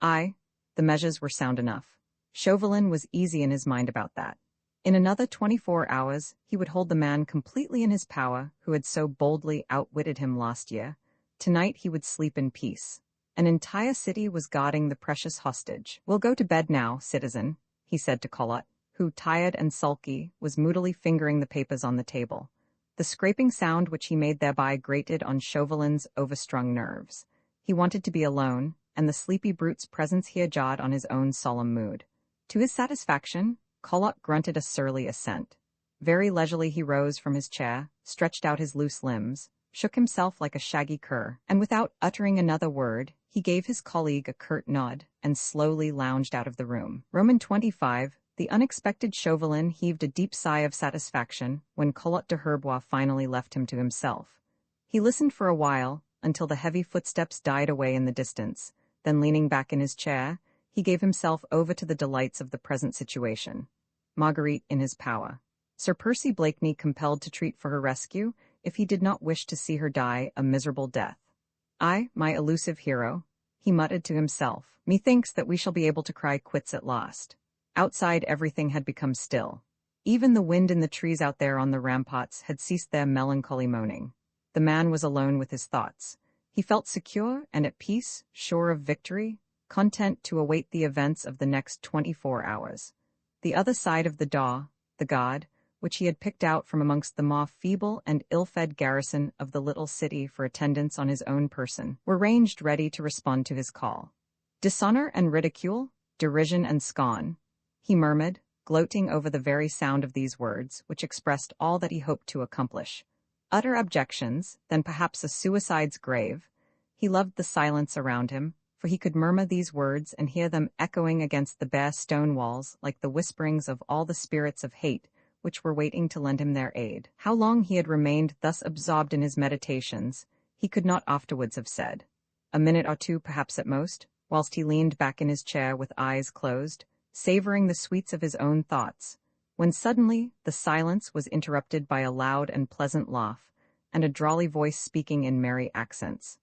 A: Aye, the measures were sound enough. Chauvelin was easy in his mind about that. In another 24 hours, he would hold the man completely in his power who had so boldly outwitted him last year. Tonight he would sleep in peace. An entire city was guarding the precious hostage. "We'll go to bed now, citizen," he said to Collot, who, tired and sulky, was moodily fingering the papers on the table. The scraping sound which he made thereby grated on Chauvelin's overstrung nerves. He wanted to be alone, and the sleepy brute's presence here jarred on his own solemn mood. To his satisfaction, Collot grunted a surly assent. Very leisurely he rose from his chair, stretched out his loose limbs, shook himself like a shaggy cur, and without uttering another word, he gave his colleague a curt nod, and slowly lounged out of the room. Roman 25, the unexpected Chauvelin heaved a deep sigh of satisfaction when Collot de Herbois finally left him to himself. He listened for a while, until the heavy footsteps died away in the distance, then leaning back in his chair, he gave himself over to the delights of the present situation. Marguerite in his power. Sir Percy Blakeney compelled to treat for her rescue, if he did not wish to see her die a miserable death. "I, my elusive hero," he muttered to himself, "methinks that we shall be able to cry quits at last." Outside everything had become still. Even the wind in the trees out there on the ramparts had ceased their melancholy moaning. The man was alone with his thoughts. He felt secure and at peace, sure of victory, content to await the events of the next 24 hours. The other side of the door, the guard, which he had picked out from amongst the more feeble and ill-fed garrison of the little city for attendance on his own person, were ranged ready to respond to his call. "Dishonor and ridicule, derision and scorn," he murmured, gloating over the very sound of these words, which expressed all that he hoped to accomplish. Utter abjections, then perhaps a suicide's grave. He loved the silence around him, for he could murmur these words and hear them echoing against the bare stone walls like the whisperings of all the spirits of hate which were waiting to lend him their aid. How long he had remained thus absorbed in his meditations, he could not afterwards have said. A minute or two perhaps at most, whilst he leaned back in his chair with eyes closed, savoring the sweets of his own thoughts, when suddenly the silence was interrupted by a loud and pleasant laugh, and a drawly voice speaking in merry accents.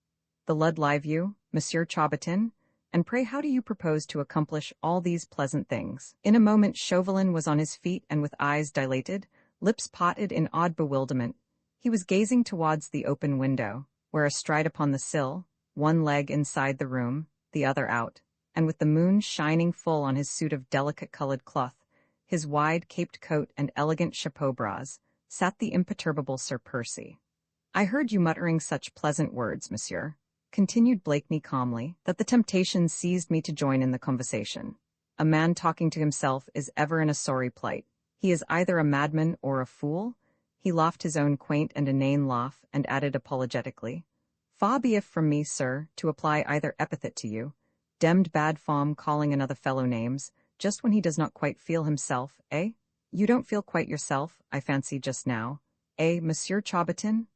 A: "The Lud live you, Monsieur Chaubertin, and pray how do you propose to accomplish all these pleasant things?" In a moment Chauvelin was on his feet and with eyes dilated, lips parted in odd bewilderment. He was gazing towards the open window, where astride upon the sill, one leg inside the room, the other out, and with the moon shining full on his suit of delicate-colored cloth, his wide caped coat and elegant chapeau bras, sat the imperturbable Sir Percy. "I heard you muttering such pleasant words, monsieur," continued Blakeney calmly, "that the temptation seized me to join in the conversation. A man talking to himself is ever in a sorry plight. He is either a madman or a fool." He laughed his own quaint and inane laugh, and added apologetically, "Far be it from me, sir, to apply either epithet to you. Demmed bad form calling another fellow names, just when he does not quite feel himself, eh? You don't feel quite yourself, I fancy just now. Monsieur Chaubertin,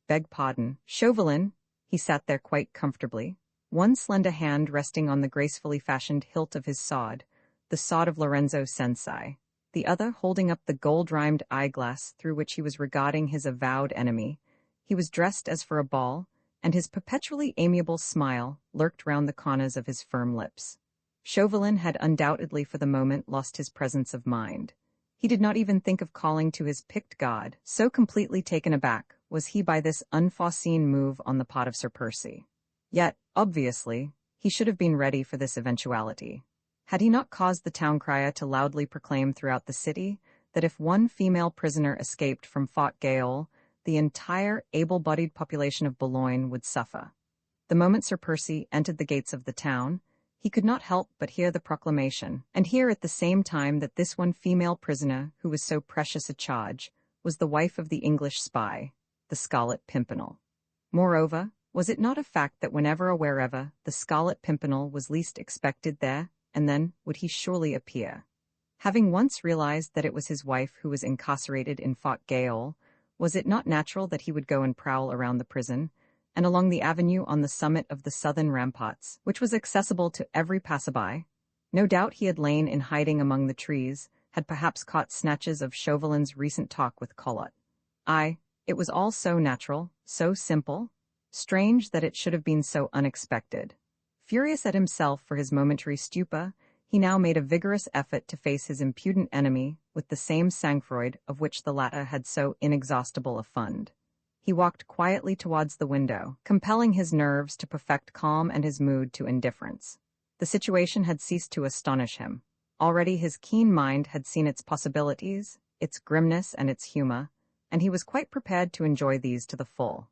A: beg pardon, Chauvelin." He sat there quite comfortably, one slender hand resting on the gracefully fashioned hilt of his sword, the sword of Lorenzo Sensei, the other holding up the gold-rimed eyeglass through which he was regarding his avowed enemy. He was dressed as for a ball, and his perpetually amiable smile lurked round the corners of his firm lips. Chauvelin had undoubtedly for the moment lost his presence of mind. He did not even think of calling to his picked guard, so completely taken aback was he by this unforeseen move on the part of Sir Percy. Yet, obviously, he should have been ready for this eventuality. Had he not caused the town crier to loudly proclaim throughout the city that if one female prisoner escaped from Fort Gaol, the entire able-bodied population of Boulogne would suffer? The moment Sir Percy entered the gates of the town, he could not help but hear the proclamation, and hear at the same time that this one female prisoner, who was so precious a charge, was the wife of the English spy, the Scarlet Pimpernel. Moreover, was it not a fact that whenever or wherever the Scarlet Pimpernel was least expected, there and then would he surely appear? Having once realized that it was his wife who was incarcerated in Fort Gaol, was it not natural that he would go and prowl around the prison, and along the avenue on the summit of the southern ramparts, which was accessible to every passerby? No doubt he had lain in hiding among the trees, had perhaps caught snatches of Chauvelin's recent talk with Collot. Aye, it was all so natural, so simple. Strange that it should have been so unexpected. Furious at himself for his momentary stupor, he now made a vigorous effort to face his impudent enemy with the same sang-froid of which the latter had so inexhaustible a fund. He walked quietly towards the window, compelling his nerves to perfect calm and his mood to indifference. The situation had ceased to astonish him. Already his keen mind had seen its possibilities, its grimness and its humor, and he was quite prepared to enjoy these to the full.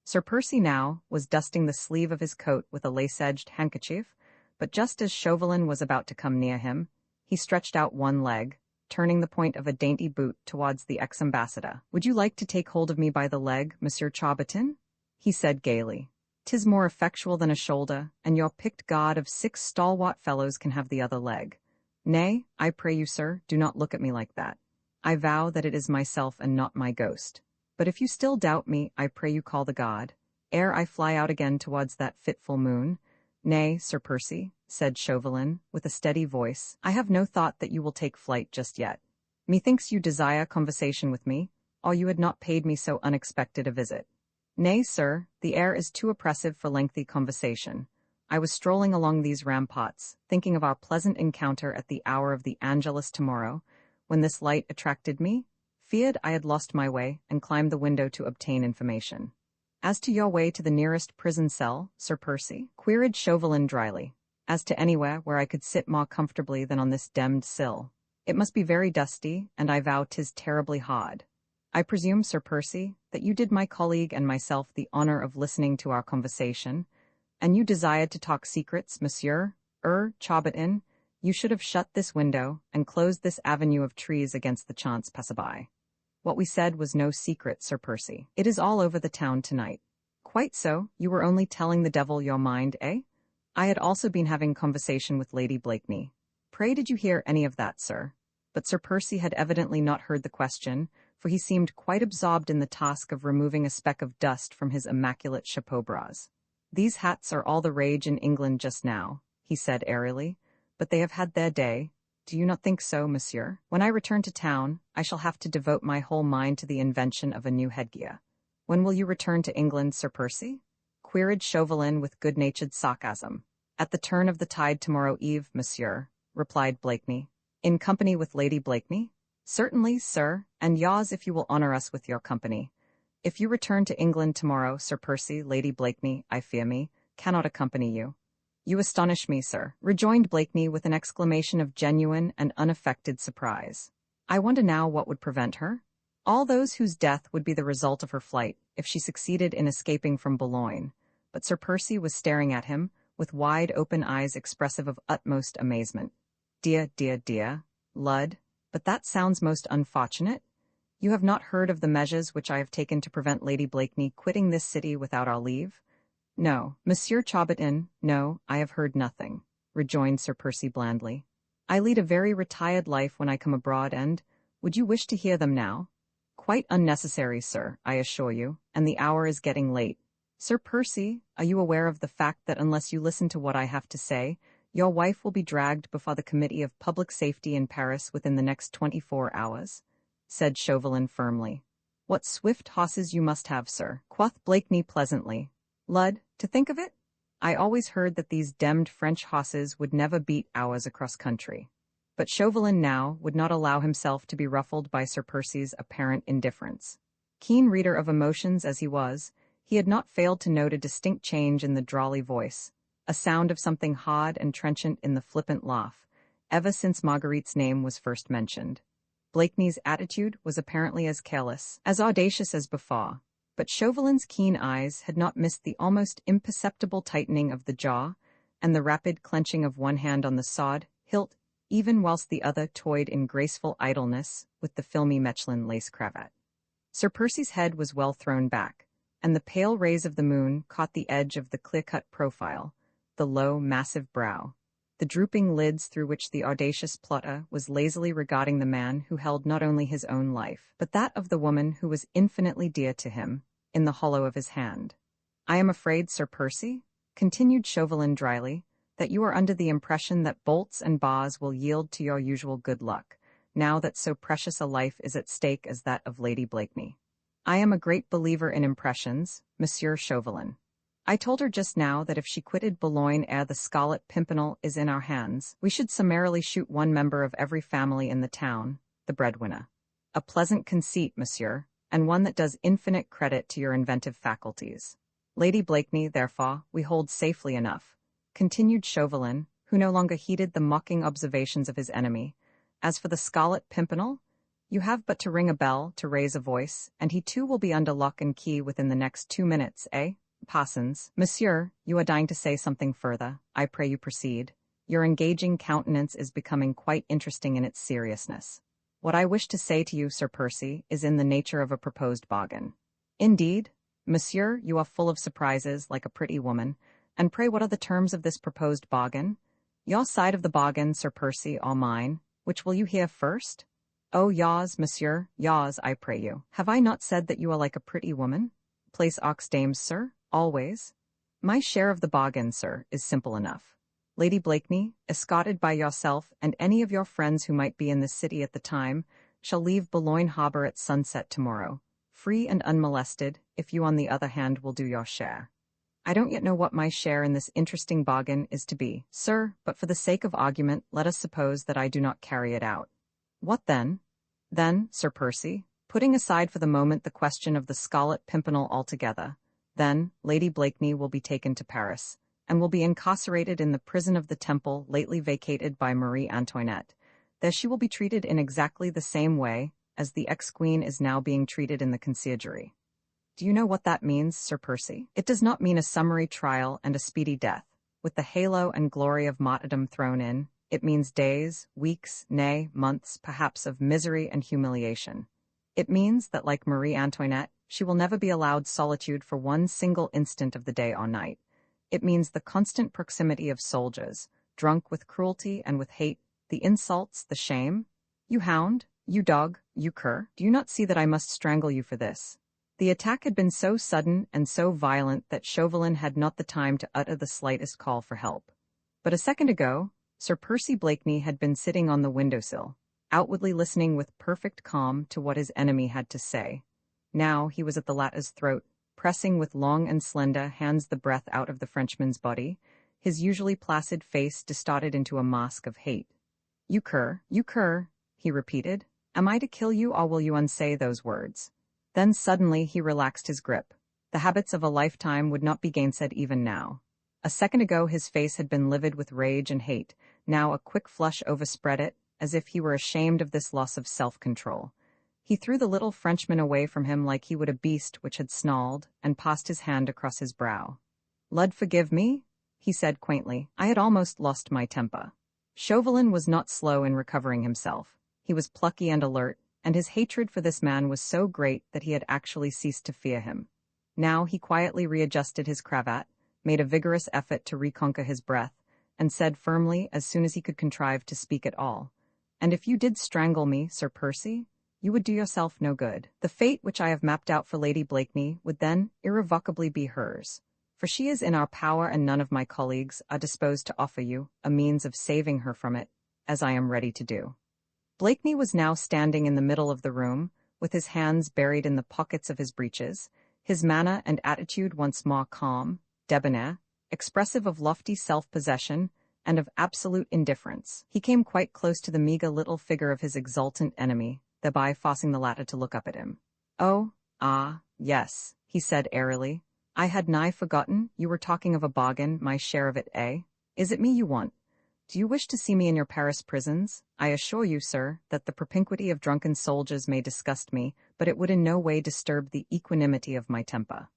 A: Sir Percy now was dusting the sleeve of his coat with a lace-edged handkerchief, but just as Chauvelin was about to come near him, he stretched out one leg, turning the point of a dainty boot towards the ex-ambassador. "Would you like to take hold of me by the leg, Monsieur Chaubertin?" he said gaily. "'Tis more effectual than a shoulder, and your picked guard of 6 stalwart fellows can have the other leg. Nay, I pray you, sir, do not look at me like that. I vow that it is myself and not my ghost. But if you still doubt me, I pray you call the god, ere I fly out again towards that fitful moon." "Nay, Sir Percy," said Chauvelin, with a steady voice, "I have no thought that you will take flight just yet. Methinks you desire conversation with me, or you had not paid me so unexpected a visit." "Nay, sir, the air is too oppressive for lengthy conversation. I was strolling along these ramparts, thinking of our pleasant encounter at the hour of the Angelus tomorrow, when this light attracted me, feared I had lost my way, and climbed the window to obtain information." "As to your way to the nearest prison cell, Sir Percy?" queried Chauvelin dryly. "As to anywhere where I could sit more comfortably than on this demmed sill. It must be very dusty, and I vow 'tis terribly hard. I presume, Sir Percy, that you did my colleague and myself the honor of listening to our conversation, and you desired to talk secrets, Monsieur Chaubertin. You should have shut this window and closed this avenue of trees against the chance passerby. What we said was no secret, Sir Percy. It is all over the town tonight." "Quite so, you were only telling the devil your mind, eh? I had also been having conversation with Lady Blakeney. Pray did you hear any of that, sir?" But Sir Percy had evidently not heard the question, for he seemed quite absorbed in the task of removing a speck of dust from his immaculate chapeau bras. "These hats are all the rage in England just now," he said airily, "but they have had their day. Do you not think so, monsieur? When I return to town, I shall have to devote my whole mind to the invention of a new headgear." "When will you return to England, Sir Percy?" queried Chauvelin with good-natured sarcasm. "At the turn of the tide tomorrow eve, monsieur," replied Blakeney. "In company with Lady Blakeney?" "Certainly, sir, and yours if you will honor us with your company. If you return to England tomorrow, Sir Percy, Lady Blakeney, I fear me, cannot accompany you." "You astonish me, sir," rejoined Blakeney with an exclamation of genuine and unaffected surprise. "I wonder now what would prevent her? All those whose death would be the result of her flight, if she succeeded in escaping from Boulogne." But Sir Percy was staring at him, with wide-open eyes expressive of utmost amazement. Dear, Lud, but that sounds most unfortunate. You have not heard of the measures which I have taken to prevent Lady Blakeney quitting this city without our leave?" "No, Monsieur Chaubertin, no, I have heard nothing," rejoined Sir Percy blandly. "I lead a very retired life when I come abroad and, would you wish to hear them now?" quite unnecessary, sir, I assure you, and the hour is getting late. Sir Percy, are you aware of the fact that unless you listen to what I have to say, your wife will be dragged before the Committee of Public Safety in Paris within the next 24 hours? Said Chauvelin firmly. What swift horses you must have, sir, quoth Blakeney pleasantly. Lud, to think of it, I always heard that these demmed French horses would never beat ours across country. But Chauvelin now would not allow himself to be ruffled by Sir Percy's apparent indifference. Keen reader of emotions as he was, he had not failed to note a distinct change in the drawly voice, a sound of something hard and trenchant in the flippant laugh, ever since Marguerite's name was first mentioned. Blakeney's attitude was apparently as careless, as audacious as before, but Chauvelin's keen eyes had not missed the almost imperceptible tightening of the jaw and the rapid clenching of one hand on the sword hilt, even whilst the other toyed in graceful idleness with the filmy Mechlin lace cravat. Sir Percy's head was well thrown back, and the pale rays of the moon caught the edge of the clear-cut profile, the low, massive brow, the drooping lids through which the audacious plotter was lazily regarding the man who held not only his own life, but that of the woman who was infinitely dear to him, in the hollow of his hand. I am afraid, Sir Percy, continued Chauvelin dryly, that you are under the impression that bolts and bars will yield to your usual good luck, now that so precious a life is at stake as that of Lady Blakeney. I am a great believer in impressions, Monsieur Chauvelin. I told her just now that if she quitted Boulogne ere the Scarlet Pimpernel is in our hands, we should summarily shoot one member of every family in the town, the breadwinner. A pleasant conceit, monsieur, and one that does infinite credit to your inventive faculties. Lady Blakeney, therefore, we hold safely enough, continued Chauvelin, who no longer heeded the mocking observations of his enemy. As for the Scarlet Pimpernel, you have but to ring a bell, to raise a voice, and he too will be under lock and key within the next 2 minutes, eh? Parsons, monsieur, you are dying to say something further. I pray you proceed. Your engaging countenance is becoming quite interesting in its seriousness. What I wish to say to you, Sir Percy, is in the nature of a proposed bargain. Indeed, monsieur, you are full of surprises, like a pretty woman. And pray what are the terms of this proposed bargain? Your side of the bargain, Sir Percy, or mine? Which will you hear first? Oh, yours, monsieur, yours, I pray you. Have I not said that you are like a pretty woman? Place ox dames, sir, always. My share of the bargain, sir, is simple enough. Lady Blakeney, escorted by yourself and any of your friends who might be in the city at the time, shall leave Boulogne Harbour at sunset tomorrow, free and unmolested, if you on the other hand will do your share. I don't yet know what my share in this interesting bargain is to be, sir, but for the sake of argument, let us suppose that I do not carry it out. What then? Then, Sir Percy, putting aside for the moment the question of the Scarlet Pimpernel altogether, then Lady Blakeney will be taken to Paris, and will be incarcerated in the prison of the Temple lately vacated by Marie Antoinette. There she will be treated in exactly the same way as the ex-queen is now being treated in the conciergerie. Do you know what that means, Sir Percy? It does not mean a summary trial and a speedy death, with the halo and glory of martyrdom thrown in. It means days, weeks, nay, months, perhaps, of misery and humiliation. It means that, like Marie Antoinette, she will never be allowed solitude for one single instant of the day or night. It means the constant proximity of soldiers, drunk with cruelty and with hate, the insults, the shame. You hound, you dog, you cur, do you not see that I must strangle you for this? The attack had been so sudden and so violent that Chauvelin had not the time to utter the slightest call for help. But a second ago, Sir Percy Blakeney had been sitting on the windowsill, outwardly listening with perfect calm to what his enemy had to say. Now he was at the latter's throat, pressing with long and slender hands the breath out of the Frenchman's body, his usually placid face distorted into a mask of hate. You cur, he repeated. Am I to kill you, or will you unsay those words? Then suddenly he relaxed his grip. The habits of a lifetime would not be gainsaid even now. A second ago his face had been livid with rage and hate. Now a quick flush overspread it, as if he were ashamed of this loss of self-control. He threw the little Frenchman away from him like he would a beast which had snarled, and passed his hand across his brow. Lud forgive me, he said quaintly. I had almost lost my temper. Chauvelin was not slow in recovering himself. He was plucky and alert, and his hatred for this man was so great that he had actually ceased to fear him. Now he quietly readjusted his cravat, made a vigorous effort to reconquer his breath, and said firmly, as soon as he could contrive to speak at all, "And if you did strangle me, Sir Percy, you would do yourself no good. The fate which I have mapped out for Lady Blakeney would then irrevocably be hers, for she is in our power and none of my colleagues are disposed to offer you a means of saving her from it, as I am ready to do." Blakeney was now standing in the middle of the room, with his hands buried in the pockets of his breeches, his manner and attitude once more calm, debonair, expressive of lofty self-possession and of absolute indifference. He came quite close to the meagre little figure of his exultant enemy, thereby forcing the latter to look up at him. "Oh, yes," he said airily. "I had nigh forgotten you were talking of a bargain, my share of it, eh? Is it me you want? Do you wish to see me in your Paris prisons? I assure you, sir, that the propinquity of drunken soldiers may disgust me, but it would in no way disturb the equanimity of my temper."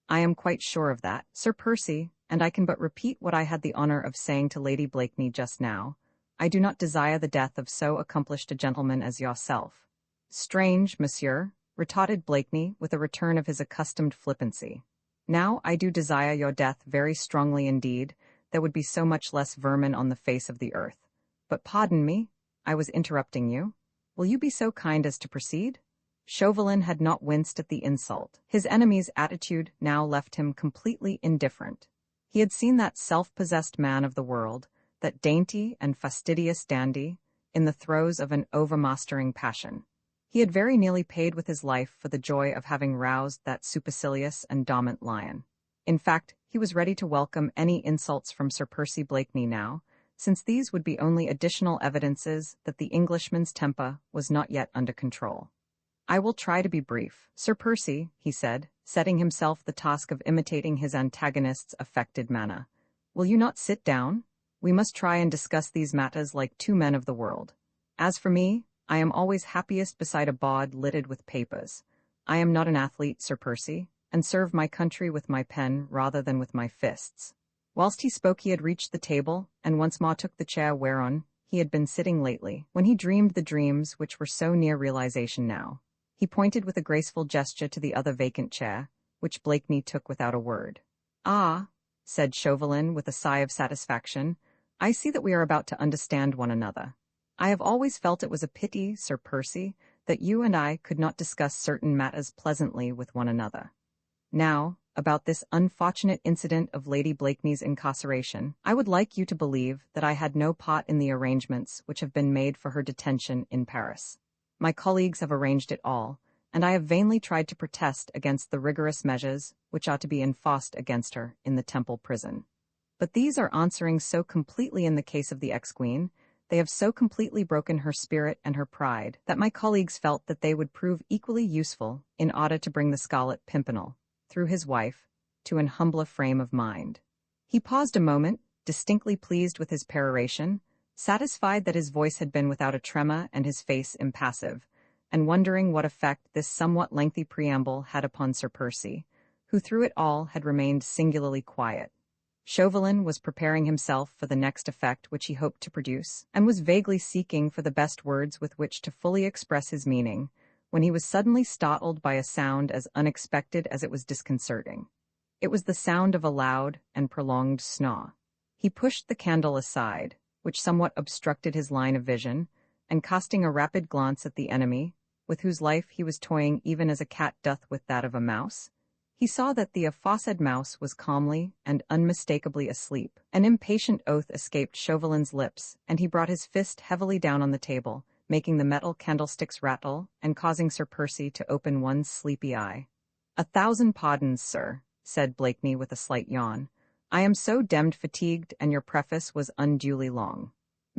A: "I am quite sure of that, Sir Percy, and I can but repeat what I had the honor of saying to Lady Blakeney just now. I do not desire the death of so accomplished a gentleman as yourself." "Strange, monsieur," retorted Blakeney with a return of his accustomed flippancy. "Now I do desire your death very strongly indeed. There would be so much less vermin on the face of the earth. But pardon me, I was interrupting you. Will you be so kind as to proceed?" Chauvelin had not winced at the insult. His enemy's attitude now left him completely indifferent. He had seen that self-possessed man of the world, that dainty and fastidious dandy, in the throes of an overmastering passion. He had very nearly paid with his life for the joy of having roused that supercilious and dominant lion. In fact, he was ready to welcome any insults from Sir Percy Blakeney now, since these would be only additional evidences that the Englishman's temper was not yet under control. "I will try to be brief, Sir Percy," he said, setting himself the task of imitating his antagonist's affected manner. "Will you not sit down? We must try and discuss these matters like two men of the world. As for me, I am always happiest beside a bawd littered with papers. I am not an athlete, Sir Percy, and serve my country with my pen rather than with my fists." Whilst he spoke he had reached the table, and once more took the chair whereon he had been sitting lately, when he dreamed the dreams which were so near realization now. He pointed with a graceful gesture to the other vacant chair, which Blakeney took without a word. "Ah," said Chauvelin with a sigh of satisfaction, "I see that we are about to understand one another. I have always felt it was a pity, Sir Percy, that you and I could not discuss certain matters pleasantly with one another. Now, about this unfortunate incident of Lady Blakeney's incarceration, I would like you to believe that I had no part in the arrangements which have been made for her detention in Paris. My colleagues have arranged it all, and I have vainly tried to protest against the rigorous measures which are to be enforced against her in the Temple prison. But these are answering so completely in the case of the ex-queen, they have so completely broken her spirit and her pride, that my colleagues felt that they would prove equally useful in order to bring the Scarlet Pimpernel, through his wife, to an humbler frame of mind." He paused a moment, distinctly pleased with his peroration, satisfied that his voice had been without a tremor and his face impassive, and wondering what effect this somewhat lengthy preamble had upon Sir Percy, who through it all had remained singularly quiet. Chauvelin was preparing himself for the next effect which he hoped to produce, and was vaguely seeking for the best words with which to fully express his meaning, when he was suddenly startled by a sound as unexpected as it was disconcerting. It was the sound of a loud and prolonged snore. He pushed the candle aside, which somewhat obstructed his line of vision, and casting a rapid glance at the enemy, with whose life he was toying even as a cat doth with that of a mouse, he saw that the aforesaid mouse was calmly and unmistakably asleep. An impatient oath escaped Chauvelin's lips, and he brought his fist heavily down on the table, making the metal candlesticks rattle and causing Sir Percy to open one sleepy eye. "1,000 pardons, sir," said Blakeney with a slight yawn. "I am so demmed fatigued, and your preface was unduly long.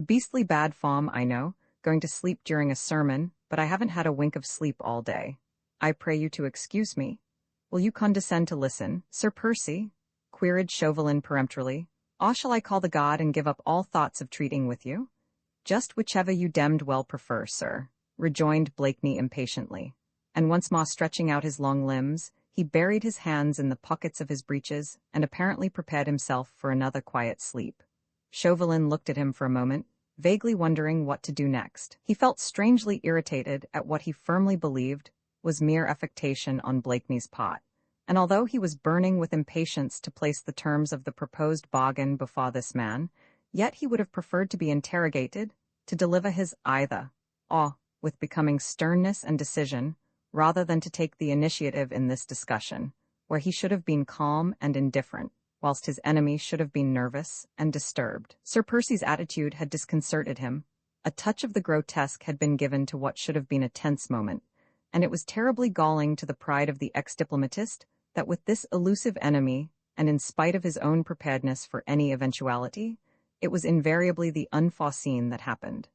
A: Beastly bad form, I know, going to sleep during a sermon, but I haven't had a wink of sleep all day. I pray you to excuse me. Will you condescend to listen, Sir Percy?" queried Chauvelin peremptorily. "Or shall I call the guard and give up all thoughts of treating with you?" "Just whichever you demmed well prefer, sir," rejoined Blakeney impatiently, and once more stretching out his long limbs, he buried his hands in the pockets of his breeches and apparently prepared himself for another quiet sleep. Chauvelin looked at him for a moment, vaguely wondering what to do next. He felt strangely irritated at what he firmly believed was mere affectation on Blakeney's part, and although he was burning with impatience to place the terms of the proposed bargain before this man, yet he would have preferred to be interrogated, to deliver his either or with becoming sternness and decision, rather than to take the initiative in this discussion, where he should have been calm and indifferent, whilst his enemy should have been nervous and disturbed. Sir Percy's attitude had disconcerted him. A touch of the grotesque had been given to what should have been a tense moment, and it was terribly galling to the pride of the ex-diplomatist that with this elusive enemy, and in spite of his own preparedness for any eventuality, it was invariably the unforeseen that happened.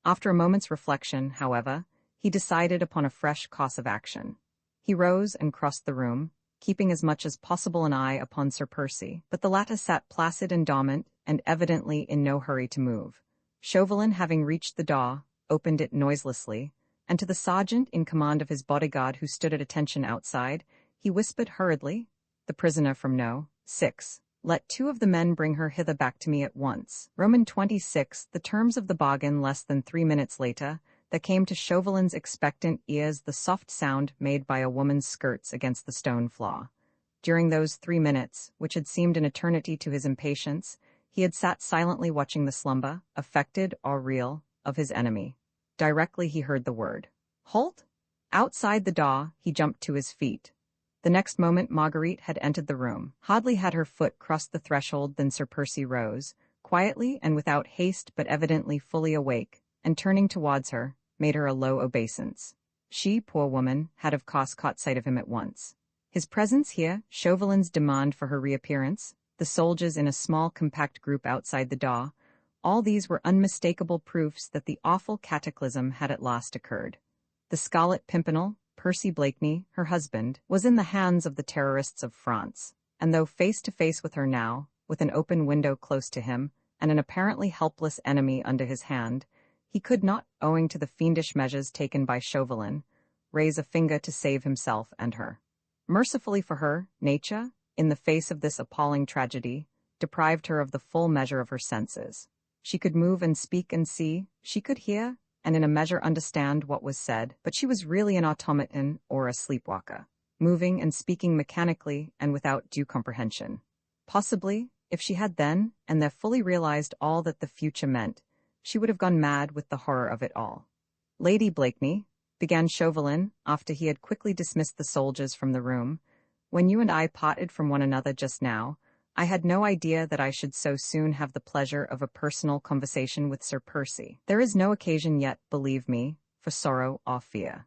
A: After a moment's reflection, however, he decided upon a fresh course of action. He rose and crossed the room, keeping as much as possible an eye upon Sir Percy, but the latter sat placid and dormant, and evidently in no hurry to move. Chauvelin, having reached the door, opened it noiselessly, and to the sergeant in command of his bodyguard who stood at attention outside, he whispered hurriedly, "The prisoner from No. 6. Let 2 of the men bring her hither back to me at once." Roman 26. The terms of the bargain. Less than 3 minutes later, there came to Chauvelin's expectant ears the soft sound made by a woman's skirts against the stone floor. During those 3 minutes, which had seemed an eternity to his impatience, he had sat silently watching the slumber, affected or real, of his enemy. Directly he heard the word, "Halt!" Outside the door, he jumped to his feet. The next moment Marguerite had entered the room. Hardly had her foot crossed the threshold than Sir Percy rose, quietly and without haste but evidently fully awake, and turning towards her, made her a low obeisance. She, poor woman, had of course caught sight of him at once. His presence here, Chauvelin's demand for her reappearance, the soldiers in a small compact group outside the door, all these were unmistakable proofs that the awful cataclysm had at last occurred. The Scarlet Pimpernel, Percy Blakeney, her husband, was in the hands of the terrorists of France, and though face to face with her now, with an open window close to him, and an apparently helpless enemy under his hand, he could not, owing to the fiendish measures taken by Chauvelin, raise a finger to save himself and her. Mercifully for her, nature, in the face of this appalling tragedy, deprived her of the full measure of her senses. She could move and speak and see, she could hear, and in a measure understand what was said, but she was really an automaton or a sleepwalker, moving and speaking mechanically and without due comprehension. Possibly, if she had then and there fully realized all that the future meant, she would have gone mad with the horror of it all. "Lady Blakeney," began Chauvelin, after he had quickly dismissed the soldiers from the room, "when you and I parted from one another just now, I had no idea that I should so soon have the pleasure of a personal conversation with Sir Percy. There is no occasion yet, believe me, for sorrow or fear.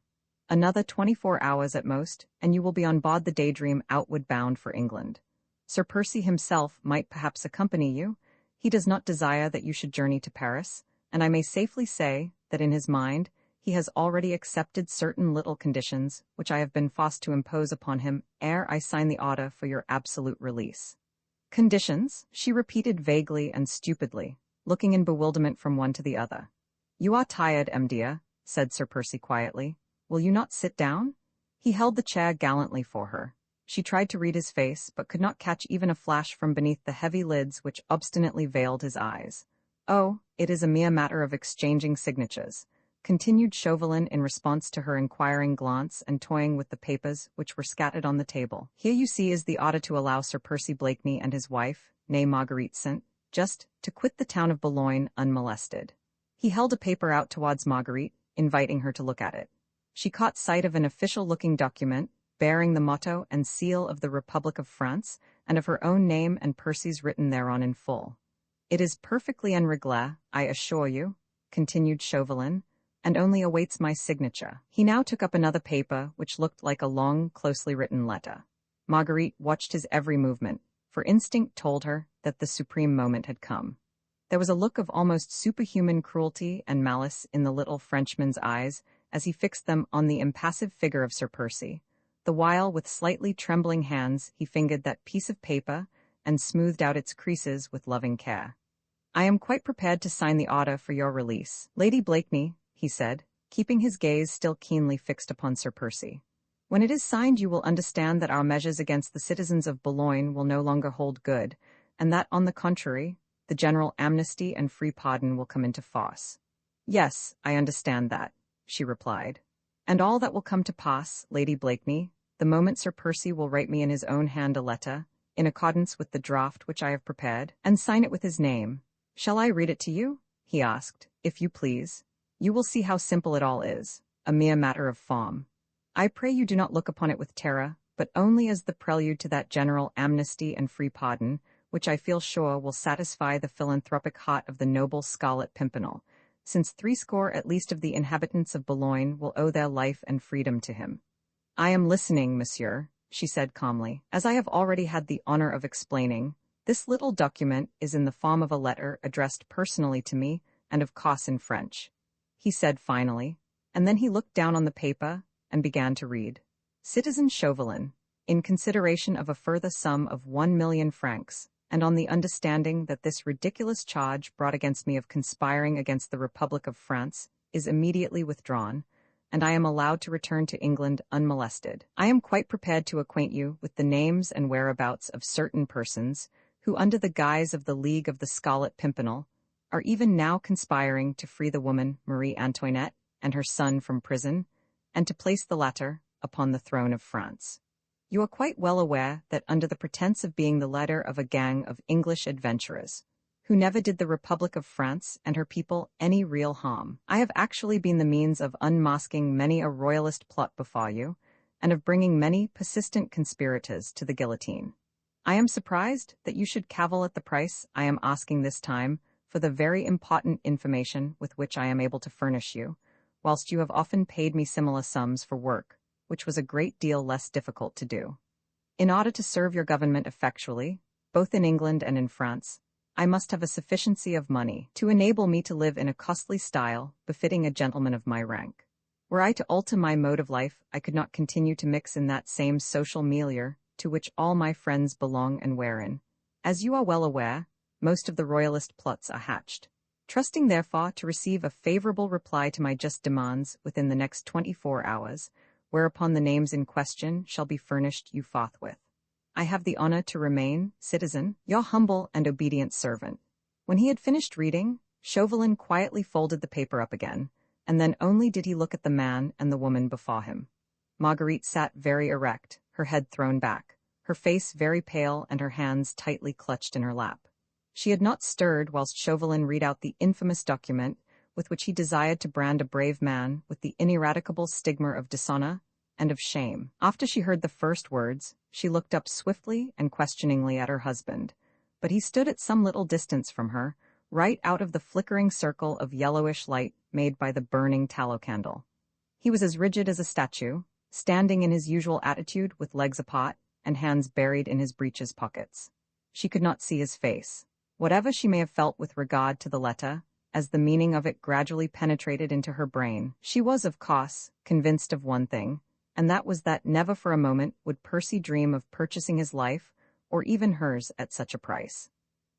A: Another 24 hours at most, and you will be on board the Daydream outward bound for England. Sir Percy himself might perhaps accompany you. He does not desire that you should journey to Paris, and I may safely say that in his mind he has already accepted certain little conditions which I have been forced to impose upon him ere I sign the order for your absolute release." "Conditions?" she repeated vaguely and stupidly, looking in bewilderment from one to the other. "You are tired, dear," said Sir Percy quietly. "Will you not sit down?" He held the chair gallantly for her. She tried to read his face, but could not catch even a flash from beneath the heavy lids which obstinately veiled his eyes. "Oh, it is a mere matter of exchanging signatures," continued Chauvelin in response to her inquiring glance and toying with the papers which were scattered on the table. "Here you see is the order to allow Sir Percy Blakeney and his wife, née Marguerite St. Just, to quit the town of Boulogne unmolested." He held a paper out towards Marguerite, inviting her to look at it. She caught sight of an official-looking document, bearing the motto and seal of the Republic of France, and of her own name and Percy's written thereon in full. "It is perfectly en règle, I assure you," continued Chauvelin, "and only awaits my signature." He now took up another paper which looked like a long, closely written letter. Marguerite watched his every movement, for instinct told her that the supreme moment had come. There was a look of almost superhuman cruelty and malice in the little Frenchman's eyes as he fixed them on the impassive figure of Sir Percy, the while with slightly trembling hands he fingered that piece of paper and smoothed out its creases with loving care. "I am quite prepared to sign the order for your release, Lady Blakeney," he said, keeping his gaze still keenly fixed upon Sir Percy. "When it is signed you will understand that our measures against the citizens of Boulogne will no longer hold good, and that, on the contrary, the general amnesty and free pardon will come into force." "Yes, I understand that," she replied. "And all that will come to pass, Lady Blakeney, the moment Sir Percy will write me in his own hand a letter, in accordance with the draft which I have prepared, and sign it with his name. Shall I read it to you?" he asked, "if you please." You will see how simple it all is, a mere matter of form. I pray you do not look upon it with terror, but only as the prelude to that general amnesty and free pardon, which I feel sure will satisfy the philanthropic heart of the noble Scarlet Pimpernel, since 60 at least of the inhabitants of Boulogne will owe their life and freedom to him. I am listening, monsieur, she said calmly. As I have already had the honor of explaining, this little document is in the form of a letter addressed personally to me, and of course in French, he said finally, and then he looked down on the paper and began to read. Citizen Chauvelin, in consideration of a further sum of 1,000,000 francs, and on the understanding that this ridiculous charge brought against me of conspiring against the Republic of France is immediately withdrawn, and I am allowed to return to England unmolested. I am quite prepared to acquaint you with the names and whereabouts of certain persons who, under the guise of the League of the Scarlet Pimpernel, are even now conspiring to free the woman Marie Antoinette and her son from prison, and to place the latter upon the throne of France. You are quite well aware that under the pretense of being the leader of a gang of English adventurers, who never did the Republic of France and her people any real harm, I have actually been the means of unmasking many a royalist plot before you, and of bringing many persistent conspirators to the guillotine. I am surprised that you should cavil at the price I am asking this time for the very important information with which I am able to furnish you, whilst you have often paid me similar sums for work which was a great deal less difficult to do. In order to serve your government effectually, both in England and in France, I must have a sufficiency of money to enable me to live in a costly style befitting a gentleman of my rank. Were I to alter my mode of life, I could not continue to mix in that same social milieu to which all my friends belong and wherein, as you are well aware, most of the royalist plots are hatched. Trusting therefore to receive a favorable reply to my just demands within the next 24 hours, whereupon the names in question shall be furnished you forthwith, I have the honor to remain, citizen, your humble and obedient servant. When he had finished reading, Chauvelin quietly folded the paper up again, and then only did he look at the man and the woman before him. Marguerite sat very erect, her head thrown back, her face very pale and her hands tightly clutched in her lap. She had not stirred whilst Chauvelin read out the infamous document with which he desired to brand a brave man with the ineradicable stigma of dishonor and of shame. After she heard the first words, she looked up swiftly and questioningly at her husband, but he stood at some little distance from her, right out of the flickering circle of yellowish light made by the burning tallow candle. He was as rigid as a statue, standing in his usual attitude with legs apart and hands buried in his breeches pockets. She could not see his face. Whatever she may have felt with regard to the letter, as the meaning of it gradually penetrated into her brain, she was, of course, convinced of one thing, and that was that never for a moment would Percy dream of purchasing his life, or even hers, at such a price.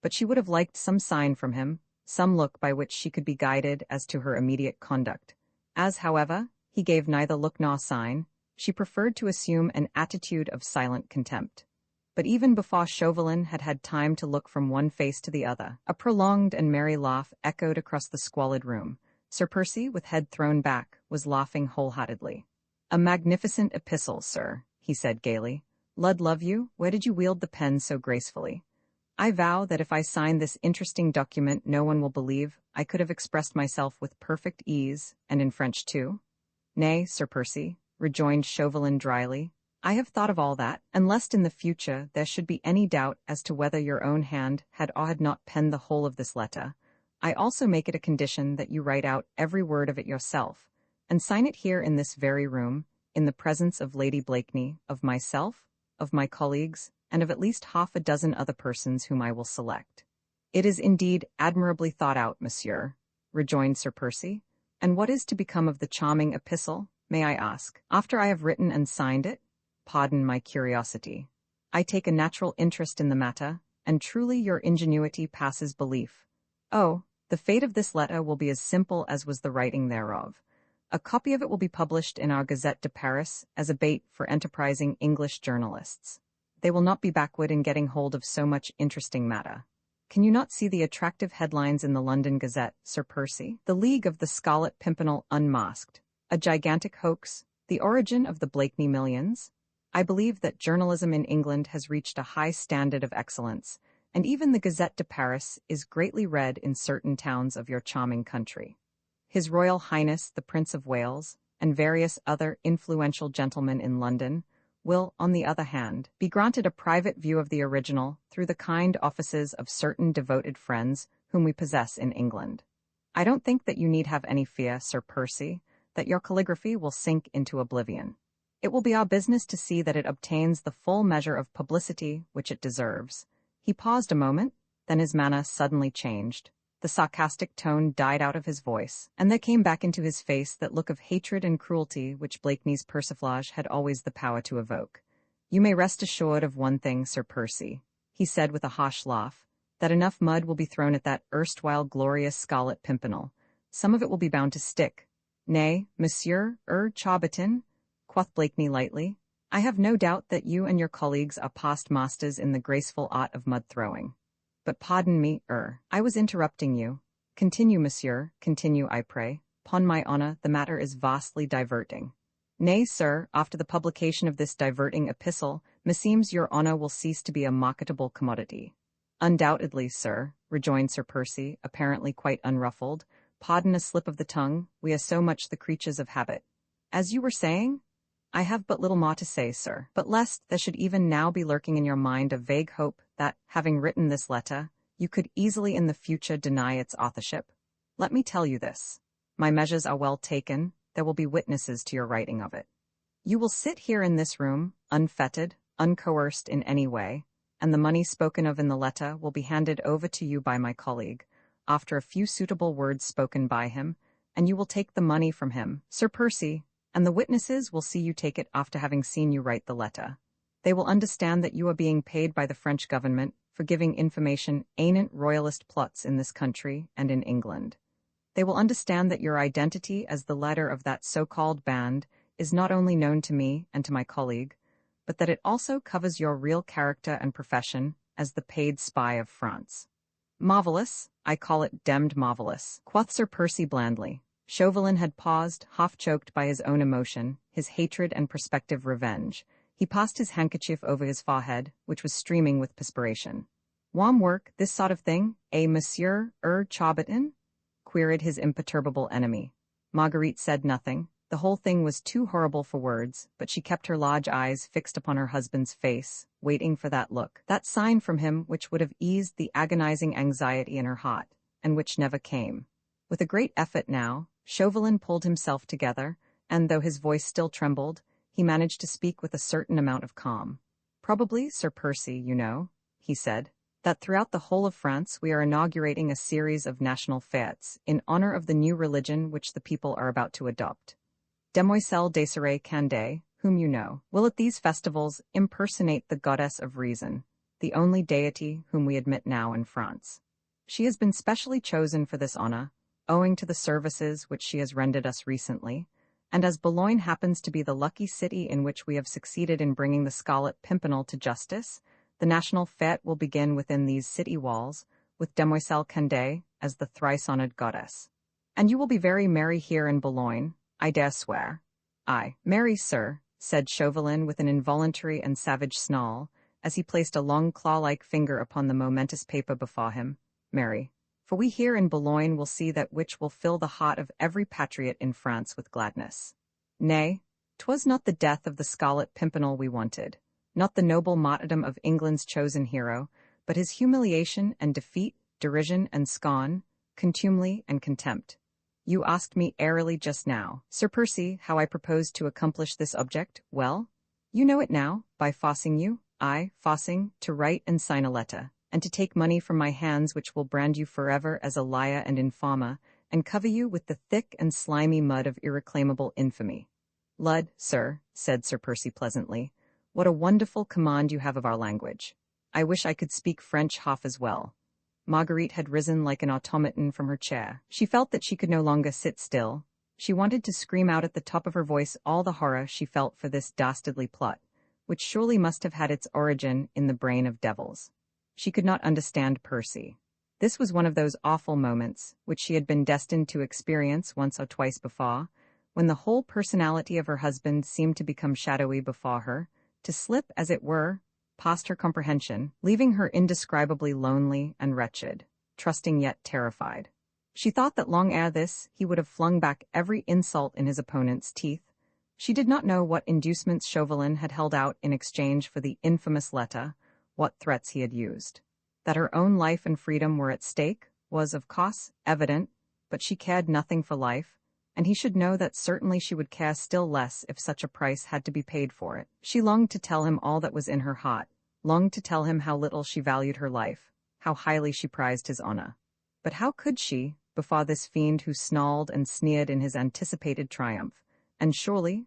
A: But she would have liked some sign from him, some look by which she could be guided as to her immediate conduct. As, however, he gave neither look nor sign, she preferred to assume an attitude of silent contempt. But even before Chauvelin had had time to look from one face to the other, a prolonged and merry laugh echoed across the squalid room. Sir Percy, with head thrown back, was laughing wholeheartedly. "A magnificent epistle, sir," he said gaily. "Lud love you, where did you wield the pen so gracefully? I vow that if I sign this interesting document no one will believe I could have expressed myself with perfect ease, and in French too." "Nay, Sir Percy," rejoined Chauvelin dryly, "I have thought of all that, and lest in the future there should be any doubt as to whether your own hand had or had not penned the whole of this letter, I also make it a condition that you write out every word of it yourself, and sign it here in this very room, in the presence of Lady Blakeney, of myself, of my colleagues, and of at least half a dozen other persons whom I will select." "It is indeed admirably thought out, monsieur," rejoined Sir Percy. "And what is to become of the charming epistle, may I ask, after I have written and signed it? Pardon my curiosity. I take a natural interest in the matter, and truly your ingenuity passes belief. Oh, the fate of this letter will be as simple as was the writing thereof. A copy of it will be published in our Gazette de Paris as a bait for enterprising English journalists. They will not be backward in getting hold of so much interesting matter. Can you not see the attractive headlines in the London Gazette, Sir Percy? The League of the Scarlet Pimpernel unmasked. A gigantic hoax. The origin of the Blakeney millions. I believe that journalism in England has reached a high standard of excellence, and even the Gazette de Paris is greatly read in certain towns of your charming country. His Royal Highness the Prince of Wales, and various other influential gentlemen in London, will, on the other hand, be granted a private view of the original through the kind offices of certain devoted friends whom we possess in England. I don't think that you need have any fear, Sir Percy, that your calligraphy will sink into oblivion. It will be our business to see that it obtains the full measure of publicity which it deserves. He paused a moment, then his manner suddenly changed. The sarcastic tone died out of his voice, and there came back into his face that look of hatred and cruelty which Blakeney's persiflage had always the power to evoke. "You may rest assured of one thing, Sir Percy," he said with a harsh laugh, "that enough mud will be thrown at that erstwhile glorious Scarlet Pimpernel. Some of it will be bound to stick." "Nay, Monsieur Charbertin," quoth Blakeney lightly, "I have no doubt that you and your colleagues are past masters in the graceful art of mud-throwing. But pardon me, I was interrupting you. Continue, monsieur, continue, I pray. 'Pon my honour, the matter is vastly diverting." "Nay, sir, after the publication of this diverting epistle, meseems your honour will cease to be a marketable commodity." "Undoubtedly, sir," rejoined Sir Percy, apparently quite unruffled. "Pardon a slip of the tongue, we are so much the creatures of habit. As you were saying?" "I have but little more to say, sir, but lest there should even now be lurking in your mind a vague hope that, having written this letter, you could easily in the future deny its authorship, let me tell you this. My measures are well taken, there will be witnesses to your writing of it. You will sit here in this room, unfettered, uncoerced in any way, and the money spoken of in the letter will be handed over to you by my colleague, after a few suitable words spoken by him, and you will take the money from him, Sir Percy, and the witnesses will see you take it after having seen you write the letter. They will understand that you are being paid by the French government for giving information anent royalist plots in this country and in England. They will understand that your identity as the leader of that so-called band is not only known to me and to my colleague, but that it also covers your real character and profession as the paid spy of France. Marvellous, I call it demmed marvellous, quoth Sir Percy blandly. Chauvelin had paused, half-choked by his own emotion, his hatred and prospective revenge. He passed his handkerchief over his forehead, which was streaming with perspiration. "Warm work, this sort of thing, Monsieur Charbertin?" queried his imperturbable enemy. Marguerite said nothing. The whole thing was too horrible for words, but she kept her large eyes fixed upon her husband's face, waiting for that look, that sign from him which would have eased the agonizing anxiety in her heart, and which never came. With a great effort now, Chauvelin pulled himself together, and though his voice still trembled, he managed to speak with a certain amount of calm. "Probably, Sir Percy, you know," he said, "that throughout the whole of France we are inaugurating a series of national fêtes in honor of the new religion which the people are about to adopt. Demoiselle Desirée Candet, whom you know, will at these festivals impersonate the goddess of reason, the only deity whom we admit now in France. She has been specially chosen for this honor, owing to the services which she has rendered us recently, and as Boulogne happens to be the lucky city in which we have succeeded in bringing the Scarlet Pimpernel to justice, the national fête will begin within these city walls, with Demoiselle Candet as the thrice-honored goddess. And you will be very merry here in Boulogne, I dare swear." "Aye, merry, sir," said Chauvelin with an involuntary and savage snarl, as he placed a long claw-like finger upon the momentous paper before him. "Merry. For we here in Boulogne will see that which will fill the heart of every patriot in France with gladness. Nay, 'twas not the death of the Scarlet Pimpernel we wanted, not the noble martyrdom of England's chosen hero, but his humiliation and defeat, derision and scorn, contumely and contempt. You asked me airily just now, Sir Percy, how I proposed to accomplish this object. Well, you know it now, by forcing you, to write and sign a letter, and to take money from my hands which will brand you forever as a liar and infamer, and cover you with the thick and slimy mud of irreclaimable infamy." "Lud, sir," said Sir Percy pleasantly, "what a wonderful command you have of our language. I wish I could speak French half as well." Marguerite had risen like an automaton from her chair. She felt that she could no longer sit still. She wanted to scream out at the top of her voice all the horror she felt for this dastardly plot, which surely must have had its origin in the brain of devils. She could not understand Percy. This was one of those awful moments, which she had been destined to experience once or twice before, when the whole personality of her husband seemed to become shadowy before her, to slip, as it were, past her comprehension, leaving her indescribably lonely and wretched, trusting yet terrified. She thought that long ere this he would have flung back every insult in his opponent's teeth. She did not know what inducements Chauvelin had held out in exchange for the infamous letter, what threats he had used. That her own life and freedom were at stake was, of course, evident, but she cared nothing for life, and he should know that certainly she would care still less if such a price had to be paid for it. She longed to tell him all that was in her heart, longed to tell him how little she valued her life, how highly she prized his honor. But how could she, before this fiend who snarled and sneered in his anticipated triumph? And surely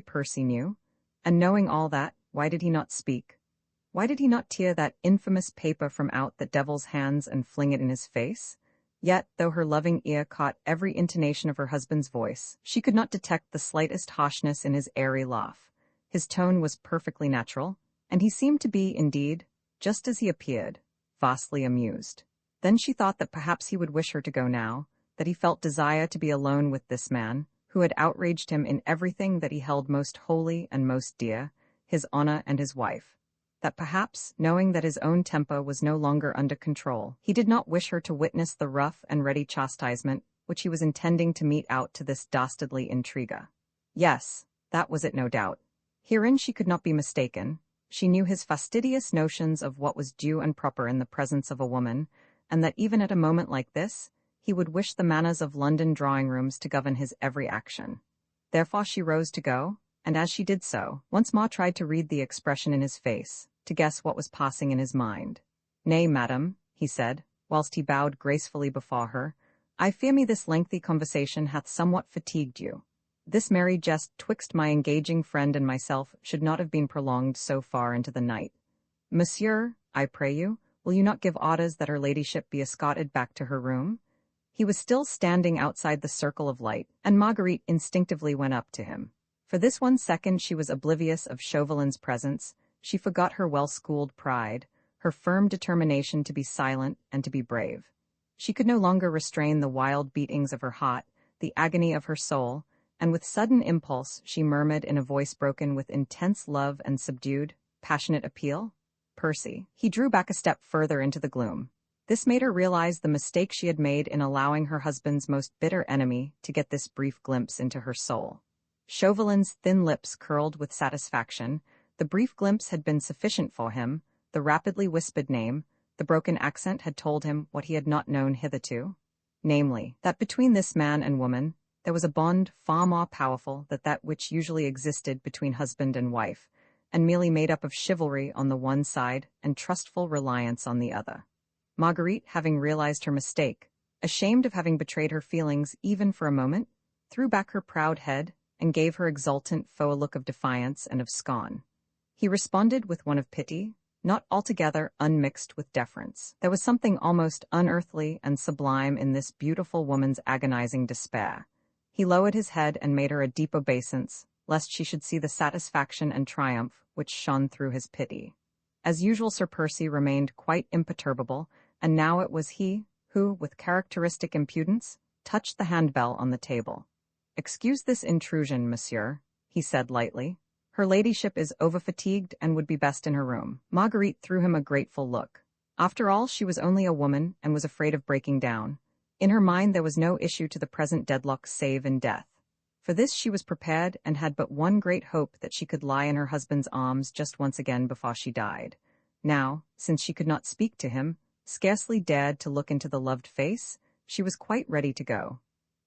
A: Percy knew. And knowing all that, why did he not speak? Why did he not tear that infamous paper from out the devil's hands and fling it in his face? Yet, though her loving ear caught every intonation of her husband's voice, she could not detect the slightest harshness in his airy laugh. His tone was perfectly natural, and he seemed to be, indeed, just as he appeared, vastly amused. Then she thought that perhaps he would wish her to go now, that he felt desire to be alone with this man, who had outraged him in everything that he held most holy and most dear, his honor and his wife. That perhaps, knowing that his own temper was no longer under control, he did not wish her to witness the rough and ready chastisement which he was intending to mete out to this dastardly intriguer. Yes, that was it, no doubt. Herein she could not be mistaken. She knew his fastidious notions of what was due and proper in the presence of a woman, and that even at a moment like this, he would wish the manners of London drawing-rooms to govern his every action. Therefore she rose to go, and as she did so, once more tried to read the expression in his face, to guess what was passing in his mind. "Nay, madam," he said, whilst he bowed gracefully before her, "I fear me this lengthy conversation hath somewhat fatigued you. This merry jest twixt my engaging friend and myself should not have been prolonged so far into the night. Monsieur, I pray you, will you not give orders that her ladyship be escorted back to her room?" He was still standing outside the circle of light, and Marguerite instinctively went up to him. For this 1 second she was oblivious of Chauvelin's presence. She forgot her well-schooled pride, her firm determination to be silent and to be brave. She could no longer restrain the wild beatings of her heart, the agony of her soul, and with sudden impulse she murmured in a voice broken with intense love and subdued, passionate appeal, "Percy." He drew back a step further into the gloom. This made her realize the mistake she had made in allowing her husband's most bitter enemy to get this brief glimpse into her soul. Chauvelin's thin lips curled with satisfaction. The brief glimpse had been sufficient for him. The rapidly whispered name, the broken accent had told him what he had not known hitherto, namely, that between this man and woman there was a bond far more powerful than that which usually existed between husband and wife, and merely made up of chivalry on the one side and trustful reliance on the other. Marguerite, having realized her mistake, ashamed of having betrayed her feelings even for a moment, threw back her proud head and gave her exultant foe a look of defiance and of scorn. He responded with one of pity, not altogether unmixed with deference. There was something almost unearthly and sublime in this beautiful woman's agonizing despair. He lowered his head and made her a deep obeisance, lest she should see the satisfaction and triumph which shone through his pity. As usual, Sir Percy remained quite imperturbable, and now it was he who, with characteristic impudence, touched the handbell on the table. "Excuse this intrusion, monsieur," he said lightly. "Her ladyship is over-fatigued and would be best in her room." Marguerite threw him a grateful look. After all, she was only a woman and was afraid of breaking down. In her mind there was no issue to the present deadlock save in death. For this she was prepared and had but one great hope, that she could lie in her husband's arms just once again before she died. Now, since she could not speak to him, scarcely dared to look into the loved face, she was quite ready to go.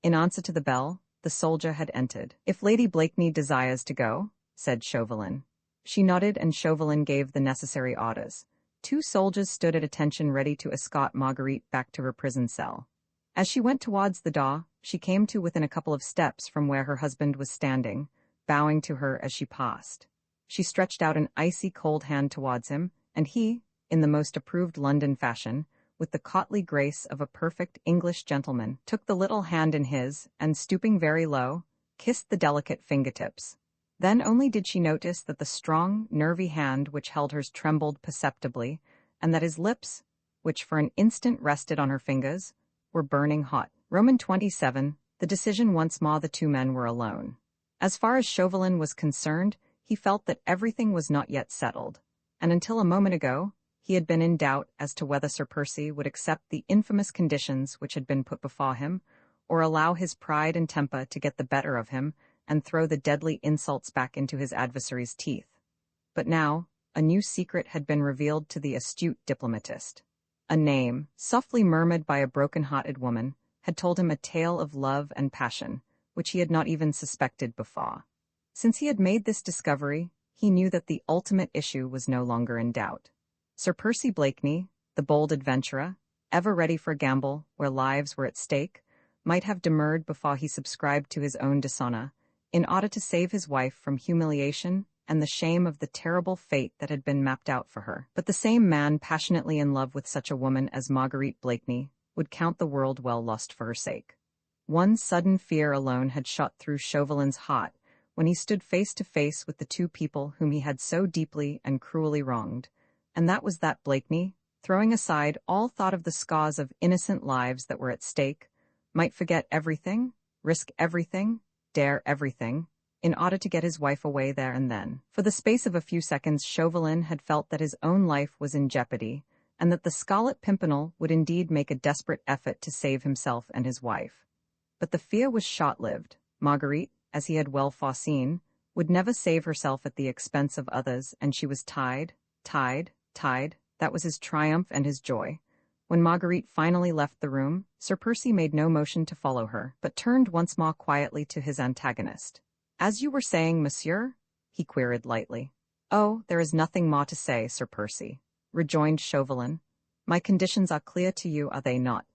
A: In answer to the bell, the soldier had entered. "If Lady Blakeney desires to go," said Chauvelin. She nodded, and Chauvelin gave the necessary orders. 2 soldiers stood at attention ready to escort Marguerite back to her prison cell. As she went towards the door, she came to within a couple of steps from where her husband was standing, bowing to her as she passed. She stretched out an icy cold hand towards him, and he, in the most approved London fashion, with the courtly grace of a perfect English gentleman, took the little hand in his, and stooping very low, kissed the delicate fingertips. Then only did she notice that the strong, nervy hand which held hers trembled perceptibly, and that his lips, which for an instant rested on her fingers, were burning hot. Roman 27, the decision once more the 2 men were alone. As far as Chauvelin was concerned, he felt that everything was not yet settled, and until a moment ago, he had been in doubt as to whether Sir Percy would accept the infamous conditions which had been put before him, or allow his pride and temper to get the better of him and throw the deadly insults back into his adversary's teeth. But now, a new secret had been revealed to the astute diplomatist. A name, softly murmured by a broken-hearted woman, had told him a tale of love and passion, which he had not even suspected before. Since he had made this discovery, he knew that the ultimate issue was no longer in doubt. Sir Percy Blakeney, the bold adventurer, ever ready for a gamble where lives were at stake, might have demurred before he subscribed to his own dishonor, in order to save his wife from humiliation and the shame of the terrible fate that had been mapped out for her. But the same man passionately in love with such a woman as Marguerite Blakeney would count the world well lost for her sake. One sudden fear alone had shot through Chauvelin's heart when he stood face to face with the two people whom he had so deeply and cruelly wronged, and that was that Blakeney, throwing aside all thought of the scars of innocent lives that were at stake, might forget everything, risk everything, dare everything, in order to get his wife away there and then. For the space of a few seconds, Chauvelin had felt that his own life was in jeopardy, and that the Scarlet Pimpernel would indeed make a desperate effort to save himself and his wife. But the fear was short-lived. Marguerite, as he had well foreseen, would never save herself at the expense of others, and she was tied. That was his triumph and his joy. When Marguerite finally left the room, Sir Percy made no motion to follow her, but turned once more quietly to his antagonist. "As you were saying, monsieur?" he queried lightly. "Oh, there is nothing more to say, Sir Percy," rejoined Chauvelin. "My conditions are clear to you, are they not?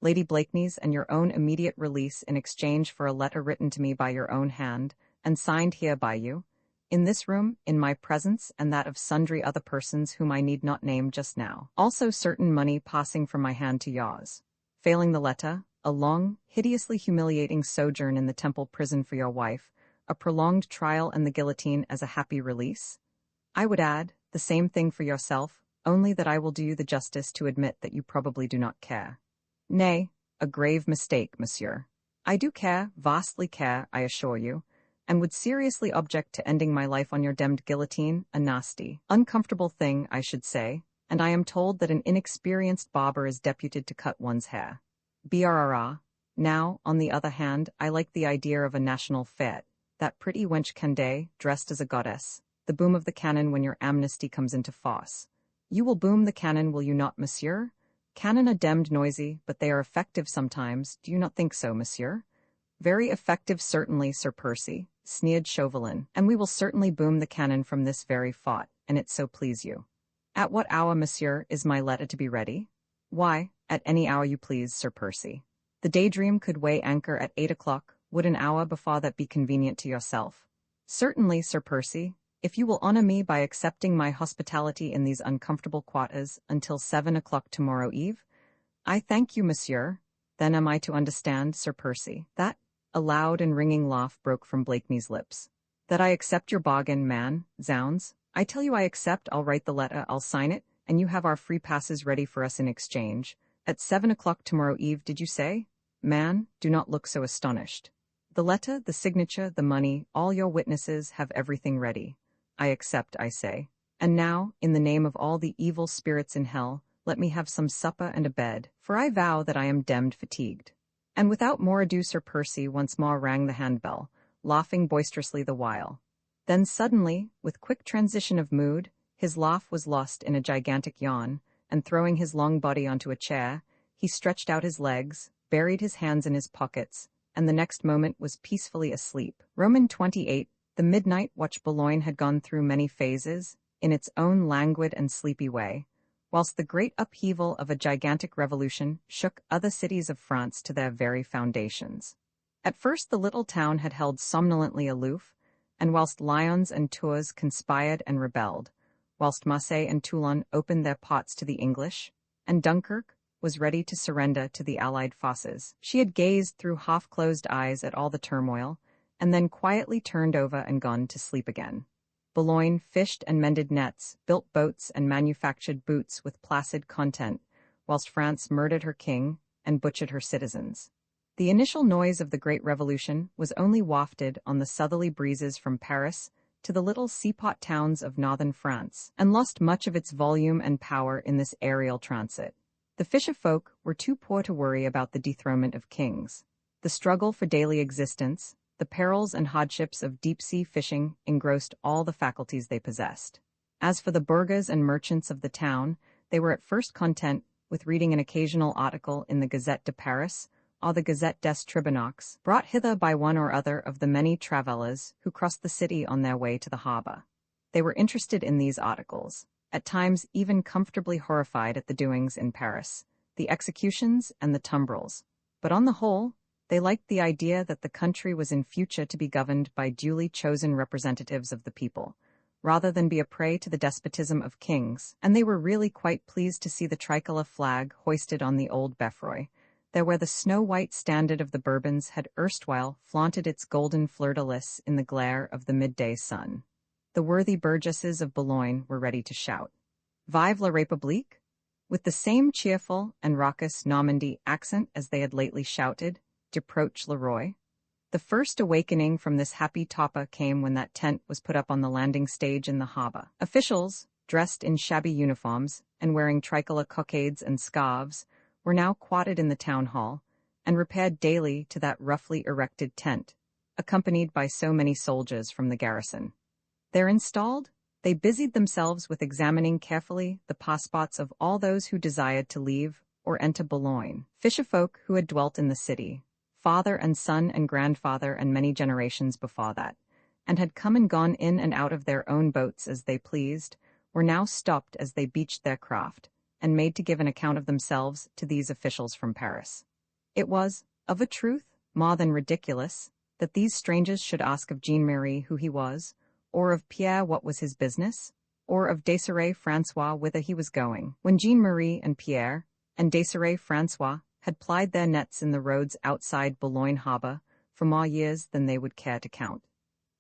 A: Lady Blakeney's and your own immediate release in exchange for a letter written to me by your own hand, and signed here by you, in this room, in my presence, and that of sundry other persons whom I need not name just now. Also certain money passing from my hand to yours. Failing the letter, a long, hideously humiliating sojourn in the Temple prison for your wife, a prolonged trial and the guillotine as a happy release. I would add, the same thing for yourself, only that I will do you the justice to admit that you probably do not care. Nay, a grave mistake, monsieur. I do care, vastly care, I assure you, and would seriously object to ending my life on your demmed guillotine, a nasty, uncomfortable thing, I should say, and I am told that an inexperienced barber is deputed to cut one's hair. Brrrr. Now, on the other hand, I like the idea of a national fête, that pretty wench Candé, dressed as a goddess, the boom of the cannon when your amnesty comes into force. You will boom the cannon, will you not, monsieur? Cannon are demmed noisy, but they are effective sometimes, do you not think so, monsieur? Very effective certainly, Sir Percy, sneered Chauvelin, and we will certainly boom the cannon from this very fort, and it so please you. At what hour, monsieur, is my letter to be ready? Why, at any hour you please, Sir Percy. The Daydream could weigh anchor at 8 o'clock, would an hour before that be convenient to yourself? Certainly, Sir Percy, if you will honor me by accepting my hospitality in these uncomfortable quarters until 7 o'clock tomorrow eve. I thank you, monsieur. Then am I to understand, Sir Percy, that? A loud and ringing laugh broke from Blakeney's lips. That I accept your bargain, man, zounds. I tell you I accept, I'll write the letter, I'll sign it, and you have our free passes ready for us in exchange. At 7 o'clock tomorrow eve, did you say? Man, do not look so astonished. The letter, the signature, the money, all your witnesses have everything ready. I accept, I say. And now, in the name of all the evil spirits in hell, let me have some supper and a bed, for I vow that I am demmed fatigued. And without more ado Sir Percy once more rang the handbell, laughing boisterously the while. Then suddenly, with quick transition of mood, his laugh was lost in a gigantic yawn, and throwing his long body onto a chair, he stretched out his legs, buried his hands in his pockets, and the next moment was peacefully asleep. Roman 28, the midnight watch Boulogne had gone through many phases, in its own languid and sleepy way, whilst the great upheaval of a gigantic revolution shook other cities of France to their very foundations. At first the little town had held somnolently aloof, and whilst Lyons and Tours conspired and rebelled, whilst Marseille and Toulon opened their pots to the English, and Dunkirk was ready to surrender to the Allied forces, she had gazed through half-closed eyes at all the turmoil, and then quietly turned over and gone to sleep again. Boulogne fished and mended nets, built boats and manufactured boots with placid content, whilst France murdered her king and butchered her citizens. The initial noise of the Great Revolution was only wafted on the southerly breezes from Paris to the little seaport towns of northern France, and lost much of its volume and power in this aerial transit. The fisher folk were too poor to worry about the dethronement of kings. The struggle for daily existence, the perils and hardships of deep-sea fishing engrossed all the faculties they possessed. As for the burghers and merchants of the town, they were at first content with reading an occasional article in the Gazette de Paris or the Gazette des Tribunaux, brought hither by one or other of the many travellers who crossed the city on their way to the harbour. They were interested in these articles, at times even comfortably horrified at the doings in Paris, the executions and the tumbrils, but on the whole, they liked the idea that the country was in future to be governed by duly chosen representatives of the people, rather than be a prey to the despotism of kings, and they were really quite pleased to see the tricolour flag hoisted on the old Beffroi, there where the snow-white standard of the Bourbons had erstwhile flaunted its golden fleur-de-lis in the glare of the midday sun. The worthy burgesses of Boulogne were ready to shout, "Vive la République!" with the same cheerful and raucous Normandy accent as they had lately shouted, "Deproche le Roi." The first awakening from this happy topper came when that tent was put up on the landing stage in the harbour. Officials, dressed in shabby uniforms and wearing tricolour cockades and scarves, were now quartered in the town hall, and repaired daily to that roughly erected tent, accompanied by so many soldiers from the garrison. There installed, they busied themselves with examining carefully the passports of all those who desired to leave or enter Boulogne, fisherfolk who had dwelt in the city, father and son and grandfather and many generations before that, and had come and gone in and out of their own boats as they pleased, were now stopped as they beached their craft, and made to give an account of themselves to these officials from Paris. It was, of a truth, more than ridiculous, that these strangers should ask of Jean-Marie who he was, or of Pierre what was his business, or of Désiré François whither he was going, when Jean-Marie and Pierre, and Désiré François, had plied their nets in the roads outside Boulogne harbour for more years than they would care to count.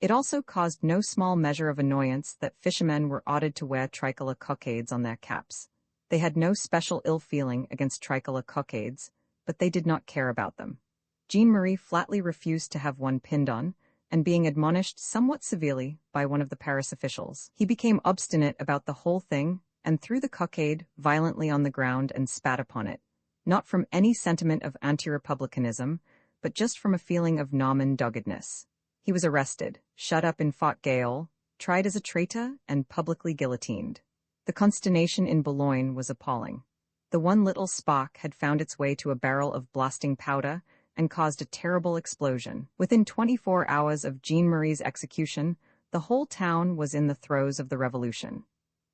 A: It also caused no small measure of annoyance that fishermen were ordered to wear tricolour cockades on their caps. They had no special ill feeling against tricolour cockades, but they did not care about them. Jean-Marie flatly refused to have one pinned on, and being admonished somewhat severely by one of the Paris officials, he became obstinate about the whole thing and threw the cockade violently on the ground and spat upon it, not from any sentiment of anti-republicanism, but just from a feeling of Norman doggedness. He was arrested, shut up in Fort Gaol, tried as a traitor, and publicly guillotined. The consternation in Boulogne was appalling. The one little spark had found its way to a barrel of blasting powder and caused a terrible explosion. Within 24 hours of Jean-Marie's execution, the whole town was in the throes of the revolution.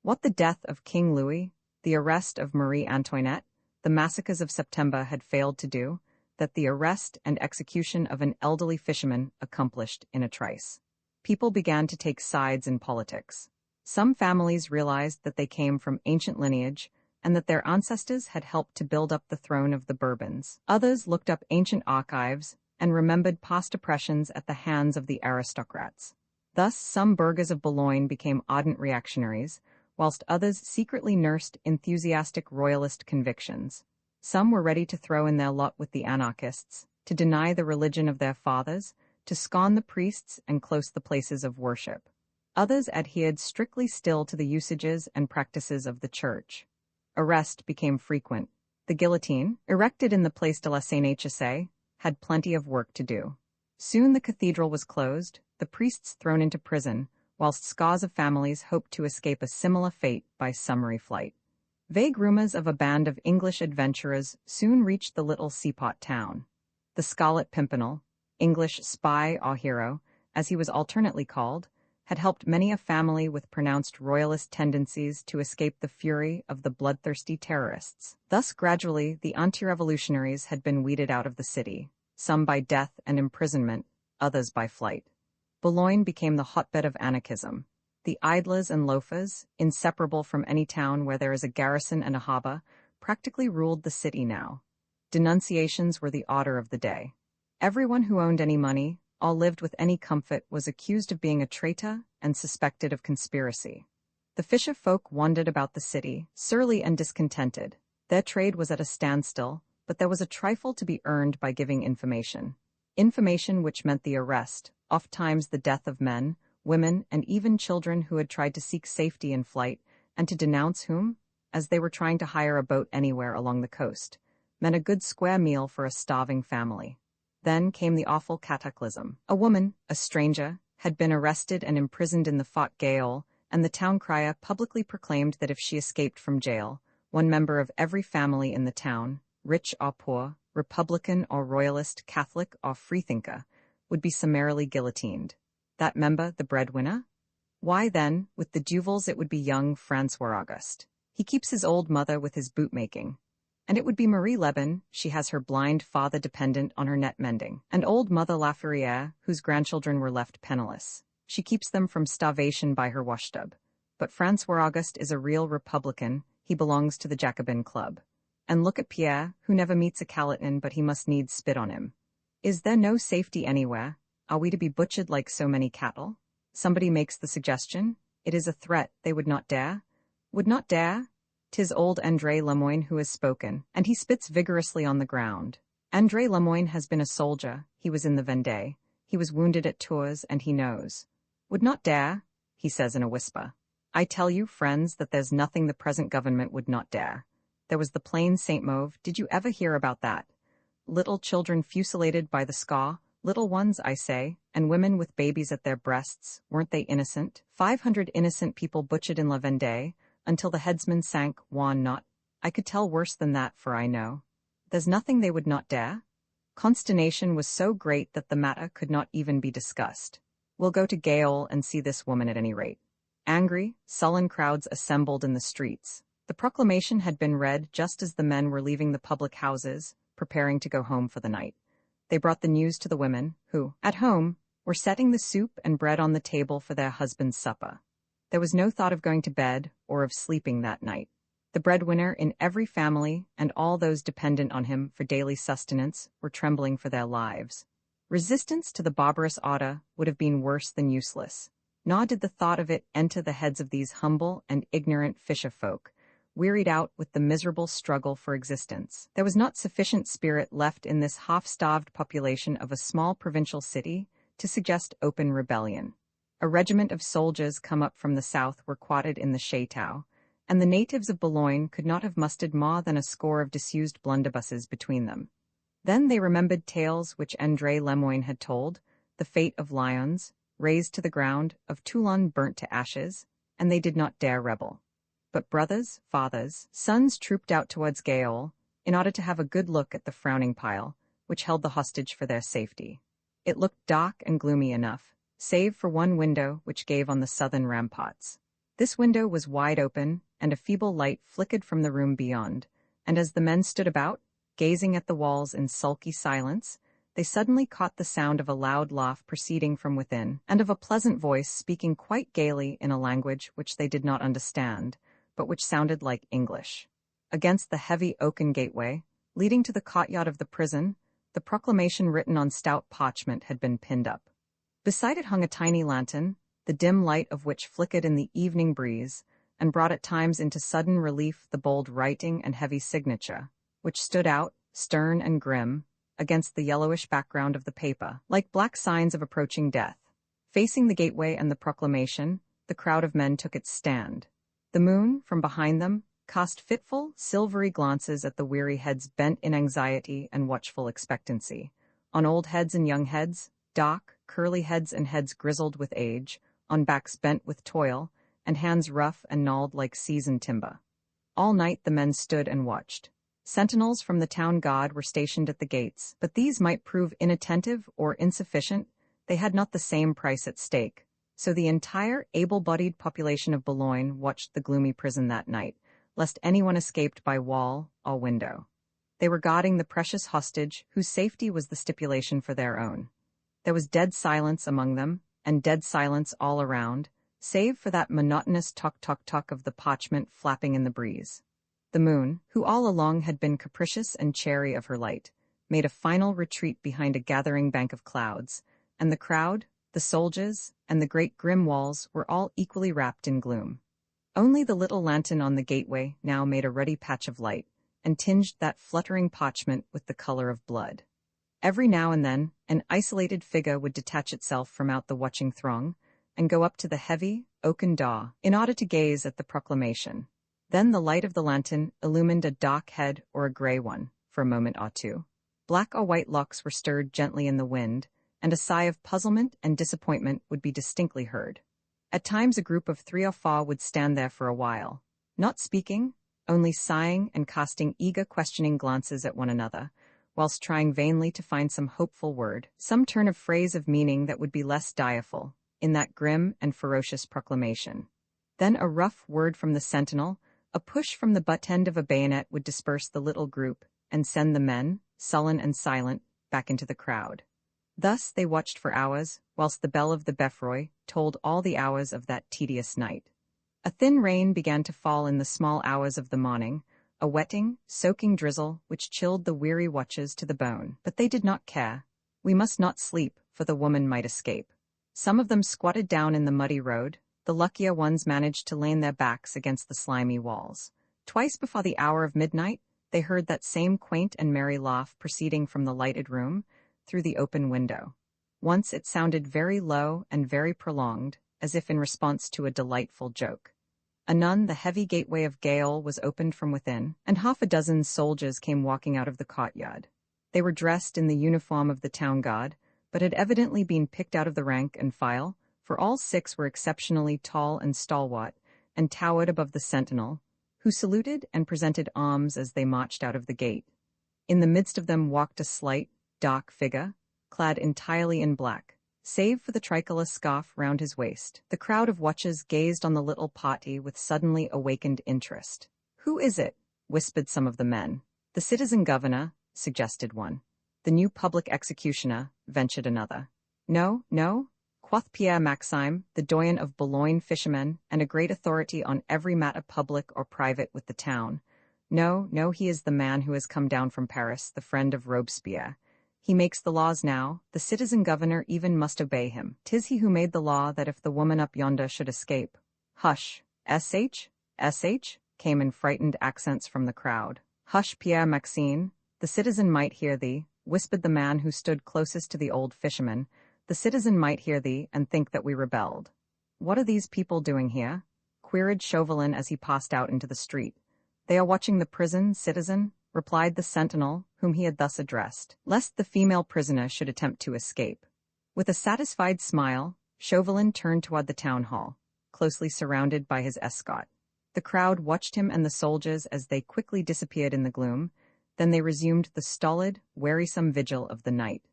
A: What the death of King Louis, the arrest of Marie Antoinette, the massacres of September had failed to do, that the arrest and execution of an elderly fisherman accomplished in a trice. People began to take sides in politics. Some families realized that they came from ancient lineage and that their ancestors had helped to build up the throne of the Bourbons. Others looked up ancient archives and remembered past oppressions at the hands of the aristocrats. Thus, some burghers of Boulogne became ardent reactionaries, whilst others secretly nursed enthusiastic royalist convictions. Some were ready to throw in their lot with the anarchists, to deny the religion of their fathers, to scorn the priests and close the places of worship. Others adhered strictly still to the usages and practices of the Church. Arrest became frequent. The guillotine, erected in the Place de la Seine-Chassée, had plenty of work to do. Soon the cathedral was closed, the priests thrown into prison, whilst scores of families hoped to escape a similar fate by summary flight. Vague rumors of a band of English adventurers soon reached the little seaport town. The Scarlet Pimpernel, English spy or hero, as he was alternately called, had helped many a family with pronounced royalist tendencies to escape the fury of the bloodthirsty terrorists. Thus gradually the anti-revolutionaries had been weeded out of the city, some by death and imprisonment, others by flight. Boulogne became the hotbed of anarchism. The idlers and loafers, inseparable from any town where there is a garrison and a harbour, practically ruled the city now. Denunciations were the order of the day. Everyone who owned any money, or lived with any comfort, was accused of being a traitor and suspected of conspiracy. The fisher folk wandered about the city, surly and discontented. Their trade was at a standstill, but there was a trifle to be earned by giving information. Information which meant the arrest, ofttimes the death of men, women, and even children who had tried to seek safety in flight, and to denounce whom, as they were trying to hire a boat anywhere along the coast, meant a good square meal for a starving family. Then came the awful cataclysm. A woman, a stranger, had been arrested and imprisoned in the Fort Gaol, and the town crier publicly proclaimed that if she escaped from jail, one member of every family in the town, rich or poor, Republican or Royalist, Catholic or Freethinker, would be summarily guillotined. That member the breadwinner? Why then, with the Duvals it would be young Francois Auguste. He keeps his old mother with his boot-making. And it would be Marie Lebon, she has her blind father dependent on her net-mending, and old Mother Laferriere, whose grandchildren were left penniless. She keeps them from starvation by her washtub. But Francois Auguste is a real Republican, he belongs to the Jacobin Club. And look at Pierre, who never meets a Calatin but he must needs spit on him. Is there no safety anywhere? Are we to be butchered like so many cattle? Somebody makes the suggestion. It is a threat, they would not dare. Would not dare? 'Tis old André Lemoyne who has spoken, and he spits vigorously on the ground. André Lemoyne has been a soldier, he was in the Vendée, he was wounded at Tours, and he knows. Would not dare, he says in a whisper. I tell you, friends, that there's nothing the present government would not dare. There was the plain Saint-Mauve, did you ever hear about that? Little children fusilladed by the scaw, little ones, I say, and women with babies at their breasts, weren't they innocent? 500 innocent people butchered in La Vendée, until the headsman sank, won not. I could tell worse than that, for I know. There's nothing they would not dare. Consternation was so great that the matter could not even be discussed. We'll go to Gaol and see this woman at any rate. Angry, sullen crowds assembled in the streets. The proclamation had been read just as the men were leaving the public houses, preparing to go home for the night. They brought the news to the women, who, at home, were setting the soup and bread on the table for their husband's supper. There was no thought of going to bed or of sleeping that night. The breadwinner in every family and all those dependent on him for daily sustenance were trembling for their lives. Resistance to the barbarous order would have been worse than useless, nor did the thought of it enter the heads of these humble and ignorant fisher-folk, wearied out with the miserable struggle for existence. There was not sufficient spirit left in this half-starved population of a small provincial city to suggest open rebellion. A regiment of soldiers come up from the south were quartered in the Chateau, and the natives of Boulogne could not have mustered more than a score of disused blunderbusses between them. Then they remembered tales which André Lemoyne had told, the fate of Lyons, razed to the ground, of Toulon burnt to ashes, and they did not dare rebel. But brothers, fathers, sons trooped out towards Gaol, in order to have a good look at the frowning pile, which held the hostage for their safety. It looked dark and gloomy enough, save for one window which gave on the southern ramparts. This window was wide open, and a feeble light flickered from the room beyond, and as the men stood about, gazing at the walls in sulky silence, they suddenly caught the sound of a loud laugh proceeding from within, and of a pleasant voice speaking quite gaily in a language which they did not understand, but which sounded like English. Against the heavy oaken gateway, leading to the courtyard of the prison, the proclamation written on stout parchment had been pinned up. Beside it hung a tiny lantern, the dim light of which flickered in the evening breeze, and brought at times into sudden relief the bold writing and heavy signature, which stood out, stern and grim, against the yellowish background of the paper, like black signs of approaching death. Facing the gateway and the proclamation, the crowd of men took its stand. The moon, from behind them, cast fitful, silvery glances at the weary heads bent in anxiety and watchful expectancy, on old heads and young heads, dark, curly heads and heads grizzled with age, on backs bent with toil, and hands rough and gnawed like seasoned timber. All night the men stood and watched. Sentinels from the town guard were stationed at the gates, but these might prove inattentive or insufficient. They had not the same price at stake. So the entire able-bodied population of Boulogne watched the gloomy prison that night, lest anyone escaped by wall or window. They were guarding the precious hostage, whose safety was the stipulation for their own. There was dead silence among them, and dead silence all around, save for that monotonous tok-tok-tok of the parchment flapping in the breeze. The moon, who all along had been capricious and chary of her light, made a final retreat behind a gathering bank of clouds, and the crowd, the soldiers, and the great grim walls were all equally wrapped in gloom. Only the little lantern on the gateway now made a ruddy patch of light, and tinged that fluttering parchment with the color of blood. Every now and then, an isolated figure would detach itself from out the watching throng, and go up to the heavy, oaken door, in order to gaze at the proclamation. Then the light of the lantern illumined a dark head or a grey one, for a moment or two. Black or white locks were stirred gently in the wind, and a sigh of puzzlement and disappointment would be distinctly heard. At times a group of 3 or 4 would stand there for a while, not speaking, only sighing and casting eager questioning glances at one another, whilst trying vainly to find some hopeful word, some turn of phrase of meaning that would be less direful, in that grim and ferocious proclamation. Then a rough word from the sentinel, a push from the butt end of a bayonet would disperse the little group, and send the men, sullen and silent, back into the crowd. Thus they watched for hours, whilst the bell of the beffroi told all the hours of that tedious night. A thin rain began to fall in the small hours of the morning, a wetting, soaking drizzle which chilled the weary watchers to the bone. But they did not care. We must not sleep, for the woman might escape. Some of them squatted down in the muddy road. The luckier ones managed to lay their backs against the slimy walls. Twice before the hour of midnight, they heard that same quaint and merry laugh proceeding from the lighted room, through the open window. Once it sounded very low and very prolonged, as if in response to a delightful joke. Anon the heavy gateway of Gaol was opened from within, and 6 soldiers came walking out of the courtyard. They were dressed in the uniform of the town guard, but had evidently been picked out of the rank and file, for all 6 were exceptionally tall and stalwart, and towered above the sentinel, who saluted and presented arms as they marched out of the gate. In the midst of them walked a slight, dark figure, clad entirely in black, save for the tricolour scarf round his waist. The crowd of watchers gazed on the little party with suddenly awakened interest. "Who is it?" whispered some of the men. "The citizen governor," suggested one. "The new public executioner," ventured another. "No, no," quoth Pierre Maxime, the doyen of Boulogne fishermen, and a great authority on every matter public or private with the town. "No, no, he is the man who has come down from Paris, the friend of Robespierre. He makes the laws now, the citizen governor even must obey him. 'Tis he who made the law that if the woman up yonder should escape—" "Hush! S.H.? S.H.?" came in frightened accents from the crowd. "Hush, Pierre Maxime, the citizen might hear thee," whispered the man who stood closest to the old fisherman. "The citizen might hear thee and think that we rebelled." "What are these people doing here?" queried Chauvelin as he passed out into the street. "They are watching the prison, citizen," replied the sentinel whom he had thus addressed, lest the female prisoner should attempt to escape. With a satisfied smile, Chauvelin turned toward the town hall, closely surrounded by his escort. The crowd watched him and the soldiers as they quickly disappeared in the gloom, then they resumed the stolid, wearisome vigil of the night.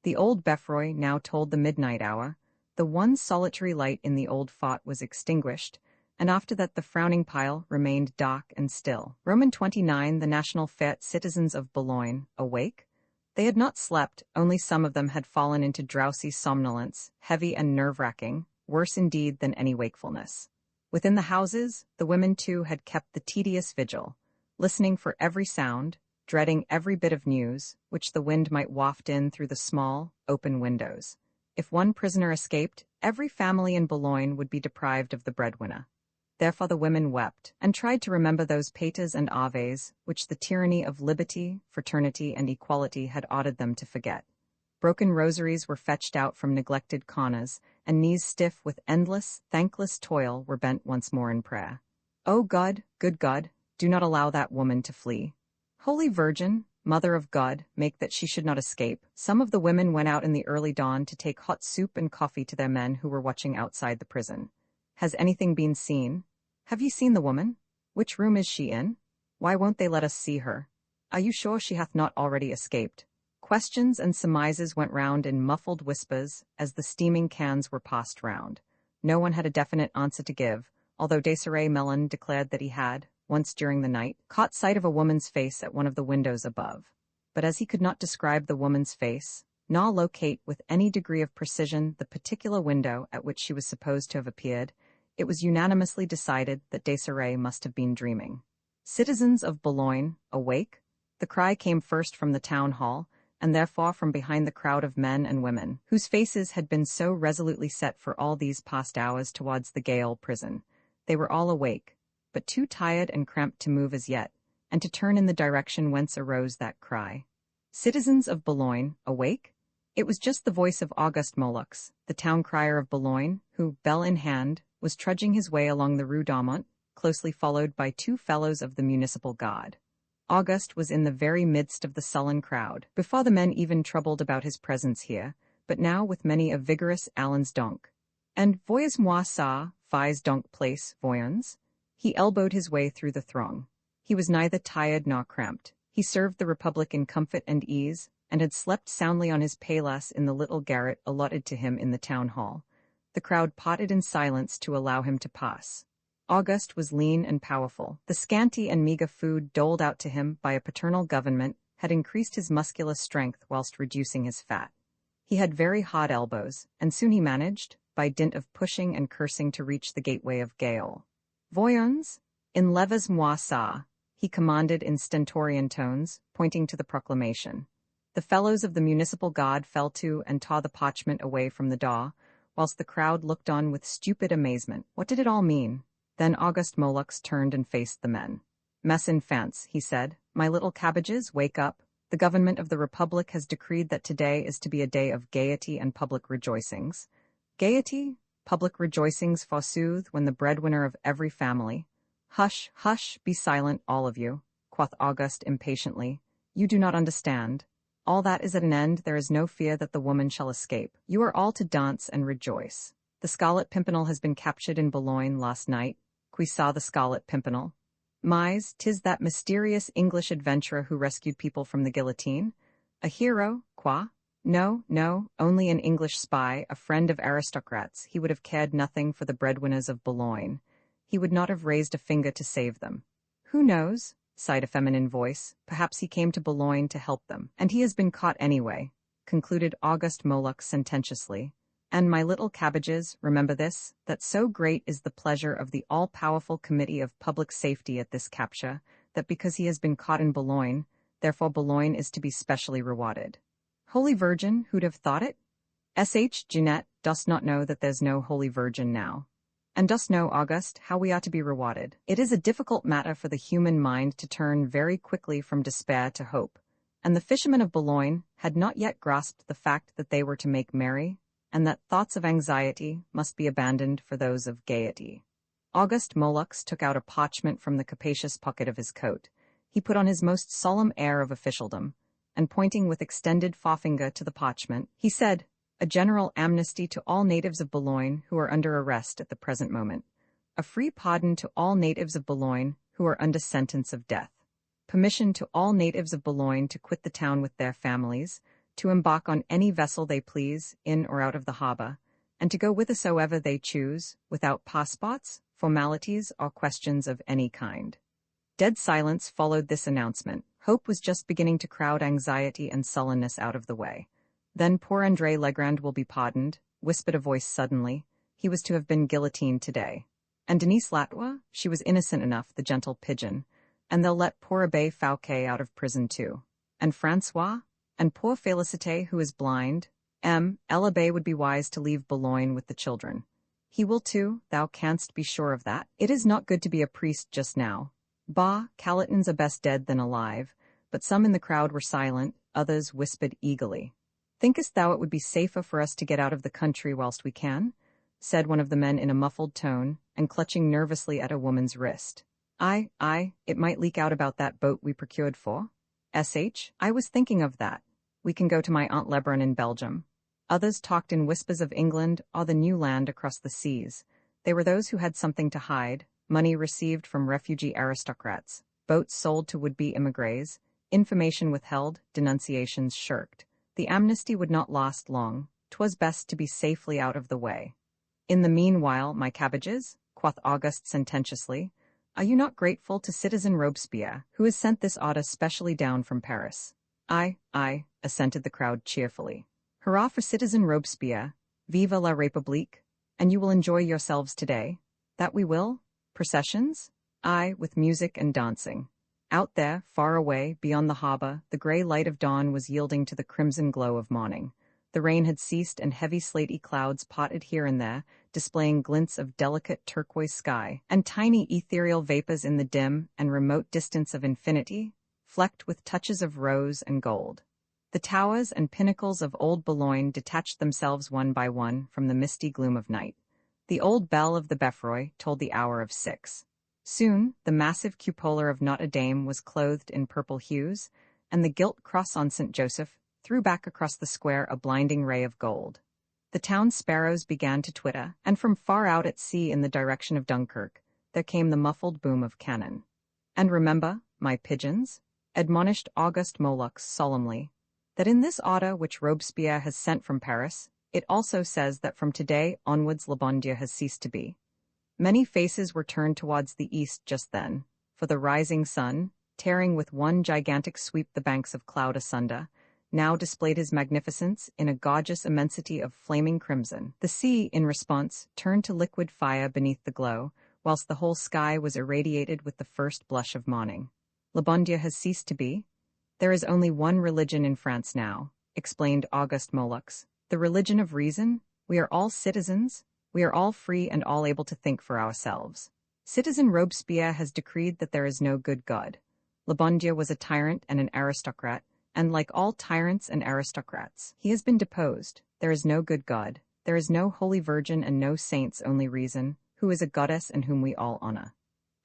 A: The old beffroi now told the midnight hour. The one solitary light in the old fort was extinguished, and after that the frowning pile remained dark and still. Roman 29, the national fete citizens of Boulogne, awake? They had not slept, only some of them had fallen into drowsy somnolence, heavy and nerve-wracking, worse indeed than any wakefulness. Within the houses, the women too had kept the tedious vigil, listening for every sound, dreading every bit of news, which the wind might waft in through the small, open windows. If one prisoner escaped, every family in Boulogne would be deprived of the breadwinner. Therefore the women wept, and tried to remember those pates and aves which the tyranny of liberty, fraternity, and equality had ordered them to forget. Broken rosaries were fetched out from neglected corners, and knees stiff with endless, thankless toil were bent once more in prayer. "O God, good God, do not allow that woman to flee. Holy Virgin, Mother of God, make that she should not escape." Some of the women went out in the early dawn to take hot soup and coffee to their men who were watching outside the prison. "Has anything been seen? Have you seen the woman? Which room is she in? Why won't they let us see her? Are you sure she hath not already escaped?" Questions and surmises went round in muffled whispers as the steaming cans were passed round. No one had a definite answer to give, although Desiree Mellon declared that he had, once during the night, caught sight of a woman's face at one of the windows above. But as he could not describe the woman's face, nor locate with any degree of precision the particular window at which she was supposed to have appeared, it was unanimously decided that Desiree must have been dreaming. "Citizens of Boulogne, awake?" The cry came first from the town hall, and therefore from behind the crowd of men and women, whose faces had been so resolutely set for all these past hours towards the Gaol prison. They were all awake, but too tired and cramped to move as yet, and to turn in the direction whence arose that cry. "Citizens of Boulogne, awake?" It was just the voice of Auguste Mollux, the town crier of Boulogne, who, bell in hand, was trudging his way along the Rue d'Aumont, closely followed by 2 fellows of the municipal guard. Auguste was in the very midst of the sullen crowd, before the men even troubled about his presence here, but now with many a vigorous allons donc. And voyez-moi ça, fais donc place, voyons? He elbowed his way through the throng. He was neither tired nor cramped. He served the Republic in comfort and ease, and had slept soundly on his paillasse in the little garret allotted to him in the town hall. The crowd parted in silence to allow him to pass. Auguste was lean and powerful. The scanty and meagre food doled out to him by a paternal government had increased his muscular strength whilst reducing his fat. He had very hard elbows, and soon he managed, by dint of pushing and cursing, to reach the gateway of Gaol. Voyons, enlevez-moi ça, he commanded in stentorian tones, pointing to the proclamation. The fellows of the municipal guard fell to and tore the parchment away from the door, whilst the crowd looked on with stupid amazement. What did it all mean? Then Auguste Mollux turned and faced the men. Mes enfants, he said, my little cabbages, wake up. The government of the Republic has decreed that today is to be a day of gaiety and public rejoicings. Gaiety? Public rejoicings, forsooth, when the breadwinner of every family— Hush, hush, be silent, all of you, quoth Auguste impatiently. You do not understand. All that is at an end. There is no fear that the woman shall escape. You are all to dance and rejoice. The Scarlet Pimpernel has been captured in Boulogne last night. Qui saw the Scarlet Pimpernel? Mais, 'tis that mysterious English adventurer who rescued people from the guillotine. A hero, quoi? No, no, only an English spy, a friend of aristocrats. He would have cared nothing for the breadwinners of Boulogne. He would not have raised a finger to save them. Who knows? Sighed a feminine voice. Perhaps he came to Boulogne to help them. And he has been caught anyway, concluded Auguste Mollux sententiously. And my little cabbages, remember this, that so great is the pleasure of the all-powerful Committee of Public Safety at this capture, that because he has been caught in Boulogne, therefore Boulogne is to be specially rewarded. Holy Virgin, who'd have thought it? S.H. Jeanette, dost not know that there's no Holy Virgin now? And dost know, Auguste, how we are to be rewarded? It is a difficult matter for the human mind to turn very quickly from despair to hope, and the fishermen of Boulogne had not yet grasped the fact that they were to make merry, and that thoughts of anxiety must be abandoned for those of gaiety. Auguste Mollux took out a parchment from the capacious pocket of his coat. He put on his most solemn air of officialdom, and pointing with extended forefinger to the parchment, he said, a general amnesty to all natives of Boulogne who are under arrest at the present moment. A free pardon to all natives of Boulogne who are under sentence of death. Permission to all natives of Boulogne to quit the town with their families, to embark on any vessel they please, in or out of the harbour, and to go whithersoever they choose, without passports, formalities, or questions of any kind. Dead silence followed this announcement. Hope was just beginning to crowd anxiety and sullenness out of the way. Then poor André Legrand will be pardoned, whispered a voice suddenly. He was to have been guillotined today. And Denise Latour? She was innocent enough, the gentle pigeon. And they'll let poor Abbé Fouquet out of prison too. And Francois? And poor Félicité, who is blind? L'Abbé would be wise to leave Boulogne with the children. He will too, thou canst be sure of that. It is not good to be a priest just now. Bah, Calotins are best dead than alive. But some in the crowd were silent, others whispered eagerly. Thinkest thou it would be safer for us to get out of the country whilst we can? Said one of the men in a muffled tone, and clutching nervously at a woman's wrist. Aye, it might leak out about that boat we procured for. S.H., I was thinking of that. We can go to my Aunt Lebrun in Belgium. Others talked in whispers of England or the new land across the seas. They were those who had something to hide, money received from refugee aristocrats, boats sold to would-be immigrés, information withheld, denunciations shirked. The amnesty would not last long. 'Twas best to be safely out of the way. In the meanwhile, my cabbages, quoth Auguste sententiously, are you not grateful to citizen Robespierre, who has sent this order specially down from Paris? Aye, assented the crowd cheerfully. Hurrah for citizen Robespierre, vive la République, and you will enjoy yourselves today. That we will? Processions? Aye, with music and dancing. Out there, far away, beyond the harbour, the grey light of dawn was yielding to the crimson glow of morning. The rain had ceased and heavy slaty clouds potted here and there, displaying glints of delicate turquoise sky, and tiny ethereal vapours in the dim and remote distance of infinity, flecked with touches of rose and gold. The The towers and pinnacles of old Boulogne detached themselves one by one from the misty gloom of night. The old bell of the Beffroi told the hour of 6. Soon, the massive cupola of Notre Dame was clothed in purple hues, and the gilt cross on St. Joseph threw back across the square a blinding ray of gold. The town sparrows began to twitter, and from far out at sea in the direction of Dunkirk, there came the muffled boom of cannon. "And remember, my pigeons," admonished Auguste Molux solemnly, "that in this order which Robespierre has sent from Paris, it also says that from today onwards Le Bon Dieu has ceased to be." Many faces were turned towards the east just then, for the rising sun, tearing with one gigantic sweep the banks of cloud asunder, now displayed his magnificence in a gorgeous immensity of flaming crimson. The sea, in response, turned to liquid fire beneath the glow, whilst the whole sky was irradiated with the first blush of morning. Le Bon Dieu has ceased to be. "There is only one religion in France now," explained Auguste Molux, "the religion of reason. We are all citizens. We are all free and all able to think for ourselves. Citizen Robespierre has decreed that there is no good God. Le Bon Dieu was a tyrant and an aristocrat, and like all tyrants and aristocrats, he has been deposed. There is no good God. There is no holy virgin and no saints, only reason, who is a goddess and whom we all honor."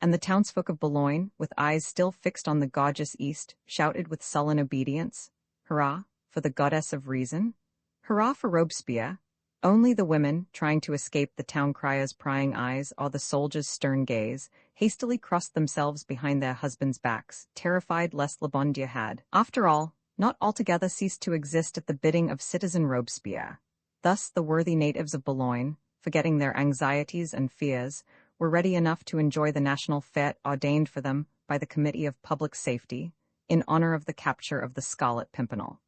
A: And the townsfolk of Boulogne, with eyes still fixed on the gorgeous east, shouted with sullen obedience, "Hurrah for the goddess of reason! Hurrah for Robespierre!" Only the women, trying to escape the town crier's prying eyes or the soldiers' stern gaze, hastily crossed themselves behind their husbands' backs, terrified lest Le Bon Dieu had, after all, not altogether ceased to exist at the bidding of citizen Robespierre. Thus the worthy natives of Boulogne, forgetting their anxieties and fears, were ready enough to enjoy the national fête ordained for them by the Committee of Public Safety, in honor of the capture of the Scarlet Pimpernel.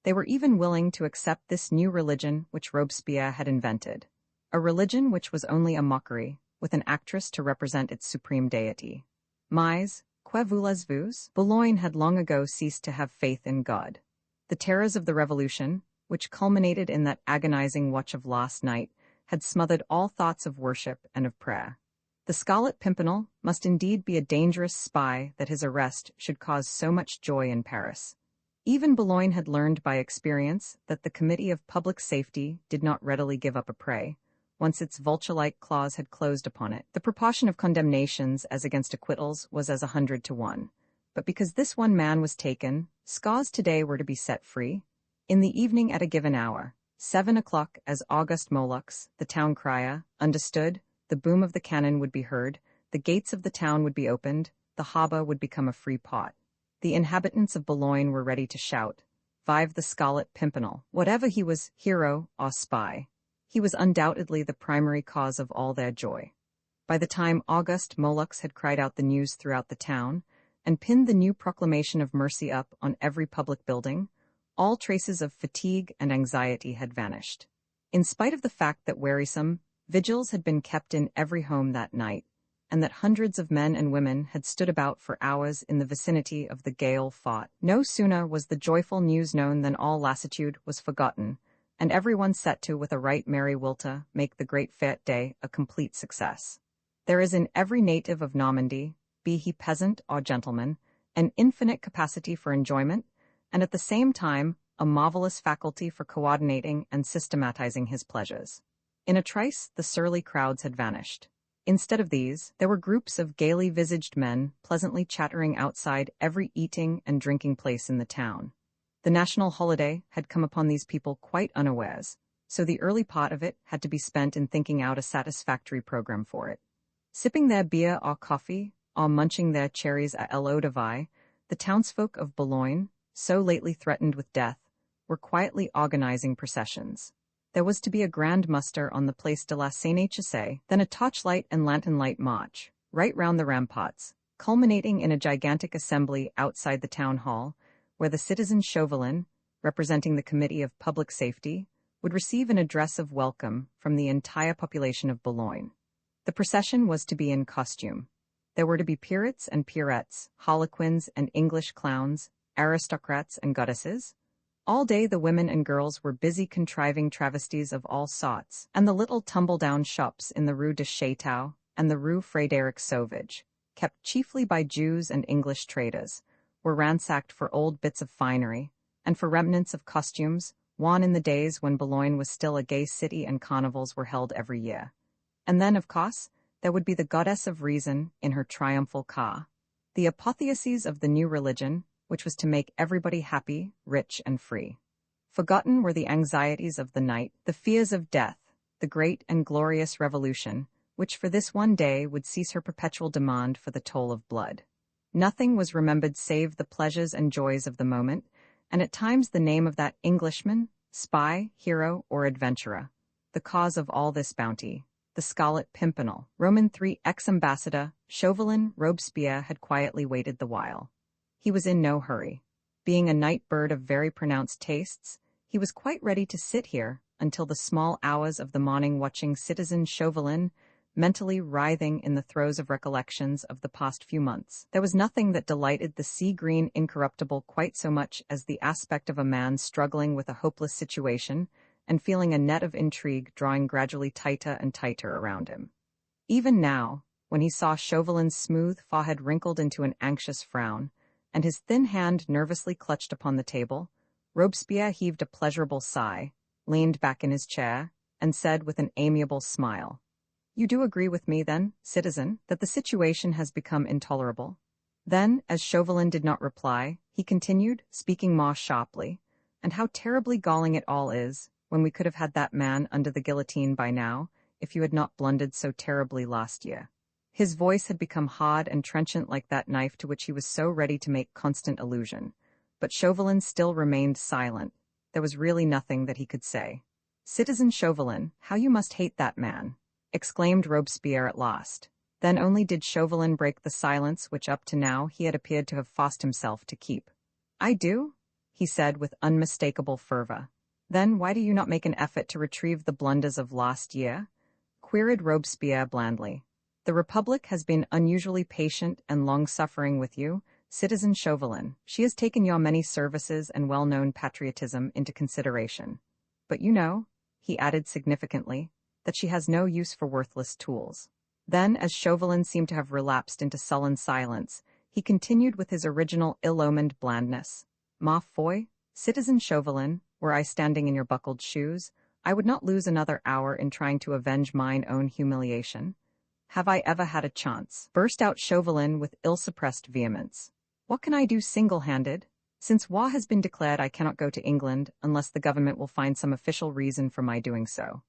A: They were even willing to accept this new religion which Robespierre had invented, a religion which was only a mockery, with an actress to represent its supreme deity. Mais, que voulez-vous? Boulogne had long ago ceased to have faith in God. The terrors of the Revolution, which culminated in that agonizing watch of last night, had smothered all thoughts of worship and of prayer. The Scarlet Pimpernel must indeed be a dangerous spy that his arrest should cause so much joy in Paris. Even Boulogne had learned by experience that the Committee of Public Safety did not readily give up a prey, once its vulture-like claws had closed upon it. The proportion of condemnations as against acquittals was as 100 to 1. But because this one man was taken, scores today were to be set free. In the evening at a given hour, 7 o'clock, as Auguste Molux, the town crier, understood, the boom of the cannon would be heard, the gates of the town would be opened, the harbour would become a free port. The inhabitants of Boulogne were ready to shout, "Vive the Scarlet Pimpernel!" Whatever he was, hero or spy, he was undoubtedly the primary cause of all their joy. By the time Auguste Molux had cried out the news throughout the town, and pinned the new proclamation of mercy up on every public building, all traces of fatigue and anxiety had vanished. In spite of the fact that wearisome vigils had been kept in every home that night, and that hundreds of men and women had stood about for hours in the vicinity of the gale fought, no sooner was the joyful news known than all lassitude was forgotten, and everyone set to with a right merry will to make the great fête day a complete success. There is in every native of Normandy, be he peasant or gentleman, an infinite capacity for enjoyment, and at the same time a marvelous faculty for coordinating and systematizing his pleasures. In a trice, the surly crowds had vanished. Instead of these, there were groups of gaily visaged men pleasantly chattering outside every eating and drinking place in the town. The national holiday had come upon these people quite unawares, so the early part of it had to be spent in thinking out a satisfactory program for it. Sipping their beer or coffee, or munching their cherries à l'eau de vie, the townsfolk of Boulogne, so lately threatened with death, were quietly organizing processions. There was to be a grand muster on the Place de la Seine-Chassée, then a torchlight and lantern-light march, right round the ramparts, culminating in a gigantic assembly outside the town hall, where the citizen Chauvelin, representing the Committee of Public Safety, would receive an address of welcome from the entire population of Boulogne. The procession was to be in costume. There were to be pirates and pirettes, harlequins and English clowns, aristocrats and goddesses. All day the women and girls were busy contriving travesties of all sorts, and the little tumble-down shops in the Rue de Chateau and the Rue Frédéric Sauvage, kept chiefly by Jews and English traders, were ransacked for old bits of finery, And for remnants of costumes, wan in the days when Boulogne was still a gay city and carnivals were held every year. And then, of course, there would be the goddess of reason in her triumphal car. The apotheosis of the new religion, which was to make everybody happy, rich, and free. Forgotten were the anxieties of the night, the fears of death, the great and glorious revolution, which for this one day would cease her perpetual demand for the toll of blood. Nothing was remembered save the pleasures and joys of the moment, and at times the name of that Englishman, spy, hero, or adventurer, the cause of all this bounty, the Scarlet Pimpernel, Roman III ex-ambassador, Chauvelin Robespierre had quietly waited the while. He was in no hurry. Being a night bird of very pronounced tastes, he was quite ready to sit here until the small hours of the morning watching Citizen Chauvelin, mentally writhing in the throes of recollections of the past few months. There was nothing that delighted the sea-green incorruptible quite so much as the aspect of a man struggling with a hopeless situation and feeling a net of intrigue drawing gradually tighter and tighter around him. Even now, when he saw Chauvelin's smooth forehead wrinkled into an anxious frown, and his thin hand nervously clutched upon the table, Robespierre heaved a pleasurable sigh, leaned back in his chair, and said with an amiable smile, "You do agree with me, then, citizen, that the situation has become intolerable?" Then, as Chauvelin did not reply, he continued, speaking more sharply, "And how terribly galling it all is, when we could have had that man under the guillotine by now, if you had not blundered so terribly last year." His voice had become hard and trenchant like that knife to which he was so ready to make constant allusion. But Chauvelin still remained silent. There was really nothing that he could say. "Citizen Chauvelin, how you must hate that man!" exclaimed Robespierre at last. Then only did Chauvelin break the silence which up to now he had appeared to have forced himself to keep. "I do?" he said with unmistakable fervor. "Then why do you not make an effort to retrieve the blunders of last year?" queried Robespierre blandly. "The Republic has been unusually patient and long-suffering with you, Citizen Chauvelin. She has taken your many services and well-known patriotism into consideration. But you know," he added significantly, "that she has no use for worthless tools." Then, as Chauvelin seemed to have relapsed into sullen silence, he continued with his original ill-omened blandness. "Ma foi, Citizen Chauvelin, were I standing in your buckled shoes, I would not lose another hour in trying to avenge mine own humiliation. Have I ever had a chance?" burst out Chauvelin with ill-suppressed vehemence. "What can I do single-handed? Since war has been declared, I cannot go to England unless the government will find some official reason for my doing so.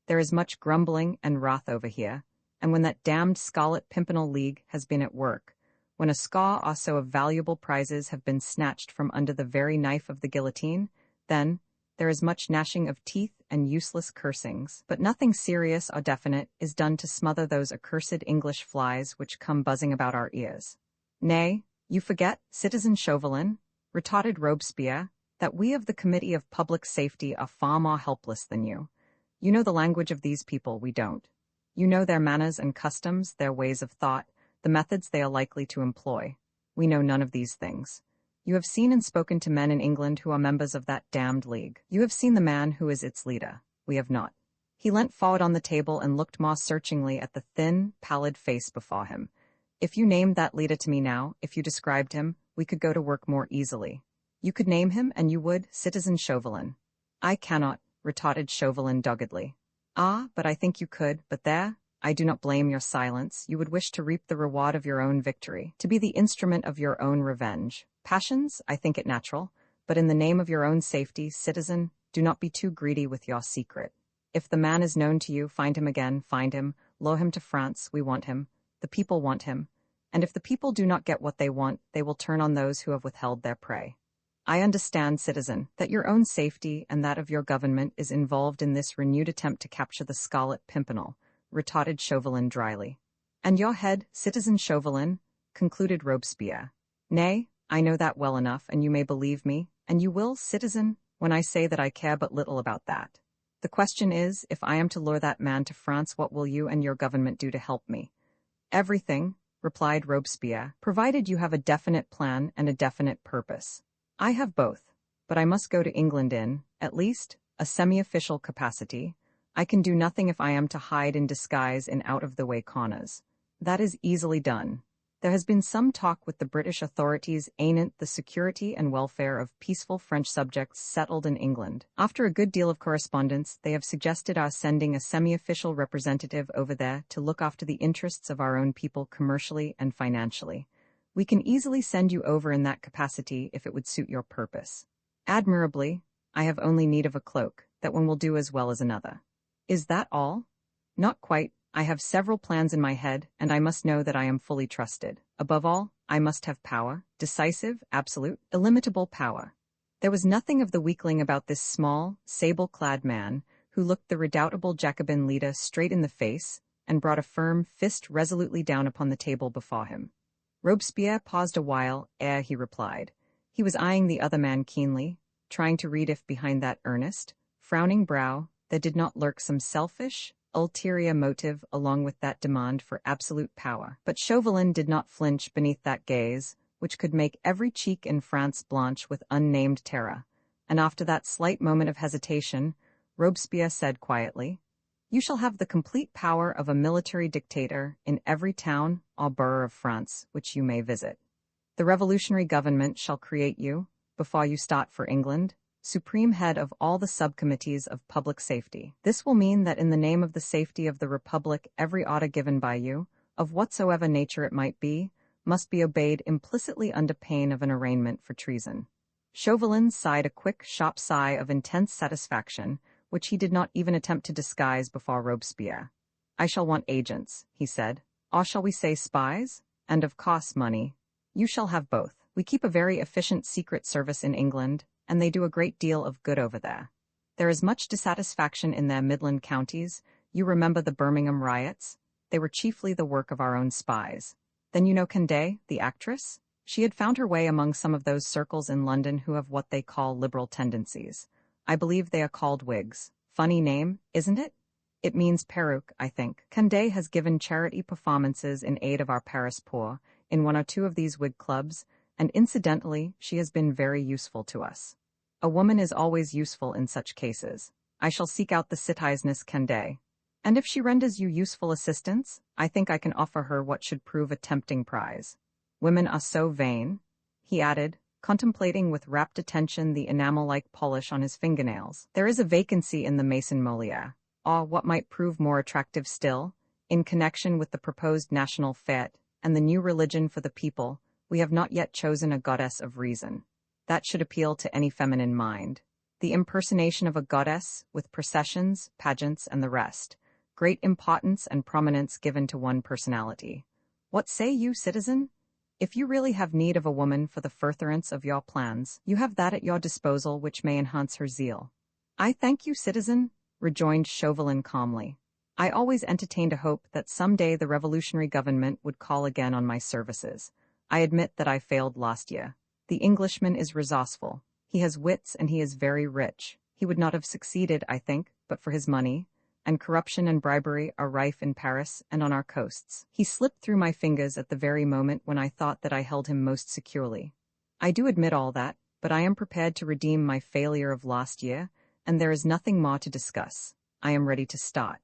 A: There is much grumbling and wrath over here, and when that damned Scarlet Pimpernel League has been at work, when a score or so of valuable prizes have been snatched from under the very knife of the guillotine, then there is much gnashing of teeth and useless cursings, but nothing serious or definite is done to smother those accursed English flies which come buzzing about our ears. Nay, you forget, Citizen Chauvelin, retorted Robespierre, that we of the Committee of Public Safety are far more helpless than you. You know the language of these people, we don't. You know their manners and customs, their ways of thought, the methods they are likely to employ. We know none of these things. You have seen and spoken to men in England who are members of that damned league. You have seen the man who is its leader. We have not." He leant forward on the table and looked more searchingly at the thin, pallid face before him. "If you named that leader to me now, if you described him, we could go to work more easily. You could name him, and you would, Citizen Chauvelin." "I cannot," retorted Chauvelin doggedly. "Ah, but I think you could, but there, I do not blame your silence. You would wish to reap the reward of your own victory, to be the instrument of your own revenge. Passions, I think it natural, but in the name of your own safety, citizen, do not be too greedy with your secret. If the man is known to you, find him again, find him, lure him to France, we want him, the people want him, and if the people do not get what they want, they will turn on those who have withheld their prey. I understand, citizen, that your own safety and that of your government is involved in this renewed attempt to capture the Scarlet Pimpernel," retorted Chauvelin dryly. "And your head, Citizen Chauvelin," concluded Robespierre. "Nay, I know that well enough, and you may believe me, and you will, citizen, when I say that I care but little about that. The question is, if I am to lure that man to France, what will you and your government do to help me?" "Everything," replied Robespierre, "provided you have a definite plan and a definite purpose. I have both, but I must go to England in, at least, a semi-official capacity. I can do nothing if I am to hide in disguise in out-of-the-way corners. That is easily done. There has been some talk with the British authorities anent the security and welfare of peaceful French subjects settled in England. After a good deal of correspondence, they have suggested our sending a semi-official representative over there to look after the interests of our own people commercially and financially. We can easily send you over in that capacity if it would suit your purpose. Admirably, I have only need of a cloak, that one will do as well as another. Is that all? Not quite. I have several plans in my head, and I must know that I am fully trusted. Above all, I must have power, decisive, absolute, illimitable power. There was nothing of the weakling about this small, sable-clad man, who looked the redoubtable Jacobin leader straight in the face, and brought a firm fist resolutely down upon the table before him. Robespierre paused a while ere he replied. He was eyeing the other man keenly, trying to read if behind that earnest, frowning brow there did not lurk some selfish, ulterior motive along with that demand for absolute power. But Chauvelin did not flinch beneath that gaze, which could make every cheek in France blanch with unnamed terror, and after that slight moment of hesitation, Robespierre said quietly, "You shall have the complete power of a military dictator in every town or borough of France which you may visit. The revolutionary government shall create you, before you start for England, supreme head of all the subcommittees of public safety. This will mean that in the name of the safety of the Republic every order given by you, of whatsoever nature it might be, must be obeyed implicitly under pain of an arraignment for treason." Chauvelin sighed a quick, sharp sigh of intense satisfaction, which he did not even attempt to disguise before Robespierre. "I shall want agents," he said, "or shall we say spies? And of course money. You shall have both. We keep a very efficient secret service in England, and they do a great deal of good over there. There is much dissatisfaction in their Midland counties. You remember the Birmingham riots? They were chiefly the work of our own spies. Then you know Condé, the actress? She had found her way among some of those circles in London who have what they call liberal tendencies. I believe they are called Whigs. Funny name, isn't it? It means peruke, I think. Condé has given charity performances in aid of our Paris poor, in one or two of these Whig clubs, and incidentally, she has been very useful to us. A woman is always useful in such cases. I shall seek out the citizeness Condé. And if she renders you useful assistance, I think I can offer her what should prove a tempting prize. Women are so vain," he added, contemplating with rapt attention the enamel-like polish on his fingernails. "There is a vacancy in the Maison Molière, or what might prove more attractive still, in connection with the proposed national fête and the new religion for the people. We have not yet chosen a goddess of reason. That should appeal to any feminine mind. The impersonation of a goddess, with processions, pageants, and the rest. Great importance and prominence given to one personality. What say you, citizen? If you really have need of a woman for the furtherance of your plans, you have that at your disposal which may enhance her zeal." "I thank you, citizen," rejoined Chauvelin calmly. "I always entertained a hope that some day the revolutionary government would call again on my services. I admit that I failed last year. The Englishman is resourceful. He has wits and he is very rich. He would not have succeeded, I think, but for his money, and corruption and bribery are rife in Paris and on our coasts. He slipped through my fingers at the very moment when I thought that I held him most securely. I do admit all that, but I am prepared to redeem my failure of last year, and there is nothing more to discuss. I am ready to start."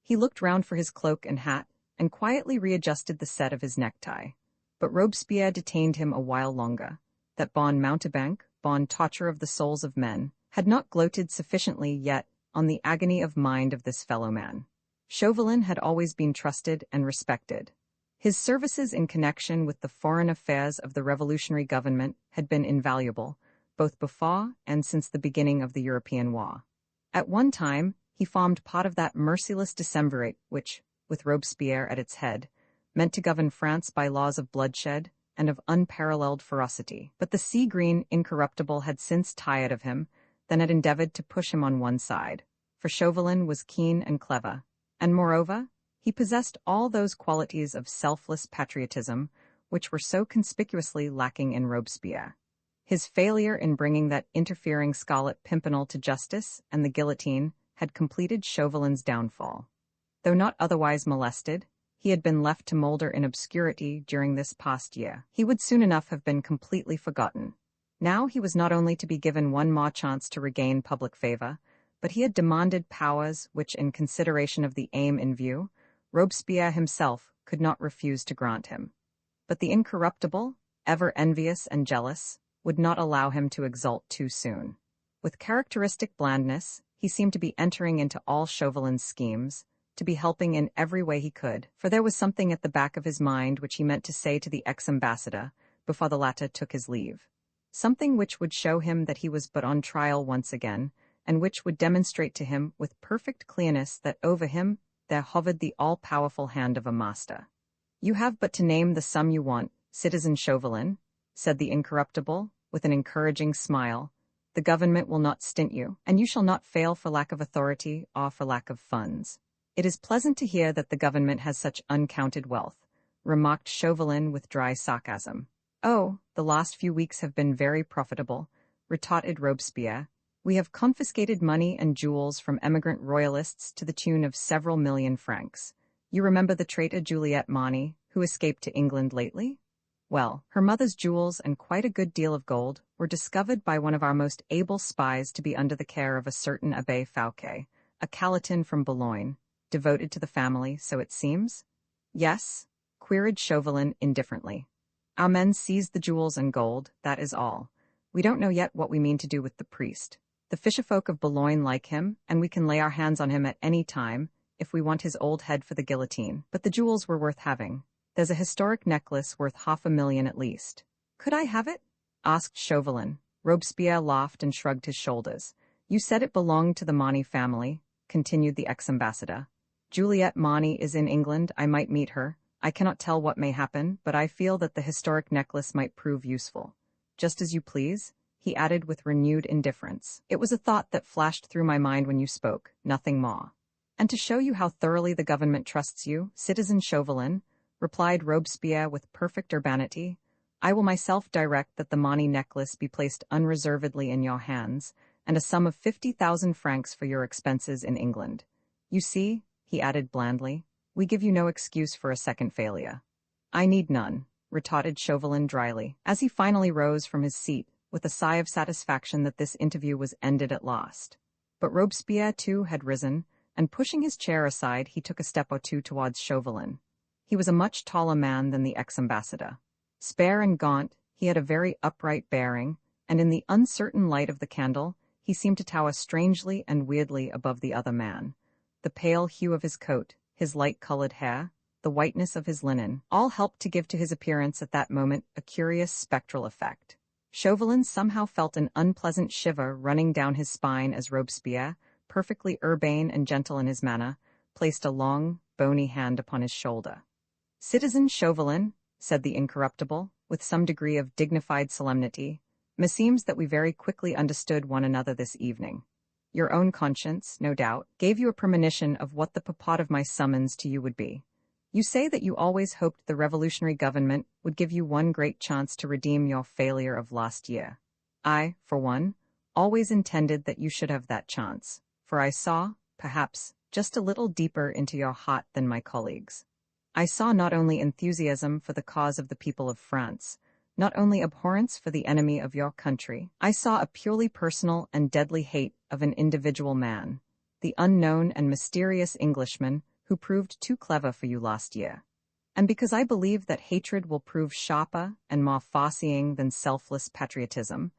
A: He looked round for his cloak and hat, and quietly readjusted the set of his necktie. But Robespierre detained him a while longer. That bon mountebank, bon torture of the souls of men, had not gloated sufficiently yet on the agony of mind of this fellow man. Chauvelin had always been trusted and respected. His services in connection with the foreign affairs of the revolutionary government had been invaluable, both before and since the beginning of the European war. At one time, he formed part of that merciless decemvirate which, with Robespierre at its head, meant to govern France by laws of bloodshed and of unparalleled ferocity. But the sea-green incorruptible had since tired of him, then had endeavored to push him on one side, for Chauvelin was keen and clever, and moreover, he possessed all those qualities of selfless patriotism which were so conspicuously lacking in Robespierre. His failure in bringing that interfering Scarlet Pimpernel to justice and the guillotine had completed Chauvelin's downfall. Though not otherwise molested, he had been left to moulder in obscurity during this past year. He would soon enough have been completely forgotten. Now he was not only to be given one more chance to regain public favor, but he had demanded powers which, in consideration of the aim in view, Robespierre himself could not refuse to grant him. But the incorruptible, ever envious and jealous, would not allow him to exult too soon. With characteristic blandness, he seemed to be entering into all Chauvelin's schemes, to be helping in every way he could, for there was something at the back of his mind which he meant to say to the ex-ambassador before the latter took his leave. Something which would show him that he was but on trial once again, and which would demonstrate to him with perfect clearness that over him there hovered the all-powerful hand of a master. "You have but to name the sum you want, citizen Chauvelin," said the incorruptible, with an encouraging smile. "The government will not stint you, and you shall not fail for lack of authority or for lack of funds." "It is pleasant to hear that the government has such uncounted wealth," remarked Chauvelin with dry sarcasm. "Oh, the last few weeks have been very profitable," retorted Robespierre. "We have confiscated money and jewels from emigrant royalists to the tune of several million francs. You remember the traitor Juliette Marny, who escaped to England lately? Well, her mother's jewels and quite a good deal of gold were discovered by one of our most able spies to be under the care of a certain Abbé Fouquet, a Calatin from Boulogne, devoted to the family, so it seems?" "Yes," queried Chauvelin indifferently. "Our men seized the jewels and gold, that is all. We don't know yet what we mean to do with the priest. The fisherfolk of Boulogne like him, and we can lay our hands on him at any time, if we want his old head for the guillotine. But the jewels were worth having. There's a historic necklace worth 500,000 at least." "Could I have it?" asked Chauvelin. Robespierre laughed and shrugged his shoulders. "You said it belonged to the Marny family," continued the ex-ambassador. "Juliette Marny is in England. I might meet her. I cannot tell what may happen, but I feel that the historic necklace might prove useful." "Just as you please," he added with renewed indifference. "It was a thought that flashed through my mind when you spoke, nothing more." "And to show you how thoroughly the government trusts you, citizen Chauvelin," replied Robespierre with perfect urbanity, "I will myself direct that the Marny necklace be placed unreservedly in your hands, and a sum of 50,000 francs for your expenses in England. You see," he added blandly, "we give you no excuse for a second failure." "I need none," retorted Chauvelin dryly, as he finally rose from his seat, with a sigh of satisfaction that this interview was ended at last. But Robespierre, too, had risen, and pushing his chair aside, he took a step or two towards Chauvelin. He was a much taller man than the ex-ambassador. Spare and gaunt, he had a very upright bearing, and in the uncertain light of the candle, he seemed to tower strangely and weirdly above the other man. The pale hue of his coat, his light-colored hair, the whiteness of his linen, all helped to give to his appearance at that moment a curious spectral effect. Chauvelin somehow felt an unpleasant shiver running down his spine as Robespierre, perfectly urbane and gentle in his manner, placed a long, bony hand upon his shoulder. "Citizen Chauvelin," said the incorruptible, with some degree of dignified solemnity, "meseems that we very quickly understood one another this evening. Your own conscience, no doubt, gave you a premonition of what the purport of my summons to you would be. You say that you always hoped the revolutionary government would give you one great chance to redeem your failure of last year. I, for one, always intended that you should have that chance, for I saw, perhaps, just a little deeper into your heart than my colleagues. I saw not only enthusiasm for the cause of the people of France, not only abhorrence for the enemy of your country, I saw a purely personal and deadly hate of an individual man, the unknown and mysterious Englishman who proved too clever for you last year. And because I believe that hatred will prove sharper and more far-seeing than selfless patriotism,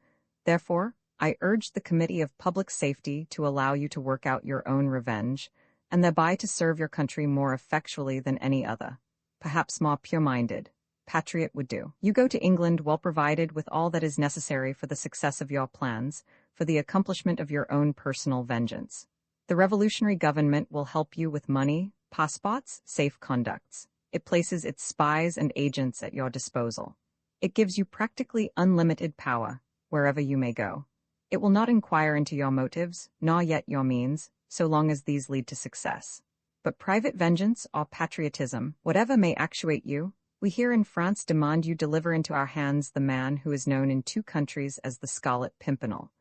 A: therefore, I urged the Committee of Public Safety to allow you to work out your own revenge, and thereby to serve your country more effectually than any other, perhaps more pure-minded, patriot would do. You go to England well provided with all that is necessary for the success of your plans, for the accomplishment of your own personal vengeance. The revolutionary government will help you with money, passports, safe conducts. It places its spies and agents at your disposal. It gives you practically unlimited power, wherever you may go. It will not inquire into your motives, nor yet your means, so long as these lead to success. But private vengeance or patriotism, whatever may actuate you, we here in France demand you deliver into our hands the man who is known in 2 countries as the Scarlet Pimpernel.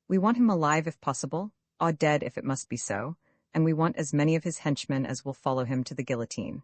A: We want him alive if possible, or dead if it must be so, and we want as many of his henchmen as will follow him to the guillotine.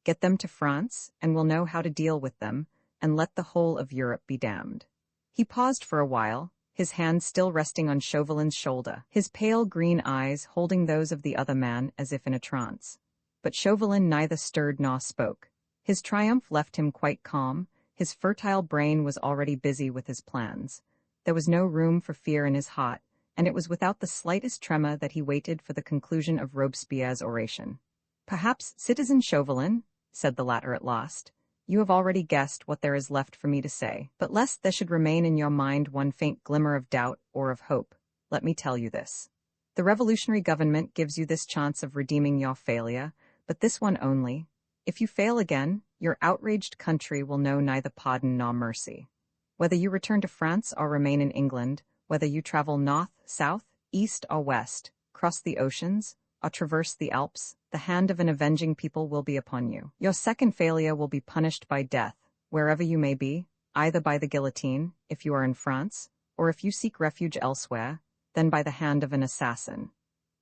A: Get them to France, and we'll know how to deal with them, and let the whole of Europe be damned." He paused for a while, his hand still resting on Chauvelin's shoulder, his pale green eyes holding those of the other man as if in a trance. But Chauvelin neither stirred nor spoke. His triumph left him quite calm, His fertile brain was already busy with his plans. There was no room for fear in his heart, and it was without the slightest tremor that he waited for the conclusion of Robespierre's oration. "Perhaps, Citizen Chauvelin," said the latter at last, "you have already guessed what there is left for me to say, but lest there should remain in your mind one faint glimmer of doubt or of hope, let me tell you this. The revolutionary government gives you this chance of redeeming your failure, but this one only. If you fail again, your outraged country will know neither pardon nor mercy. Whether you return to France or remain in England, whether you travel north, south, east or west, cross the oceans, or traverse the Alps, the hand of an avenging people will be upon you. Your second failure will be punished by death, wherever you may be, either by the guillotine, if you are in France, or if you seek refuge elsewhere, then by the hand of an assassin.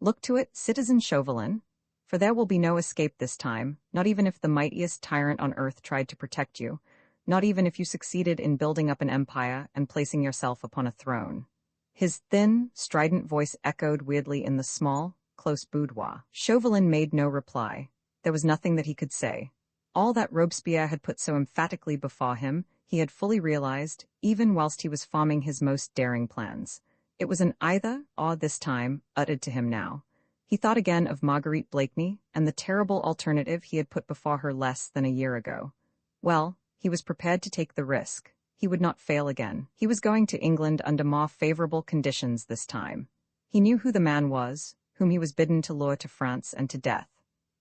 A: Look to it, Citizen Chauvelin, for there will be no escape this time, not even if the mightiest tyrant on earth tried to protect you, not even if you succeeded in building up an empire and placing yourself upon a throne." His thin, strident voice echoed weirdly in the small, close boudoir. Chauvelin made no reply. There was nothing that he could say. All that Robespierre had put so emphatically before him, he had fully realized, even whilst he was forming his most daring plans. It was an either or this time, uttered to him now. He thought again of Marguerite Blakeney and the terrible alternative he had put before her less than a year ago. Well, he was prepared to take the risk. He would not fail again. He was going to England under more favorable conditions this time. He knew who the man was, whom he was bidden to lure to France and to death.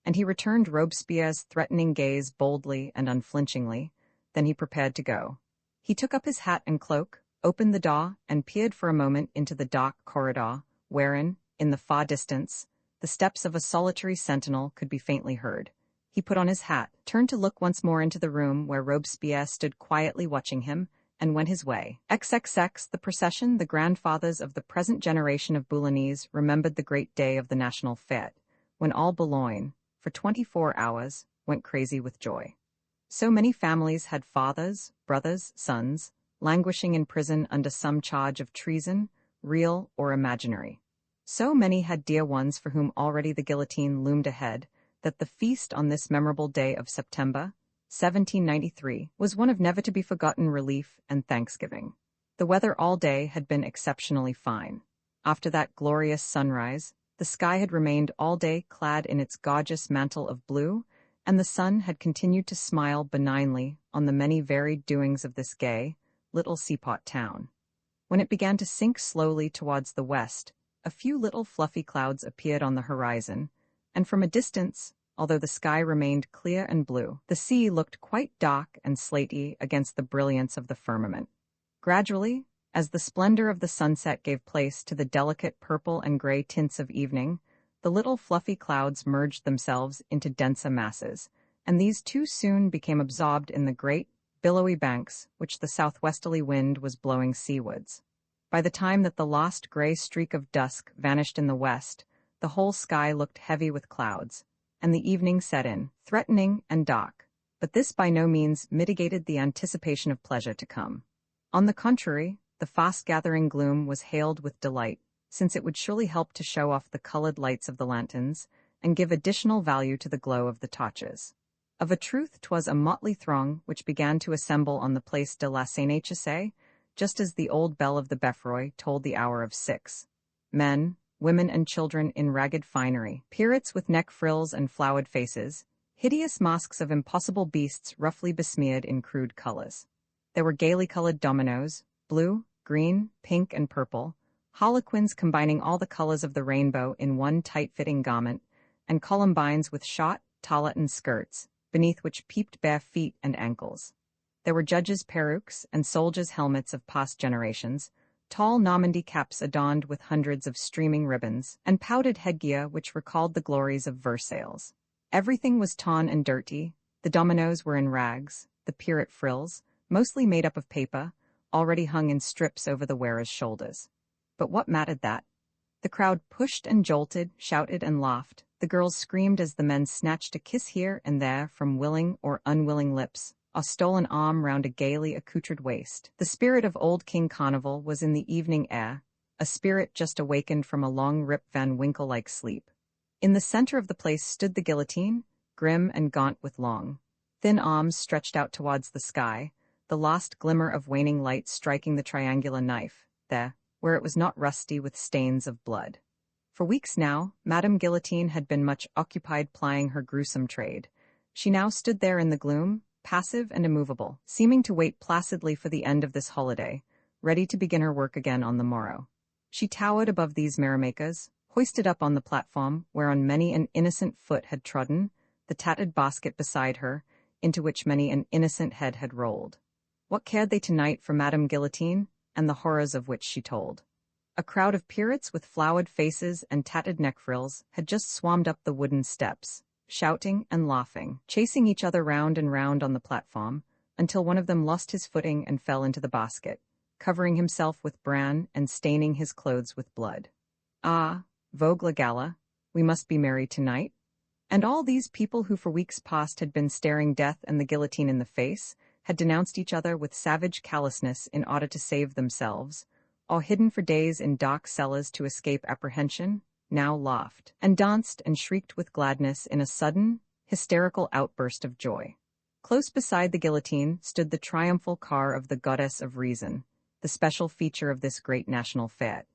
A: And he returned Robespierre's threatening gaze boldly and unflinchingly. Then he prepared to go. He took up his hat and cloak, opened the door, and peered for a moment into the dark corridor, wherein, in the far distance, the steps of a solitary sentinel could be faintly heard. He put on his hat, turned to look once more into the room where Robespierre stood quietly watching him, and went his way. XXX, the procession, the grandfathers of the present generation of Boulonnese remembered the great day of the national fête, when all Boulogne, for 24 hours, went crazy with joy. So many families had fathers, brothers, sons, languishing in prison under some charge of treason, real or imaginary. So many had dear ones for whom already the guillotine loomed ahead, that the feast on this memorable day of September, 1793, was one of never-to-be-forgotten relief and thanksgiving. The weather all day had been exceptionally fine. After that glorious sunrise, the sky had remained all day clad in its gorgeous mantle of blue, and the sun had continued to smile benignly on the many varied doings of this gay, little seaport town. When it began to sink slowly towards the west, a few little fluffy clouds appeared on the horizon, and from a distance, although the sky remained clear and blue, the sea looked quite dark and slaty against the brilliance of the firmament. Gradually, as the splendor of the sunset gave place to the delicate purple and gray tints of evening, the little fluffy clouds merged themselves into denser masses, and these too soon became absorbed in the great, billowy banks which the southwesterly wind was blowing seawards. By the time that the last gray streak of dusk vanished in the west, the whole sky looked heavy with clouds, and the evening set in, threatening and dark. But this by no means mitigated the anticipation of pleasure to come. On the contrary, the fast-gathering gloom was hailed with delight, since it would surely help to show off the colored lights of the lanterns and give additional value to the glow of the torches. Of a truth, 'twas a motley throng which began to assemble on the Place de la Sénéchaussée, just as the old bell of the Beffroi told the hour of 6. Men, women and children in ragged finery, pirates with neck frills and flowered faces, hideous masks of impossible beasts roughly besmeared in crude colors. There were gaily colored dominoes, blue, green, pink, and purple, harlequins combining all the colors of the rainbow in one tight-fitting garment, and columbines with short, tarlatan skirts, beneath which peeped bare feet and ankles. There were judges' perukes and soldiers' helmets of past generations, tall Normandy caps adorned with hundreds of streaming ribbons, and powdered headgear which recalled the glories of Versailles. Everything was torn and dirty, the dominoes were in rags, the pirate frills, mostly made up of paper, already hung in strips over the wearer's shoulders. But what mattered that? The crowd pushed and jolted, shouted and laughed, the girls screamed as the men snatched a kiss here and there from willing or unwilling lips, or stole an arm round a gaily accoutred waist. The spirit of old King Carnival was in the evening air, a spirit just awakened from a long Rip Van Winkle-like sleep. In the center of the place stood the guillotine, grim and gaunt with long, thin arms stretched out towards the sky, the last glimmer of waning light striking the triangular knife, there, where it was not rusty with stains of blood. For weeks now, Madame Guillotine had been much occupied plying her gruesome trade. She now stood there in the gloom, passive and immovable, seeming to wait placidly for the end of this holiday, ready to begin her work again on the morrow. She towered above these merrymakers, hoisted up on the platform whereon many an innocent foot had trodden, the tattered basket beside her, into which many an innocent head had rolled. What cared they tonight for Madame Guillotine, and the horrors of which she told? A crowd of pirates with flowered faces and tattered neck frills had just swarmed up the wooden steps, shouting and laughing, chasing each other round and round on the platform, until one of them lost his footing and fell into the basket, covering himself with bran and staining his clothes with blood. Ah, vogue la gala, we must be merry tonight? And all these people who for weeks past had been staring death and the guillotine in the face, had denounced each other with savage callousness in order to save themselves, or hidden for days in dark cellars to escape apprehension, now laughed, and danced and shrieked with gladness in a sudden, hysterical outburst of joy. Close beside the guillotine stood the triumphal car of the Goddess of Reason, the special feature of this great national fete.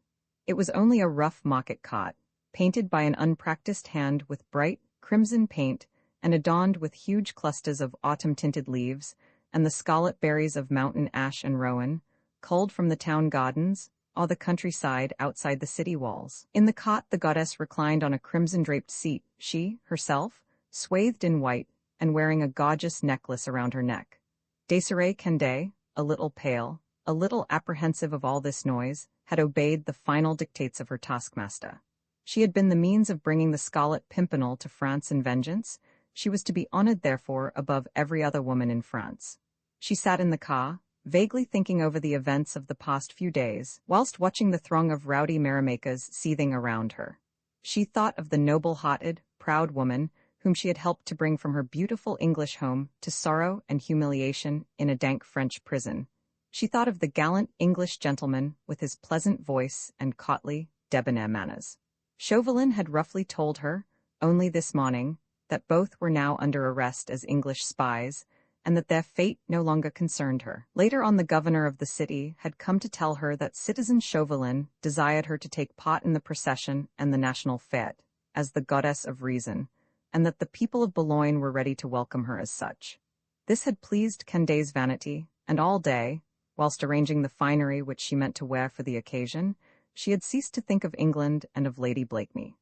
A: It was only a rough market cart, painted by an unpracticed hand with bright, crimson paint, and adorned with huge clusters of autumn-tinted leaves, and the scarlet berries of mountain ash and rowan, culled from the town gardens, or the countryside outside the city walls. In the cot the goddess reclined on a crimson-draped seat, she, herself, swathed in white, and wearing a gorgeous necklace around her neck. Desiree Candet, a little pale, a little apprehensive of all this noise, had obeyed the final dictates of her taskmaster. She had been the means of bringing the Scarlet Pimpernel to France in vengeance. She was to be honored, therefore, above every other woman in France. She sat in the car, vaguely thinking over the events of the past few days, whilst watching the throng of rowdy merrymakers seething around her. She thought of the noble-hearted, proud woman whom she had helped to bring from her beautiful English home to sorrow and humiliation in a dank French prison. She thought of the gallant English gentleman with his pleasant voice and courtly, debonair manners. Chauvelin had roughly told her, only this morning, that both were now under arrest as English spies, and that their fate no longer concerned her. Later on, the governor of the city had come to tell her that citizen Chauvelin desired her to take part in the procession and the national fete, as the Goddess of Reason, and that the people of Boulogne were ready to welcome her as such. This had pleased Candet's vanity, and all day, whilst arranging the finery which she meant to wear for the occasion, she had ceased to think of England and of Lady Blakeney.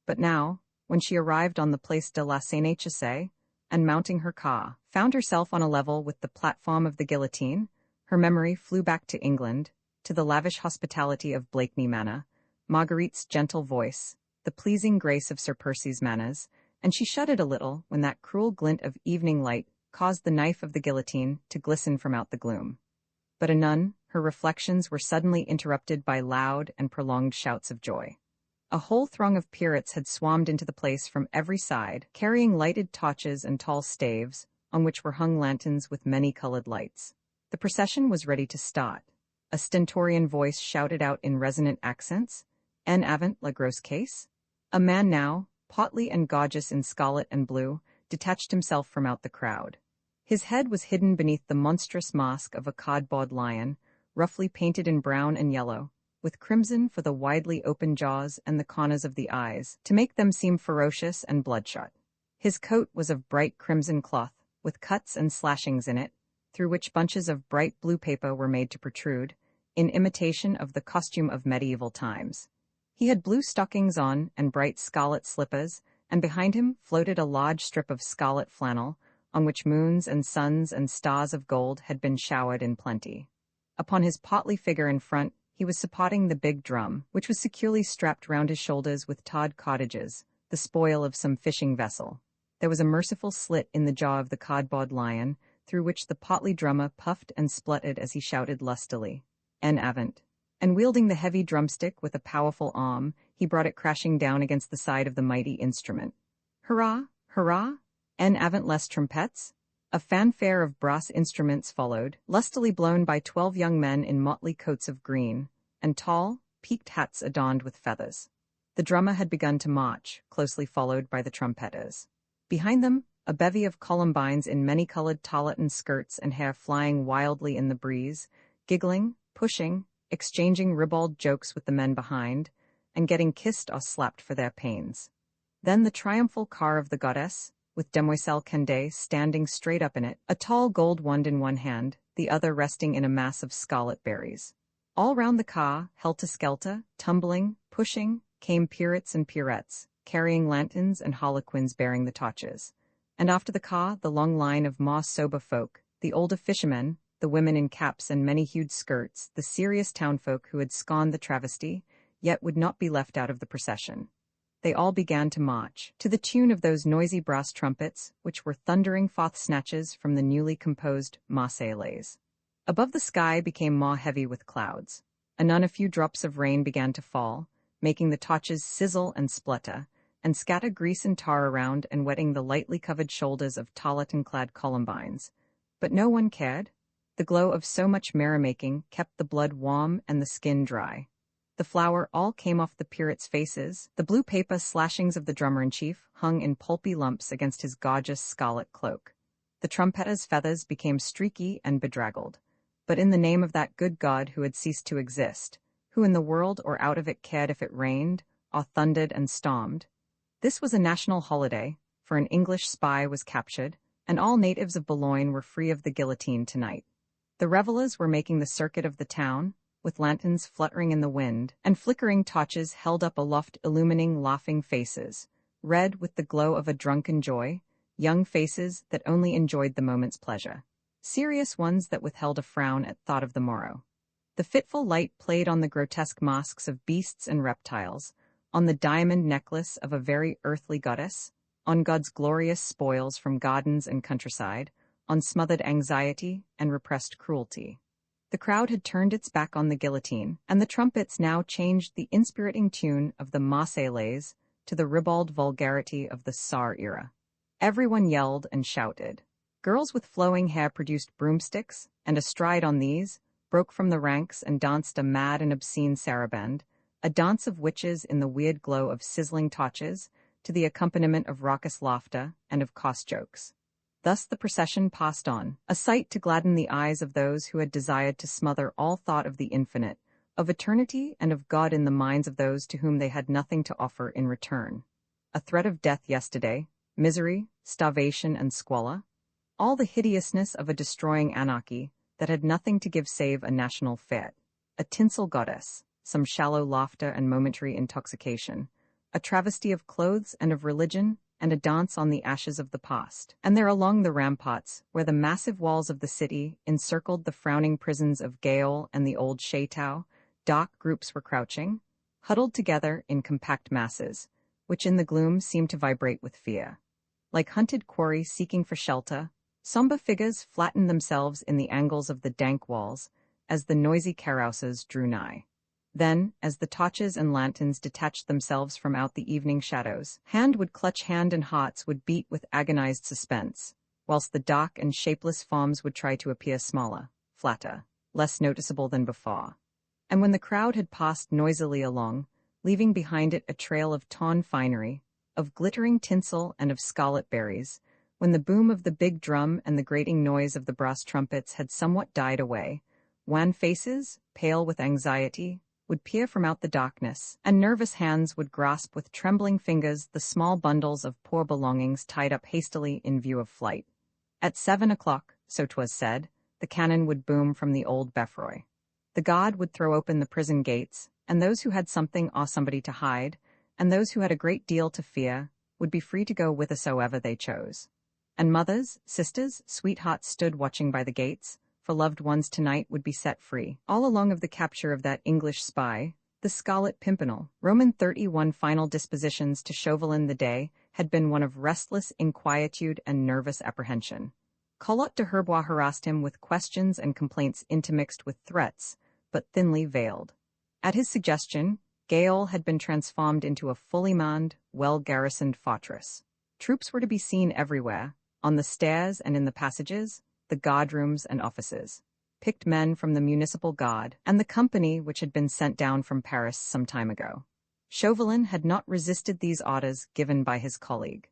A: But now, when she arrived on the Place de la Seine-Chassé, and mounting her car, found herself on a level with the platform of the guillotine, her memory flew back to England, to the lavish hospitality of Blakeney Manor, Marguerite's gentle voice, the pleasing grace of Sir Percy's manners, and she shuddered a little when that cruel glint of evening light caused the knife of the guillotine to glisten from out the gloom. But anon, her reflections were suddenly interrupted by loud and prolonged shouts of joy. A whole throng of pirates had swarmed into the place from every side, carrying lighted torches and tall staves, on which were hung lanterns with many-colored lights. The procession was ready to start. A stentorian voice shouted out in resonant accents, "En avant la grosse caisse." A man now, portly and gorgeous in scarlet and blue, detached himself from out the crowd. His head was hidden beneath the monstrous mask of a cardboard lion, roughly painted in brown and yellow, with crimson for the widely open jaws and the corners of the eyes, to make them seem ferocious and bloodshot. His coat was of bright crimson cloth, with cuts and slashings in it, through which bunches of bright blue paper were made to protrude, in imitation of the costume of medieval times. He had blue stockings on and bright scarlet slippers, and behind him floated a large strip of scarlet flannel, on which moons and suns and stars of gold had been showered in plenty. Upon his portly figure in front, he was supporting the big drum, which was securely strapped round his shoulders with tarred cottages, the spoil of some fishing vessel. There was a merciful slit in the jaw of the cardboard lion, through which the portly drummer puffed and spluttered as he shouted lustily, "En avant." And wielding the heavy drumstick with a powerful arm, he brought it crashing down against the side of the mighty instrument. Hurrah! Hurrah! En avant les trompettes! A fanfare of brass instruments followed, lustily blown by 12 young men in motley coats of green, and tall, peaked hats adorned with feathers. The drummer had begun to march, closely followed by the trumpeters. Behind them, a bevy of columbines in many-colored tarlatan skirts and hair flying wildly in the breeze, giggling, pushing, exchanging ribald jokes with the men behind, and getting kissed or slapped for their pains. Then the triumphal car of the goddess, with Demoiselle Candé standing straight up in it, a tall gold wand in one hand, the other resting in a mass of scarlet berries. All round the car, helter-skelter, tumbling, pushing, came Pirates and Pirettes, carrying lanterns and harlequins bearing the torches. And after the car, the long line of more sober folk, the older fishermen, the women in caps and many-hued skirts, the serious townfolk who had scorned the travesty, yet would not be left out of the procession. They all began to march, to the tune of those noisy brass trumpets, which were thundering forth snatches from the newly composed Marseillaise. Above the sky became more heavy with clouds. Anon a few drops of rain began to fall, making the torches sizzle and splutter, and scatter grease and tar around and wetting the lightly covered shoulders of tarlatan-clad columbines. But no one cared. The glow of so much merrymaking kept the blood warm and the skin dry. The flour all came off the pirates' faces, the blue paper slashings of the drummer-in-chief hung in pulpy lumps against his gorgeous scarlet cloak. The trumpetter's feathers became streaky and bedraggled. But in the name of that good God who had ceased to exist, who in the world or out of it cared if it rained, or thundered and stormed? This was a national holiday, for an English spy was captured, and all natives of Boulogne were free of the guillotine tonight. The revelers were making the circuit of the town, with lanterns fluttering in the wind, and flickering torches held up aloft illumining laughing faces, red with the glow of a drunken joy, young faces that only enjoyed the moment's pleasure, serious ones that withheld a frown at thought of the morrow. The fitful light played on the grotesque masks of beasts and reptiles, on the diamond necklace of a very earthly goddess, on God's glorious spoils from gardens and countryside, on smothered anxiety and repressed cruelty. The crowd had turned its back on the guillotine, and the trumpets now changed the inspiriting tune of the Marseillaise to the ribald vulgarity of the Tsar era. Everyone yelled and shouted. Girls with flowing hair produced broomsticks, and astride on these, broke from the ranks and danced a mad and obscene saraband, a dance of witches in the weird glow of sizzling torches, to the accompaniment of raucous laughter and of coarse jokes. Thus the procession passed on, a sight to gladden the eyes of those who had desired to smother all thought of the infinite, of eternity and of God in the minds of those to whom they had nothing to offer in return. A threat of death yesterday, misery, starvation and squalor, all the hideousness of a destroying anarchy that had nothing to give save a national fete, a tinsel goddess, some shallow laughter and momentary intoxication, a travesty of clothes and of religion, and a dance on the ashes of the past. And there along the ramparts, where the massive walls of the city encircled the frowning prisons of Gaol and the old Chateau, dark groups were crouching, huddled together in compact masses, which in the gloom seemed to vibrate with fear. Like hunted quarry seeking for shelter, somber figures flattened themselves in the angles of the dank walls as the noisy carouses drew nigh. Then, as the torches and lanterns detached themselves from out the evening shadows, hand would clutch hand and hearts would beat with agonized suspense, whilst the dark and shapeless forms would try to appear smaller, flatter, less noticeable than before. And when the crowd had passed noisily along, leaving behind it a trail of torn finery, of glittering tinsel and of scarlet berries, when the boom of the big drum and the grating noise of the brass trumpets had somewhat died away, wan faces, pale with anxiety, would peer from out the darkness, and nervous hands would grasp with trembling fingers the small bundles of poor belongings tied up hastily in view of flight. At 7 o'clock, so 'twas said, the cannon would boom from the old Beffroy. The guard would throw open the prison gates, and those who had something or somebody to hide, and those who had a great deal to fear, would be free to go whithersoever they chose. And mothers, sisters, sweethearts stood watching by the gates, for loved ones tonight would be set free. All along of the capture of that English spy, the Scarlet Pimpernel, Roman 31 final dispositions to Chauvelin the day, had been one of restless inquietude and nervous apprehension. Collot de Herbois harassed him with questions and complaints intermixed with threats, but thinly veiled. At his suggestion, Gaol had been transformed into a fully manned, well-garrisoned fortress. Troops were to be seen everywhere, on the stairs and in the passages, the guardrooms and offices, picked men from the municipal guard, and the company which had been sent down from Paris some time ago. Chauvelin had not resisted these orders given by his colleague.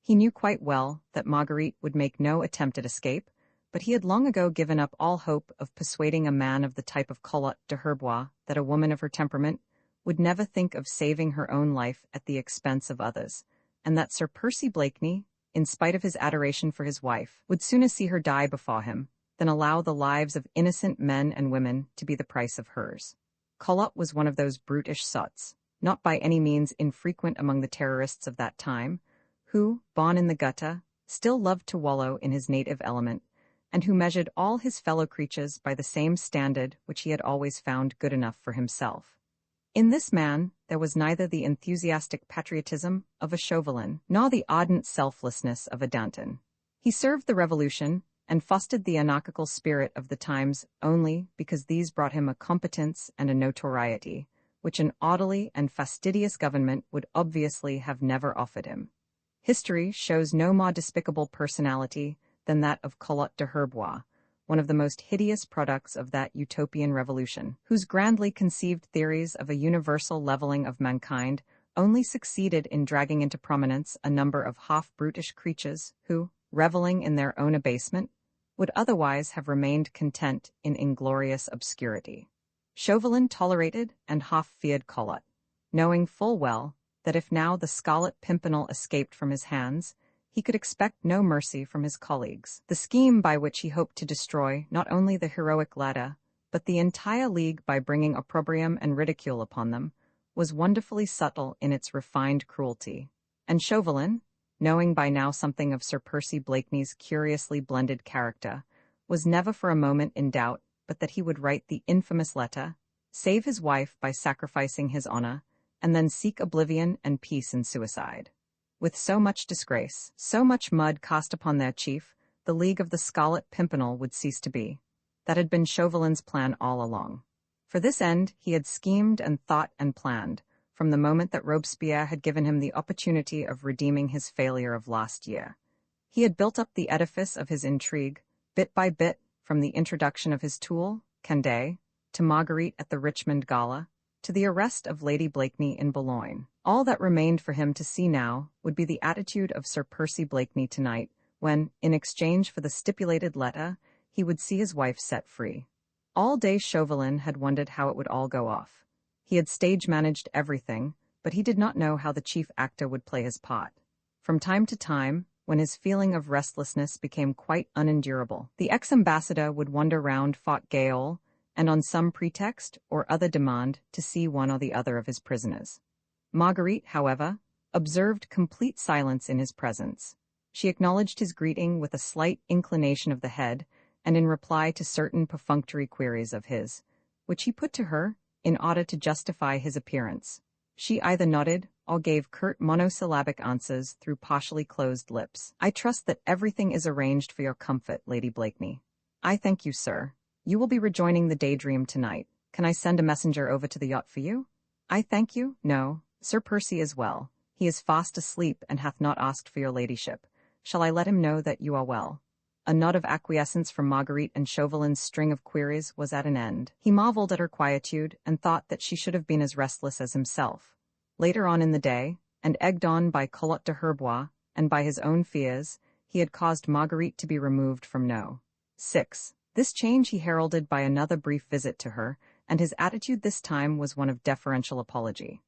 A: He knew quite well that Marguerite would make no attempt at escape, but he had long ago given up all hope of persuading a man of the type of Collot de Herbois that a woman of her temperament would never think of saving her own life at the expense of others, and that Sir Percy Blakeney, in spite of his adoration for his wife, would sooner see her die before him than allow the lives of innocent men and women to be the price of hers. Collot was one of those brutish sots, not by any means infrequent among the terrorists of that time, who, born in the gutter, still loved to wallow in his native element, and who measured all his fellow creatures by the same standard which he had always found good enough for himself. In this man there was neither the enthusiastic patriotism of a Chauvelin nor the ardent selflessness of a Danton. He served the Revolution and fostered the anarchical spirit of the times only because these brought him a competence and a notoriety which an orderly and fastidious government would obviously have never offered him. History shows no more despicable personality than that of Collot de Herbois, one of the most hideous products of that utopian revolution, whose grandly conceived theories of a universal leveling of mankind only succeeded in dragging into prominence a number of half-brutish creatures who, reveling in their own abasement, would otherwise have remained content in inglorious obscurity. Chauvelin tolerated and half-feared Collot, knowing full well that if now the Scarlet Pimpernel escaped from his hands, he could expect no mercy from his colleagues. The scheme by which he hoped to destroy not only the heroic ladder, but the entire league by bringing opprobrium and ridicule upon them, was wonderfully subtle in its refined cruelty. And Chauvelin, knowing by now something of Sir Percy Blakeney's curiously blended character, was never for a moment in doubt but that he would write the infamous letter, save his wife by sacrificing his honor, and then seek oblivion and peace in suicide. With so much disgrace, so much mud cast upon their chief, the League of the Scarlet Pimpernel would cease to be. That had been Chauvelin's plan all along. For this end he had schemed and thought and planned, from the moment that Robespierre had given him the opportunity of redeeming his failure of last year. He had built up the edifice of his intrigue, bit by bit, from the introduction of his tool, Condé, to Marguerite at the Richmond Gala, to the arrest of Lady Blakeney in Boulogne. All that remained for him to see now would be the attitude of Sir Percy Blakeney tonight, when, in exchange for the stipulated letter, he would see his wife set free. All day Chauvelin had wondered how it would all go off. He had stage-managed everything, but he did not know how the chief actor would play his part. From time to time, when his feeling of restlessness became quite unendurable, the ex-ambassador would wander round Fort Gayole, and on some pretext or other demand to see one or the other of his prisoners. Marguerite, however, observed complete silence in his presence. She acknowledged his greeting with a slight inclination of the head, and in reply to certain perfunctory queries of his, which he put to her in order to justify his appearance, she either nodded or gave curt monosyllabic answers through partially closed lips. "I trust that everything is arranged for your comfort, Lady Blakeney." "I thank you, sir. You will be rejoining the Daydream tonight. Can I send a messenger over to the yacht for you?" "I thank you, no. Sir Percy is well. He is fast asleep and hath not asked for your ladyship. Shall I let him know that you are well?" A nod of acquiescence from Marguerite, and Chauvelin's string of queries was at an end. He marveled at her quietude and thought that she should have been as restless as himself. Later on in the day, and egged on by Collot de Herbois and by his own fears, he had caused Marguerite to be removed from No. 6. This change he heralded by another brief visit to her, and his attitude this time was one of deferential apology.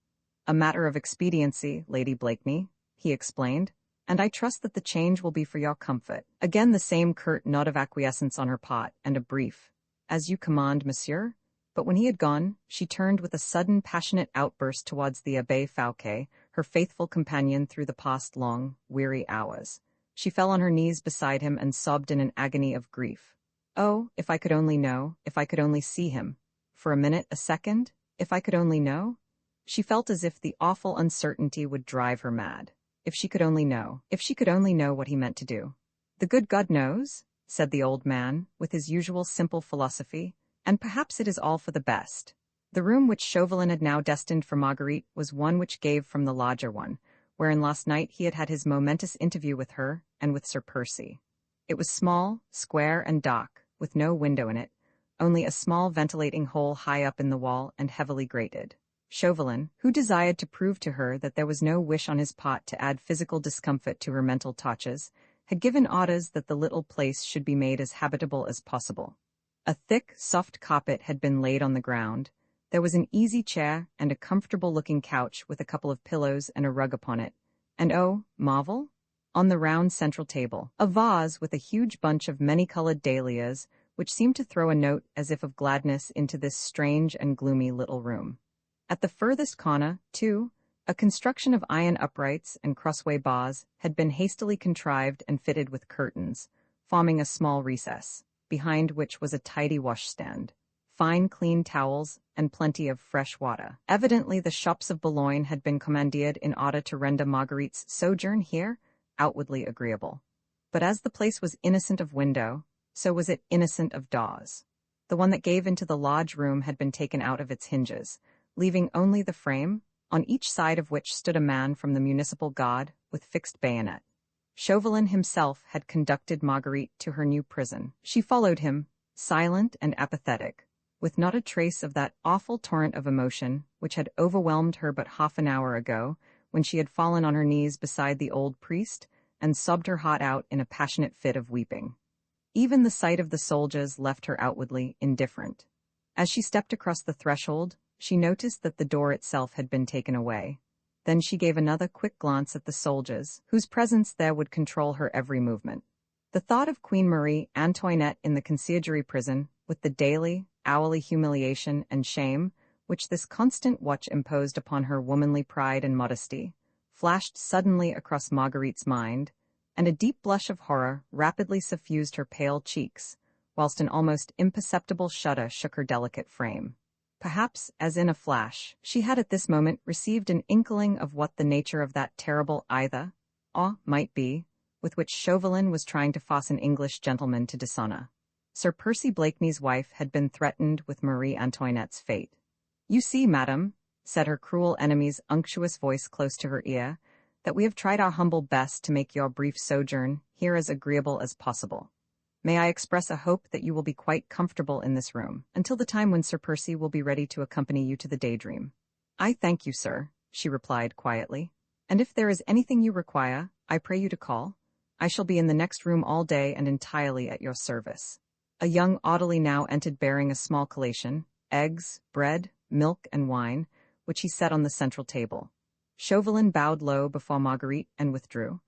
A: "A matter of expediency, Lady Blakeney," he explained, "and I trust that the change will be for your comfort." Again the same curt nod of acquiescence on her part, and a brief, "As you command, monsieur." But when he had gone, she turned with a sudden passionate outburst towards the Abbé Fouquet, her faithful companion through the past long, weary hours. She fell on her knees beside him and sobbed in an agony of grief. "Oh, if I could only know, if I could only see him. For a minute, a second, if I could only know." She felt as if the awful uncertainty would drive her mad. If she could only know, if she could only know what he meant to do. "The good God knows," said the old man, with his usual simple philosophy, "and perhaps it is all for the best." The room which Chauvelin had now destined for Marguerite was one which gave from the larger one, wherein last night he had had his momentous interview with her and with Sir Percy. It was small, square, and dark, with no window in it, only a small ventilating hole high up in the wall and heavily grated. Chauvelin, who desired to prove to her that there was no wish on his part to add physical discomfort to her mental touches, had given orders that the little place should be made as habitable as possible. A thick, soft carpet had been laid on the ground. There was an easy chair and a comfortable-looking couch with a couple of pillows and a rug upon it. And oh, marvel! On the round central table, a vase with a huge bunch of many-colored dahlias, which seemed to throw a note as if of gladness into this strange and gloomy little room. At the furthest corner, too, a construction of iron uprights and crossway bars had been hastily contrived and fitted with curtains, forming a small recess, behind which was a tidy washstand, fine clean towels, and plenty of fresh water. Evidently the shops of Boulogne had been commandeered in order to render Marguerite's sojourn here outwardly agreeable. But as the place was innocent of window, so was it innocent of doors. The one that gave into the large room had been taken out of its hinges, leaving only the frame, on each side of which stood a man from the municipal guard with fixed bayonet. Chauvelin himself had conducted Marguerite to her new prison. She followed him, silent and apathetic, with not a trace of that awful torrent of emotion which had overwhelmed her but half an hour ago, when she had fallen on her knees beside the old priest and sobbed her heart out in a passionate fit of weeping. Even the sight of the soldiers left her outwardly indifferent. As she stepped across the threshold, she noticed that the door itself had been taken away. Then she gave another quick glance at the soldiers, whose presence there would control her every movement. The thought of Queen Marie Antoinette in the conciergerie prison, with the daily, hourly humiliation and shame which this constant watch imposed upon her womanly pride and modesty, flashed suddenly across Marguerite's mind, and a deep blush of horror rapidly suffused her pale cheeks, whilst an almost imperceptible shudder shook her delicate frame. Perhaps, as in a flash, she had at this moment received an inkling of what the nature of that terrible either, or might be, with which Chauvelin was trying to force an English gentleman to dishonor. Sir Percy Blakeney's wife had been threatened with Marie Antoinette's fate. "You see, madam," said her cruel enemy's unctuous voice close to her ear, "that we have tried our humble best to make your brief sojourn here as agreeable as possible. May I express a hope that you will be quite comfortable in this room, until the time when Sir Percy will be ready to accompany you to the Daydream." "I thank you, sir," she replied quietly, "and if there is anything you require, I pray you to call. I shall be in the next room all day and entirely at your service." A young orderly now entered bearing a small collation, eggs, bread, milk, and wine, which he set on the central table. Chauvelin bowed low before Marguerite and withdrew.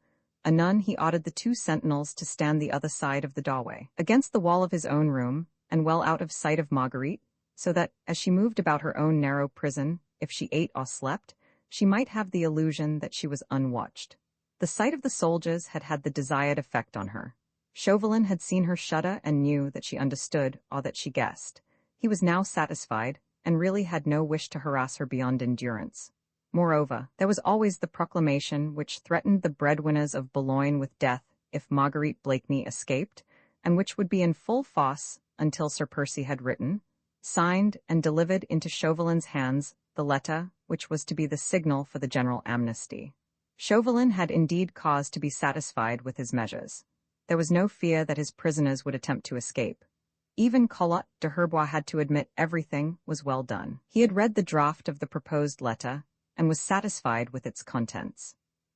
A: Anon he ordered the two sentinels to stand the other side of the doorway, against the wall of his own room, and well out of sight of Marguerite, so that, as she moved about her own narrow prison, if she ate or slept, she might have the illusion that she was unwatched. The sight of the soldiers had had the desired effect on her. Chauvelin had seen her shudder and knew that she understood or that she guessed. He was now satisfied, and really had no wish to harass her beyond endurance. Moreover, there was always the proclamation which threatened the breadwinners of Boulogne with death if Marguerite Blakeney escaped, and which would be in full force until Sir Percy had written, signed, and delivered into Chauvelin's hands the letter which was to be the signal for the general amnesty. Chauvelin had indeed cause to be satisfied with his measures. There was no fear that his prisoners would attempt to escape. Even Collot de Herbois had to admit everything was well done. He had read the draft of the proposed letter, and was satisfied with its contents.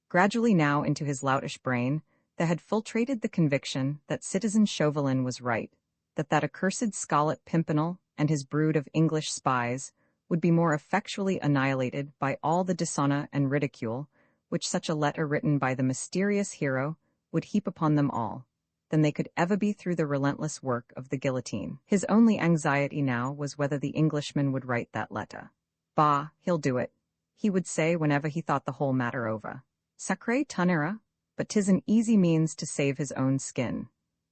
A: Gradually now into his loutish brain, there had filtrated the conviction that citizen Chauvelin was right, that accursed Scarlet Pimpernel and his brood of English spies would be more effectually annihilated by all the dishonor and ridicule which such a letter written by the mysterious hero would heap upon them all, than they could ever be through the relentless work of the guillotine. His only anxiety now was whether the Englishman would write that letter. "Bah, he'll do it," he would say whenever he thought the whole matter over. "Sacré tonnerre, but 'tis an easy means to save his own skin."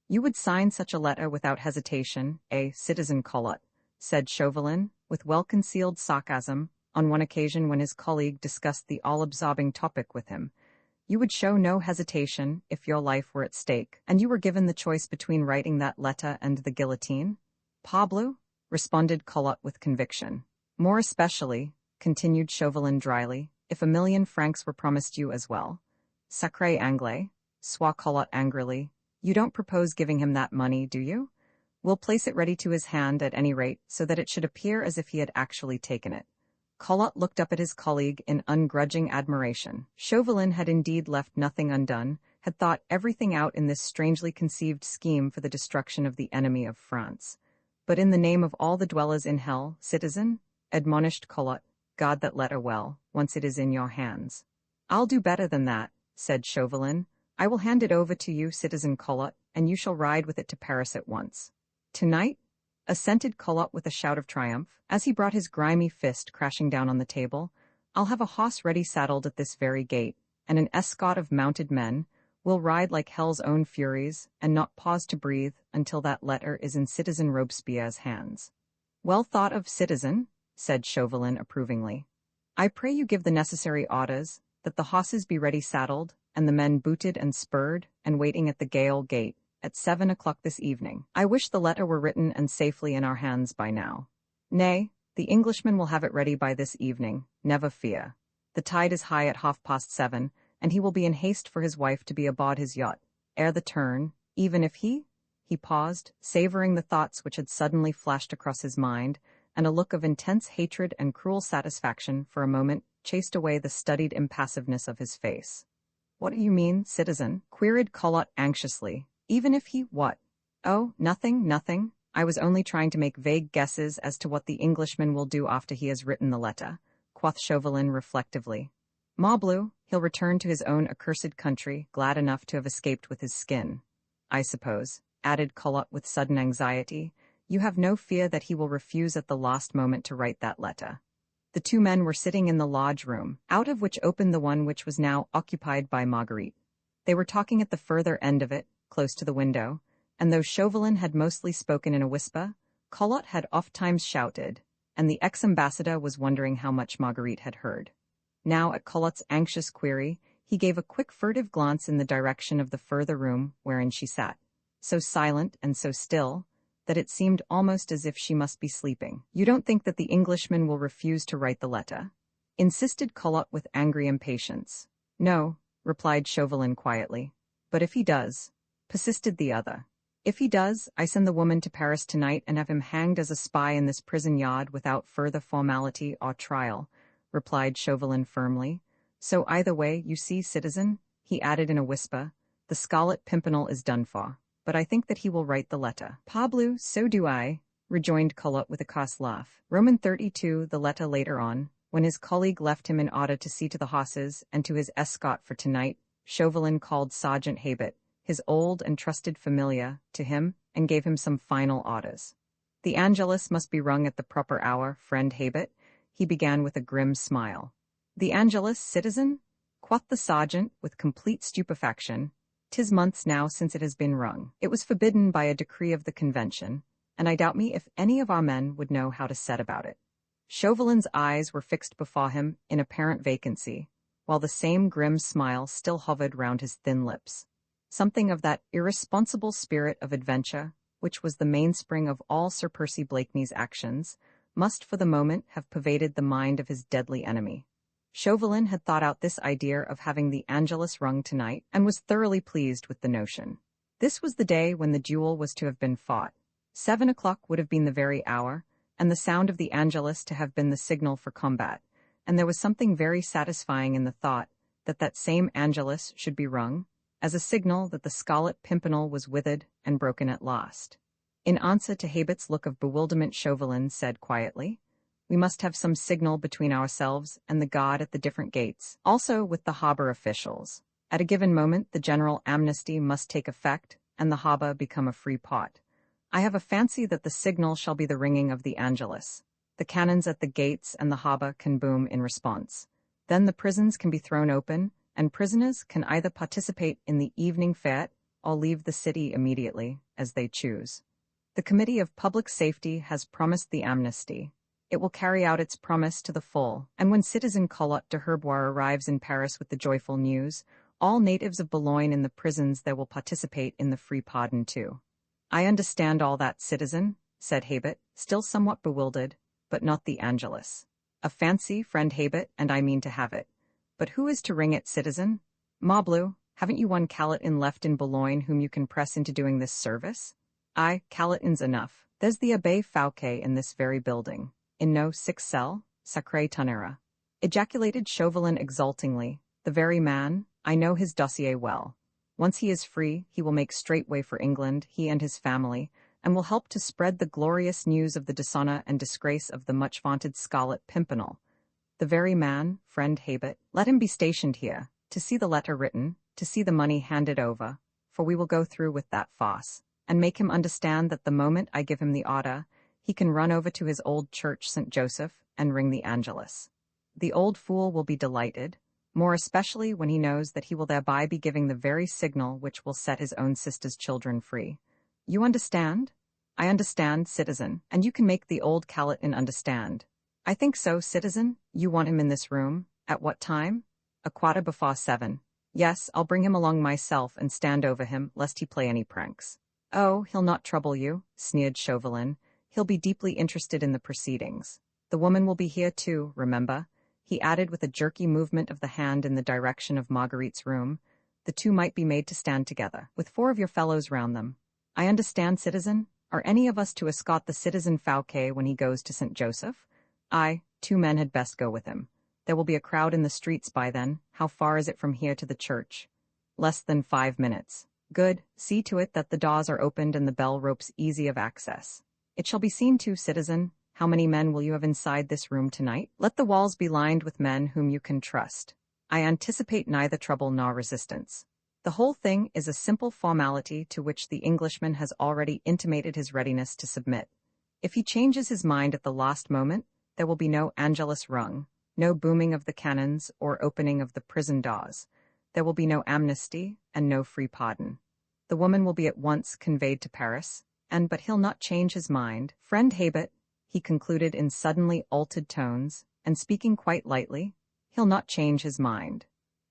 A: "You would sign such a letter without hesitation, citizen Collot," said Chauvelin, with well-concealed sarcasm, on one occasion when his colleague discussed the all-absorbing topic with him. "You would show no hesitation if your life were at stake, and you were given the choice between writing that letter and the guillotine?" "Parbleu," responded Collot with conviction. "More especially," continued Chauvelin dryly, "if 1,000,000 francs were promised you as well." "Sacré Anglais," swore Collot angrily, "you don't propose giving him that money, do you? We'll place it ready to his hand at any rate, so that it should appear as if he had actually taken it. Collot looked up at his colleague in ungrudging admiration. Chauvelin had indeed left nothing undone, had thought everything out in this strangely conceived scheme for the destruction of the enemy of France. But in the name of all the dwellers in hell, citizen, admonished Collot, guard that letter well, once it is in your hands. I'll do better than that, said Chauvelin. I will hand it over to you, citizen Collot, and you shall ride with it to Paris at once. Tonight? Assented Collot with a shout of triumph, as he brought his grimy fist crashing down on the table. I'll have a horse ready saddled at this very gate, and an escort of mounted men. We'll ride like hell's own furies, and not pause to breathe until that letter is in citizen Robespierre's hands. Well thought of, citizen, said Chauvelin approvingly. I pray you give the necessary orders, that the horses be ready saddled, and the men booted and spurred, and waiting at the Gaol gate, at 7 o'clock this evening. I wish the letter were written and safely in our hands by now. Nay, the Englishman will have it ready by this evening, never fear. The tide is high at 7:30, and he will be in haste for his wife to be aboard his yacht, ere the turn, even if he paused, savoring the thoughts which had suddenly flashed across his mind, and a look of intense hatred and cruel satisfaction for a moment chased away the studied impassiveness of his face. What do you mean, citizen? Queried Collot anxiously. Even if he what? Oh, nothing. I was only trying to make vague guesses as to what the Englishman will do after he has written the letter, quoth Chauvelin reflectively. Morbleu, he'll return to his own accursed country, glad enough to have escaped with his skin. I suppose, added Collot with sudden anxiety, you have no fear that he will refuse at the last moment to write that letter. The two men were sitting in the lodge room, out of which opened the one which was now occupied by Marguerite. They were talking at the further end of it, close to the window, and though Chauvelin had mostly spoken in a whisper, Collot had oft-times shouted, and the ex-ambassador was wondering how much Marguerite had heard. Now, at Collot's anxious query, he gave a quick furtive glance in the direction of the further room wherein she sat, so silent and so still, that it seemed almost as if she must be sleeping. You don't think that the Englishman will refuse to write the letter? Insisted Collot with angry impatience. No, replied Chauvelin quietly. But if he does, persisted the other. If he does, I send the woman to Paris tonight and have him hanged as a spy in this prison yard without further formality or trial, replied Chauvelin firmly. So either way, you see, citizen, he added in a whisper, the Scarlet Pimpernel is done for. But I think that he will write the letter. Parbleu, so do I, rejoined Collot with a coarse laugh. Roman 32, the letter later on, when his colleague left him in order to see to the horses and to his escort for tonight, Chauvelin called Sergeant Habet, his old and trusted familiar, to him, and gave him some final orders. The Angelus must be rung at the proper hour, friend Habet, he began with a grim smile. The Angelus, citizen? Quoth the sergeant, with complete stupefaction. 'Tis months now since it has been rung. It was forbidden by a decree of the convention, and I doubt me if any of our men would know how to set about it. Chauvelin's eyes were fixed before him in apparent vacancy, while the same grim smile still hovered round his thin lips. Something of that irresponsible spirit of adventure, which was the mainspring of all Sir Percy Blakeney's actions, must for the moment have pervaded the mind of his deadly enemy. Chauvelin had thought out this idea of having the Angelus rung tonight, and was thoroughly pleased with the notion. This was the day when the duel was to have been fought. 7 o'clock would have been the very hour, and the sound of the Angelus to have been the signal for combat, and there was something very satisfying in the thought that that same Angelus should be rung, as a signal that the Scarlet Pimpernel was withered and broken at last. In answer to Habet's look of bewilderment, Chauvelin said quietly, we must have some signal between ourselves and the guard at the different gates, also with the harbor officials. At a given moment the general amnesty must take effect, and the harbor become a free port. I have a fancy that the signal shall be the ringing of the Angelus. The cannons at the gates and the harbor can boom in response. Then the prisons can be thrown open, and prisoners can either participate in the evening fete or leave the city immediately, as they choose. The Committee of Public Safety has promised the amnesty. It will carry out its promise to the full, and when citizen Collot de Herbois arrives in Paris with the joyful news, all natives of Boulogne in the prisons there will participate in the free pardon too. I understand all that, citizen, said Habet, still somewhat bewildered, but not the Angelus. A fancy, friend Habet, and I mean to have it. But who is to ring it, citizen? Morbleu, haven't you one Calatin left in Boulogne whom you can press into doing this service? Aye, Calatin's enough. There's the Abbé Fouquet in this very building. In no 6 cell, sacré tonnerre! Ejaculated Chauvelin exultingly. The very man, I know his dossier well. Once he is free, he will make straight way for England, he and his family, and will help to spread the glorious news of the dishonor and disgrace of the much-vaunted Scarlet Pimpernel. The very man, friend Habit, let him be stationed here, to see the letter written, to see the money handed over, for we will go through with that farce, and make him understand that the moment I give him the order, he can run over to his old church St. Joseph and ring the Angelus. The old fool will be delighted, more especially when he knows that he will thereby be giving the very signal which will set his own sister's children free. You understand? I understand, citizen, and you can make the old Calatin understand. I think so, citizen. You want him in this room? At what time? 7:15. Yes, I'll bring him along myself and stand over him, lest he play any pranks. Oh, he'll not trouble you, sneered Chauvelin. He'll be deeply interested in the proceedings. The woman will be here too, remember, he added with a jerky movement of the hand in the direction of Marguerite's room. The two might be made to stand together, with 4 of your fellows round them. I understand, citizen. Are any of us to escort the citizen Fouquet when he goes to St. Joseph? Aye, 2 men had best go with him. There will be a crowd in the streets by then. How far is it from here to the church? Less than 5 minutes. Good. See to it that the doors are opened and the bell ropes easy of access. It shall be seen to, citizen. How many men will you have inside this room tonight? Let the walls be lined with men whom you can trust. I anticipate neither trouble nor resistance. The whole thing is a simple formality to which the Englishman has already intimated his readiness to submit. If he changes his mind at the last moment, there will be no Angelus rung, no booming of the cannons or opening of the prison doors. There will be no amnesty and no free pardon. The woman will be at once conveyed to Paris, but he'll not change his mind. Friend Habit, he concluded in suddenly altered tones, and speaking quite lightly, he'll not change his mind.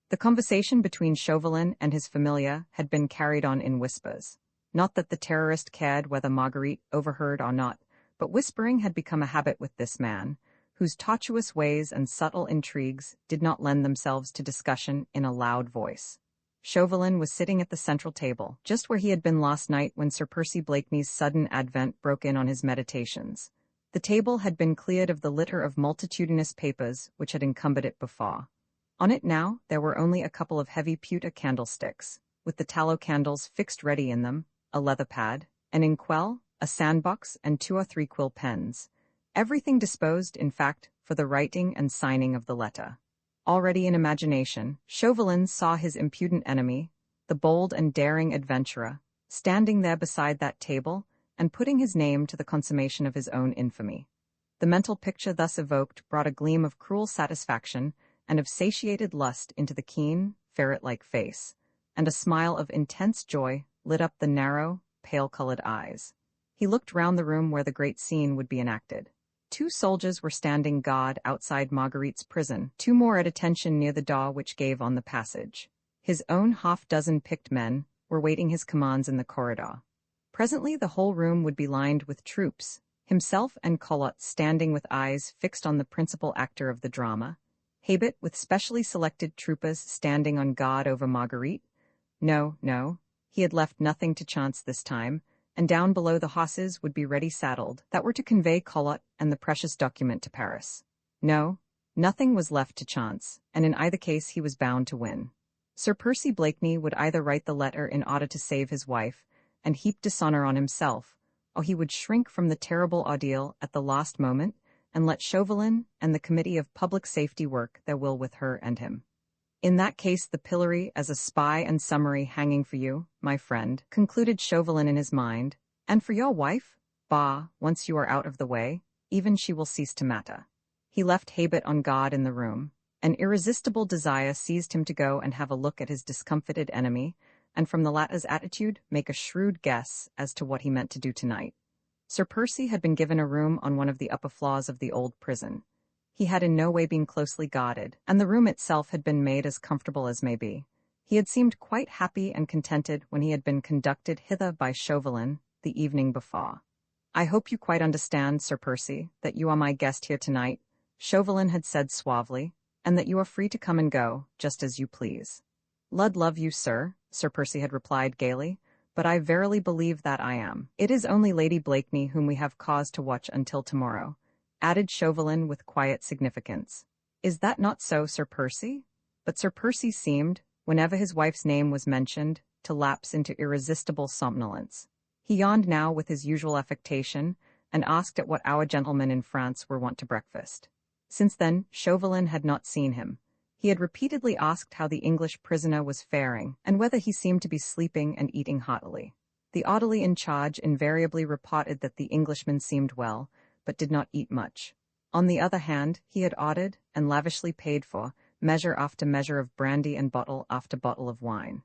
A: The conversation between Chauvelin and his familiar had been carried on in whispers. Not that the terrorist cared whether Marguerite overheard or not, but whispering had become a habit with this man, whose tortuous ways and subtle intrigues did not lend themselves to discussion in a loud voice. Chauvelin was sitting at the central table, just where he had been last night when Sir Percy Blakeney's sudden advent broke in on his meditations. The table had been cleared of the litter of multitudinous papers which had encumbered it before. On it now there were only a couple of heavy pewter candlesticks, with the tallow candles fixed ready in them, a leather pad, an inkwell, a sandbox, and 2 or 3 quill pens. Everything disposed, in fact, for the writing and signing of the letter. Already in imagination, Chauvelin saw his impudent enemy, the bold and daring adventurer, standing there beside that table, and putting his name to the consummation of his own infamy. The mental picture thus evoked brought a gleam of cruel satisfaction and of satiated lust into the keen, ferret-like face, and a smile of intense joy lit up the narrow, pale-colored eyes. He looked round the room where the great scene would be enacted. 2 soldiers were standing guard outside Marguerite's prison, 2 more at attention near the door which gave on the passage. His own half-dozen picked men were waiting his commands in the corridor. Presently the whole room would be lined with troops, himself and Collot standing with eyes fixed on the principal actor of the drama, Habit with specially selected troopers standing on guard over Marguerite. No, he had left nothing to chance this time, and down below the horses would be ready saddled that were to convey Collot and the precious document to Paris. No, nothing was left to chance, and in either case he was bound to win. Sir Percy Blakeney would either write the letter in order to save his wife, and heap dishonor on himself, or he would shrink from the terrible ordeal at the last moment, and let Chauvelin and the Committee of Public Safety work their will with her and him. In that case the pillory as a spy and summary hanging for you, my friend, concluded Chauvelin in his mind, and for your wife? Bah, once you are out of the way, even she will cease to matter. He left Habit on guard in the room. An irresistible desire seized him to go and have a look at his discomfited enemy, and from the latter's attitude make a shrewd guess as to what he meant to do tonight. Sir Percy had been given a room on one of the upper floors of the old prison. He had in no way been closely guarded, and the room itself had been made as comfortable as may be. He had seemed quite happy and contented when he had been conducted hither by Chauvelin the evening before. I hope you quite understand, Sir Percy, that you are my guest here tonight, Chauvelin had said suavely, and that you are free to come and go, just as you please. Lud love you, sir, Sir Percy had replied gaily, but I verily believe that I am. It is only Lady Blakeney whom we have cause to watch until tomorrow. added Chauvelin with quiet significance. Is that not so, Sir Percy? But Sir Percy seemed, whenever his wife's name was mentioned, to lapse into irresistible somnolence. He yawned now with his usual affectation, and asked at what our gentlemen in France were wont to breakfast. Since then, Chauvelin had not seen him. He had repeatedly asked how the English prisoner was faring, and whether he seemed to be sleeping and eating heartily. The orderly in charge invariably reported that the Englishman seemed well, but did not eat much. On the other hand, he had ordered, and lavishly paid for, measure after measure of brandy and bottle after bottle of wine.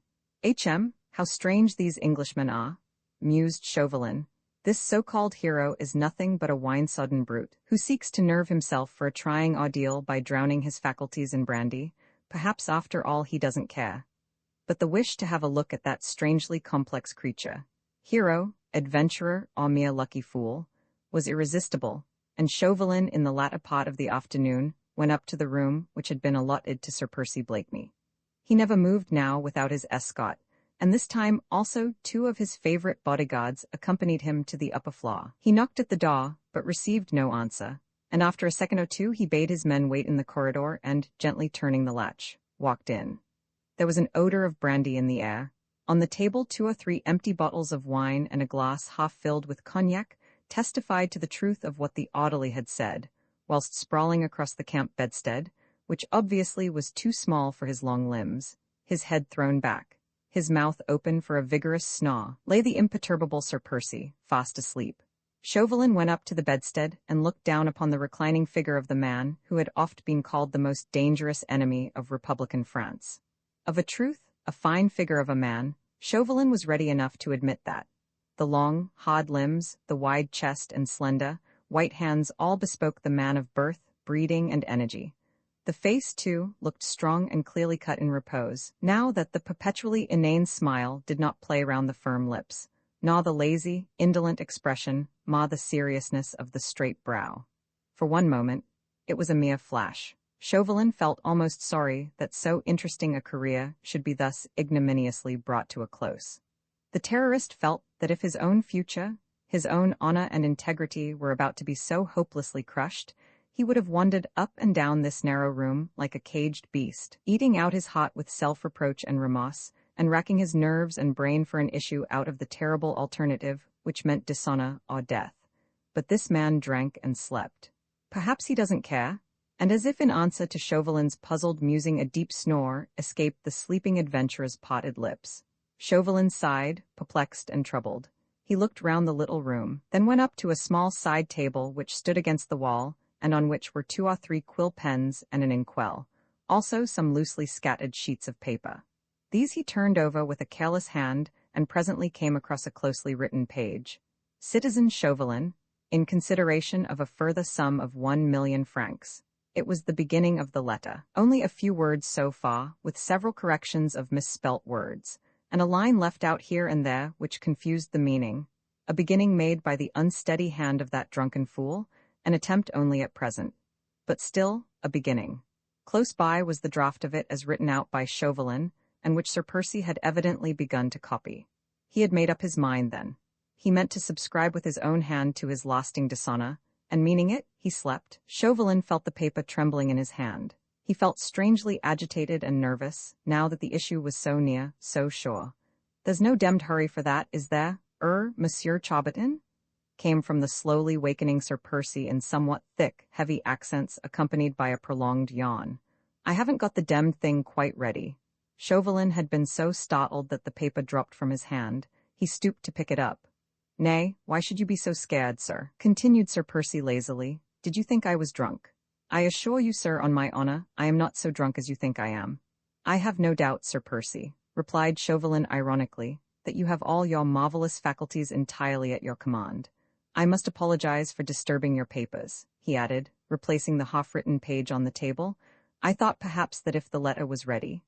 A: How strange these Englishmen are, mused Chauvelin. This so-called hero is nothing but a wine-sodden brute, who seeks to nerve himself for a trying ordeal by drowning his faculties in brandy. Perhaps after all he doesn't care. But the wish to have a look at that strangely complex creature, hero, adventurer, or mere lucky fool, was irresistible, and Chauvelin in the latter part of the afternoon went up to the room which had been allotted to Sir Percy Blakeney. He never moved now without his escort, and this time also 2 of his favorite bodyguards accompanied him to the upper floor. He knocked at the door, but received no answer, and after a second or two he bade his men wait in the corridor and, gently turning the latch, walked in. There was an odor of brandy in the air. On the table 2 or 3 empty bottles of wine and a glass half filled with cognac testified to the truth of what the orderly had said, whilst sprawling across the camp bedstead, which obviously was too small for his long limbs, his head thrown back, his mouth open for a vigorous snore, lay the imperturbable Sir Percy, fast asleep. Chauvelin went up to the bedstead and looked down upon the reclining figure of the man who had oft been called the most dangerous enemy of Republican France. Of a truth, a fine figure of a man, Chauvelin was ready enough to admit that. The long, hard limbs, the wide chest and slender, white hands all bespoke the man of birth, breeding, and energy. The face, too, looked strong and clearly cut in repose, now that the perpetually inane smile did not play round the firm lips, nor the lazy, indolent expression mar the seriousness of the straight brow. For one moment, it was a mere flash. Chauvelin felt almost sorry that so interesting a career should be thus ignominiously brought to a close. The terrorist felt that if his own future, his own honor and integrity were about to be so hopelessly crushed, he would have wandered up and down this narrow room like a caged beast, eating out his heart with self-reproach and remorse, and racking his nerves and brain for an issue out of the terrible alternative which meant dishonor or death. But this man drank and slept. Perhaps he doesn't care. And as if in answer to Chauvelin's puzzled musing, a deep snore escaped the sleeping adventurer's parted lips. Chauvelin sighed, perplexed and troubled. He looked round the little room, then went up to a small side table which stood against the wall, and on which were 2 or 3 quill pens and an inkwell, also some loosely scattered sheets of paper. These he turned over with a careless hand, and presently came across a closely written page. Citizen Chauvelin, in consideration of a further sum of 1,000,000 francs. It was the beginning of the letter. Only a few words so far, with several corrections of misspelt words, and a line left out here and there which confused the meaning. A beginning made by the unsteady hand of that drunken fool, an attempt only at present. But still, a beginning. Close by was the draft of it as written out by Chauvelin, and which Sir Percy had evidently begun to copy. He had made up his mind then. He meant to subscribe with his own hand to his lasting dishonor, and meaning it, he slept. Chauvelin felt the paper trembling in his hand. He felt strangely agitated and nervous, now that the issue was so near, so sure. "There's no demmed hurry for that, is there, Monsieur Chauvelin?" came from the slowly wakening Sir Percy in somewhat thick, heavy accents accompanied by a prolonged yawn. "I haven't got the demmed thing quite ready." Chauvelin had been so startled that the paper dropped from his hand. He stooped to pick it up. "Nay, why should you be so scared, sir?" continued Sir Percy lazily. "Did you think I was drunk? I assure you, sir, on my honor, I am not so drunk as you think I am." "I have no doubt, Sir Percy," replied Chauvelin ironically, "that you have all your marvelous faculties entirely at your command. I must apologize for disturbing your papers," he added, replacing the half-written page on the table. "I thought perhaps that if the letter was ready—"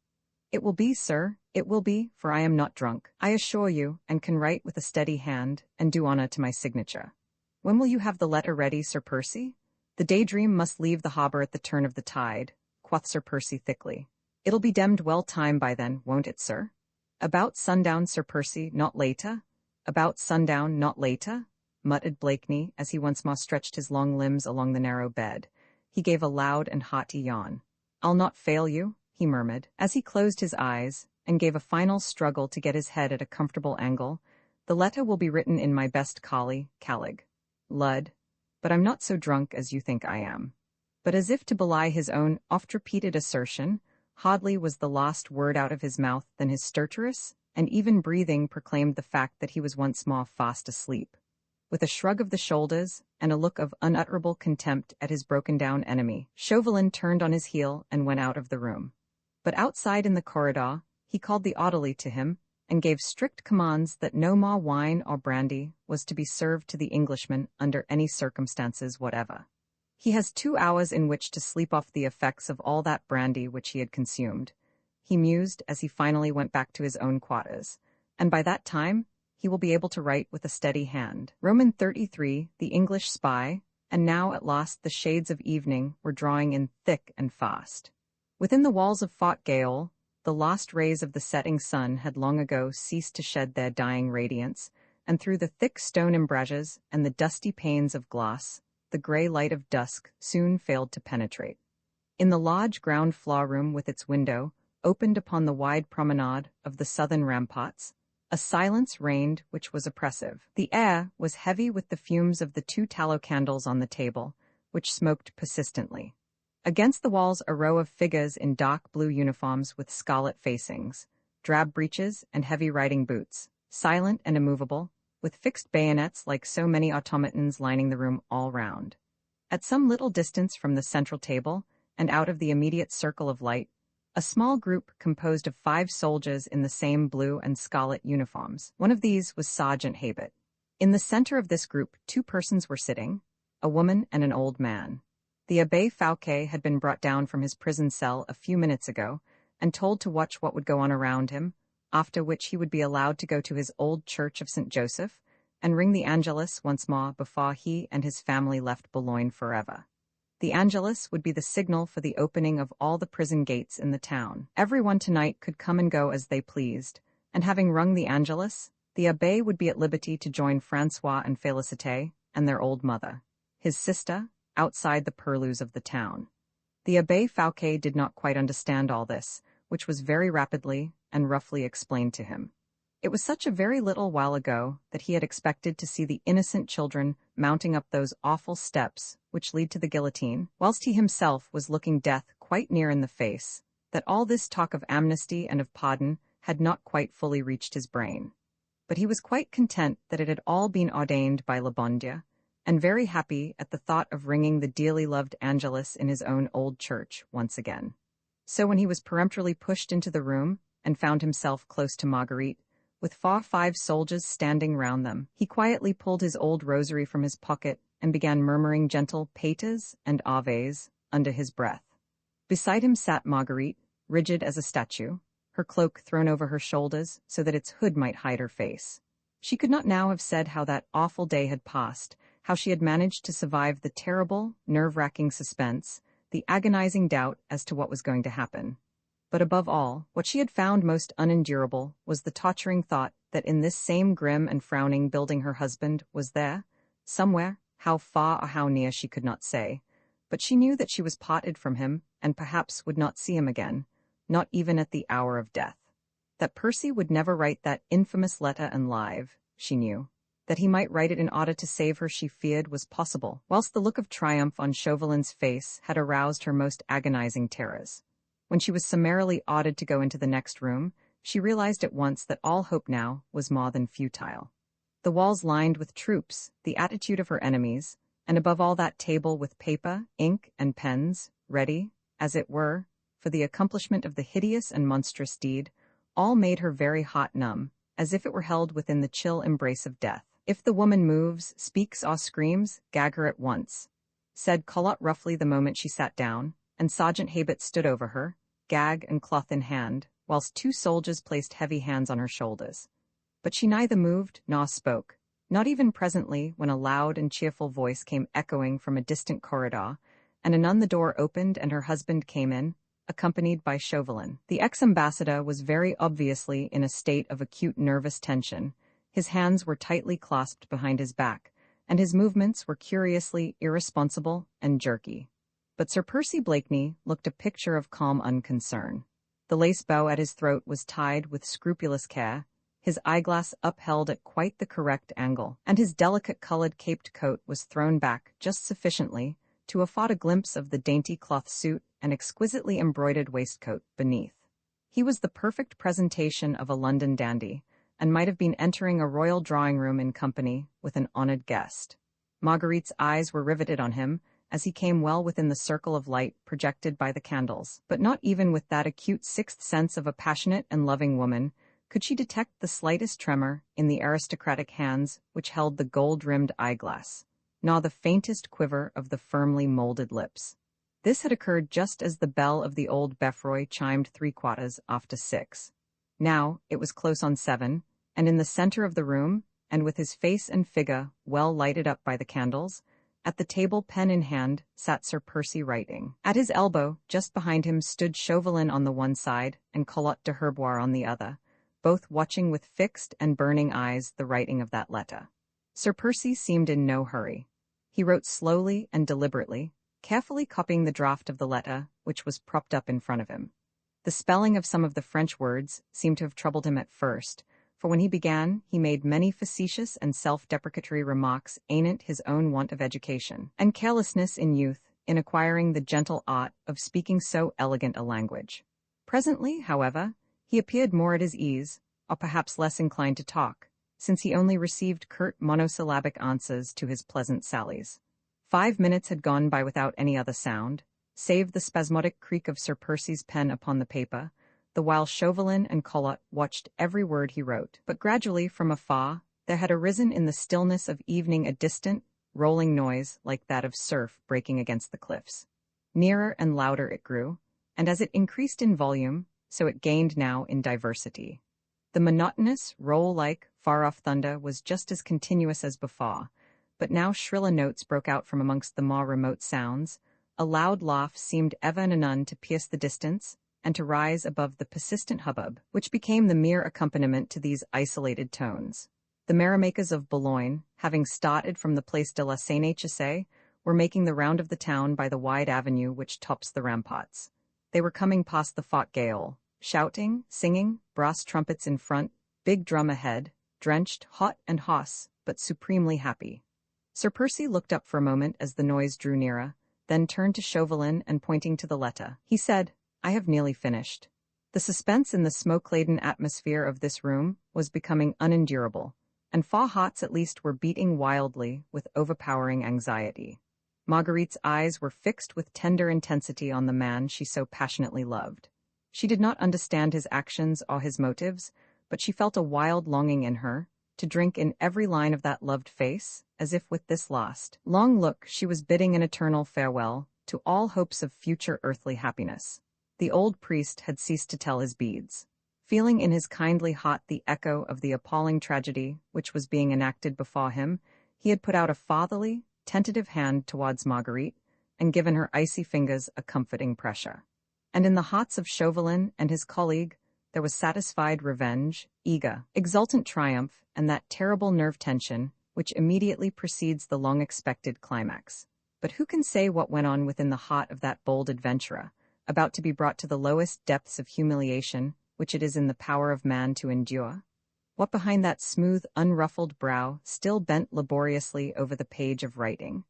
A: "It will be, sir, it will be, for I am not drunk, I assure you, and can write with a steady hand, and do honor to my signature." "When will you have the letter ready, Sir Percy?" "The Daydream must leave the harbor at the turn of the tide," quoth Sir Percy thickly. "It'll be demmed well timed by then, won't it, sir?" "About sundown, Sir Percy, not later?" "About sundown, not later?" muttered Blakeney as he once more stretched his long limbs along the narrow bed. He gave a loud and hearty yawn. "I'll not fail you," he murmured. As he closed his eyes and gave a final struggle to get his head at a comfortable angle, "The letter will be written in my best Calig. Lud, but I'm not so drunk as you think I am." But as if to belie his own oft-repeated assertion, hardly was the last word out of his mouth than his stertorous and even breathing proclaimed the fact that he was once more fast asleep. With a shrug of the shoulders and a look of unutterable contempt at his broken-down enemy, Chauvelin turned on his heel and went out of the room. But outside in the corridor, he called the orderly to him and gave strict commands that no more wine or brandy was to be served to the Englishman under any circumstances whatever. "He has 2 hours in which to sleep off the effects of all that brandy which he had consumed," he mused as he finally went back to his own quarters, "and by that time he will be able to write with a steady hand." Roman 33, the English spy, and now at last the shades of evening were drawing in thick and fast. Within the walls of Fort Gayole, the lost rays of the setting sun had long ago ceased to shed their dying radiance, and through the thick stone embrasures and the dusty panes of glass, the gray light of dusk soon failed to penetrate. In the large ground floor room with its window, opened upon the wide promenade of the southern ramparts, a silence reigned which was oppressive. The air was heavy with the fumes of the 2 tallow candles on the table, which smoked persistently. Against the walls a row of figures in dark blue uniforms with scarlet facings, drab breeches and heavy riding boots, silent and immovable, with fixed bayonets like so many automatons lining the room all round. At some little distance from the central table, and out of the immediate circle of light, a small group composed of 5 soldiers in the same blue and scarlet uniforms. One of these was Sergeant Habit. In the center of this group 2 persons were sitting, a woman and an old man. The Abbé Fouquet had been brought down from his prison cell a few minutes ago and told to watch what would go on around him, after which he would be allowed to go to his old church of St. Joseph and ring the Angelus once more before he and his family left Boulogne forever. The Angelus would be the signal for the opening of all the prison gates in the town. Everyone tonight could come and go as they pleased, and having rung the Angelus, the Abbé would be at liberty to join Francois and Félicité and their old mother, his sister, outside the purlieus of the town. The Abbé Fouquet did not quite understand all this, which was very rapidly and roughly explained to him. It was such a very little while ago that he had expected to see the innocent children mounting up those awful steps which lead to the guillotine, whilst he himself was looking death quite near in the face, that all this talk of amnesty and of pardon had not quite fully reached his brain. But he was quite content that it had all been ordained by Le Bon Dieu, and very happy at the thought of ringing the dearly loved Angelus in his own old church once again. So when he was peremptorily pushed into the room and found himself close to Marguerite, with 5 soldiers standing round them, he quietly pulled his old rosary from his pocket and began murmuring gentle pates and aves under his breath. Beside him sat Marguerite, rigid as a statue, her cloak thrown over her shoulders so that its hood might hide her face. She could not now have said how that awful day had passed, how she had managed to survive the terrible, nerve-wracking suspense, the agonizing doubt as to what was going to happen. But above all, what she had found most unendurable was the torturing thought that in this same grim and frowning building her husband was there, somewhere, how far or how near she could not say, but she knew that she was parted from him and perhaps would not see him again, not even at the hour of death. That Percy would never write that infamous letter and live, she knew. That he might write it in order to save her she feared was possible, whilst the look of triumph on Chauvelin's face had aroused her most agonizing terrors. When she was summarily ordered to go into the next room, she realized at once that all hope now was more than futile. The walls lined with troops, the attitude of her enemies, and above all that table with paper, ink, and pens, ready, as it were, for the accomplishment of the hideous and monstrous deed, all made her very hot numb, as if it were held within the chill embrace of death. "If the woman moves, speaks, or screams, gag her at once," said Collot roughly the moment she sat down, and Sergeant Habit stood over her, gag and cloth in hand, whilst 2 soldiers placed heavy hands on her shoulders. But she neither moved nor spoke, not even presently when a loud and cheerful voice came echoing from a distant corridor, and anon the door opened and her husband came in, accompanied by Chauvelin. The ex-ambassador was very obviously in a state of acute nervous tension. His hands were tightly clasped behind his back, and his movements were curiously irresponsible and jerky. But Sir Percy Blakeney looked a picture of calm unconcern. The lace bow at his throat was tied with scrupulous care, his eyeglass upheld at quite the correct angle, and his delicate-colored caped coat was thrown back just sufficiently to afford a glimpse of the dainty cloth suit and exquisitely embroidered waistcoat beneath. He was the perfect presentation of a London dandy, and might have been entering a royal drawing-room in company with an honored guest. Marguerite's eyes were riveted on him as he came well within the circle of light projected by the candles, but not even with that acute sixth sense of a passionate and loving woman could she detect the slightest tremor in the aristocratic hands which held the gold-rimmed eyeglass, nor the faintest quiver of the firmly molded lips. This had occurred just as the bell of the old Beffroy chimed 6:15. Now it was close on 7, and in the center of the room, and with his face and figure well lighted up by the candles, at the table pen in hand sat Sir Percy writing. At his elbow, just behind him, stood Chauvelin on the one side and Collot de Herbois on the other, both watching with fixed and burning eyes the writing of that letter. Sir Percy seemed in no hurry. He wrote slowly and deliberately, carefully copying the draft of the letter, which was propped up in front of him. The spelling of some of the French words seemed to have troubled him at first, for when he began, he made many facetious and self-deprecatory remarks anent his own want of education and carelessness in youth in acquiring the gentle art of speaking so elegant a language. Presently, however, he appeared more at his ease, or perhaps less inclined to talk, since he only received curt monosyllabic answers to his pleasant sallies. 5 minutes had gone by without any other sound, save the spasmodic creak of Sir Percy's pen upon the paper, the while Chauvelin and Collot watched every word he wrote. But gradually, from afar, there had arisen in the stillness of evening a distant, rolling noise like that of surf breaking against the cliffs. Nearer and louder it grew, and as it increased in volume, so it gained now in diversity. The monotonous, roll-like, far-off thunder was just as continuous as before, but now shriller notes broke out from amongst the more remote sounds. A loud laugh seemed ever and anon to pierce the distance, and to rise above the persistent hubbub, which became the mere accompaniment to these isolated tones. The merrymakers of Boulogne, having started from the Place de la Seine-Chassé, were making the round of the town by the wide avenue which tops the ramparts. They were coming past the Fort Gayole, shouting, singing, brass trumpets in front, big drum ahead, drenched, hot and hoarse, but supremely happy. Sir Percy looked up for a moment as the noise drew nearer, then turned to Chauvelin and pointing to the letter, he said, "I have nearly finished." The suspense in the smoke-laden atmosphere of this room was becoming unendurable, and 4 hearts at least were beating wildly with overpowering anxiety. Marguerite's eyes were fixed with tender intensity on the man she so passionately loved. She did not understand his actions or his motives, but she felt a wild longing in her to drink in every line of that loved face, as if with this last, long look she was bidding an eternal farewell to all hopes of future earthly happiness. The old priest had ceased to tell his beads. Feeling in his kindly heart the echo of the appalling tragedy which was being enacted before him, he had put out a fatherly, tentative hand towards Marguerite, and given her icy fingers a comforting pressure. And in the hearts of Chauvelin and his colleague, there was satisfied revenge, eager, exultant triumph, and that terrible nerve tension which immediately precedes the long-expected climax. But who can say what went on within the heart of that bold adventurer, about to be brought to the lowest depths of humiliation which it is in the power of man to endure? What behind that smooth, unruffled brow still bent laboriously over the page of writing?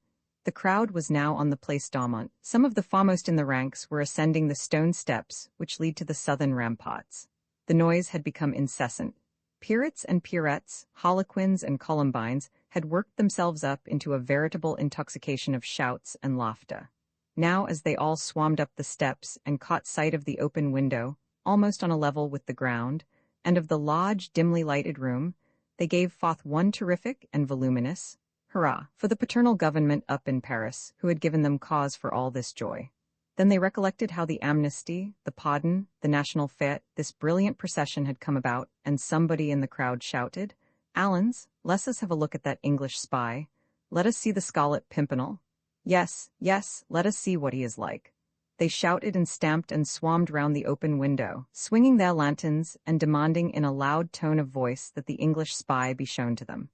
A: The crowd was now on the Place d'Aumont. Some of the foremost in the ranks were ascending the stone steps which lead to the southern ramparts. The noise had become incessant. Pirates and pirettes, harlequins and columbines had worked themselves up into a veritable intoxication of shouts and laughter. Now, as they all swarmed up the steps and caught sight of the open window, almost on a level with the ground, and of the large, dimly lighted room, they gave forth one terrific and voluminous hurrah for the paternal government up in Paris, who had given them cause for all this joy. Then they recollected how the amnesty, the pardon, the national fête, this brilliant procession had come about, and somebody in the crowd shouted, "Allons, let us have a look at that English spy. Let us see the Scarlet Pimpernel. Yes, yes, let us see what he is like." They shouted and stamped and swarmed round the open window, swinging their lanterns and demanding in a loud tone of voice that the English spy be shown to them.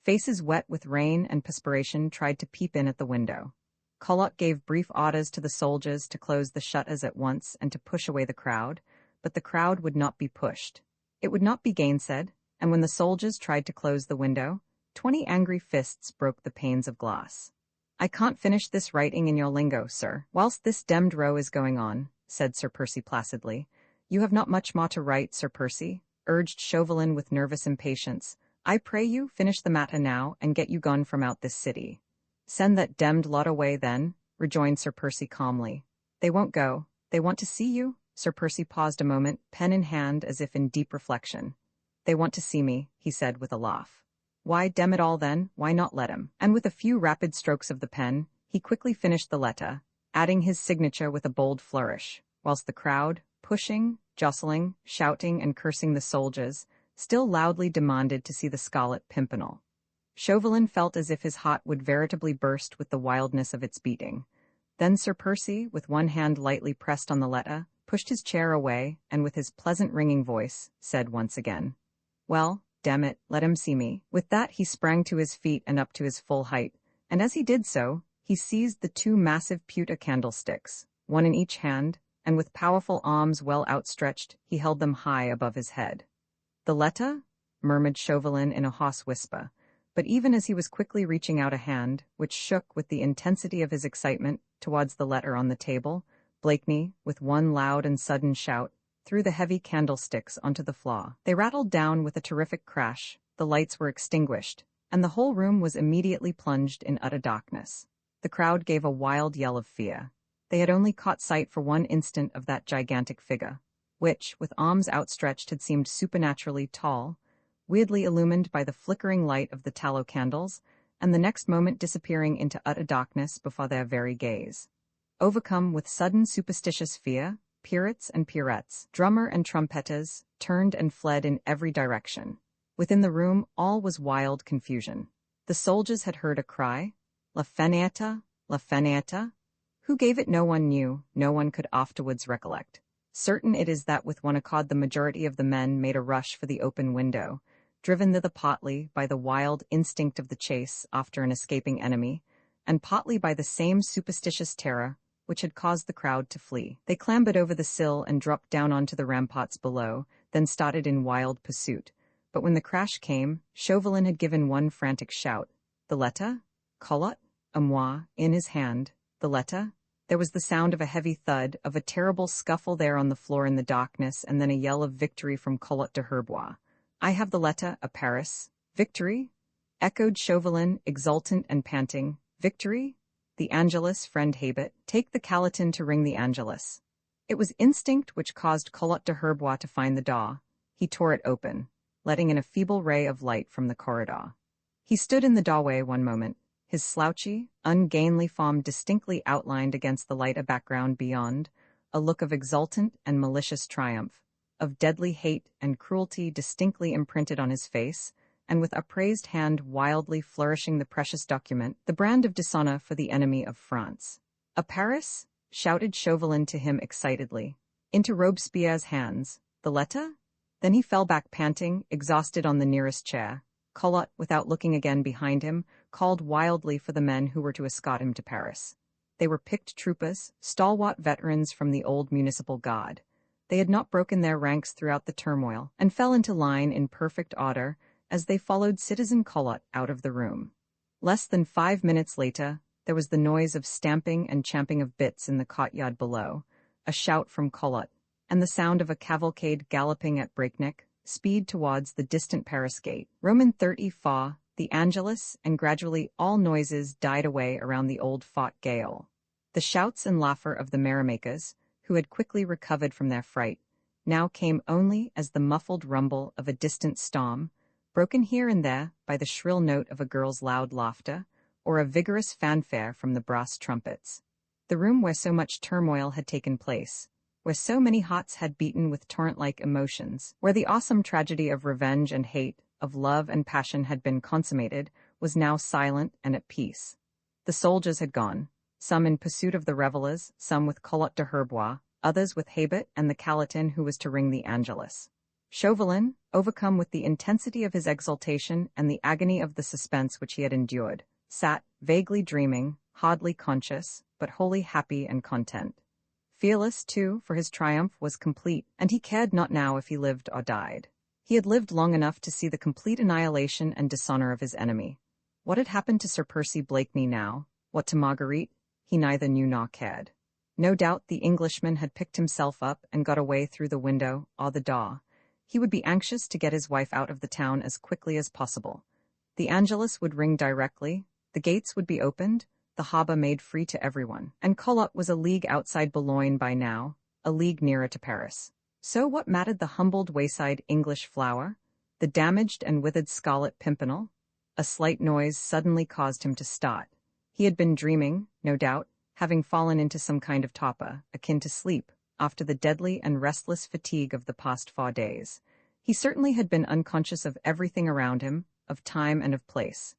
A: Faces wet with rain and perspiration tried to peep in at the window. Collot gave brief orders to the soldiers to close the shutters at once and to push away the crowd, but the crowd would not be pushed. It would not be gainsaid, and when the soldiers tried to close the window, 20 angry fists broke the panes of glass. "I can't finish this writing in your lingo, sir, whilst this demmed row is going on," said Sir Percy placidly. "You have not much more to write, Sir Percy," urged Chauvelin with nervous impatience. "I pray you, finish the matter now, and get you gone from out this city." "Send that demmed lot away, then," rejoined Sir Percy calmly. "They won't go. They want to see you?" Sir Percy paused a moment, pen in hand, as if in deep reflection. "They want to see me," he said with a laugh. "Why, damn it all then, why not let him?" And with a few rapid strokes of the pen, he quickly finished the letter, adding his signature with a bold flourish, whilst the crowd, pushing, jostling, shouting and cursing the soldiers, still loudly demanded to see the Scarlet Pimpernel. Chauvelin felt as if his heart would veritably burst with the wildness of its beating. Then Sir Percy, with one hand lightly pressed on the letter, pushed his chair away, and with his pleasant ringing voice, said once again, "Well, damn it, let him see me." With that he sprang to his feet and up to his full height, and as he did so, he seized the 2 massive pewter candlesticks, one in each hand, and with powerful arms well outstretched, he held them high above his head. "The letter?" murmured Chauvelin in a hoarse whisper, but even as he was quickly reaching out a hand, which shook with the intensity of his excitement, towards the letter on the table, Blakeney, with one loud and sudden shout, threw the heavy candlesticks onto the floor. They rattled down with a terrific crash, the lights were extinguished, and the whole room was immediately plunged in utter darkness. The crowd gave a wild yell of fear. They had only caught sight for one instant of that gigantic figure, which, with arms outstretched, had seemed supernaturally tall, weirdly illumined by the flickering light of the tallow candles, and the next moment disappearing into utter darkness before their very gaze. Overcome with sudden superstitious fear, Pirates and Pirettes, drummer and trumpetters, turned and fled in every direction. Within the room all was wild confusion. The soldiers had heard a cry, "La fenêtre, la fenêtre." Who gave it no one knew, no one could afterwards recollect. Certain it is that with one accord the majority of the men made a rush for the open window, driven thither partly by the wild instinct of the chase after an escaping enemy, and partly by the same superstitious terror which had caused the crowd to flee. They clambered over the sill and dropped down onto the ramparts below, then started in wild pursuit. But when the crash came, Chauvelin had given one frantic shout. "The letter? Collot? A moi, in his hand. The letter?" There was the sound of a heavy thud, of a terrible scuffle there on the floor in the darkness, and then a yell of victory from Collot de Herbois. "I have the letter, a Paris." "Victory?" echoed Chauvelin, exultant and panting. "Victory? The Angelus, friend Habit. Take the calatin to ring the Angelus." It was instinct which caused Collot de Herbois to find the door. He tore it open, letting in a feeble ray of light from the corridor. He stood in the doorway one moment, his slouchy, ungainly form distinctly outlined against the lighter background beyond, a look of exultant and malicious triumph, of deadly hate and cruelty distinctly imprinted on his face, and with upraised hand wildly flourishing the precious document, the brand of dishonor for the enemy of France. "A Paris?" shouted Chauvelin to him excitedly. "Into Robespierre's hands. The letter?" Then he fell back panting, exhausted on the nearest chair. Collot, without looking again behind him, called wildly for the men who were to escort him to Paris. They were picked troopers, stalwart veterans from the old municipal guard. They had not broken their ranks throughout the turmoil, and fell into line in perfect order as they followed Citizen Collot out of the room. Less than 5 minutes later, there was the noise of stamping and champing of bits in the courtyard below, a shout from Collot, and the sound of a cavalcade galloping at breakneck speed towards the distant Paris gate. Roman 34, the Angelus, and gradually all noises died away around the old fort Gaol. The shouts and laughter of the merrymakers, who had quickly recovered from their fright, now came only as the muffled rumble of a distant storm, broken here and there by the shrill note of a girl's loud laughter, or a vigorous fanfare from the brass trumpets. The room where so much turmoil had taken place, where so many hearts had beaten with torrent-like emotions, where the awesome tragedy of revenge and hate, of love and passion had been consummated, was now silent and at peace. The soldiers had gone, some in pursuit of the revelers, some with Collot de Herbois, others with Habit and the calatin who was to ring the Angelus. Chauvelin, overcome with the intensity of his exultation and the agony of the suspense which he had endured, sat, vaguely dreaming, hardly conscious, but wholly happy and content. Fearless, too, for his triumph was complete, and he cared not now if he lived or died. He had lived long enough to see the complete annihilation and dishonor of his enemy. What had happened to Sir Percy Blakeney now, what to Marguerite, he neither knew nor cared. No doubt the Englishman had picked himself up and got away through the window or the door. He would be anxious to get his wife out of the town as quickly as possible. The Angelus would ring directly, the gates would be opened, the harbour made free to everyone, and Collot was a league outside Boulogne by now, a league nearer to Paris. So what mattered the humbled wayside English flower, the damaged and withered scarlet Pimpernel? A slight noise suddenly caused him to start. He had been dreaming, no doubt, having fallen into some kind of torpor, akin to sleep, after the deadly and restless fatigue of the past 4 days. He certainly had been unconscious of everything around him, of time and of place.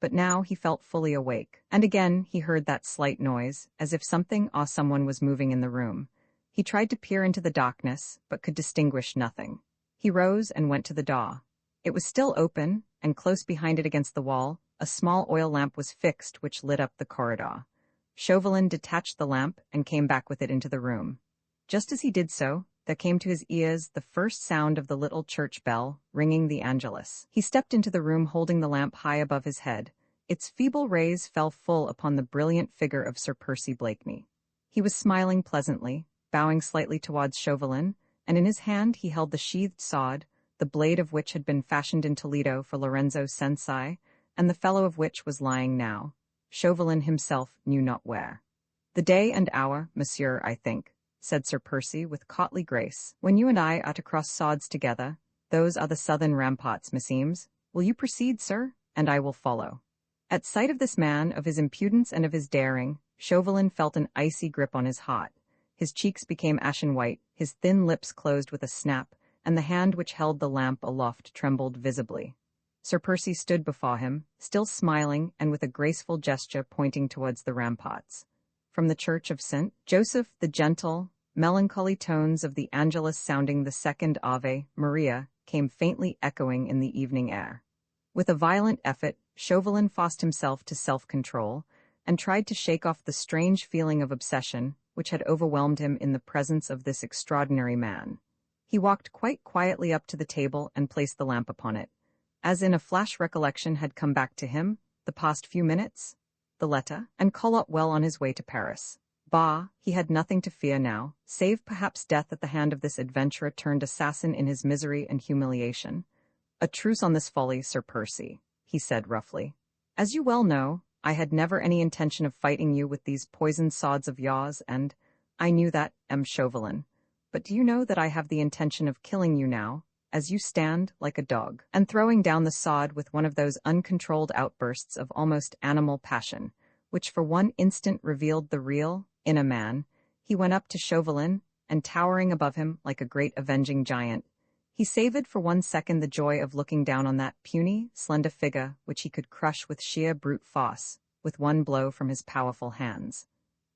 A: But now he felt fully awake, and again he heard that slight noise, as if something or someone was moving in the room. He tried to peer into the darkness, but could distinguish nothing. He rose and went to the door. It was still open, and close behind it against the wall, a small oil lamp was fixed which lit up the corridor. Chauvelin detached the lamp and came back with it into the room. Just as he did so, there came to his ears the first sound of the little church bell, ringing the Angelus. He stepped into the room holding the lamp high above his head. Its feeble rays fell full upon the brilliant figure of Sir Percy Blakeney. He was smiling pleasantly, bowing slightly towards Chauvelin, and in his hand he held the sheathed sword, the blade of which had been fashioned in Toledo for Lorenzo Sensai, and the fellow of which was lying now, Chauvelin himself knew not where. "The day and hour, monsieur, I think," said Sir Percy with courtly grace, "when you and I are to cross swords together. Those are the southern ramparts, meseems. Will you proceed, sir? And I will follow." At sight of this man, of his impudence and of his daring, Chauvelin felt an icy grip on his heart. His cheeks became ashen white, his thin lips closed with a snap, and the hand which held the lamp aloft trembled visibly. Sir Percy stood before him, still smiling and with a graceful gesture pointing towards the ramparts. From the church of St. Joseph the gentle, melancholy tones of the Angelus sounding the second Ave Maria came faintly echoing in the evening air. With a violent effort, Chauvelin forced himself to self-control, and tried to shake off the strange feeling of obsession which had overwhelmed him in the presence of this extraordinary man. He walked quite quietly up to the table and placed the lamp upon it. As in a flash recollection had come back to him, the past few minutes, the letter, and Collot well on his way to Paris. Bah, he had nothing to fear now, save perhaps death at the hand of this adventurer-turned assassin in his misery and humiliation. "A truce on this folly, Sir Percy," he said roughly. "As you well know, I had never any intention of fighting you with these poisoned swords of yours, and I knew that, M. Chauvelin. But do you know that I have the intention of killing you now, as you stand like a dog?" And throwing down the sword with one of those uncontrolled outbursts of almost animal passion, which for one instant revealed the real, in a man, he went up to Chauvelin, and towering above him like a great avenging giant, he savored for 1 second the joy of looking down on that puny, slender figure which he could crush with sheer brute force, with one blow from his powerful hands.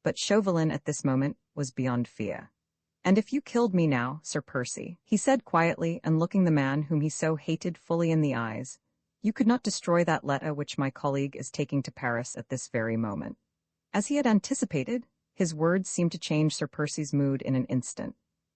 A: But Chauvelin at this moment was beyond fear. "And if you killed me now, Sir Percy," he said quietly and looking the man whom he so hated fully in the eyes, "you could not destroy that letter which my colleague is taking to Paris at this very moment." As he had anticipated, his words seemed to change Sir Percy's mood in an instant.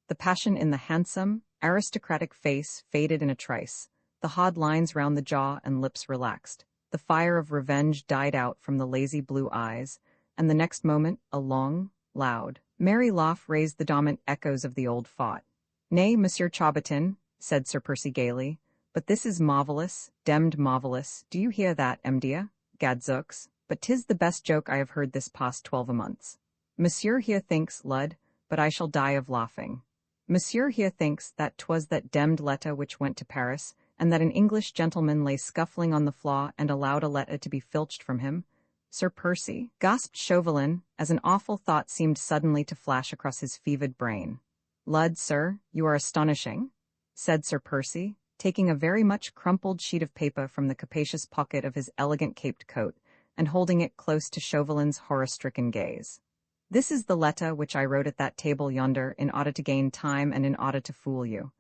A: The passion in the handsome, aristocratic face faded in a trice, the hard lines round the jaw and lips relaxed, the fire of revenge died out from the lazy blue eyes, and the next moment a long, loud, merry laugh raised the dominant echoes of the old fort. "Nay, Monsieur Chaubertin," said Sir Percy gaily, "but this is marvellous, demmed marvellous. Do you hear that, M'dear? Gadzooks, but 'tis the best joke I have heard this past 12 months. Monsieur here thinks, lud, but I shall die of laughing. Monsieur here thinks that 'twas that demmed letter which went to Paris, and that an English gentleman lay scuffling on the floor and allowed a letter to be filched from him." "Sir Percy," gasped Chauvelin, as an awful thought seemed suddenly to flash across his fevered brain. "Lud, sir, you are astonishing," said Sir Percy, taking a very much crumpled sheet of paper from the capacious pocket of his elegant caped coat, and holding it close to Chauvelin's horror-stricken gaze. "This is the letter which I wrote at that table yonder in order to gain time and in order to fool you.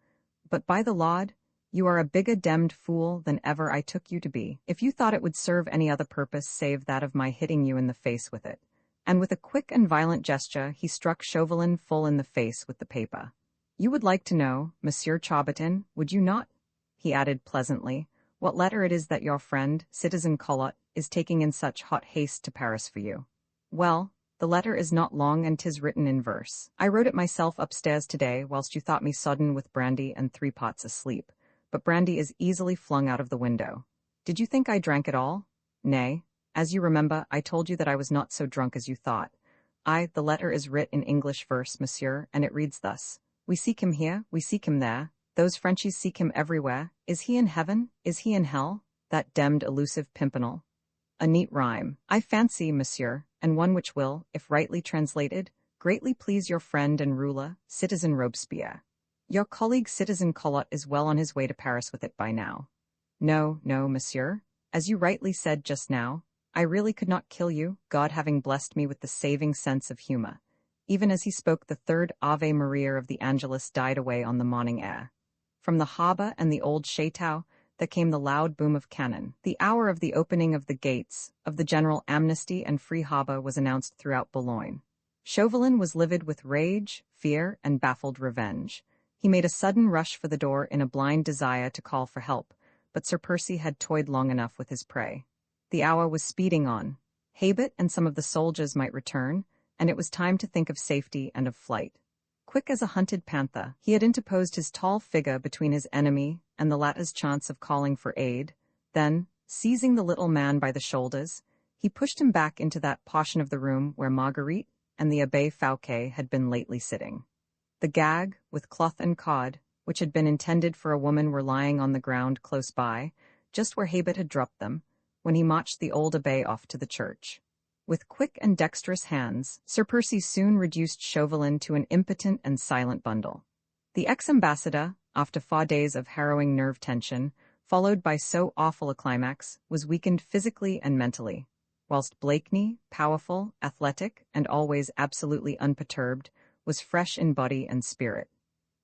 A: But by the Lord, you are a bigger demmed fool than ever I took you to be, if you thought it would serve any other purpose save that of my hitting you in the face with it. And with a quick and violent gesture, he struck Chauvelin full in the face with the paper. You would like to know, Monsieur Charbertin, would you not? He added pleasantly, what letter it is that your friend, Citizen Collot, is taking in such hot haste to Paris for you. Well, the letter is not long and 'tis written in verse. I wrote it myself upstairs today whilst you thought me sodden with brandy and 3 pots asleep, but brandy is easily flung out of the window. Did you think I drank it all? Nay, as you remember, I told you that I was not so drunk as you thought. The letter is writ in English verse, monsieur, and it reads thus. We seek him here, we seek him there, those Frenchies seek him everywhere. Is he in heaven? Is he in hell? That demmed elusive Pimpernel. A neat rhyme, I fancy, monsieur, and one which will, if rightly translated, greatly please your friend and ruler, Citizen Robespierre. Your colleague Citizen Collot is well on his way to Paris with it by now. No, monsieur, as you rightly said just now, I really could not kill you, God having blessed me with the saving sense of humor. Even as he spoke, the third Ave Maria of the Angelus died away on the morning air. From the harbour and the old chateau, there came the loud boom of cannon. The hour of the opening of the gates of the general amnesty and free harbour was announced throughout Boulogne. Chauvelin was livid with rage, fear, and baffled revenge. He made a sudden rush for the door in a blind desire to call for help, but Sir Percy had toyed long enough with his prey. The hour was speeding on. Habit and some of the soldiers might return, and it was time to think of safety and of flight. Quick as a hunted panther, he had interposed his tall figure between his enemy and the latter's chance of calling for aid. Then, seizing the little man by the shoulders, he pushed him back into that portion of the room where Marguerite and the Abbé Fouquet had been lately sitting. The gag, with cloth and cord, which had been intended for a woman, were lying on the ground close by, just where Habit had dropped them, when he marched the old abbé off to the church. With quick and dexterous hands, Sir Percy soon reduced Chauvelin to an impotent and silent bundle. The ex-ambassador, after 4 days of harrowing nerve tension, followed by so awful a climax, was weakened physically and mentally, whilst Blakeney, powerful, athletic, and always absolutely unperturbed, was fresh in body and spirit.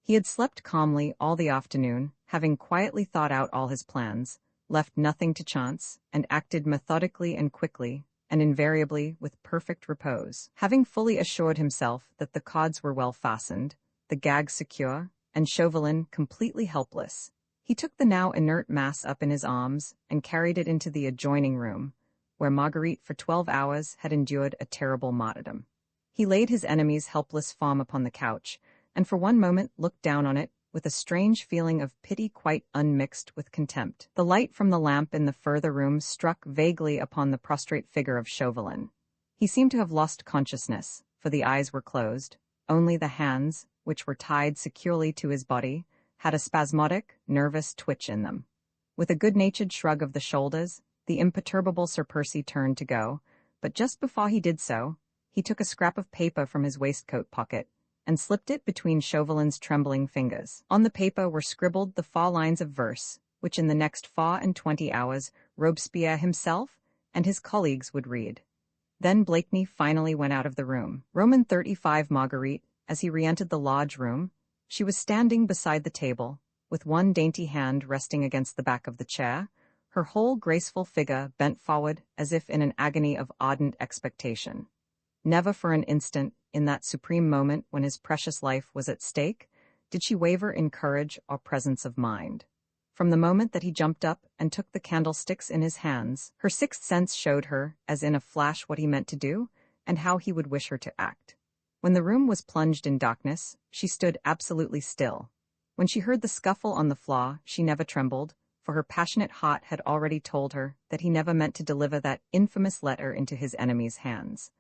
A: He had slept calmly all the afternoon, having quietly thought out all his plans, left nothing to chance, and acted methodically and quickly, and invariably with perfect repose. Having fully assured himself that the cords were well fastened, the gag secure, and Chauvelin completely helpless, he took the now inert mass up in his arms and carried it into the adjoining room, where Marguerite for 12 hours had endured a terrible martyrdom. He laid his enemy's helpless form upon the couch, and for one moment looked down on it with a strange feeling of pity quite unmixed with contempt. The light from the lamp in the further room struck vaguely upon the prostrate figure of Chauvelin. He seemed to have lost consciousness, for the eyes were closed. Only the hands, which were tied securely to his body, had a spasmodic, nervous twitch in them. With a good-natured shrug of the shoulders, the imperturbable Sir Percy turned to go, but just before he did so, he took a scrap of paper from his waistcoat pocket and slipped it between Chauvelin's trembling fingers. On the paper were scribbled the 4 lines of verse, which in the next 24 hours Robespierre himself and his colleagues would read. Then Blakeney finally went out of the room. Roman 35 Marguerite, as he re-entered the lodge room, she was standing beside the table, with one dainty hand resting against the back of the chair, her whole graceful figure bent forward as if in an agony of ardent expectation. Never for an instant, in that supreme moment when his precious life was at stake, did she waver in courage or presence of mind. From the moment that he jumped up and took the candlesticks in his hands, her sixth sense showed her, as in a flash, what he meant to do, and how he would wish her to act. When the room was plunged in darkness, she stood absolutely still. When she heard the scuffle on the floor, she never trembled, for her passionate heart had already told her that he never meant to deliver that infamous letter into his enemy's hands.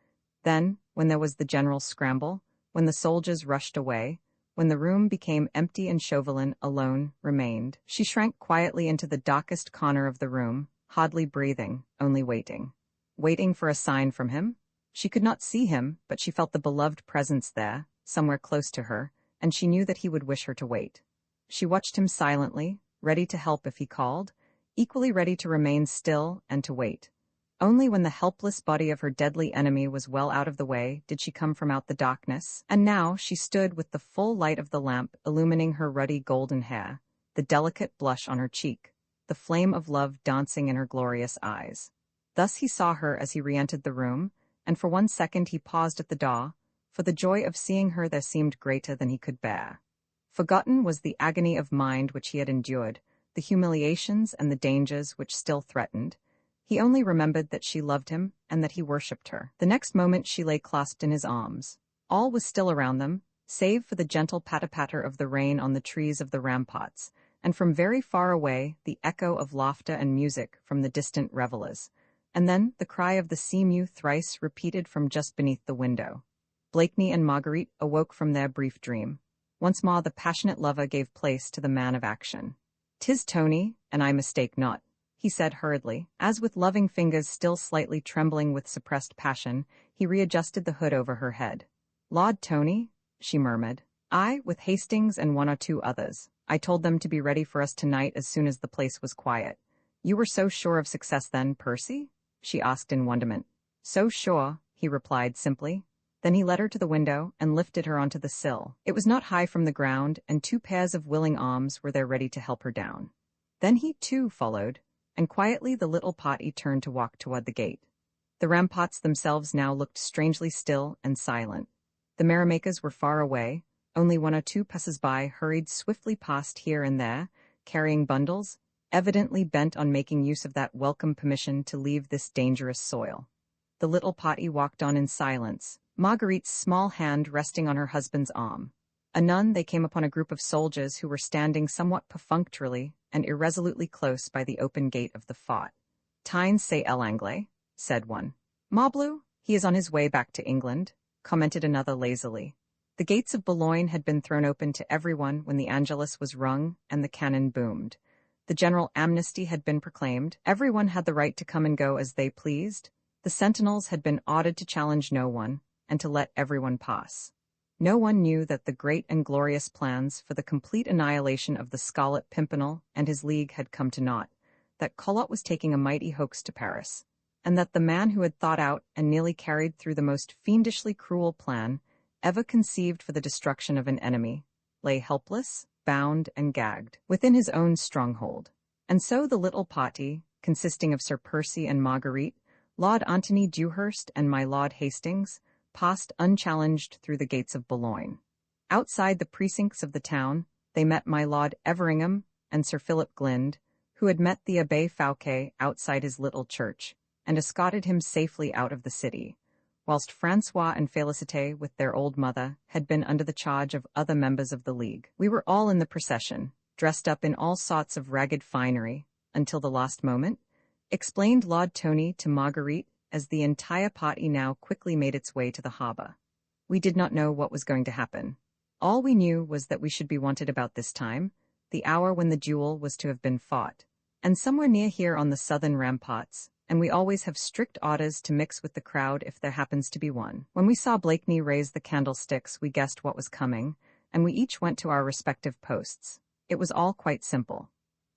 A: Then, when there was the general scramble, when the soldiers rushed away, when the room became empty and Chauvelin alone remained, she shrank quietly into the darkest corner of the room, hardly breathing, only waiting. Waiting for a sign from him? She could not see him, but she felt the beloved presence there, somewhere close to her, and she knew that he would wish her to wait. She watched him silently, ready to help if he called, equally ready to remain still and to wait. Only when the helpless body of her deadly enemy was well out of the way did she come from out the darkness, and now she stood with the full light of the lamp illumining her ruddy golden hair, the delicate blush on her cheek, the flame of love dancing in her glorious eyes. Thus he saw her as he re-entered the room, and for 1 second he paused at the door, for the joy of seeing her there seemed greater than he could bear. Forgotten was the agony of mind which he had endured, the humiliations and the dangers which still threatened. He only remembered that she loved him and that he worshipped her. The next moment she lay clasped in his arms. All was still around them, save for the gentle patter-patter of the rain on the trees of the ramparts, and from very far away the echo of laughter and music from the distant revelers, and then the cry of the sea-mew thrice repeated from just beneath the window. Blakeney and Marguerite awoke from their brief dream. Once more the passionate lover gave place to the man of action. "'Tis Tony, and I mistake not," he said hurriedly, as with loving fingers still slightly trembling with suppressed passion, he readjusted the hood over her head. "Lord Tony," she murmured. "I, with Hastings and 1 or 2 others. I told them to be ready for us tonight as soon as the place was quiet." "You were so sure of success then, Percy?" she asked in wonderment. "So sure," he replied simply. Then he led her to the window and lifted her onto the sill. It was not high from the ground, and 2 pairs of willing arms were there ready to help her down. Then he, too, followed, and quietly the little party turned to walk toward the gate. The ramparts themselves now looked strangely still and silent. The merrymakers were far away, only 1 or 2 passers-by hurried swiftly past here and there, carrying bundles, evidently bent on making use of that welcome permission to leave this dangerous soil. The little party walked on in silence, Marguerite's small hand resting on her husband's arm. Anon they came upon a group of soldiers who were standing somewhat perfunctorily and irresolutely close by the open gate of the fort. "Tines c'est l'anglais," said one. "Morbleu, he is on his way back to England," commented another lazily. The gates of Boulogne had been thrown open to everyone when the Angelus was rung and the cannon boomed. The general amnesty had been proclaimed. Everyone had the right to come and go as they pleased. The sentinels had been ordered to challenge no one, and to let everyone pass. No one knew that the great and glorious plans for the complete annihilation of the Scarlet Pimpernel and his league had come to naught, that Collot was taking a mighty hoax to Paris, and that the man who had thought out and nearly carried through the most fiendishly cruel plan ever conceived for the destruction of an enemy lay helpless, bound and gagged, within his own stronghold. And so the little party, consisting of Sir Percy and Marguerite, Lord Antony Dewhurst and my Lord Hastings, passed unchallenged through the gates of Boulogne. Outside the precincts of the town, they met my Lord Everingham and Sir Philip Glynde, who had met the Abbé Fouquet outside his little church, and escorted him safely out of the city, whilst Francois and Félicité, with their old mother, had been under the charge of other members of the League. We were all in the procession, dressed up in all sorts of ragged finery, until the last moment, explained Lord Tony to Marguerite, as the entire party now quickly made its way to the harbour. We did not know what was going to happen. All we knew was that we should be wanted about this time, the hour when the duel was to have been fought, and somewhere near here on the southern ramparts, and we always have strict orders to mix with the crowd if there happens to be one. When we saw Blakeney raise the candlesticks, we guessed what was coming, and we each went to our respective posts. It was all quite simple.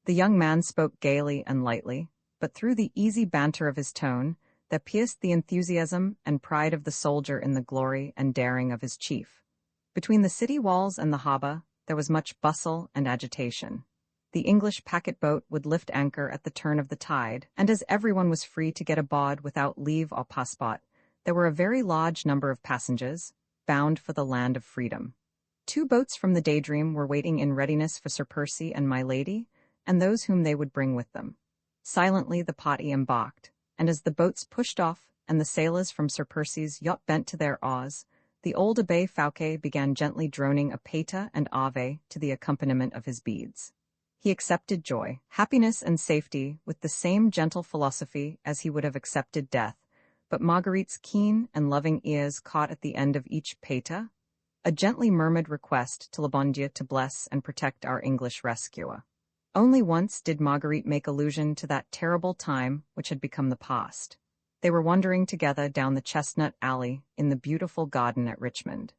A: The young man spoke gaily and lightly, but through the easy banter of his tone, there pierced the enthusiasm and pride of the soldier in the glory and daring of his chief. Between the city walls and the harbour, there was much bustle and agitation. The English packet-boat would lift anchor at the turn of the tide, and as everyone was free to get aboard without leave or passport, there were a very large number of passengers, bound for the land of freedom. 2 boats from the Daydream were waiting in readiness for Sir Percy and my lady, and those whom they would bring with them. Silently the party embarked, and as the boats pushed off and the sailors from Sir Percy's yacht bent to their oars, the old Abbé Fouquet began gently droning a Pater and Ave to the accompaniment of his beads. He accepted joy, happiness, and safety with the same gentle philosophy as he would have accepted death, but Marguerite's keen and loving ears caught at the end of each Pater a gently murmured request to le bon Dieu to bless and protect our English rescuer. Only once did Marguerite make allusion to that terrible time which had become the past. They were wandering together down the Chestnut Alley in the beautiful garden at Richmond.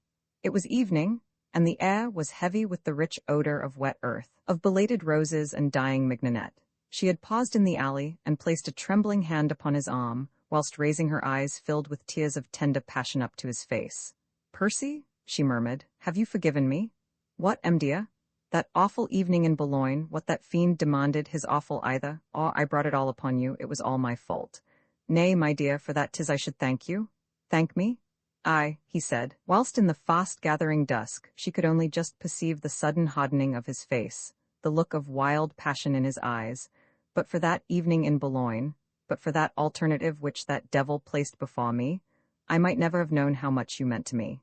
A: It was evening, and the air was heavy with the rich odor of wet earth, of belated roses and dying mignonette. She had paused in the alley and placed a trembling hand upon his arm, whilst raising her eyes filled with tears of tender passion up to his face. "Percy," she murmured, "have you forgiven me?" "What, dear? That awful evening in Boulogne, what that fiend demanded, his awful either. Ah, I brought it all upon you, it was all my fault." "Nay, my dear, for that 'tis I should thank you." "Thank me?" "Aye," he said, whilst in the fast-gathering dusk she could only just perceive the sudden hardening of his face, the look of wild passion in his eyes. "But for that evening in Boulogne, but for that alternative which that devil placed before me, I might never have known how much you meant to me."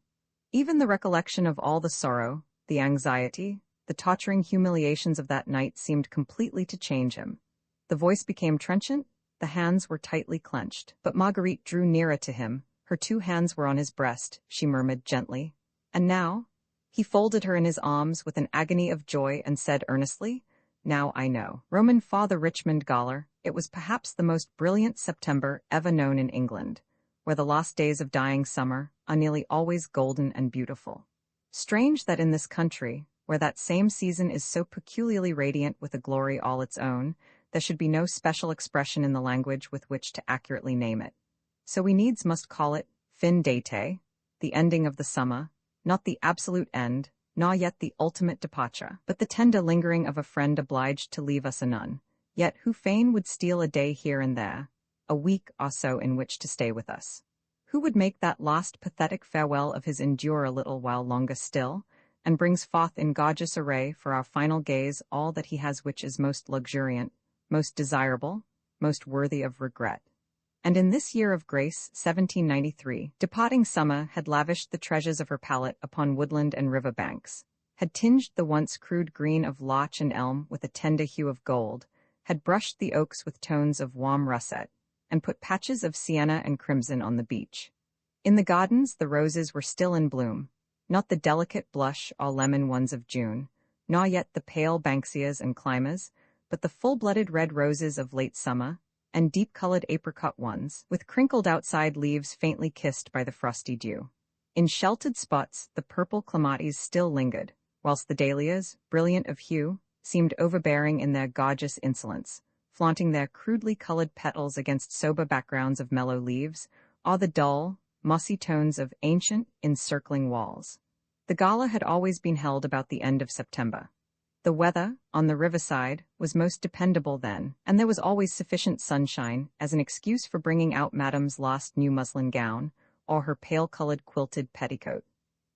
A: Even the recollection of all the sorrow, the anxiety, the torturing humiliations of that night seemed completely to change him. The voice became trenchant, the hands were tightly clenched. But Marguerite drew nearer to him, her 2 hands were on his breast, she murmured gently. "And now?" He folded her in his arms with an agony of joy and said earnestly, "Now I know." Roman Father Richmond Galler, it was perhaps the most brilliant September ever known in England, where the last days of dying summer are nearly always golden and beautiful. Strange that in this country, where that same season is so peculiarly radiant with a glory all its own, there should be no special expression in the language with which to accurately name it. So we needs must call it fin d'été, the ending of the summer, not the absolute end, nor yet the ultimate departure, but the tender lingering of a friend obliged to leave us anon, yet who fain would steal a day here and there, a week or so in which to stay with us. Who would make that last pathetic farewell of his endure a little while longer still, and brings forth in gorgeous array for our final gaze all that he has which is most luxuriant, most desirable, most worthy of regret. And in this year of grace, 1793, departing summer had lavished the treasures of her palette upon woodland and river banks, had tinged the once crude green of larch and elm with a tender hue of gold, had brushed the oaks with tones of warm russet, and put patches of sienna and crimson on the beach. In the gardens the roses were still in bloom, not the delicate blush or lemon ones of June, nor yet the pale banksias and climbers, but the full-blooded red roses of late summer, and deep-colored apricot ones, with crinkled outside leaves faintly kissed by the frosty dew. In sheltered spots the purple clematis still lingered, whilst the dahlias, brilliant of hue, seemed overbearing in their gorgeous insolence, flaunting their crudely colored petals against sober backgrounds of mellow leaves, or the dull, mossy tones of ancient, encircling walls. The gala had always been held about the end of September. The weather, on the riverside, was most dependable then, and there was always sufficient sunshine as an excuse for bringing out Madame's lost new muslin gown, or her pale-colored quilted petticoat.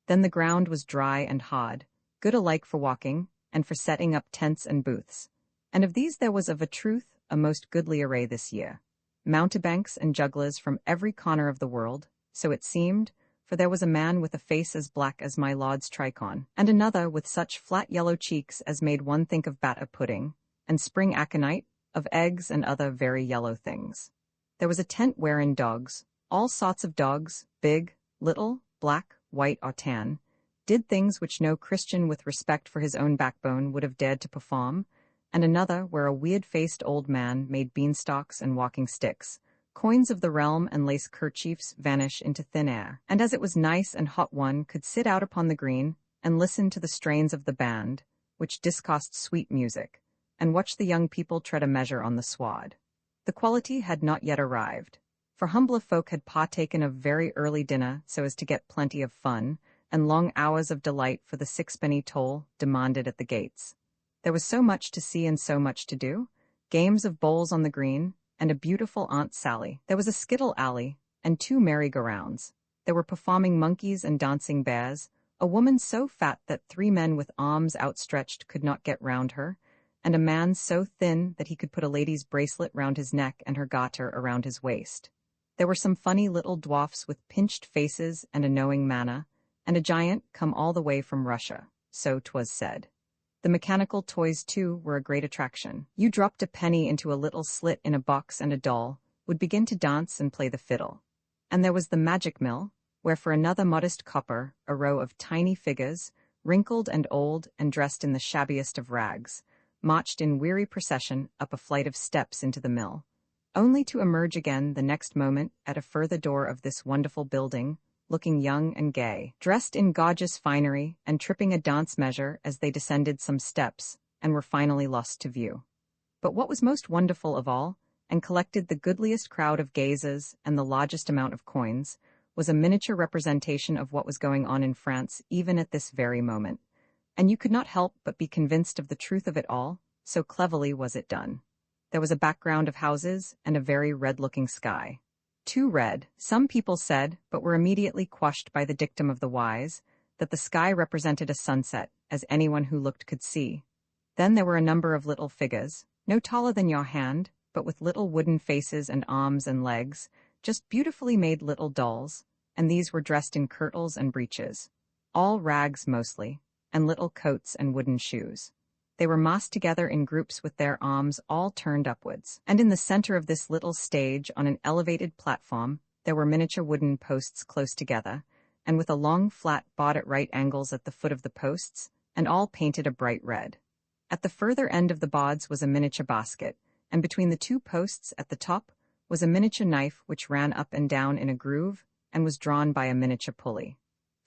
A: Then the ground was dry and hard, good alike for walking, and for setting up tents and booths. And of these there was of a truth a most goodly array this year. Mountebanks and jugglers from every corner of the world, so it seemed, for there was a man with a face as black as my lord's tricon, and another with such flat yellow cheeks as made one think of batter pudding, and spring aconite, of eggs and other very yellow things. There was a tent wherein dogs, all sorts of dogs, big, little, black, white, or tan, did things which no Christian with respect for his own backbone would have dared to perform, and another where a weird-faced old man made beanstalks and walking sticks, coins of the realm and lace kerchiefs vanish into thin air, and as it was nice and hot one could sit out upon the green and listen to the strains of the band, which discoursed sweet music, and watch the young people tread a measure on the sward. The quality had not yet arrived, for humbler folk had partaken of very early dinner so as to get plenty of fun, and long hours of delight for the sixpenny toll demanded at the gates. There was so much to see and so much to do, games of bowls on the green, and a beautiful Aunt Sally. There was a skittle alley, and 2 merry-go-rounds. There were performing monkeys and dancing bears, a woman so fat that 3 men with arms outstretched could not get round her, and a man so thin that he could put a lady's bracelet round his neck and her garter around his waist. There were some funny little dwarfs with pinched faces and a knowing manner, and a giant come all the way from Russia, so 'twas said. The mechanical toys, too, were a great attraction. You dropped a penny into a little slit in a box and a doll would begin to dance and play the fiddle. And there was the magic mill, where for another modest copper, a row of tiny figures, wrinkled and old and dressed in the shabbiest of rags, marched in weary procession up a flight of steps into the mill, only to emerge again the next moment at a further door of this wonderful building, looking young and gay, dressed in gorgeous finery, and tripping a dance measure as they descended some steps, and were finally lost to view. But what was most wonderful of all, and collected the goodliest crowd of gazes and the largest amount of coins, was a miniature representation of what was going on in France even at this very moment. And you could not help but be convinced of the truth of it all, so cleverly was it done. There was a background of houses and a very red-looking sky. Too red, some people said, but were immediately quashed by the dictum of the wise, that the sky represented a sunset, as anyone who looked could see. Then there were a number of little figures, no taller than your hand, but with little wooden faces and arms and legs, just beautifully made little dolls, and these were dressed in kirtles and breeches, all rags mostly, and little coats and wooden shoes. They were massed together in groups with their arms all turned upwards, and in the center of this little stage on an elevated platform there were miniature wooden posts close together, and with a long flat board at right angles at the foot of the posts, and all painted a bright red. At the further end of the boards was a miniature basket, and between the two posts at the top was a miniature knife which ran up and down in a groove and was drawn by a miniature pulley.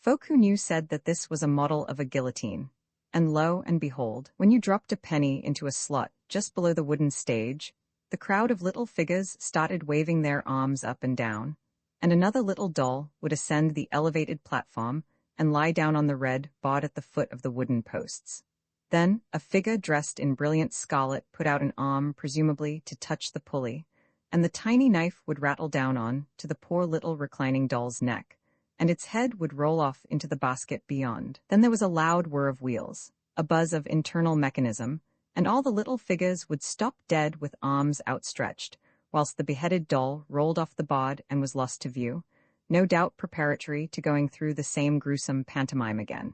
A: Folk who knew said that this was a model of a guillotine. And lo and behold, when you dropped a penny into a slot just below the wooden stage, the crowd of little figures started waving their arms up and down, and another little doll would ascend the elevated platform and lie down on the red board at the foot of the wooden posts. Then a figure dressed in brilliant scarlet put out an arm, presumably to touch the pulley, and the tiny knife would rattle down on to the poor little reclining doll's neck, and its head would roll off into the basket beyond. Then there was a loud whir of wheels, a buzz of internal mechanism, and all the little figures would stop dead with arms outstretched, whilst the beheaded doll rolled off the board and was lost to view, no doubt preparatory to going through the same gruesome pantomime again.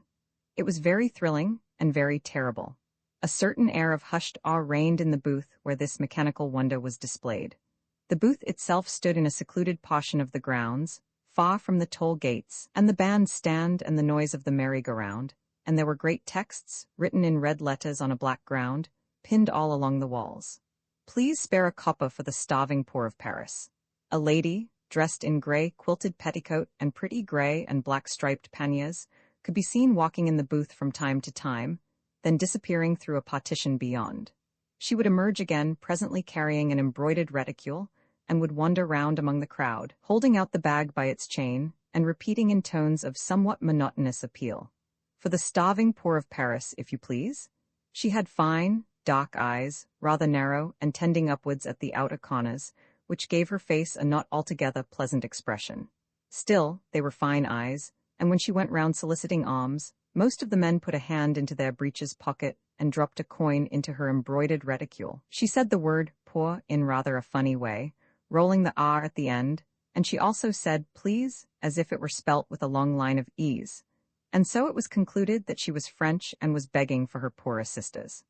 A: It was very thrilling and very terrible. A certain air of hushed awe reigned in the booth where this mechanical wonder was displayed. The booth itself stood in a secluded portion of the grounds, far from the toll gates, and the bandstand and the noise of the merry-go-round, and there were great texts, written in red letters on a black ground, pinned all along the walls. Please spare a copper for the starving poor of Paris. A lady, dressed in grey quilted petticoat and pretty grey and black striped panniers, could be seen walking in the booth from time to time, then disappearing through a partition beyond. She would emerge again, presently carrying an embroidered reticule, and would wander round among the crowd, holding out the bag by its chain, and repeating in tones of somewhat monotonous appeal, "For the starving poor of Paris, if you please." She had fine, dark eyes, rather narrow and tending upwards at the outer corners, which gave her face a not altogether pleasant expression. Still, they were fine eyes, and when she went round soliciting alms, most of the men put a hand into their breeches pocket and dropped a coin into her embroidered reticule. She said the word poor in rather a funny way, rolling the R at the end, and she also said please as if it were spelt with a long line of E's, and so it was concluded that she was French and was begging for her poorer sisters.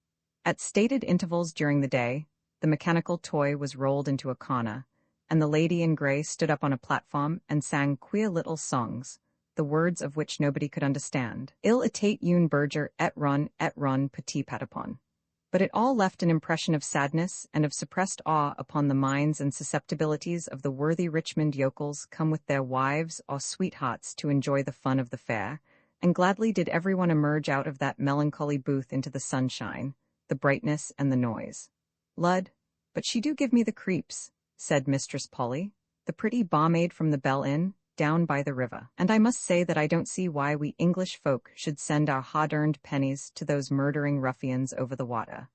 A: At stated intervals during the day, the mechanical toy was rolled into a corner, and the lady in grey stood up on a platform and sang queer little songs, the words of which nobody could understand. Il était une berger et ron petit patapon. But it all left an impression of sadness and of suppressed awe upon the minds and susceptibilities of the worthy Richmond yokels come with their wives or sweethearts to enjoy the fun of the fair, and gladly did everyone emerge out of that melancholy booth into the sunshine, the brightness and the noise. "Lud, but she do give me the creeps," said Mistress Polly, the pretty barmaid from the Bell Inn, down by the river, "and I must say that I don't see why we English folk should send our hard-earned pennies to those murdering ruffians over the water.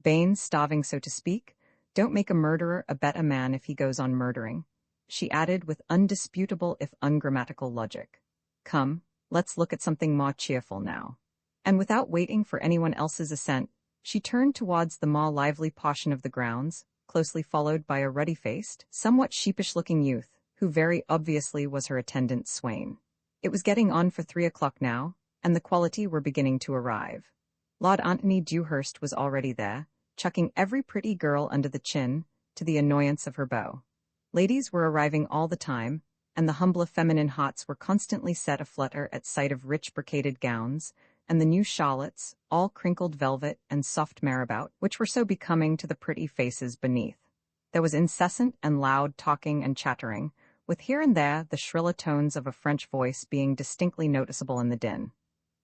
A: Banes, starving so to speak, don't make a murderer a better man if he goes on murdering," she added with undisputable if ungrammatical logic. "Come, let's look at something more cheerful now." And without waiting for anyone else's assent, she turned towards the more lively portion of the grounds, closely followed by a ruddy-faced, somewhat sheepish-looking youth, who very obviously was her attendant swain. It was getting on for 3 o'clock now, and the quality were beginning to arrive. Lord Antony Dewhurst was already there, chucking every pretty girl under the chin, to the annoyance of her beau. Ladies were arriving all the time, and the humbler feminine hearts were constantly set aflutter at sight of rich brocaded gowns, and the new charlottes, all crinkled velvet and soft marabout, which were so becoming to the pretty faces beneath. There was incessant and loud talking and chattering, with here and there the shriller tones of a French voice being distinctly noticeable in the din.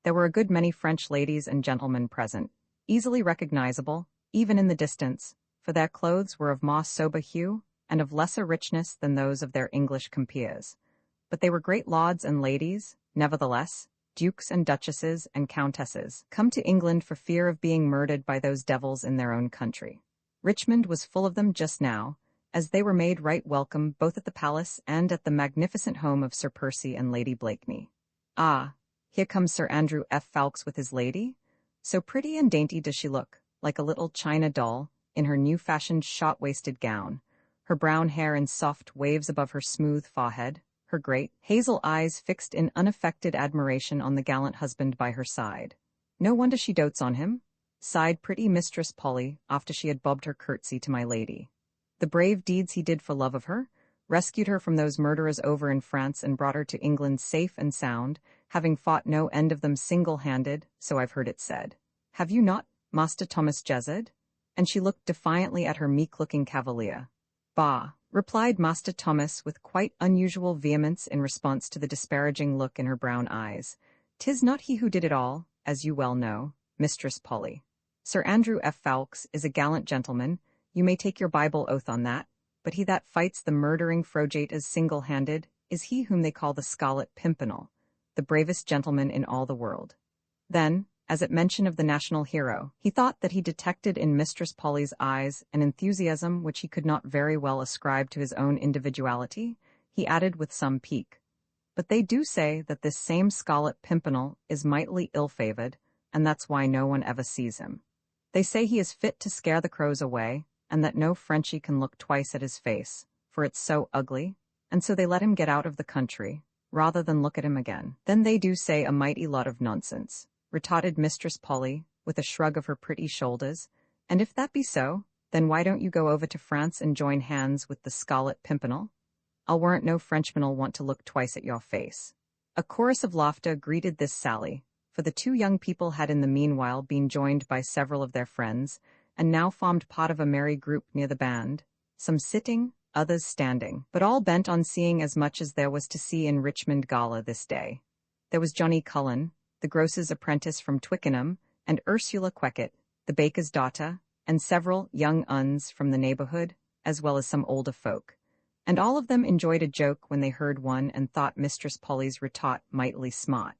A: There were a good many French ladies and gentlemen present, easily recognizable, even in the distance, for their clothes were of more sober hue, and of lesser richness than those of their English compeers. But they were great lords and ladies, nevertheless, dukes and duchesses and countesses, come to England for fear of being murdered by those devils in their own country. Richmond was full of them just now, as they were made right welcome both at the palace and at the magnificent home of Sir Percy and Lady Blakeney. Ah, here comes Sir Andrew F. Ffoulkes with his lady. So pretty and dainty does she look, like a little china doll, in her new-fashioned short-waisted gown, her brown hair in soft waves above her smooth forehead, her great hazel eyes fixed in unaffected admiration on the gallant husband by her side. No wonder she dotes on him, sighed pretty Mistress Polly after she had bobbed her curtsy to my lady. The brave deeds he did for love of her, rescued her from those murderers over in France and brought her to England safe and sound, having fought no end of them single-handed, so I've heard it said. Have you not, Master Thomas Jesard? And she looked defiantly at her meek-looking cavalier. Bah, replied Master Thomas with quite unusual vehemence in response to the disparaging look in her brown eyes. 'Tis not he who did it all, as you well know, Mistress Polly. Sir Andrew F. Ffoulkes is a gallant gentleman, you may take your Bible oath on that, but he that fights the murdering Frojatas single-handed is he whom they call the Scarlet Pimpernel, the bravest gentleman in all the world. Then, as at mention of the national hero, he thought that he detected in Mistress Polly's eyes an enthusiasm which he could not very well ascribe to his own individuality. He added with some pique, "But they do say that this same Scarlet Pimpernel is mightily ill-favored, and that's why no one ever sees him. They say he is fit to scare the crows away, and that no Frenchie can look twice at his face, for it's so ugly, and so they let him get out of the country, rather than look at him again." "Then they do say a mighty lot of nonsense," retorted Mistress Polly, with a shrug of her pretty shoulders, "and if that be so, then why don't you go over to France and join hands with the Scarlet Pimpernel? I'll warrant no Frenchman'll want to look twice at your face." A chorus of laughter greeted this sally, for the two young people had in the meanwhile been joined by several of their friends, and now formed part of a merry group near the band, some sitting, others standing, but all bent on seeing as much as there was to see in Richmond Gala this day. There was Johnny Cullen, the grocer's apprentice from Twickenham, and Ursula Queckett, the baker's daughter, and several young uns from the neighborhood, as well as some older folk. And all of them enjoyed a joke when they heard one and thought Mistress Polly's retort mightily smart.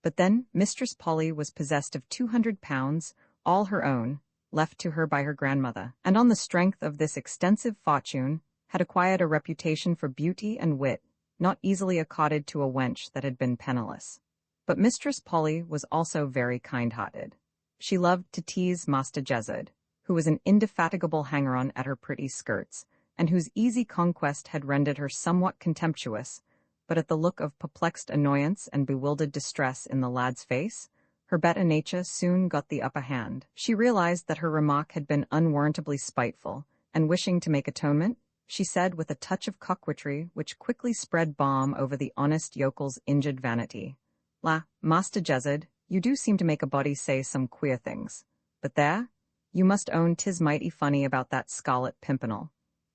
A: But then Mistress Polly was possessed of £200, all her own, left to her by her grandmother, and on the strength of this extensive fortune had acquired a reputation for beauty and wit, not easily accorded to a wench that had been penniless. But Mistress Polly was also very kind-hearted. She loved to tease Master Jesard, who was an indefatigable hanger-on at her pretty skirts, and whose easy conquest had rendered her somewhat contemptuous, but at the look of perplexed annoyance and bewildered distress in the lad's face, her better nature soon got the upper hand. She realized that her remark had been unwarrantably spiteful, and wishing to make atonement, she said with a touch of coquetry which quickly spread balm over the honest yokel's injured vanity, "La, Master Jesard, you do seem to make a body say some queer things. But there, you must own 'tis mighty funny about that Scarlet Pimpernel,"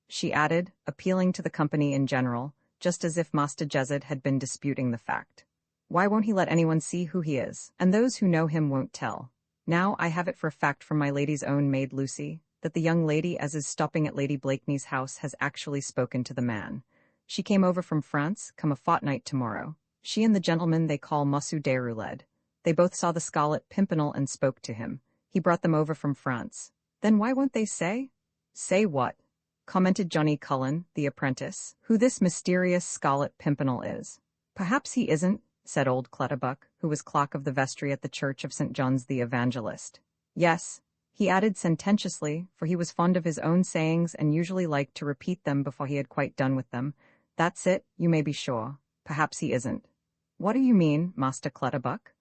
A: she added, appealing to the company in general, just as if Master Jesard had been disputing the fact. "Why won't he let anyone see who he is? And those who know him won't tell. Now I have it for a fact from my lady's own maid Lucy, that the young lady as is stopping at Lady Blakeney's house has actually spoken to the man. She came over from France, come a fortnight tomorrow. She and the gentleman they call Monsieur Déroulède. They both saw the Scarlet Pimpernel and spoke to him. He brought them over from France." "Then why won't they say?" "Say what?" commented Johnny Cullen, the apprentice, "who this mysterious Scarlet Pimpernel is." "Perhaps he isn't," said old Clutterbuck, who was clerk of the vestry at the church of St. John's the Evangelist. "Yes," he added sententiously, for he was fond of his own sayings and usually liked to repeat them before he had quite done with them. "That's it, you may be sure. Perhaps he isn't." "What do you mean, Master Clutterbuck?"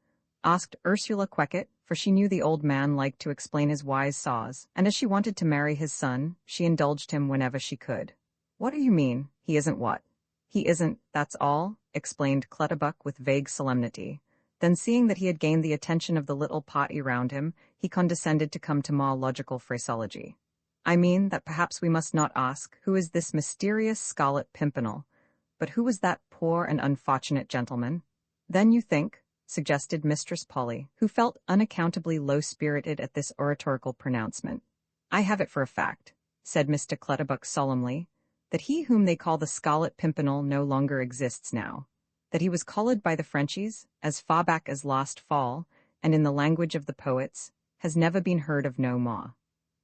A: asked Ursula Queckett, for she knew the old man liked to explain his wise saws, and as she wanted to marry his son, she indulged him whenever she could. "What do you mean, he isn't what?" "He isn't, that's all," explained Clutterbuck with vague solemnity. Then, seeing that he had gained the attention of the little party round him, he condescended to come to more logical phraseology. "I mean that perhaps we must not ask, who is this mysterious Scarlet Pimpernel, but who was that poor and unfortunate gentleman?" "Then you think," suggested Mistress Polly, who felt unaccountably low-spirited at this oratorical pronouncement. "I have it for a fact. said Mr. Clutterbuck solemnly, "that he whom they call the Scarlet Pimpernel no longer exists now, that he was collared by the Frenchies as far back as last fall, and in the language of the poets, has never been heard of no more."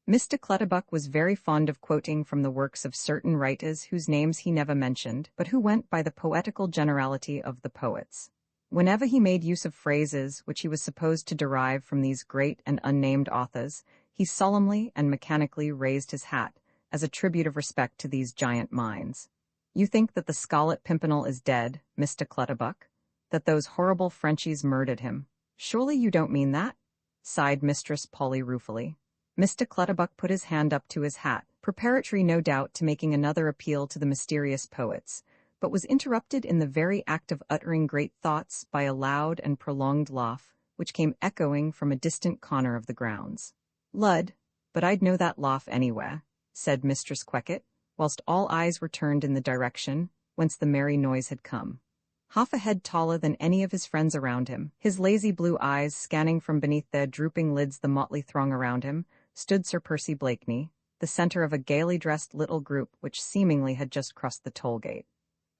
A: Mr. Clutterbuck was very fond of quoting from the works of certain writers whose names he never mentioned, but who went by the poetical generality of the poets. Whenever he made use of phrases which he was supposed to derive from these great and unnamed authors, he solemnly and mechanically raised his hat, as a tribute of respect to these giant minds. "You think that the Scarlet Pimpernel is dead, Mr. Clutterbuck? That those horrible Frenchies murdered him? Surely you don't mean that?" sighed Mistress Polly ruefully. Mr. Clutterbuck put his hand up to his hat, preparatory no doubt to making another appeal to the mysterious poets, but was interrupted in the very act of uttering great thoughts by a loud and prolonged laugh, which came echoing from a distant corner of the grounds. "Lud, but I'd know that laugh anywhere," said Mistress Queckett, whilst all eyes were turned in the direction whence the merry noise had come. Half a head taller than any of his friends around him, his lazy blue eyes scanning from beneath their drooping lids the motley throng around him, stood Sir Percy Blakeney, the centre of a gaily dressed little group which seemingly had just crossed the toll-gate.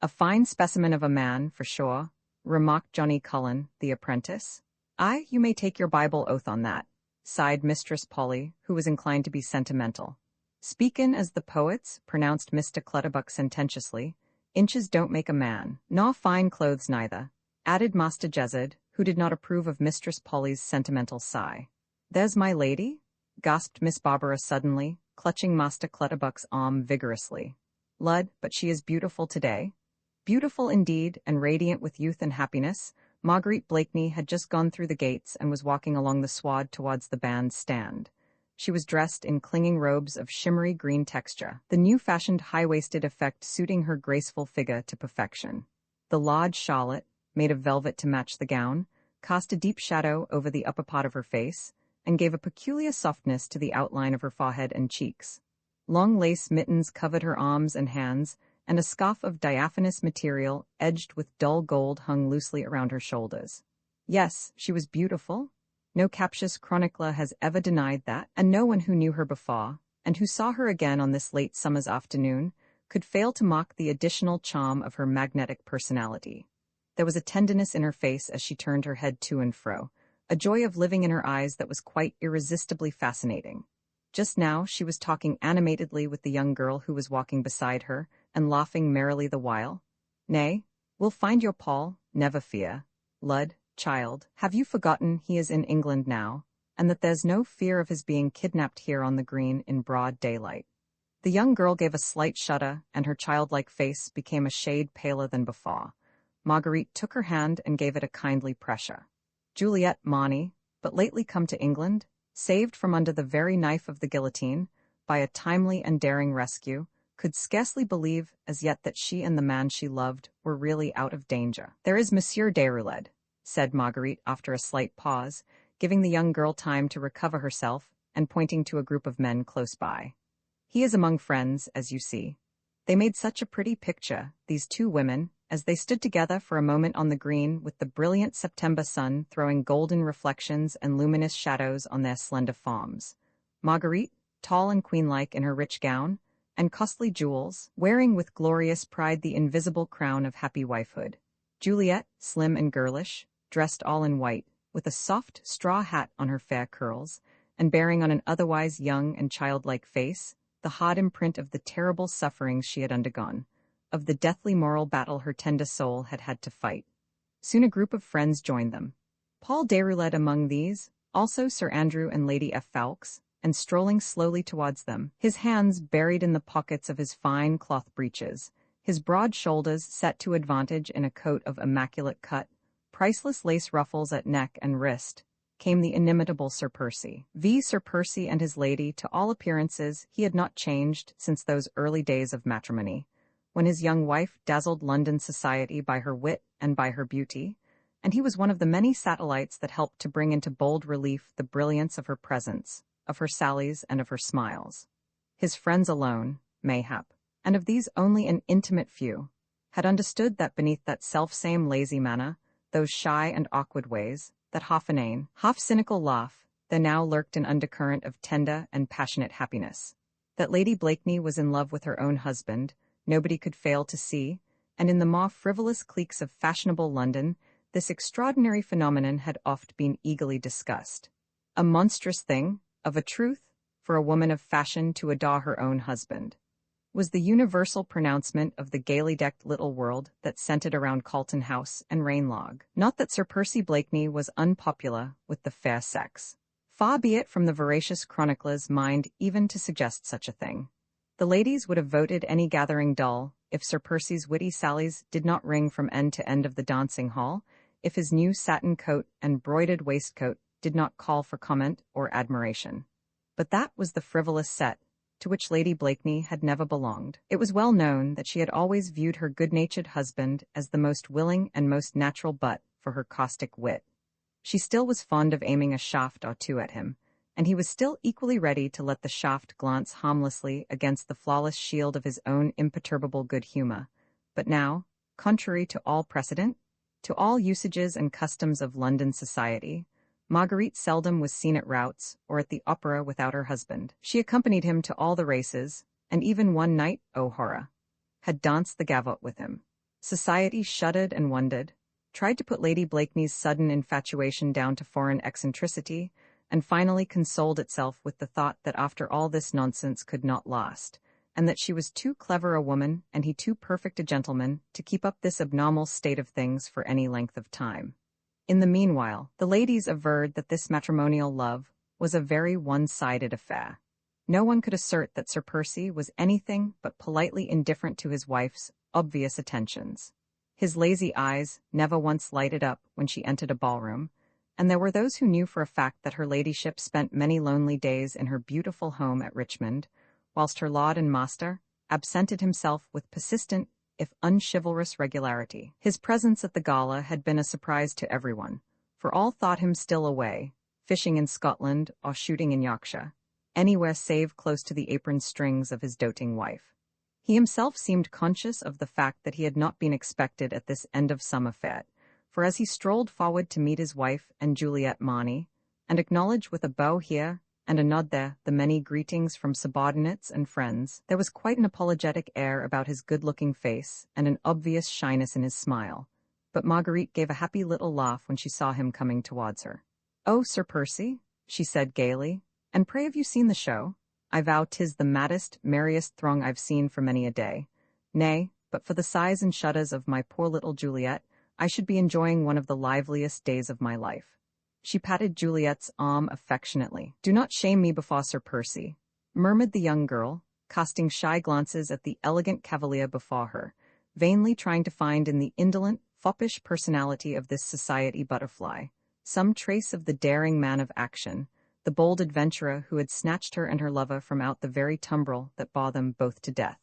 A: "A fine specimen of a man, for sure," remarked Johnny Cullen, the apprentice. "Aye, you may take your Bible oath on that," sighed Mistress Polly, who was inclined to be sentimental. "Speakin' as the poets," pronounced Mr. Clutterbuck sententiously, "inches don't make a man, nor fine clothes neither," added Master Jezzard, who did not approve of Mistress Polly's sentimental sigh. "There's my lady," gasped Miss Barbara suddenly, clutching Master Clutterbuck's arm vigorously. "Lud, but she is beautiful today." Beautiful indeed, and radiant with youth and happiness, Marguerite Blakeney had just gone through the gates and was walking along the sward towards the band's stand. She was dressed in clinging robes of shimmery green texture, the new-fashioned high-waisted effect suiting her graceful figure to perfection. The large Charlotte, made of velvet to match the gown, cast a deep shadow over the upper part of her face, and gave a peculiar softness to the outline of her forehead and cheeks. Long lace mittens covered her arms and hands, and a scarf of diaphanous material edged with dull gold hung loosely around her shoulders. Yes, she was beautiful. No captious chronicler has ever denied that, and no one who knew her before, and who saw her again on this late summer's afternoon, could fail to mock the additional charm of her magnetic personality. There was a tenderness in her face as she turned her head to and fro, a joy of living in her eyes that was quite irresistibly fascinating. Just now she was talking animatedly with the young girl who was walking beside her, and laughing merrily the while. "Nay, we'll find your Paul, never fear. Lud, child, have you forgotten he is in England now, and that there's no fear of his being kidnapped here on the green in broad daylight?" The young girl gave a slight shudder, and her childlike face became a shade paler than before. Marguerite took her hand and gave it a kindly pressure. Juliet Marny, but lately come to England, saved from under the very knife of the guillotine, by a timely and daring rescue, could scarcely believe as yet that she and the man she loved were really out of danger. "There is Monsieur Déroulède," said Marguerite after a slight pause, giving the young girl time to recover herself and pointing to a group of men close by. "He is among friends, as you see." They made such a pretty picture, these two women, as they stood together for a moment on the green with the brilliant September sun throwing golden reflections and luminous shadows on their slender forms. Marguerite, tall and queen-like in her rich gown, and costly jewels, wearing with glorious pride the invisible crown of happy wifehood. Juliet, slim and girlish, dressed all in white, with a soft straw hat on her fair curls, and bearing on an otherwise young and childlike face the hard imprint of the terrible sufferings she had undergone, of the deathly moral battle her tender soul had had to fight. Soon a group of friends joined them. Paul Déroulède among these, also Sir Andrew and Lady F. Ffoulkes, and strolling slowly towards them, his hands buried in the pockets of his fine cloth breeches, his broad shoulders set to advantage in a coat of immaculate cut, priceless lace ruffles at neck and wrist, came the inimitable Sir Percy. Sir Percy and his lady, to all appearances, he had not changed since those early days of matrimony, when his young wife dazzled London society by her wit and by her beauty, and he was one of the many satellites that helped to bring into bold relief the brilliance of her presence, of her sallies and of her smiles. His friends alone, mayhap, and of these only an intimate few, had understood that beneath that self-same lazy manner, those shy and awkward ways, that half inane, half cynical laugh, there now lurked an undercurrent of tender and passionate happiness. That Lady Blakeney was in love with her own husband, nobody could fail to see, and in the more frivolous cliques of fashionable London, this extraordinary phenomenon had oft been eagerly discussed. A monstrous thing, of a truth, for a woman of fashion to adore her own husband, was the universal pronouncement of the gaily decked little world that centred around Carlton House and Ranelagh. Not that Sir Percy Blakeney was unpopular with the fair sex. Far be it from the veracious chronicler's mind even to suggest such a thing. The ladies would have voted any gathering dull, if Sir Percy's witty sallies did not ring from end to end of the dancing hall, if his new satin coat and broidered waistcoat did not call for comment or admiration. But that was the frivolous set, to which Lady Blakeney had never belonged. It was well known that she had always viewed her good-natured husband as the most willing and most natural butt for her caustic wit. She still was fond of aiming a shaft or two at him, and he was still equally ready to let the shaft glance harmlessly against the flawless shield of his own imperturbable good humor. But now, contrary to all precedent, to all usages and customs of London society, Marguerite seldom was seen at routs or at the opera without her husband. She accompanied him to all the races, and even one night, oh horror, had danced the gavotte with him. Society shuddered and wondered, tried to put Lady Blakeney's sudden infatuation down to foreign eccentricity, and finally consoled itself with the thought that after all this nonsense could not last, and that she was too clever a woman and he too perfect a gentleman to keep up this abnormal state of things for any length of time. In the meanwhile, the ladies averred that this matrimonial love was a very one-sided affair. No one could assert that Sir Percy was anything but politely indifferent to his wife's obvious attentions. His lazy eyes never once lighted up when she entered a ballroom, and there were those who knew for a fact that her ladyship spent many lonely days in her beautiful home at Richmond, whilst her lord and master absented himself with persistent, if unchivalrous regularity. His presence at the gala had been a surprise to everyone, for all thought him still away, fishing in Scotland or shooting in Yorkshire, anywhere save close to the apron strings of his doting wife. He himself seemed conscious of the fact that he had not been expected at this end-of-summer fete, for as he strolled forward to meet his wife and Juliet Marny, and acknowledge with a bow here and a nod there the many greetings from subordinates and friends, there was quite an apologetic air about his good-looking face and an obvious shyness in his smile. But Marguerite gave a happy little laugh when she saw him coming towards her. "Oh, Sir Percy," she said gaily, "and pray have you seen the show? I vow 'tis the maddest, merriest throng I've seen for many a day. Nay, but for the sighs and shudders of my poor little Juliet, I should be enjoying one of the liveliest days of my life." She patted Juliet's arm affectionately. "Do not shame me before Sir Percy," murmured the young girl, casting shy glances at the elegant cavalier before her, vainly trying to find in the indolent, foppish personality of this society butterfly some trace of the daring man of action, the bold adventurer who had snatched her and her lover from out the very tumbril that bore them both to death.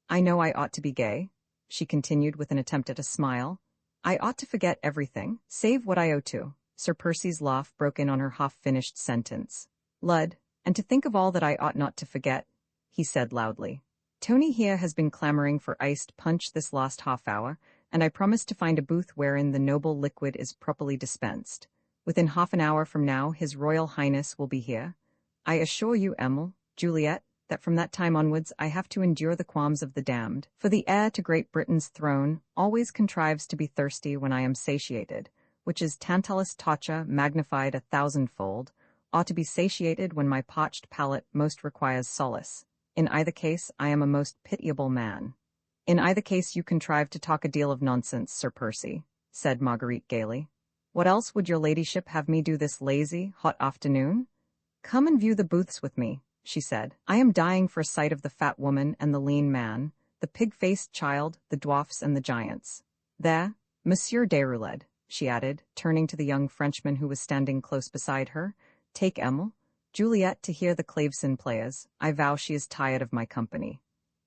A: "I know I ought to be gay," she continued with an attempt at a smile. "I ought to forget everything, save what I owe to." Sir Percy's laugh broke in on her half-finished sentence. "Lud, and to think of all that I ought not to forget," he said loudly. "Tony here has been clamoring for iced punch this last half-hour, and I promised to find a booth wherein the noble liquid is properly dispensed. Within half an hour from now His Royal Highness will be here. I assure you, Emil, Juliet, that from that time onwards I have to endure the qualms of the damned, for the heir to Great Britain's throne always contrives to be thirsty when I am satiated, which is Tantalus torture magnified 1,000-fold, or to be satiated when my parched palate most requires solace. In either case I am a most pitiable man." "In either case you contrive to talk a deal of nonsense, Sir Percy," said Marguerite gaily. "What else would your ladyship have me do this lazy, hot afternoon?" "Come and view the booths with me," she said. "I am dying for a sight of the fat woman and the lean man, the pig-faced child, the dwarfs and the giants. There, Monsieur Déroulède," she added, turning to the young Frenchman who was standing close beside her, "take Emil, Juliet to hear the clavecin players. I vow she is tired of my company."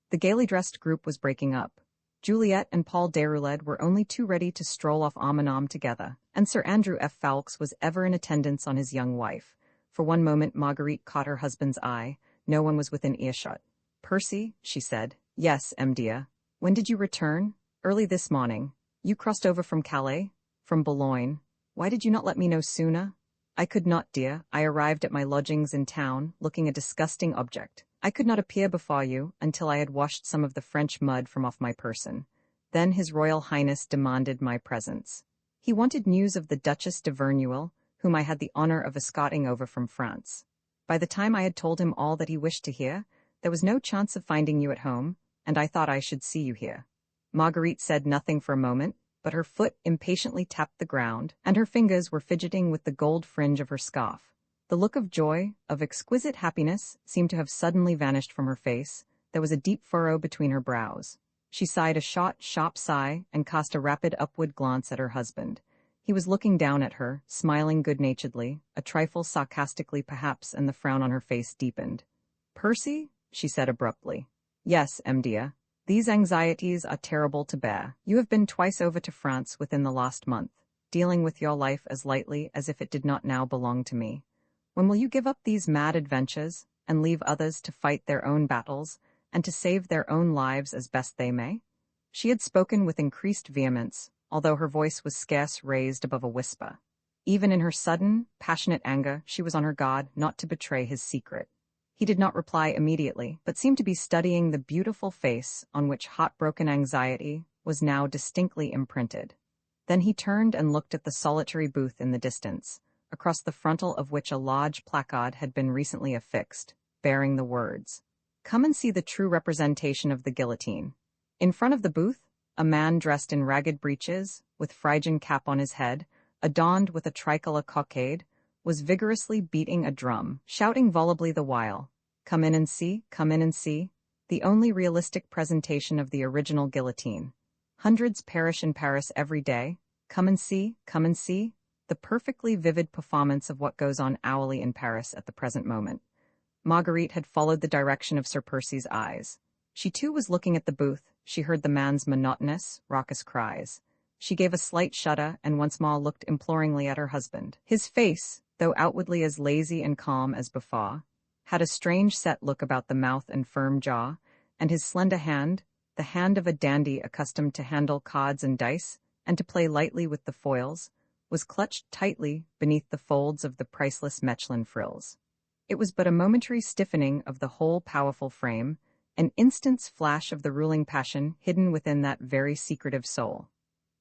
A: The gaily dressed group was breaking up. Juliet and Paul Déroulède were only too ready to stroll off arm in arm together, and Sir Andrew F. Ffoulkes was ever in attendance on his young wife. For one moment Marguerite caught her husband's eye. No one was within earshot. "Percy," she said. "Yes, dear. When did you return?" "Early this morning." "You crossed over from Calais?" "From Boulogne." "Why did you not let me know sooner?" "I could not, dear. I arrived at my lodgings in town, looking a disgusting object. I could not appear before you until I had washed some of the French mud from off my person. Then His Royal Highness demanded my presence. He wanted news of the Duchess de Verneuil, whom I had the honor of escorting over from France. By the time I had told him all that he wished to hear, there was no chance of finding you at home, and I thought I should see you here. Marguerite said nothing for a moment, but her foot impatiently tapped the ground, and her fingers were fidgeting with the gold fringe of her scarf. The look of joy, of exquisite happiness, seemed to have suddenly vanished from her face. There was a deep furrow between her brows. She sighed a short, sharp sigh and cast a rapid upward glance at her husband. He was looking down at her, smiling good-naturedly, a trifle sarcastically perhaps, and the frown on her face deepened. "Percy?" she said abruptly. "Yes, dear. These anxieties are terrible to bear. You have been twice over to France within the last month, dealing with your life as lightly as if it did not now belong to me. When will you give up these mad adventures, and leave others to fight their own battles, and to save their own lives as best they may?" She had spoken with increased vehemence, although her voice was scarce raised above a whisper. Even in her sudden, passionate anger, she was on her guard not to betray his secret. He did not reply immediately, but seemed to be studying the beautiful face on which heartbroken anxiety was now distinctly imprinted. Then he turned and looked at the solitary booth in the distance, across the frontal of which a large placard had been recently affixed, bearing the words, "Come and see the true representation of the guillotine." In front of the booth, a man dressed in ragged breeches, with Phrygian cap on his head, adorned with a tricolour cockade, was vigorously beating a drum, shouting volubly the while, "Come in and see, come in and see," the only realistic presentation of the original guillotine. Hundreds perish in Paris every day. Come and see, the perfectly vivid performance of what goes on hourly in Paris at the present moment. Marguerite had followed the direction of Sir Percy's eyes. She too was looking at the booth. She heard the man's monotonous, raucous cries. She gave a slight shudder and once more looked imploringly at her husband. His face, though outwardly as lazy and calm as before, had a strange set look about the mouth and firm jaw, and his slender hand, the hand of a dandy accustomed to handle cards and dice, and to play lightly with the foils, was clutched tightly beneath the folds of the priceless Mechlin frills. It was but a momentary stiffening of the whole powerful frame, an instant's flash of the ruling passion hidden within that very secretive soul.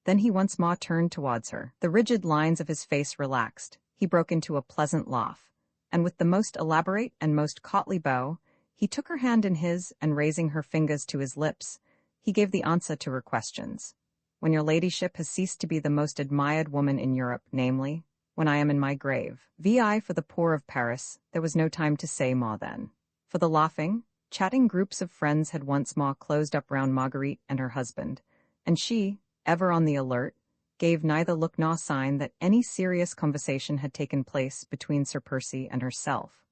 A: Then he once more turned towards her. The rigid lines of his face relaxed. He broke into a pleasant laugh, and with the most elaborate and most courtly bow, he took her hand in his, and raising her fingers to his lips, he gave the answer to her questions. "When your ladyship has ceased to be the most admired woman in Europe, namely, when I am in my grave." Vi for the poor of Paris, there was no time to say more then. For the laughing, chatting groups of friends had once more closed up round Marguerite and her husband, and she, ever on the alert, gave neither look nor sign that any serious conversation had taken place between Sir Percy and herself.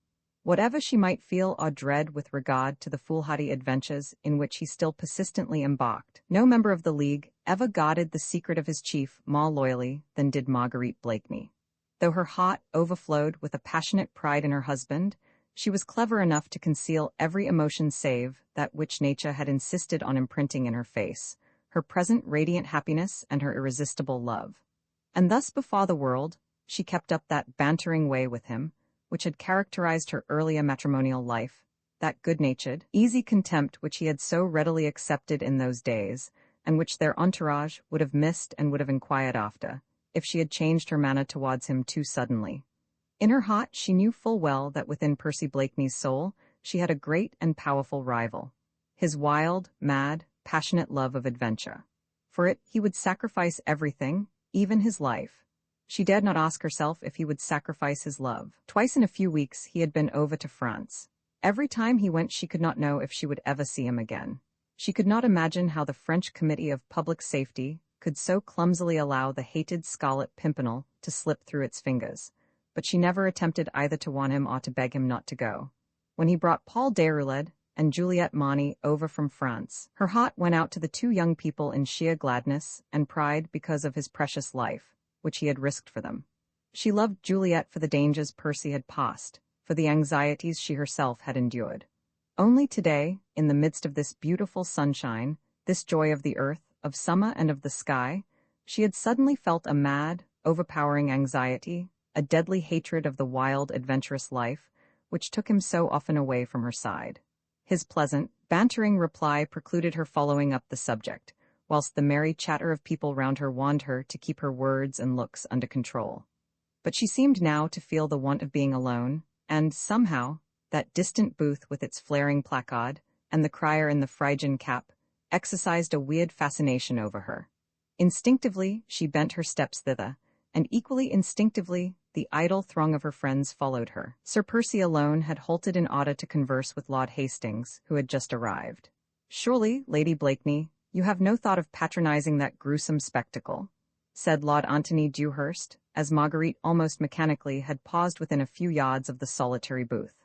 A: Whatever she might feel or dread with regard to the foolhardy adventures in which he still persistently embarked, no member of the League ever guarded the secret of his chief more loyally than did Marguerite Blakeney. Though her heart overflowed with a passionate pride in her husband, she was clever enough to conceal every emotion save that which nature had insisted on imprinting in her face, her present radiant happiness and her irresistible love. And thus before the world, she kept up that bantering way with him, which had characterized her earlier matrimonial life, that good-natured, easy contempt which he had so readily accepted in those days, and which their entourage would have missed and would have inquired after, if she had changed her manner towards him too suddenly. In her heart she knew full well that within Percy Blakeney's soul she had a great and powerful rival, his wild, mad, passionate love of adventure. For it he would sacrifice everything, even his life. She dared not ask herself if he would sacrifice his love. Twice in a few weeks he had been over to France. Every time he went she could not know if she would ever see him again. She could not imagine how the French Committee of Public Safety could so clumsily allow the hated Scarlet Pimpernel to slip through its fingers, but she never attempted either to warn him or to beg him not to go. When he brought Paul Déroulède and Juliette Marny over from France, her heart went out to the two young people in sheer gladness and pride because of his precious life, which he had risked for them. She loved Juliette for the dangers Percy had passed, for the anxieties she herself had endured. Only today, in the midst of this beautiful sunshine, this joy of the earth, of summer and of the sky, she had suddenly felt a mad, overpowering anxiety, a deadly hatred of the wild, adventurous life, which took him so often away from her side. His pleasant, bantering reply precluded her following up the subject, whilst the merry chatter of people round her warned her to keep her words and looks under control. But she seemed now to feel the want of being alone, and, somehow, that distant booth with its flaring placard, and the crier in the Phrygian cap, exercised a weird fascination over her. Instinctively, she bent her steps thither, and equally instinctively, the idle throng of her friends followed her. Sir Percy alone had halted in order to converse with Lord Hastings, who had just arrived. "Surely, Lady Blakeney, you have no thought of patronizing that gruesome spectacle," said Lord Antony Dewhurst, as Marguerite almost mechanically had paused within a few yards of the solitary booth.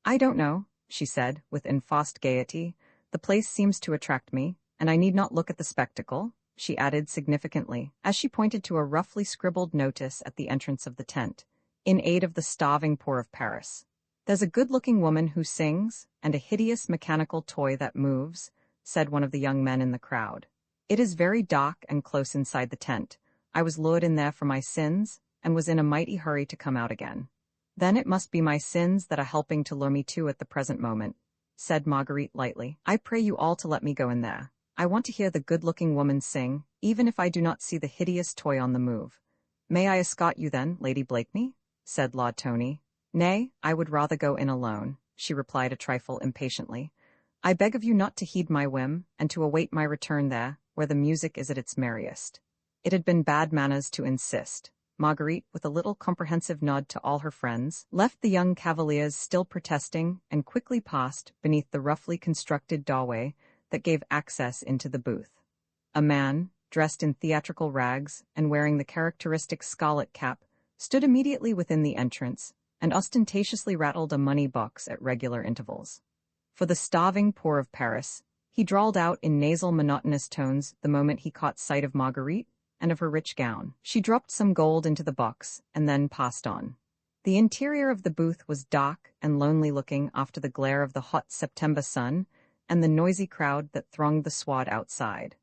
A: "I don't know," she said, with enforced gaiety. "The place seems to attract me, and I need not look at the spectacle," she added significantly, as she pointed to a roughly scribbled notice at the entrance of the tent, "in aid of the starving poor of Paris. There's a good-looking woman who sings, and a hideous mechanical toy that moves," said one of the young men in the crowd. "It is very dark and close inside the tent. I was lured in there for my sins, and was in a mighty hurry to come out again." "Then it must be my sins that are helping to lure me too at the present moment," said Marguerite lightly. "I pray you all to let me go in there. I want to hear the good-looking woman sing, even if I do not see the hideous toy on the move." "May I escort you then, Lady Blakeney?" said Lord Tony. "Nay, I would rather go in alone," she replied a trifle impatiently. "I beg of you not to heed my whim, and to await my return there, where the music is at its merriest." It had been bad manners to insist. Marguerite, with a little comprehensive nod to all her friends, left the young cavaliers still protesting, and quickly passed beneath the roughly constructed doorway that gave access into the booth. A man, dressed in theatrical rags and wearing the characteristic scarlet cap, stood immediately within the entrance and ostentatiously rattled a money box at regular intervals. "For the starving poor of Paris," he drawled out in nasal monotonous tones the moment he caught sight of Marguerite and of her rich gown. She dropped some gold into the box and then passed on. The interior of the booth was dark and lonely-looking after the glare of the hot September sun and the noisy crowd that thronged the sward outside.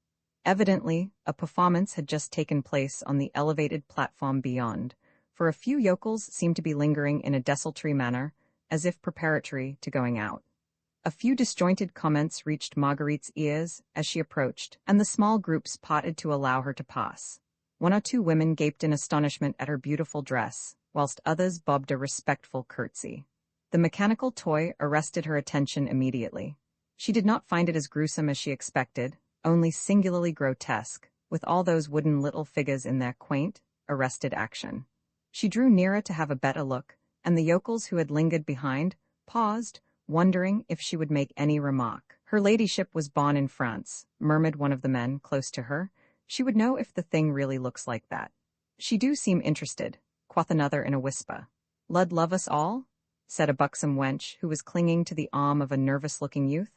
A: Evidently, a performance had just taken place on the elevated platform beyond, for a few yokels seemed to be lingering in a desultory manner, as if preparatory to going out. A few disjointed comments reached Marguerite's ears as she approached, and the small groups parted to allow her to pass. One or two women gaped in astonishment at her beautiful dress, whilst others bobbed a respectful curtsy. The mechanical toy arrested her attention immediately. She did not find it as gruesome as she expected, only singularly grotesque, with all those wooden little figures in their quaint, arrested action. She drew nearer to have a better look, and the yokels who had lingered behind paused, wondering if she would make any remark. "Her ladyship was born in France," murmured one of the men close to her. "She would know if the thing really looks like that." "She do seem interested," quoth another in a whisper. "Lud love us all," said a buxom wench who was clinging to the arm of a nervous-looking youth.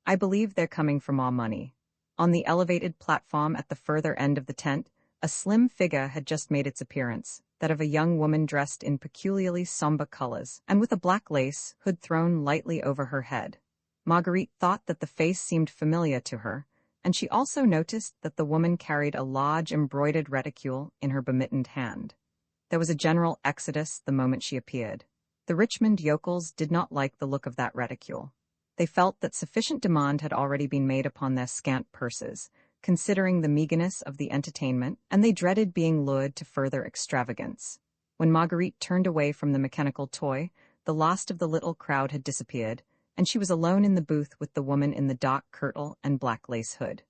A: "I believe they're coming for more money." On the elevated platform at the further end of the tent, a slim figure had just made its appearance, that of a young woman dressed in peculiarly somber colors, and with a black lace hood thrown lightly over her head. Marguerite thought that the face seemed familiar to her, and she also noticed that the woman carried a large embroidered reticule in her bemittened hand. There was a general exodus the moment she appeared. The Richmond yokels did not like the look of that reticule. They felt that sufficient demand had already been made upon their scant purses, considering the meagerness of the entertainment, and they dreaded being lured to further extravagance. When Marguerite turned away from the mechanical toy, the last of the little crowd had disappeared, and she was alone in the booth with the woman in the dark kirtle and black lace hood.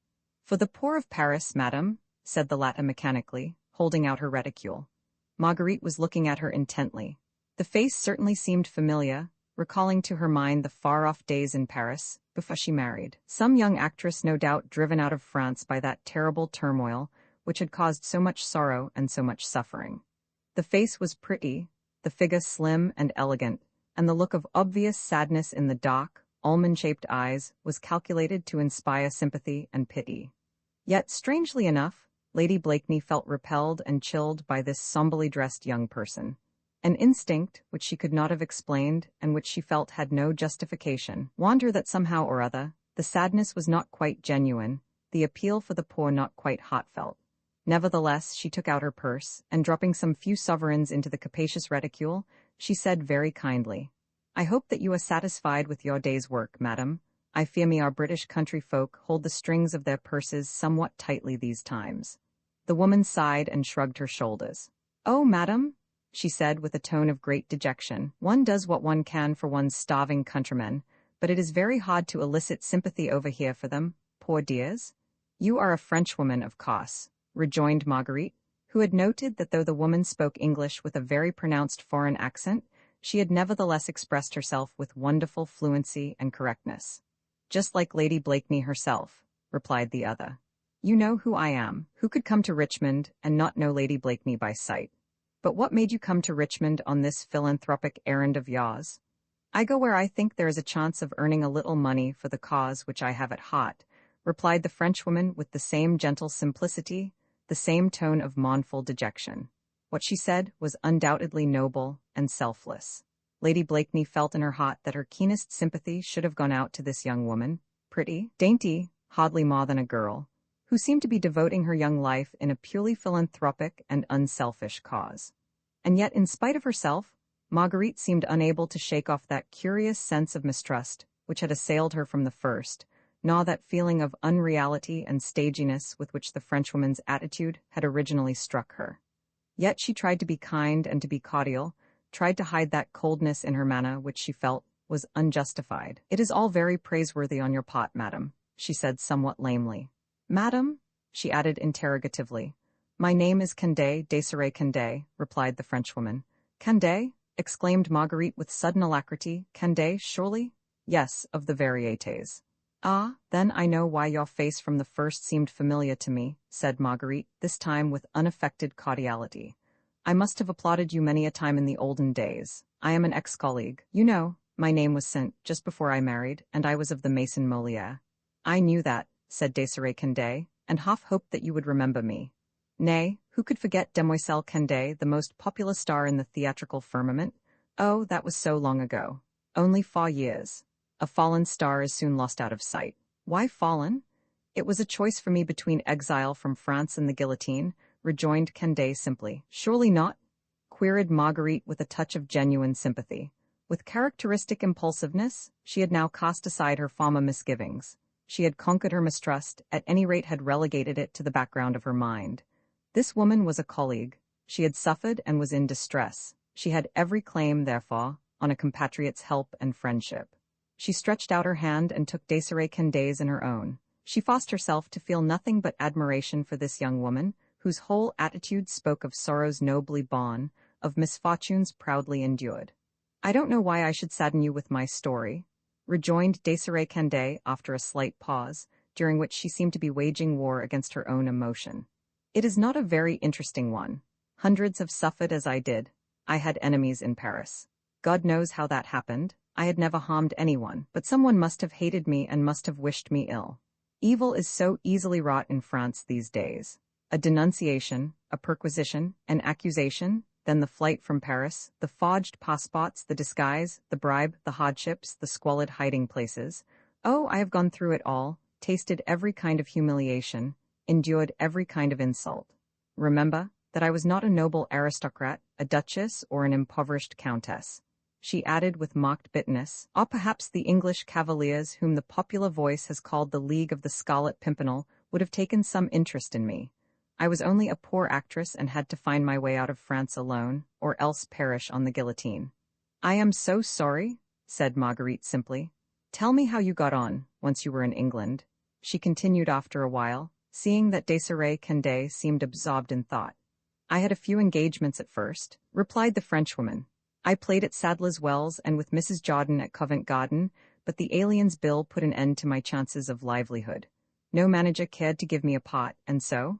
A: "For the poor of Paris, madam," said the latter mechanically, holding out her reticule. Marguerite was looking at her intently. The face certainly seemed familiar, recalling to her mind the far-off days in Paris, before she married. Some young actress, no doubt driven out of France by that terrible turmoil which had caused so much sorrow and so much suffering. The face was pretty, the figure slim and elegant, and the look of obvious sadness in the dark, almond-shaped eyes was calculated to inspire sympathy and pity. Yet, strangely enough, Lady Blakeney felt repelled and chilled by this somberly dressed young person. An instinct, which she could not have explained and which she felt had no justification, warned her that somehow or other, the sadness was not quite genuine, the appeal for the poor not quite heartfelt. Nevertheless, she took out her purse, and dropping some few sovereigns into the capacious reticule, she said very kindly, "I hope that you are satisfied with your day's work, madam. I fear me our British country folk hold the strings of their purses somewhat tightly these times." The woman sighed and shrugged her shoulders. "Oh, madam," she said with a tone of great dejection, "one does what one can for one's starving countrymen, but it is very hard to elicit sympathy over here for them, poor dears." "You are a Frenchwoman, of course," rejoined Marguerite, who had noted that though the woman spoke English with a very pronounced foreign accent, she had nevertheless expressed herself with wonderful fluency and correctness. "Just like Lady Blakeney herself," replied the other. "You know who I am. Who could come to Richmond and not know Lady Blakeney by sight? But what made you come to Richmond on this philanthropic errand of yours?" "I go where I think there is a chance of earning a little money for the cause which I have at heart," replied the Frenchwoman with the same gentle simplicity, the same tone of mournful dejection. What she said was undoubtedly noble and selfless. Lady Blakeney felt in her heart that her keenest sympathy should have gone out to this young woman, pretty, dainty, hardly more than a girl, who seemed to be devoting her young life in a purely philanthropic and unselfish cause. And yet, in spite of herself, Marguerite seemed unable to shake off that curious sense of mistrust which had assailed her from the first, nor that feeling of unreality and staginess with which the Frenchwoman's attitude had originally struck her. Yet she tried to be kind and to be cordial, tried to hide that coldness in her manner which she felt was unjustified. "It is all very praiseworthy on your part, madam," she said somewhat lamely. "Madam?" she added interrogatively. "My name is Condé, Desiree Condé," replied the Frenchwoman. "Condé?" exclaimed Marguerite with sudden alacrity. "Condé, surely?" "Yes, of the Varietés." "Ah, then I know why your face from the first seemed familiar to me," said Marguerite, this time with unaffected cordiality. "I must have applauded you many a time in the olden days. I am an ex-colleague. You know, my name was sent just before I married, and I was of the Maison Molière." "I knew that," said Desiree Condé, "and half hoped that you would remember me." "Nay, who could forget Demoiselle Condé, the most popular star in the theatrical firmament? Oh, that was so long ago. Only 4 years. A fallen star is soon lost out of sight." "Why fallen?" "It was a choice for me between exile from France and the guillotine," rejoined Condé simply. "Surely not?" queried Marguerite with a touch of genuine sympathy. With characteristic impulsiveness, she had now cast aside her former misgivings. She had conquered her mistrust, at any rate had relegated it to the background of her mind. This woman was a colleague. She had suffered and was in distress. She had every claim, therefore, on a compatriot's help and friendship. She stretched out her hand and took Desiree Condé's in her own. She forced herself to feel nothing but admiration for this young woman, whose whole attitude spoke of sorrows nobly borne, of misfortunes proudly endured. "I don't know why I should sadden you with my story," rejoined Desiree Condé after a slight pause, during which she seemed to be waging war against her own emotion. "It is not a very interesting one. Hundreds have suffered as I did. I had enemies in Paris. God knows how that happened. I had never harmed anyone, but someone must have hated me and must have wished me ill. Evil is so easily wrought in France these days. A denunciation, a perquisition, an accusation, then the flight from Paris, the forged passports, the disguise, the bribe, the hardships, the squalid hiding places. Oh, I have gone through it all, tasted every kind of humiliation, endured every kind of insult. Remember that I was not a noble aristocrat, a duchess, or an impoverished countess," she added with mocked bitterness, "or perhaps the English cavaliers whom the popular voice has called the League of the Scarlet Pimpernel would have taken some interest in me. I was only a poor actress and had to find my way out of France alone, or else perish on the guillotine." "I am so sorry," said Marguerite simply. "Tell me how you got on, once you were in England," she continued after a while, seeing that Desiree Condé seemed absorbed in thought. "I had a few engagements at first," replied the Frenchwoman. "I played at Sadler's Wells and with Mrs. Jordan at Covent Garden, but the Aliens Bill put an end to my chances of livelihood. No manager cared to give me a part, and so?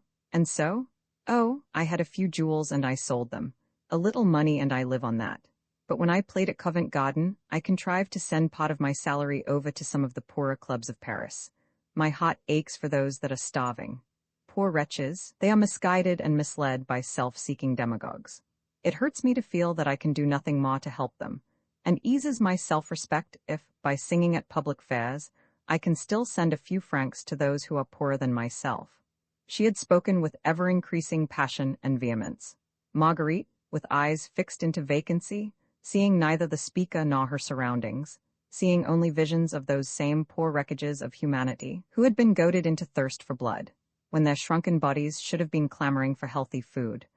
A: Oh, I had a few jewels and I sold them. A little money and I live on that. But when I played at Covent Garden, I contrived to send part of my salary over to some of the poorer clubs of Paris. My heart aches for those that are starving. Poor wretches, they are misguided and misled by self-seeking demagogues. It hurts me to feel that I can do nothing more to help them, and eases my self-respect if, by singing at public fairs, I can still send a few francs to those who are poorer than myself." She had spoken with ever-increasing passion and vehemence. Marguerite, with eyes fixed into vacancy, seeing neither the speaker nor her surroundings, seeing only visions of those same poor wreckages of humanity who had been goaded into thirst for blood, when their shrunken bodies should have been clamoring for healthy food.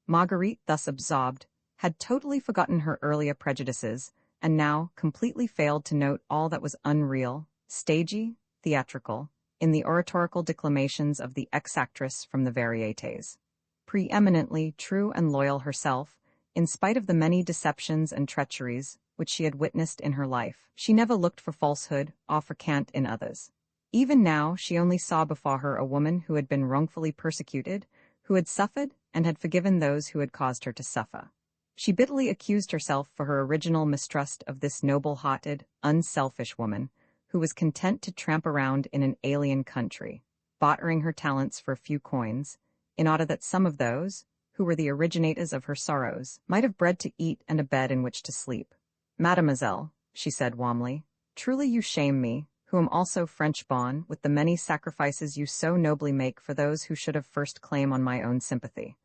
A: Marguerite, thus absorbed, had totally forgotten her earlier prejudices, and now completely failed to note all that was unreal, stagey, theatrical, in the oratorical declamations of the ex-actress from the Varietés. Preeminently true and loyal herself, in spite of the many deceptions and treacheries which she had witnessed in her life, she never looked for falsehood or for cant in others. Even now she only saw before her a woman who had been wrongfully persecuted, who had suffered and had forgiven those who had caused her to suffer. She bitterly accused herself for her original mistrust of this noble-hearted, unselfish woman, who was content to tramp around in an alien country, bartering her talents for a few coins, in order that some of those, who were the originators of her sorrows, might have bread to eat and a bed in which to sleep. "Mademoiselle," she said warmly, "truly you shame me, who am also French-born, with the many sacrifices you so nobly make for those who should have first claim on my own sympathy.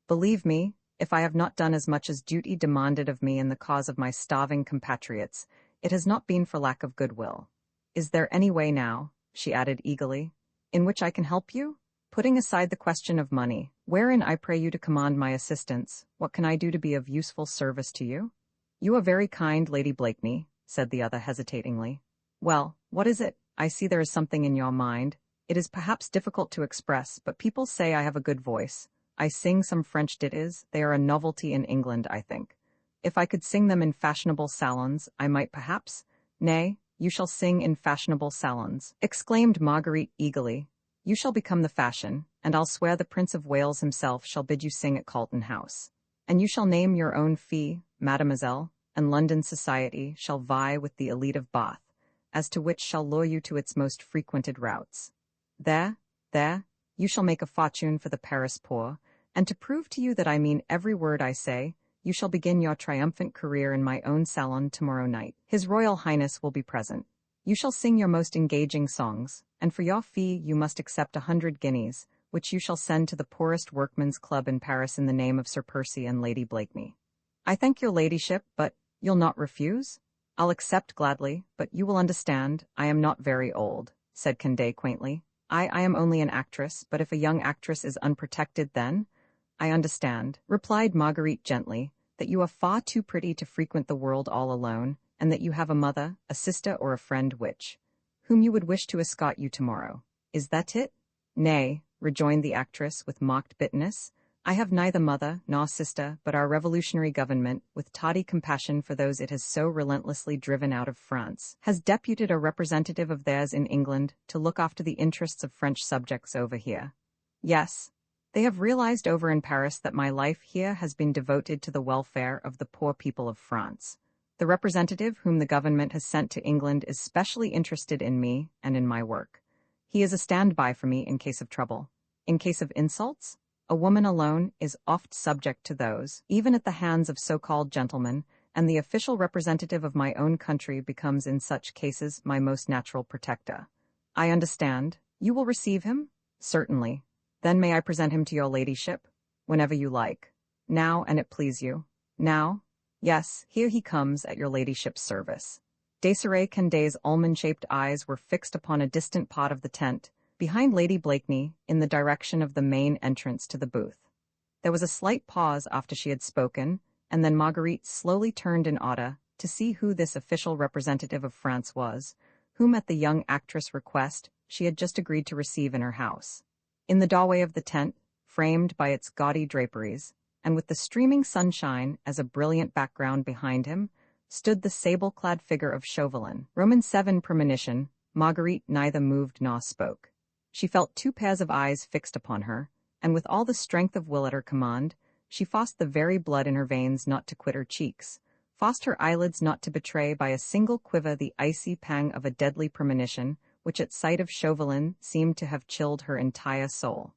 A: Believe me, if I have not done as much as duty demanded of me in the cause of my starving compatriots, it has not been for lack of goodwill. Is there any way now," she added eagerly, "in which I can help you? Putting aside the question of money, wherein I pray you to command my assistance, what can I do to be of useful service to you?" "You are very kind, Lady Blakeney," said the other hesitatingly. "Well, what is it? I see there is something in your mind. It is perhaps difficult to express, but people say I have a good voice. I sing some French ditties. They are a novelty in England, I think. If I could sing them in fashionable salons, I might perhaps—" "Nay, you shall sing in fashionable salons," exclaimed Marguerite eagerly. "You shall become the fashion, and I'll swear the Prince of Wales himself shall bid you sing at Carlton House. And you shall name your own fee, mademoiselle, and London society shall vie with the elite of Bath, as to which shall lure you to its most frequented routes. There, you shall make a fortune for the Paris poor, and to prove to you that I mean every word I say, you shall begin your triumphant career in my own salon tomorrow night. His Royal Highness will be present. You shall sing your most engaging songs, and for your fee you must accept 100 guineas, which you shall send to the poorest workmen's club in Paris in the name of Sir Percy and Lady Blakeney. I thank your ladyship, but you'll not refuse?" "I'll accept gladly, but you will understand, I am not very old," said Condé quaintly. I am only an actress, but if a young actress is unprotected then—" "I understand," replied Marguerite gently, "that you are far too pretty to frequent the world all alone, and that you have a mother, a sister, or a friend whom you would wish to escort you tomorrow. Is that it?" "Nay," rejoined the actress with mocked bitterness, "I have neither mother nor sister, but our revolutionary government, with tardy compassion for those it has so relentlessly driven out of France, has deputed a representative of theirs in England to look after the interests of French subjects over here. Yes, they have realized over in Paris that my life here has been devoted to the welfare of the poor people of France. The representative whom the government has sent to England is specially interested in me and in my work. He is a standby for me in case of trouble. In case of insults, a woman alone is oft subject to those, even at the hands of so-called gentlemen, and the official representative of my own country becomes in such cases my most natural protector. I understand. You will receive him? Certainly. Then may I present him to your ladyship? Whenever you like. Now, an it please you. Now? Yes, here he comes at your ladyship's service." Desiree Condé's almond-shaped eyes were fixed upon a distant part of the tent, behind Lady Blakeney, in the direction of the main entrance to the booth. There was a slight pause after she had spoken, and then Marguerite slowly turned in order to see who this official representative of France was, whom at the young actress' request she had just agreed to receive in her house. In the doorway of the tent, framed by its gaudy draperies, and with the streaming sunshine as a brilliant background behind him, stood the sable-clad figure of Chauvelin. Roman 7 premonition, Marguerite neither moved nor spoke. She felt 2 pairs of eyes fixed upon her, and with all the strength of will at her command, she forced the very blood in her veins not to quit her cheeks, forced her eyelids not to betray by a single quiver the icy pang of a deadly premonition, which at sight of Chauvelin seemed to have chilled her entire soul.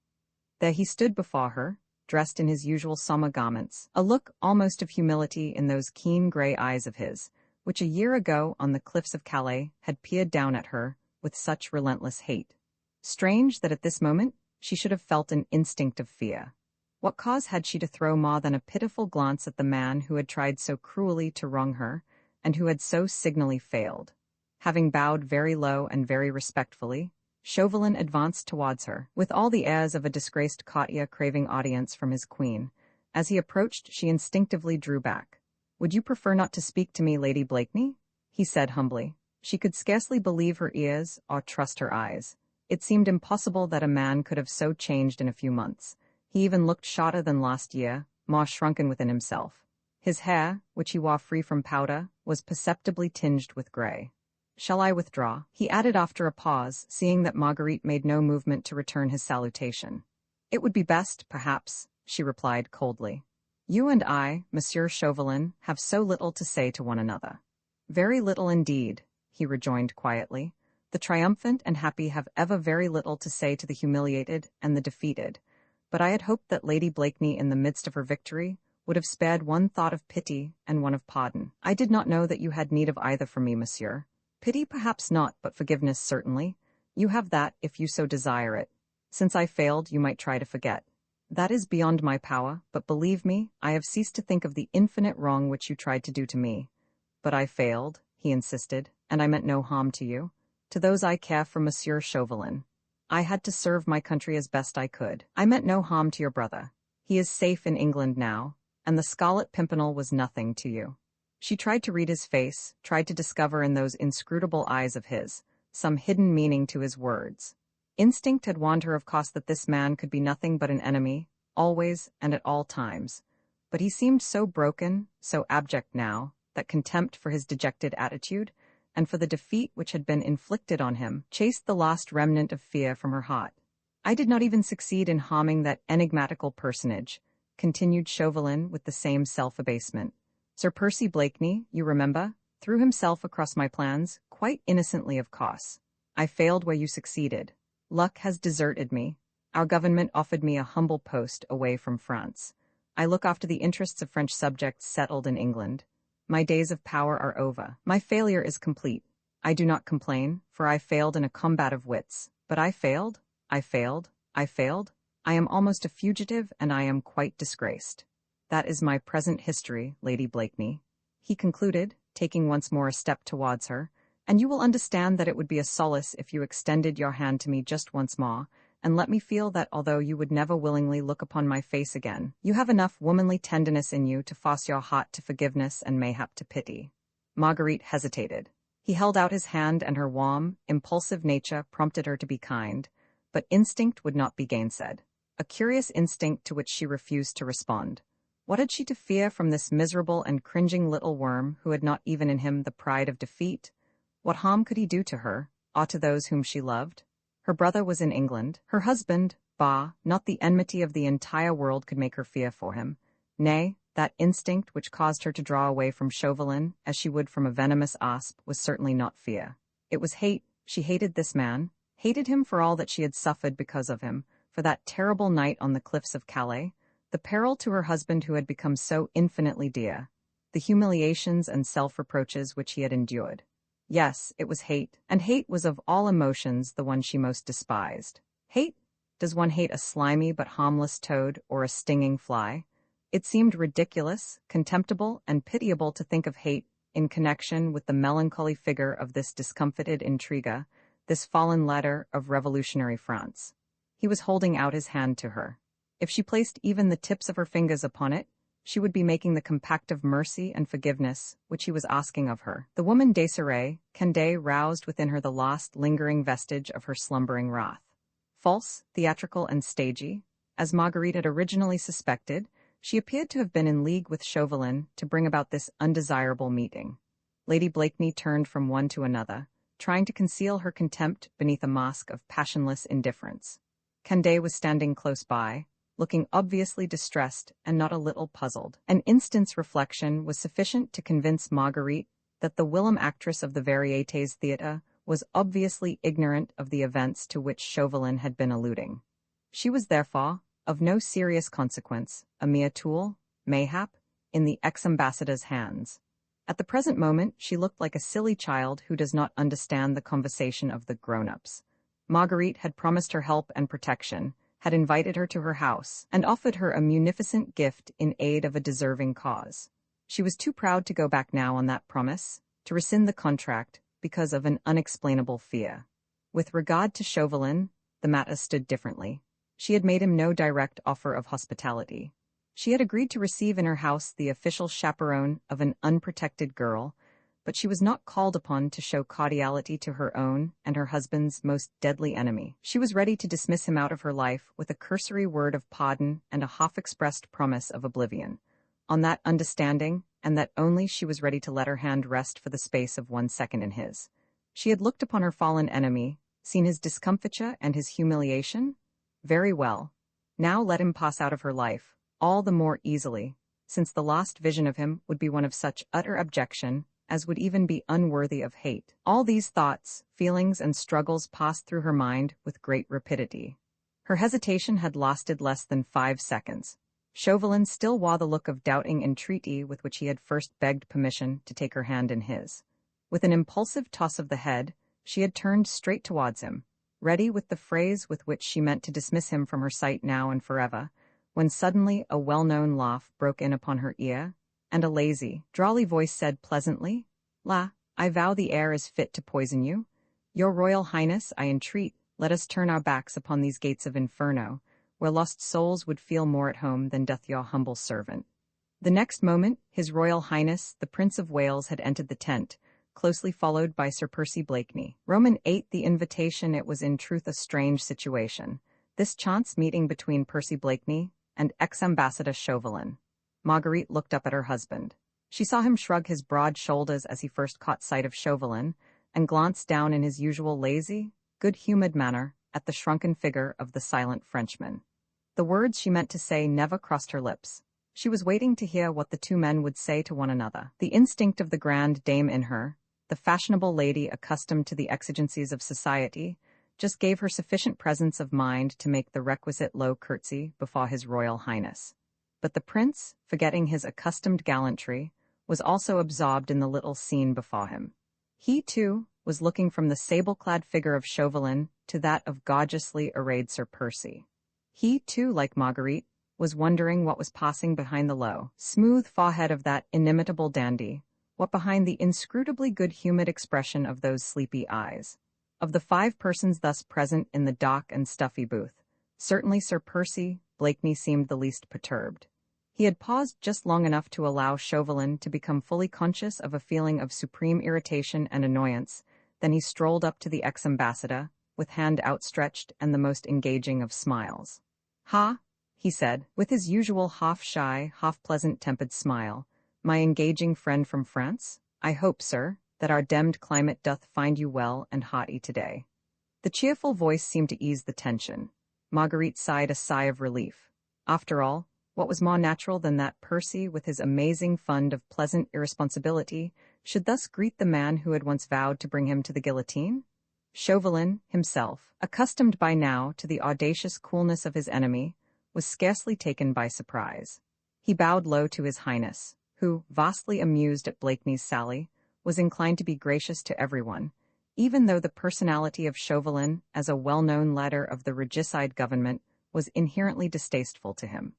A: There he stood before her, dressed in his usual summer garments, a look almost of humility in those keen grey eyes of his, which a year ago on the cliffs of Calais had peered down at her with such relentless hate. Strange that at this moment she should have felt an instinct of fear. What cause had she to throw more than a pitiful glance at the man who had tried so cruelly to wrong her, and who had so signally failed? Having bowed very low and very respectfully, Chauvelin advanced towards her, with all the airs of a disgraced courtier craving audience from his queen. As he approached, she instinctively drew back. "Would you prefer not to speak to me, Lady Blakeney?" he said humbly. She could scarcely believe her ears or trust her eyes. It seemed impossible that a man could have so changed in a few months. He even looked shorter than last year, more shrunken within himself. His hair, which he wore free from powder, was perceptibly tinged with grey. "Shall I withdraw?" he added after a pause, seeing that Marguerite made no movement to return his salutation. "It would be best, perhaps," she replied coldly. "You and I, Monsieur Chauvelin, have so little to say to one another." "Very little indeed," he rejoined quietly. "The triumphant and happy have ever very little to say to the humiliated and the defeated. But I had hoped that Lady Blakeney, in the midst of her victory, would have spared one thought of pity and one of pardon. I did not know that you had need of either from me, monsieur. Pity perhaps not, but forgiveness certainly. You have that, if you so desire it. Since I failed, you might try to forget. That is beyond my power, but believe me, I have ceased to think of the infinite wrong which you tried to do to me. But I failed," he insisted, "and I meant no harm to you. To those I care for, Monsieur Chauvelin. I had to serve my country as best I could. I meant no harm to your brother. He is safe in England now, and the Scarlet Pimpernel was nothing to you." She tried to read his face, tried to discover in those inscrutable eyes of his some hidden meaning to his words. Instinct had warned her of course that this man could be nothing but an enemy, always and at all times. But he seemed so broken, so abject now, that contempt for his dejected attitude, and for the defeat which had been inflicted on him, chased the last remnant of fear from her heart. "I did not even succeed in harming that enigmatical personage," continued Chauvelin with the same self-abasement. "Sir Percy Blakeney, you remember, threw himself across my plans, quite innocently of course. I failed where you succeeded. Luck has deserted me. Our government offered me a humble post away from France. I look after the interests of French subjects settled in England. My days of power are over. My failure is complete. I do not complain, for I failed in a combat of wits. But I failed. I am almost a fugitive, and I am quite disgraced. That is my present history, Lady Blakeney," he concluded, taking once more a step towards her, "and you will understand that it would be a solace if you extended your hand to me just once more, and let me feel that although you would never willingly look upon my face again, you have enough womanly tenderness in you to force your heart to forgiveness and mayhap to pity." Marguerite hesitated. He held out his hand, and her warm, impulsive nature prompted her to be kind, but instinct would not be gainsaid. A curious instinct to which she refused to respond. What had she to fear from this miserable and cringing little worm who had not even in him the pride of defeat? What harm could he do to her, or to those whom she loved? Her brother was in England. Her husband, not the enmity of the entire world could make her fear for him. Nay, that instinct which caused her to draw away from Chauvelin, as she would from a venomous asp, was certainly not fear. It was hate. She hated this man, hated him for all that she had suffered because of him, for that terrible night on the cliffs of Calais, the peril to her husband who had become so infinitely dear, the humiliations and self-reproaches which he had endured. Yes, it was hate, and hate was of all emotions the one she most despised. Hate? Does one hate a slimy but harmless toad or a stinging fly? It seemed ridiculous, contemptible, and pitiable to think of hate in connection with the melancholy figure of this discomfited intriguer, this fallen leader of revolutionary France. He was holding out his hand to her. If she placed even the tips of her fingers upon it, she would be making the compact of mercy and forgiveness which he was asking of her. The woman Desiree Canday roused within her the last lingering vestige of her slumbering wrath. False, theatrical, and stagey, as Marguerite had originally suspected, she appeared to have been in league with Chauvelin to bring about this undesirable meeting. Lady Blakeney turned from one to another, trying to conceal her contempt beneath a mask of passionless indifference. Canday was standing close by, looking obviously distressed and not a little puzzled. An instant's reflection was sufficient to convince Marguerite that the whilom actress of the Varietés Theatre was obviously ignorant of the events to which Chauvelin had been alluding. She was therefore of no serious consequence, a mere tool, mayhap, in the ex-ambassador's hands. At the present moment she looked like a silly child who does not understand the conversation of the grown-ups. Marguerite had promised her help and protection, had invited her to her house, and offered her a munificent gift in aid of a deserving cause. She was too proud to go back now on that promise, to rescind the contract, because of an unexplainable fear. With regard to Chauvelin, the matter stood differently. She had made him no direct offer of hospitality. She had agreed to receive in her house the official chaperone of an unprotected girl, but she was not called upon to show cordiality to her own and her husband's most deadly enemy. She was ready to dismiss him out of her life with a cursory word of pardon and a half-expressed promise of oblivion. On that understanding, and that only, she was ready to let her hand rest for the space of 1 second in his. She had looked upon her fallen enemy, seen his discomfiture and his humiliation. Very well. Now let him pass out of her life, all the more easily, since the last vision of him would be one of such utter abjection as would even be unworthy of hate. All these thoughts, feelings, and struggles passed through her mind with great rapidity. Her hesitation had lasted less than 5 seconds. Chauvelin still wore the look of doubting entreaty with which he had first begged permission to take her hand in his. With an impulsive toss of the head, she had turned straight towards him, ready with the phrase with which she meant to dismiss him from her sight now and forever, when suddenly a well-known laugh broke in upon her ear, and a lazy, drawly voice said pleasantly, "La, I vow the air is fit to poison you. Your Royal Highness, I entreat, let us turn our backs upon these gates of Inferno, where lost souls would feel more at home than doth your humble servant." The next moment, His Royal Highness, the Prince of Wales, had entered the tent, closely followed by Sir Percy Blakeney. Roman 8. The invitation. It was in truth a strange situation, this chance meeting between Percy Blakeney and ex-ambassador Chauvelin. Marguerite looked up at her husband. She saw him shrug his broad shoulders as he first caught sight of Chauvelin, and glanced down in his usual lazy, good-humored manner at the shrunken figure of the silent Frenchman. The words she meant to say never crossed her lips. She was waiting to hear what the two men would say to one another. The instinct of the grande dame in her, the fashionable lady accustomed to the exigencies of society, just gave her sufficient presence of mind to make the requisite low curtsy before His Royal Highness. But the prince, forgetting his accustomed gallantry, was also absorbed in the little scene before him. He, too, was looking from the sable-clad figure of Chauvelin to that of gorgeously arrayed Sir Percy. He, too, like Marguerite, was wondering what was passing behind the low, smooth forehead of that inimitable dandy, what behind the inscrutably good-humored expression of those sleepy eyes. Of the 5 persons thus present in the dark and stuffy booth, certainly Sir Percy Blakeney seemed the least perturbed. He had paused just long enough to allow Chauvelin to become fully conscious of a feeling of supreme irritation and annoyance, then he strolled up to the ex-ambassador, with hand outstretched and the most engaging of smiles. "Ha," he said, with his usual half-shy, half-pleasant-tempered smile, "my engaging friend from France? I hope, sir, that our demmed climate doth find you well and hearty today." The cheerful voice seemed to ease the tension. Marguerite sighed a sigh of relief. After all, what was more natural than that Percy, with his amazing fund of pleasant irresponsibility, should thus greet the man who had once vowed to bring him to the guillotine? Chauvelin, himself, accustomed by now to the audacious coolness of his enemy, was scarcely taken by surprise. He bowed low to His Highness, who, vastly amused at Blakeney's sally, was inclined to be gracious to everyone, even though the personality of Chauvelin, as a well-known leader of the regicide government, was inherently distasteful to him.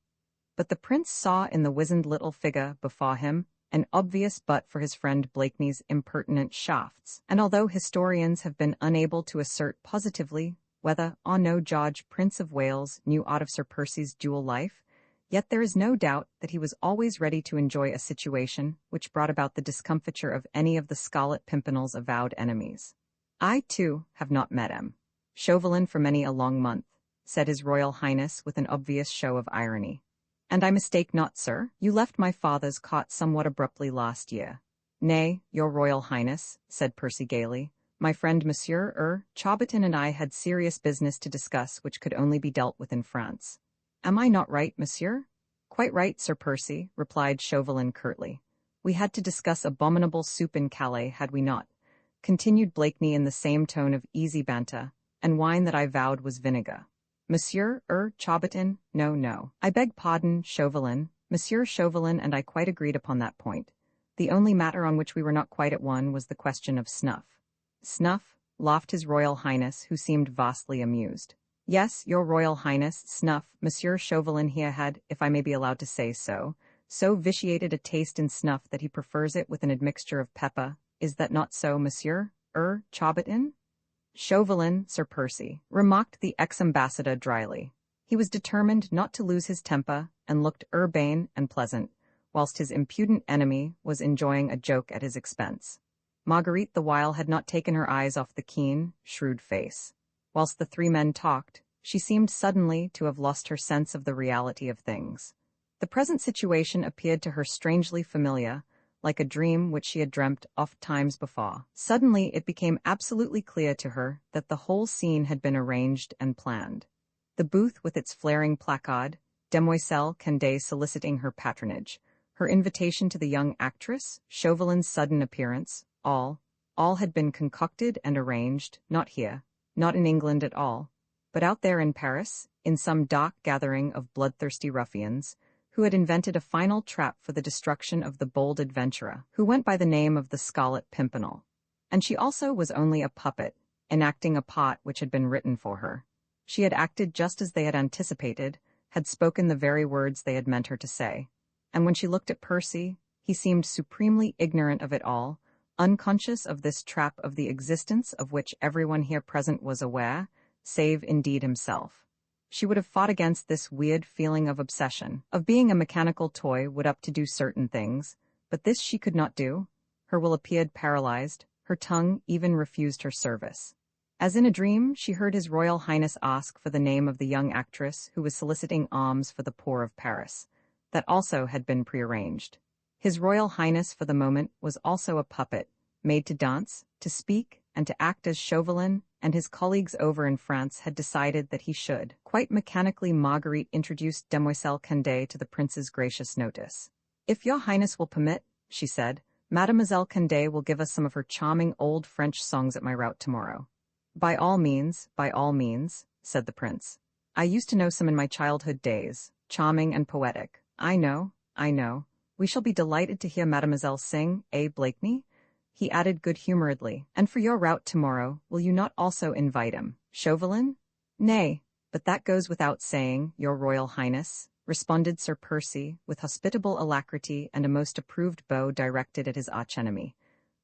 A: But the prince saw in the wizened little figure before him an obvious butt for his friend Blakeney's impertinent shafts, and although historians have been unable to assert positively whether or no George, Prince of Wales, knew aught of Sir Percy's dual life, yet there is no doubt that he was always ready to enjoy a situation which brought about the discomfiture of any of the Scarlet Pimpernel's avowed enemies. "I, too, have not met him, Chauvelin, for many a long month," said His Royal Highness with an obvious show of irony. "And I mistake not, sir, you left my father's cot somewhat abruptly last year." "Nay, your Royal Highness," said Percy gaily, "my friend Monsieur Chaubertin and I had serious business to discuss which could only be dealt with in France." "Am I not right, monsieur?" "Quite right, Sir Percy," replied Chauvelin curtly. "We had to discuss abominable soup in Calais, had we not?" continued Blakeney in the same tone of easy banter, "and wine that I vowed was vinegar." "Monsieur Chaubertin, no. I beg pardon, Chauvelin. Monsieur Chauvelin and I quite agreed upon that point. The only matter on which we were not quite at one was the question of snuff." "Snuff?" laughed His Royal Highness, who seemed vastly amused. "Yes, your Royal Highness, snuff. Monsieur Chauvelin here had, if I may be allowed to say so vitiated a taste in snuff that he prefers it with an admixture of pepper. Is that not so, monsieur?" Chauvetin? Chauvelin, Sir Percy, remarked the ex-ambassador dryly. He was determined not to lose his temper and looked urbane and pleasant, whilst his impudent enemy was enjoying a joke at his expense. Marguerite the while had not taken her eyes off the keen, shrewd face. Whilst the three men talked, she seemed suddenly to have lost her sense of the reality of things. The present situation appeared to her strangely familiar, like a dream which she had dreamt oft times before. Suddenly it became absolutely clear to her that the whole scene had been arranged and planned. The booth with its flaring placard, Demoiselle Candaye soliciting her patronage, her invitation to the young actress, Chauvelin's sudden appearance, all had been concocted and arranged, not here, not in England at all, but out there in Paris, in some dark gathering of bloodthirsty ruffians, who had invented a final trap for the destruction of the bold adventurer, who went by the name of the Scarlet Pimpernel. And she also was only a puppet, enacting a part which had been written for her. She had acted just as they had anticipated, had spoken the very words they had meant her to say. And when she looked at Percy, he seemed supremely ignorant of it all, unconscious of this trap of the existence of which everyone here present was aware, save indeed himself. She would have fought against this weird feeling of obsession, of being a mechanical toy would up to do certain things, but this she could not do. Her will appeared paralyzed, her tongue even refused her service. As in a dream, she heard His Royal Highness ask for the name of the young actress who was soliciting alms for the poor of Paris. That also had been prearranged. His Royal Highness for the moment was also a puppet, made to dance, to speak, and to act as Chauvelin and his colleagues over in France had decided that he should. Quite mechanically Marguerite introduced Demoiselle Candaye to the prince's gracious notice. "If your highness will permit," she said, "Mademoiselle Candaye will give us some of her charming old French songs at my rout tomorrow." By all means," said the prince. "I used to know some in my childhood days, charming and poetic. I know. We shall be delighted to hear Mademoiselle sing, Blakeney?" he added good-humoredly. "And for your rout tomorrow, will you not also invite him, Chauvelin?" "Nay, but that goes without saying, your Royal Highness," responded Sir Percy, with hospitable alacrity and a most approved bow directed at his archenemy.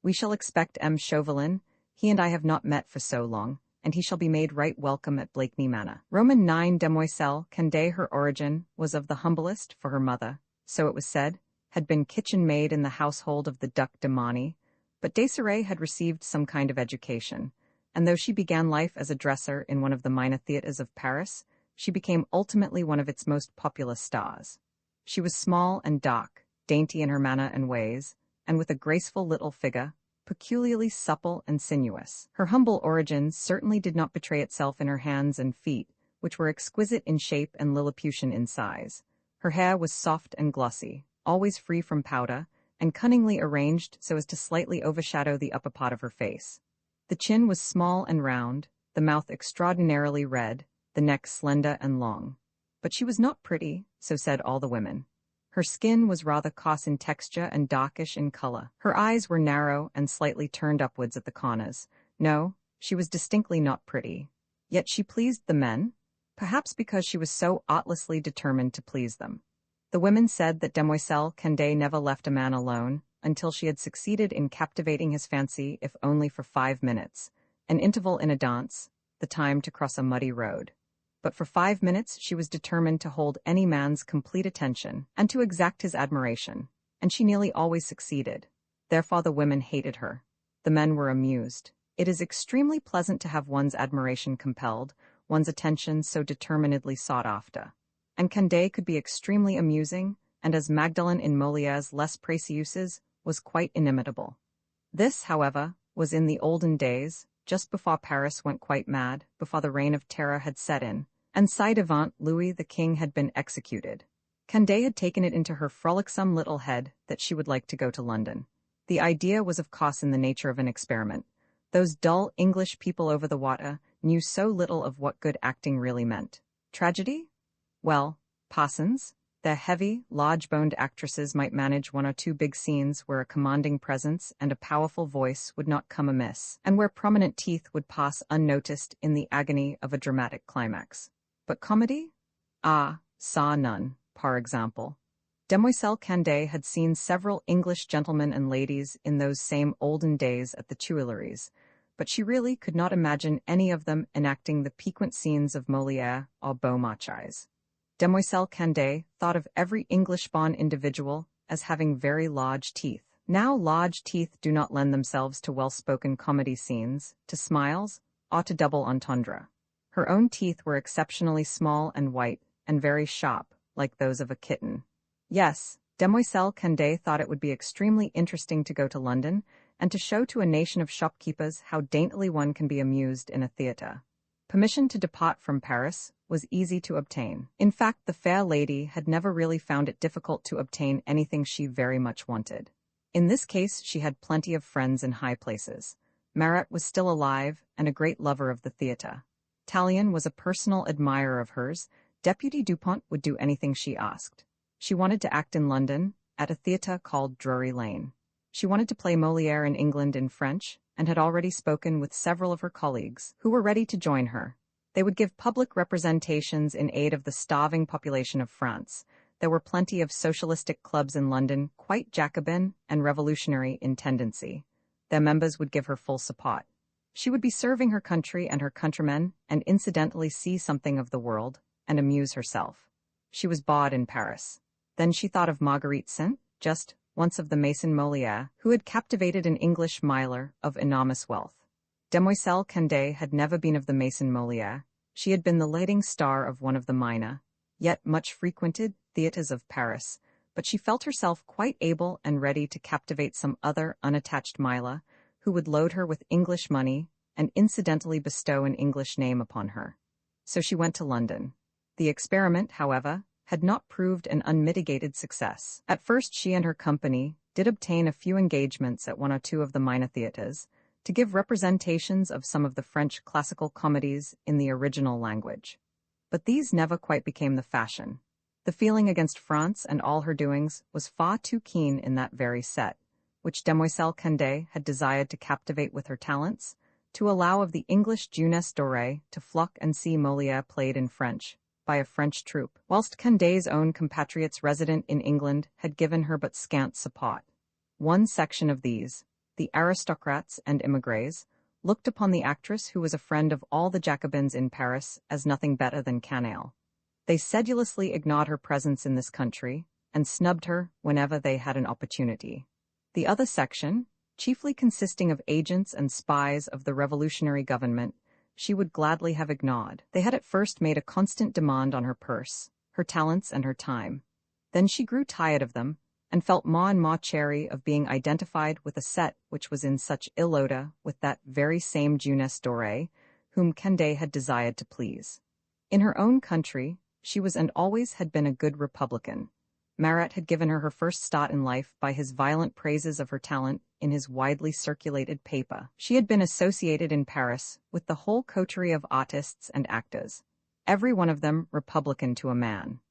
A: "We shall expect M. Chauvelin. He and I have not met for so long, and he shall be made right welcome at Blakeney Manor." Roman 9 Demoiselle Candaye, her origin, was of the humblest, for her mother, so it was said, had been kitchen maid in the household of the Duc de Mani, but Desiree had received some kind of education, and though she began life as a dresser in one of the minor theatres of Paris, she became ultimately one of its most populous stars. She was small and dark, dainty in her manner and ways, and with a graceful little figure, peculiarly supple and sinuous. Her humble origins certainly did not betray itself in her hands and feet, which were exquisite in shape and Lilliputian in size. Her hair was soft and glossy, always free from powder, and cunningly arranged so as to slightly overshadow the upper part of her face. The chin was small and round, the mouth extraordinarily red, the neck slender and long. But she was not pretty, so said all the women. Her skin was rather coarse in texture and darkish in color. Her eyes were narrow and slightly turned upwards at the corners. No, she was distinctly not pretty. Yet she pleased the men, perhaps because she was so artlessly determined to please them. The women said that Demoiselle Candaye never left a man alone until she had succeeded in captivating his fancy, if only for 5 minutes, an interval in a dance, the time to cross a muddy road. But for 5 minutes she was determined to hold any man's complete attention and to exact his admiration, and she nearly always succeeded. Therefore the women hated her. The men were amused. It is extremely pleasant to have one's admiration compelled, one's attention so determinedly sought after. And Candaye could be extremely amusing, and as Magdalen in Molière's Les Précieuses was quite inimitable. This, however, was in the olden days, just before Paris went quite mad, before the reign of terror had set in, and ci-devant Louis the King had been executed. Candaye had taken it into her frolicsome little head that she would like to go to London. The idea was of course in the nature of an experiment. Those dull English people over the water knew so little of what good acting really meant. Tragedy? Well, parsons, their heavy, large-boned actresses might manage 1 or 2 big scenes where a commanding presence and a powerful voice would not come amiss, and where prominent teeth would pass unnoticed in the agony of a dramatic climax. But comedy? Saw none, par example. Demoiselle Candaye had seen several English gentlemen and ladies in those same olden days at the Tuileries, but she really could not imagine any of them enacting the piquant scenes of Molière or Beaumarchais. Demoiselle Candet thought of every English-born individual as having very large teeth. Now large teeth do not lend themselves to well-spoken comedy scenes, to smiles, or to double entendre. Her own teeth were exceptionally small and white, and very sharp, like those of a kitten. Yes, Demoiselle Candet thought it would be extremely interesting to go to London, and to show to a nation of shopkeepers how daintily one can be amused in a theatre. Permission to depart from Paris was easy to obtain. In fact, the fair lady had never really found it difficult to obtain anything she very much wanted. In this case, she had plenty of friends in high places. Marat was still alive and a great lover of the theatre. Tallien was a personal admirer of hers. Deputy Dupont would do anything she asked. She wanted to act in London, at a theatre called Drury Lane. She wanted to play Molière in England in French, and had already spoken with several of her colleagues, who were ready to join her. They would give public representations in aid of the starving population of France. There were plenty of socialistic clubs in London, quite Jacobin and revolutionary in tendency. Their members would give her full support. She would be serving her country and her countrymen, and incidentally see something of the world, and amuse herself. She was bored in Paris. Then she thought of Marguerite Saint-Just, once of the Maison Molière, who had captivated an English miler of enormous wealth. Demoiselle Candet had never been of the Maison Molière. She had been the leading star of one of the minor, yet much frequented, theatres of Paris, but she felt herself quite able and ready to captivate some other unattached miler, who would load her with English money and incidentally bestow an English name upon her. So she went to London. The experiment, however, had not proved an unmitigated success. At first she and her company did obtain a few engagements at one or two of the minor theatres, to give representations of some of the French classical comedies in the original language. But these never quite became the fashion. The feeling against France and all her doings was far too keen in that very set, which Demoiselle Candet had desired to captivate with her talents, to allow of the English jeunesse dorée to flock and see Molière played in French, by a French troupe, whilst Candet's own compatriots resident in England had given her but scant support. One section of these, the aristocrats and émigrés, looked upon the actress who was a friend of all the Jacobins in Paris as nothing better than canaille. They sedulously ignored her presence in this country, and snubbed her whenever they had an opportunity. The other section, chiefly consisting of agents and spies of the revolutionary government, she would gladly have ignored. They had at first made a constant demand on her purse, her talents and her time. Then she grew tired of them, and felt more and more chary of being identified with a set which was in such ill odor with that very same jeunesse dorée, whom Candet had desired to please. In her own country, she was and always had been a good Republican. Marat had given her first start in life by his violent praises of her talent in his widely circulated paper. She had been associated in Paris with the whole coterie of artists and actors, every one of them Republican to a man.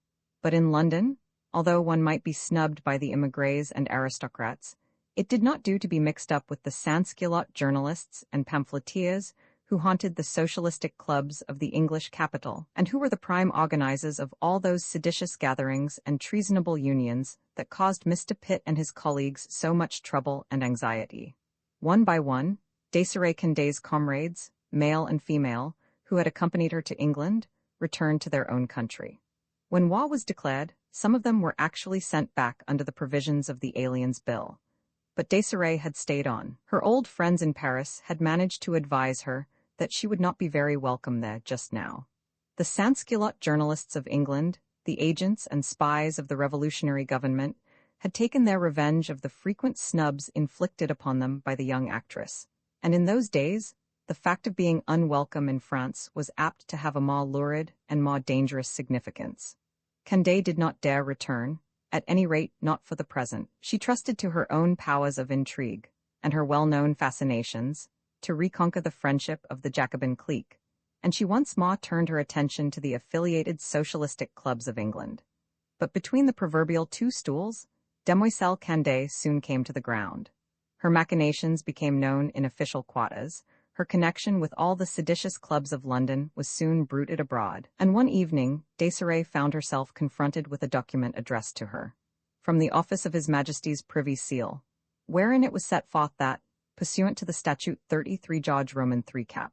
A: But in London, although one might be snubbed by the émigrés and aristocrats, it did not do to be mixed up with the sans-culotte journalists and pamphleteers who haunted the socialistic clubs of the English capital, and who were the prime organizers of all those seditious gatherings and treasonable unions that caused Mr. Pitt and his colleagues so much trouble and anxiety. One by one, Desirée Candet's comrades, male and female, who had accompanied her to England, returned to their own country. When war was declared, some of them were actually sent back under the provisions of the Aliens Bill. But Desirée had stayed on. Her old friends in Paris had managed to advise her that she would not be very welcome there just now. The sans-culotte journalists of England, the agents and spies of the revolutionary government, had taken their revenge of the frequent snubs inflicted upon them by the young actress. And in those days, the fact of being unwelcome in France was apt to have a more lurid and more dangerous significance. Candet did not dare return, at any rate not for the present. She trusted to her own powers of intrigue, and her well-known fascinations, to reconquer the friendship of the Jacobin clique, and she once more turned her attention to the affiliated socialistic clubs of England. But between the proverbial two stools, Demoiselle Candet soon came to the ground. Her machinations became known in official quarters, her connection with all the seditious clubs of London was soon bruited abroad, and one evening Desirée found herself confronted with a document addressed to her, from the office of His Majesty's Privy Seal, wherein it was set forth that, pursuant to the Statute 33 George Roman 3 Cap.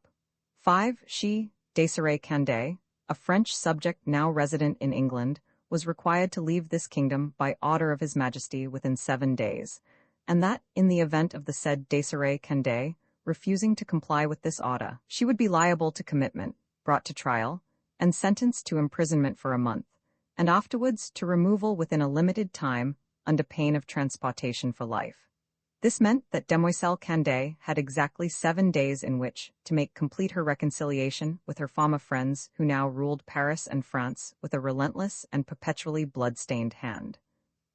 A: 5. She, Desiree Candet, a French subject now resident in England, was required to leave this kingdom by order of His Majesty within 7 days, and that, in the event of the said Desiree Candet refusing to comply with this order, she would be liable to commitment, brought to trial, and sentenced to imprisonment for a month, and afterwards to removal within a limited time under pain of transportation for life. This meant that Demoiselle Candet had exactly 7 days in which to make complete her reconciliation with her former friends who now ruled Paris and France with a relentless and perpetually blood-stained hand.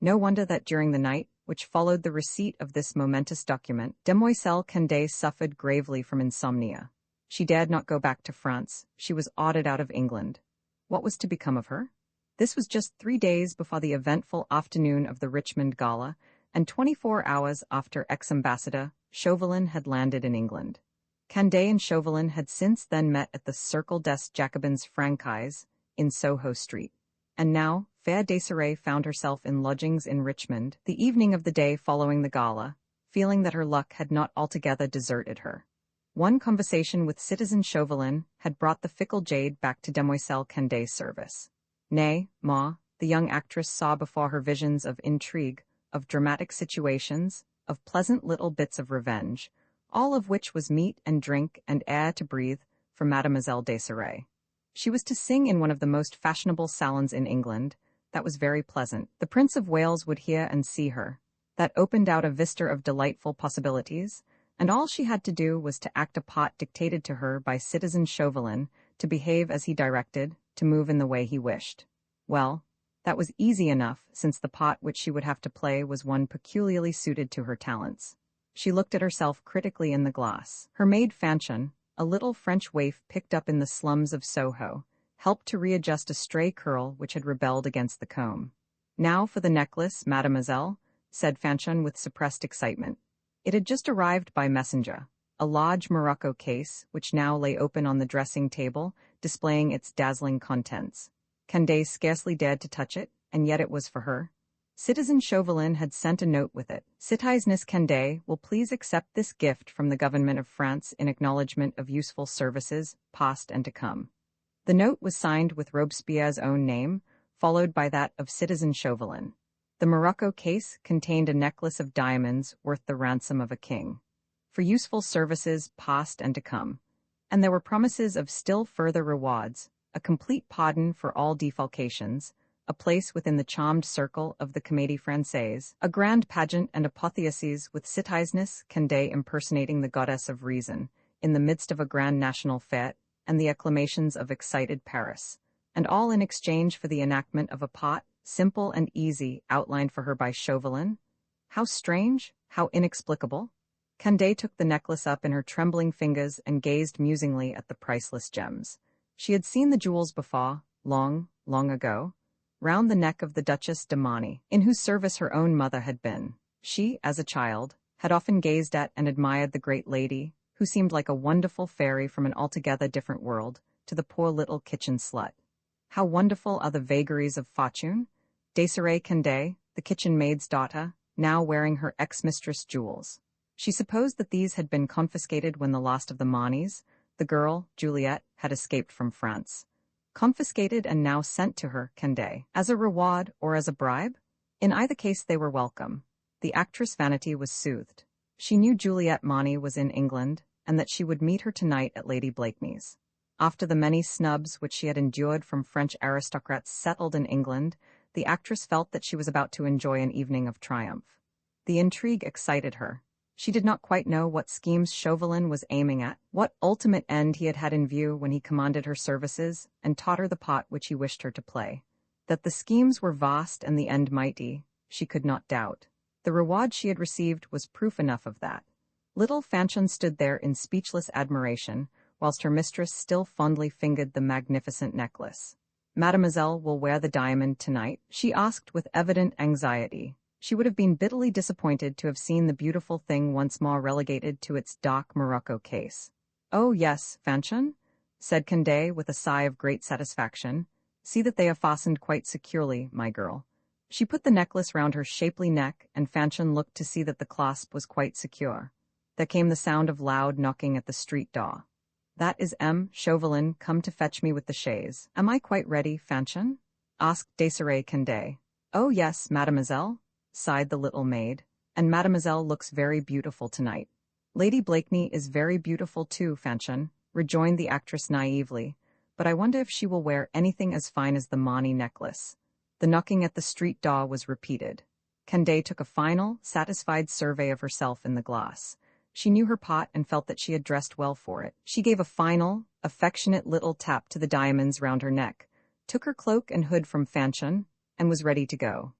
A: No wonder that during the night which followed the receipt of this momentous document, Demoiselle Candet suffered gravely from insomnia. She dared not go back to France. She was ordered out of England. What was to become of her? This was just 3 days before the eventful afternoon of the Richmond Gala, and 24 hours after ex-ambassador Chauvelin had landed in England. Candet and Chauvelin had since then met at the Cercle des Jacobins Francais in Soho Street, and now fair Desiree found herself in lodgings in Richmond the evening of the day following the gala, feeling that her luck had not altogether deserted her. One conversation with citizen Chauvelin had brought the fickle jade back to Demoiselle Candet's service. Nay, ma, the young actress saw before her visions of intrigue, of dramatic situations, of pleasant little bits of revenge, all of which was meat and drink and air to breathe for Mademoiselle Desiree. She was to sing in one of the most fashionable salons in England. That was very pleasant. The Prince of Wales would hear and see her. That opened out a vista of delightful possibilities, and all she had to do was to act a part dictated to her by citizen Chauvelin, to behave as he directed, to move in the way he wished. Well, that was easy enough, since the part which she would have to play was one peculiarly suited to her talents. She looked at herself critically in the glass. Her maid Fanchon, a little French waif picked up in the slums of Soho, helped to readjust a stray curl which had rebelled against the comb. "Now for the necklace, mademoiselle," said Fanchon with suppressed excitement. It had just arrived by messenger, a large morocco case which now lay open on the dressing table, displaying its dazzling contents. Candet scarcely dared to touch it, and yet it was for her. Citizen Chauvelin had sent a note with it. "Citizeness Candet will please accept this gift from the government of France in acknowledgement of useful services, past and to come." The note was signed with Robespierre's own name, followed by that of Citizen Chauvelin. The morocco case contained a necklace of diamonds worth the ransom of a king, for useful services past and to come, and there were promises of still further rewards, a complete pardon for all defalcations, a place within the charmed circle of the Comédie Française, a grand pageant and apotheoses with Citizeness Candet impersonating the goddess of reason, in the midst of a grand national fête, and the acclamations of excited Paris, and all in exchange for the enactment of a part, simple and easy, outlined for her by Chauvelin. How strange, how inexplicable! Candet took the necklace up in her trembling fingers and gazed musingly at the priceless gems. She had seen the jewels before, long, long ago, round the neck of the Duchesse de Mani, in whose service her own mother had been. She, as a child, had often gazed at and admired the great lady, who seemed like a wonderful fairy from an altogether different world, to the poor little kitchen slut. How wonderful are the vagaries of fortune! Desiree Candet, the kitchen maid's daughter, now wearing her ex-mistress' jewels. She supposed that these had been confiscated when the last of the Manis, the girl, Juliette, had escaped from France. Confiscated and now sent to her, Candet, as a reward or as a bribe? In either case they were welcome. The actress' vanity was soothed. She knew Juliette Mani was in England, and that she would meet her tonight at Lady Blakeney's. After the many snubs which she had endured from French aristocrats settled in England, the actress felt that she was about to enjoy an evening of triumph. The intrigue excited her. She did not quite know what schemes Chauvelin was aiming at, what ultimate end he had had in view when he commanded her services and taught her the part which he wished her to play. That the schemes were vast and the end mighty, she could not doubt. The reward she had received was proof enough of that. Little Fanchon stood there in speechless admiration, whilst her mistress still fondly fingered the magnificent necklace. "Mademoiselle will wear the diamond tonight?" she asked with evident anxiety. She would have been bitterly disappointed to have seen the beautiful thing once more relegated to its dark morocco case. "Oh yes, Fanchon," said Candet with a sigh of great satisfaction. "See that they are fastened quite securely, my girl." She put the necklace round her shapely neck, and Fanchon looked to see that the clasp was quite secure. There came the sound of loud knocking at the street door. "That is M. Chauvelin come to fetch me with the chaise. Am I quite ready, Fanchon?" asked Desiree Candet. "Oh yes, mademoiselle," sighed the little maid, "and mademoiselle looks very beautiful tonight." "Lady Blakeney is very beautiful too, Fanchon," rejoined the actress naively, "but I wonder if she will wear anything as fine as the Mani necklace." The knocking at the street door was repeated. Candet took a final, satisfied survey of herself in the glass. She knew her pot and felt that she had dressed well for it. She gave a final, affectionate little tap to the diamonds round her neck, took her cloak and hood from Fanchon, and was ready to go.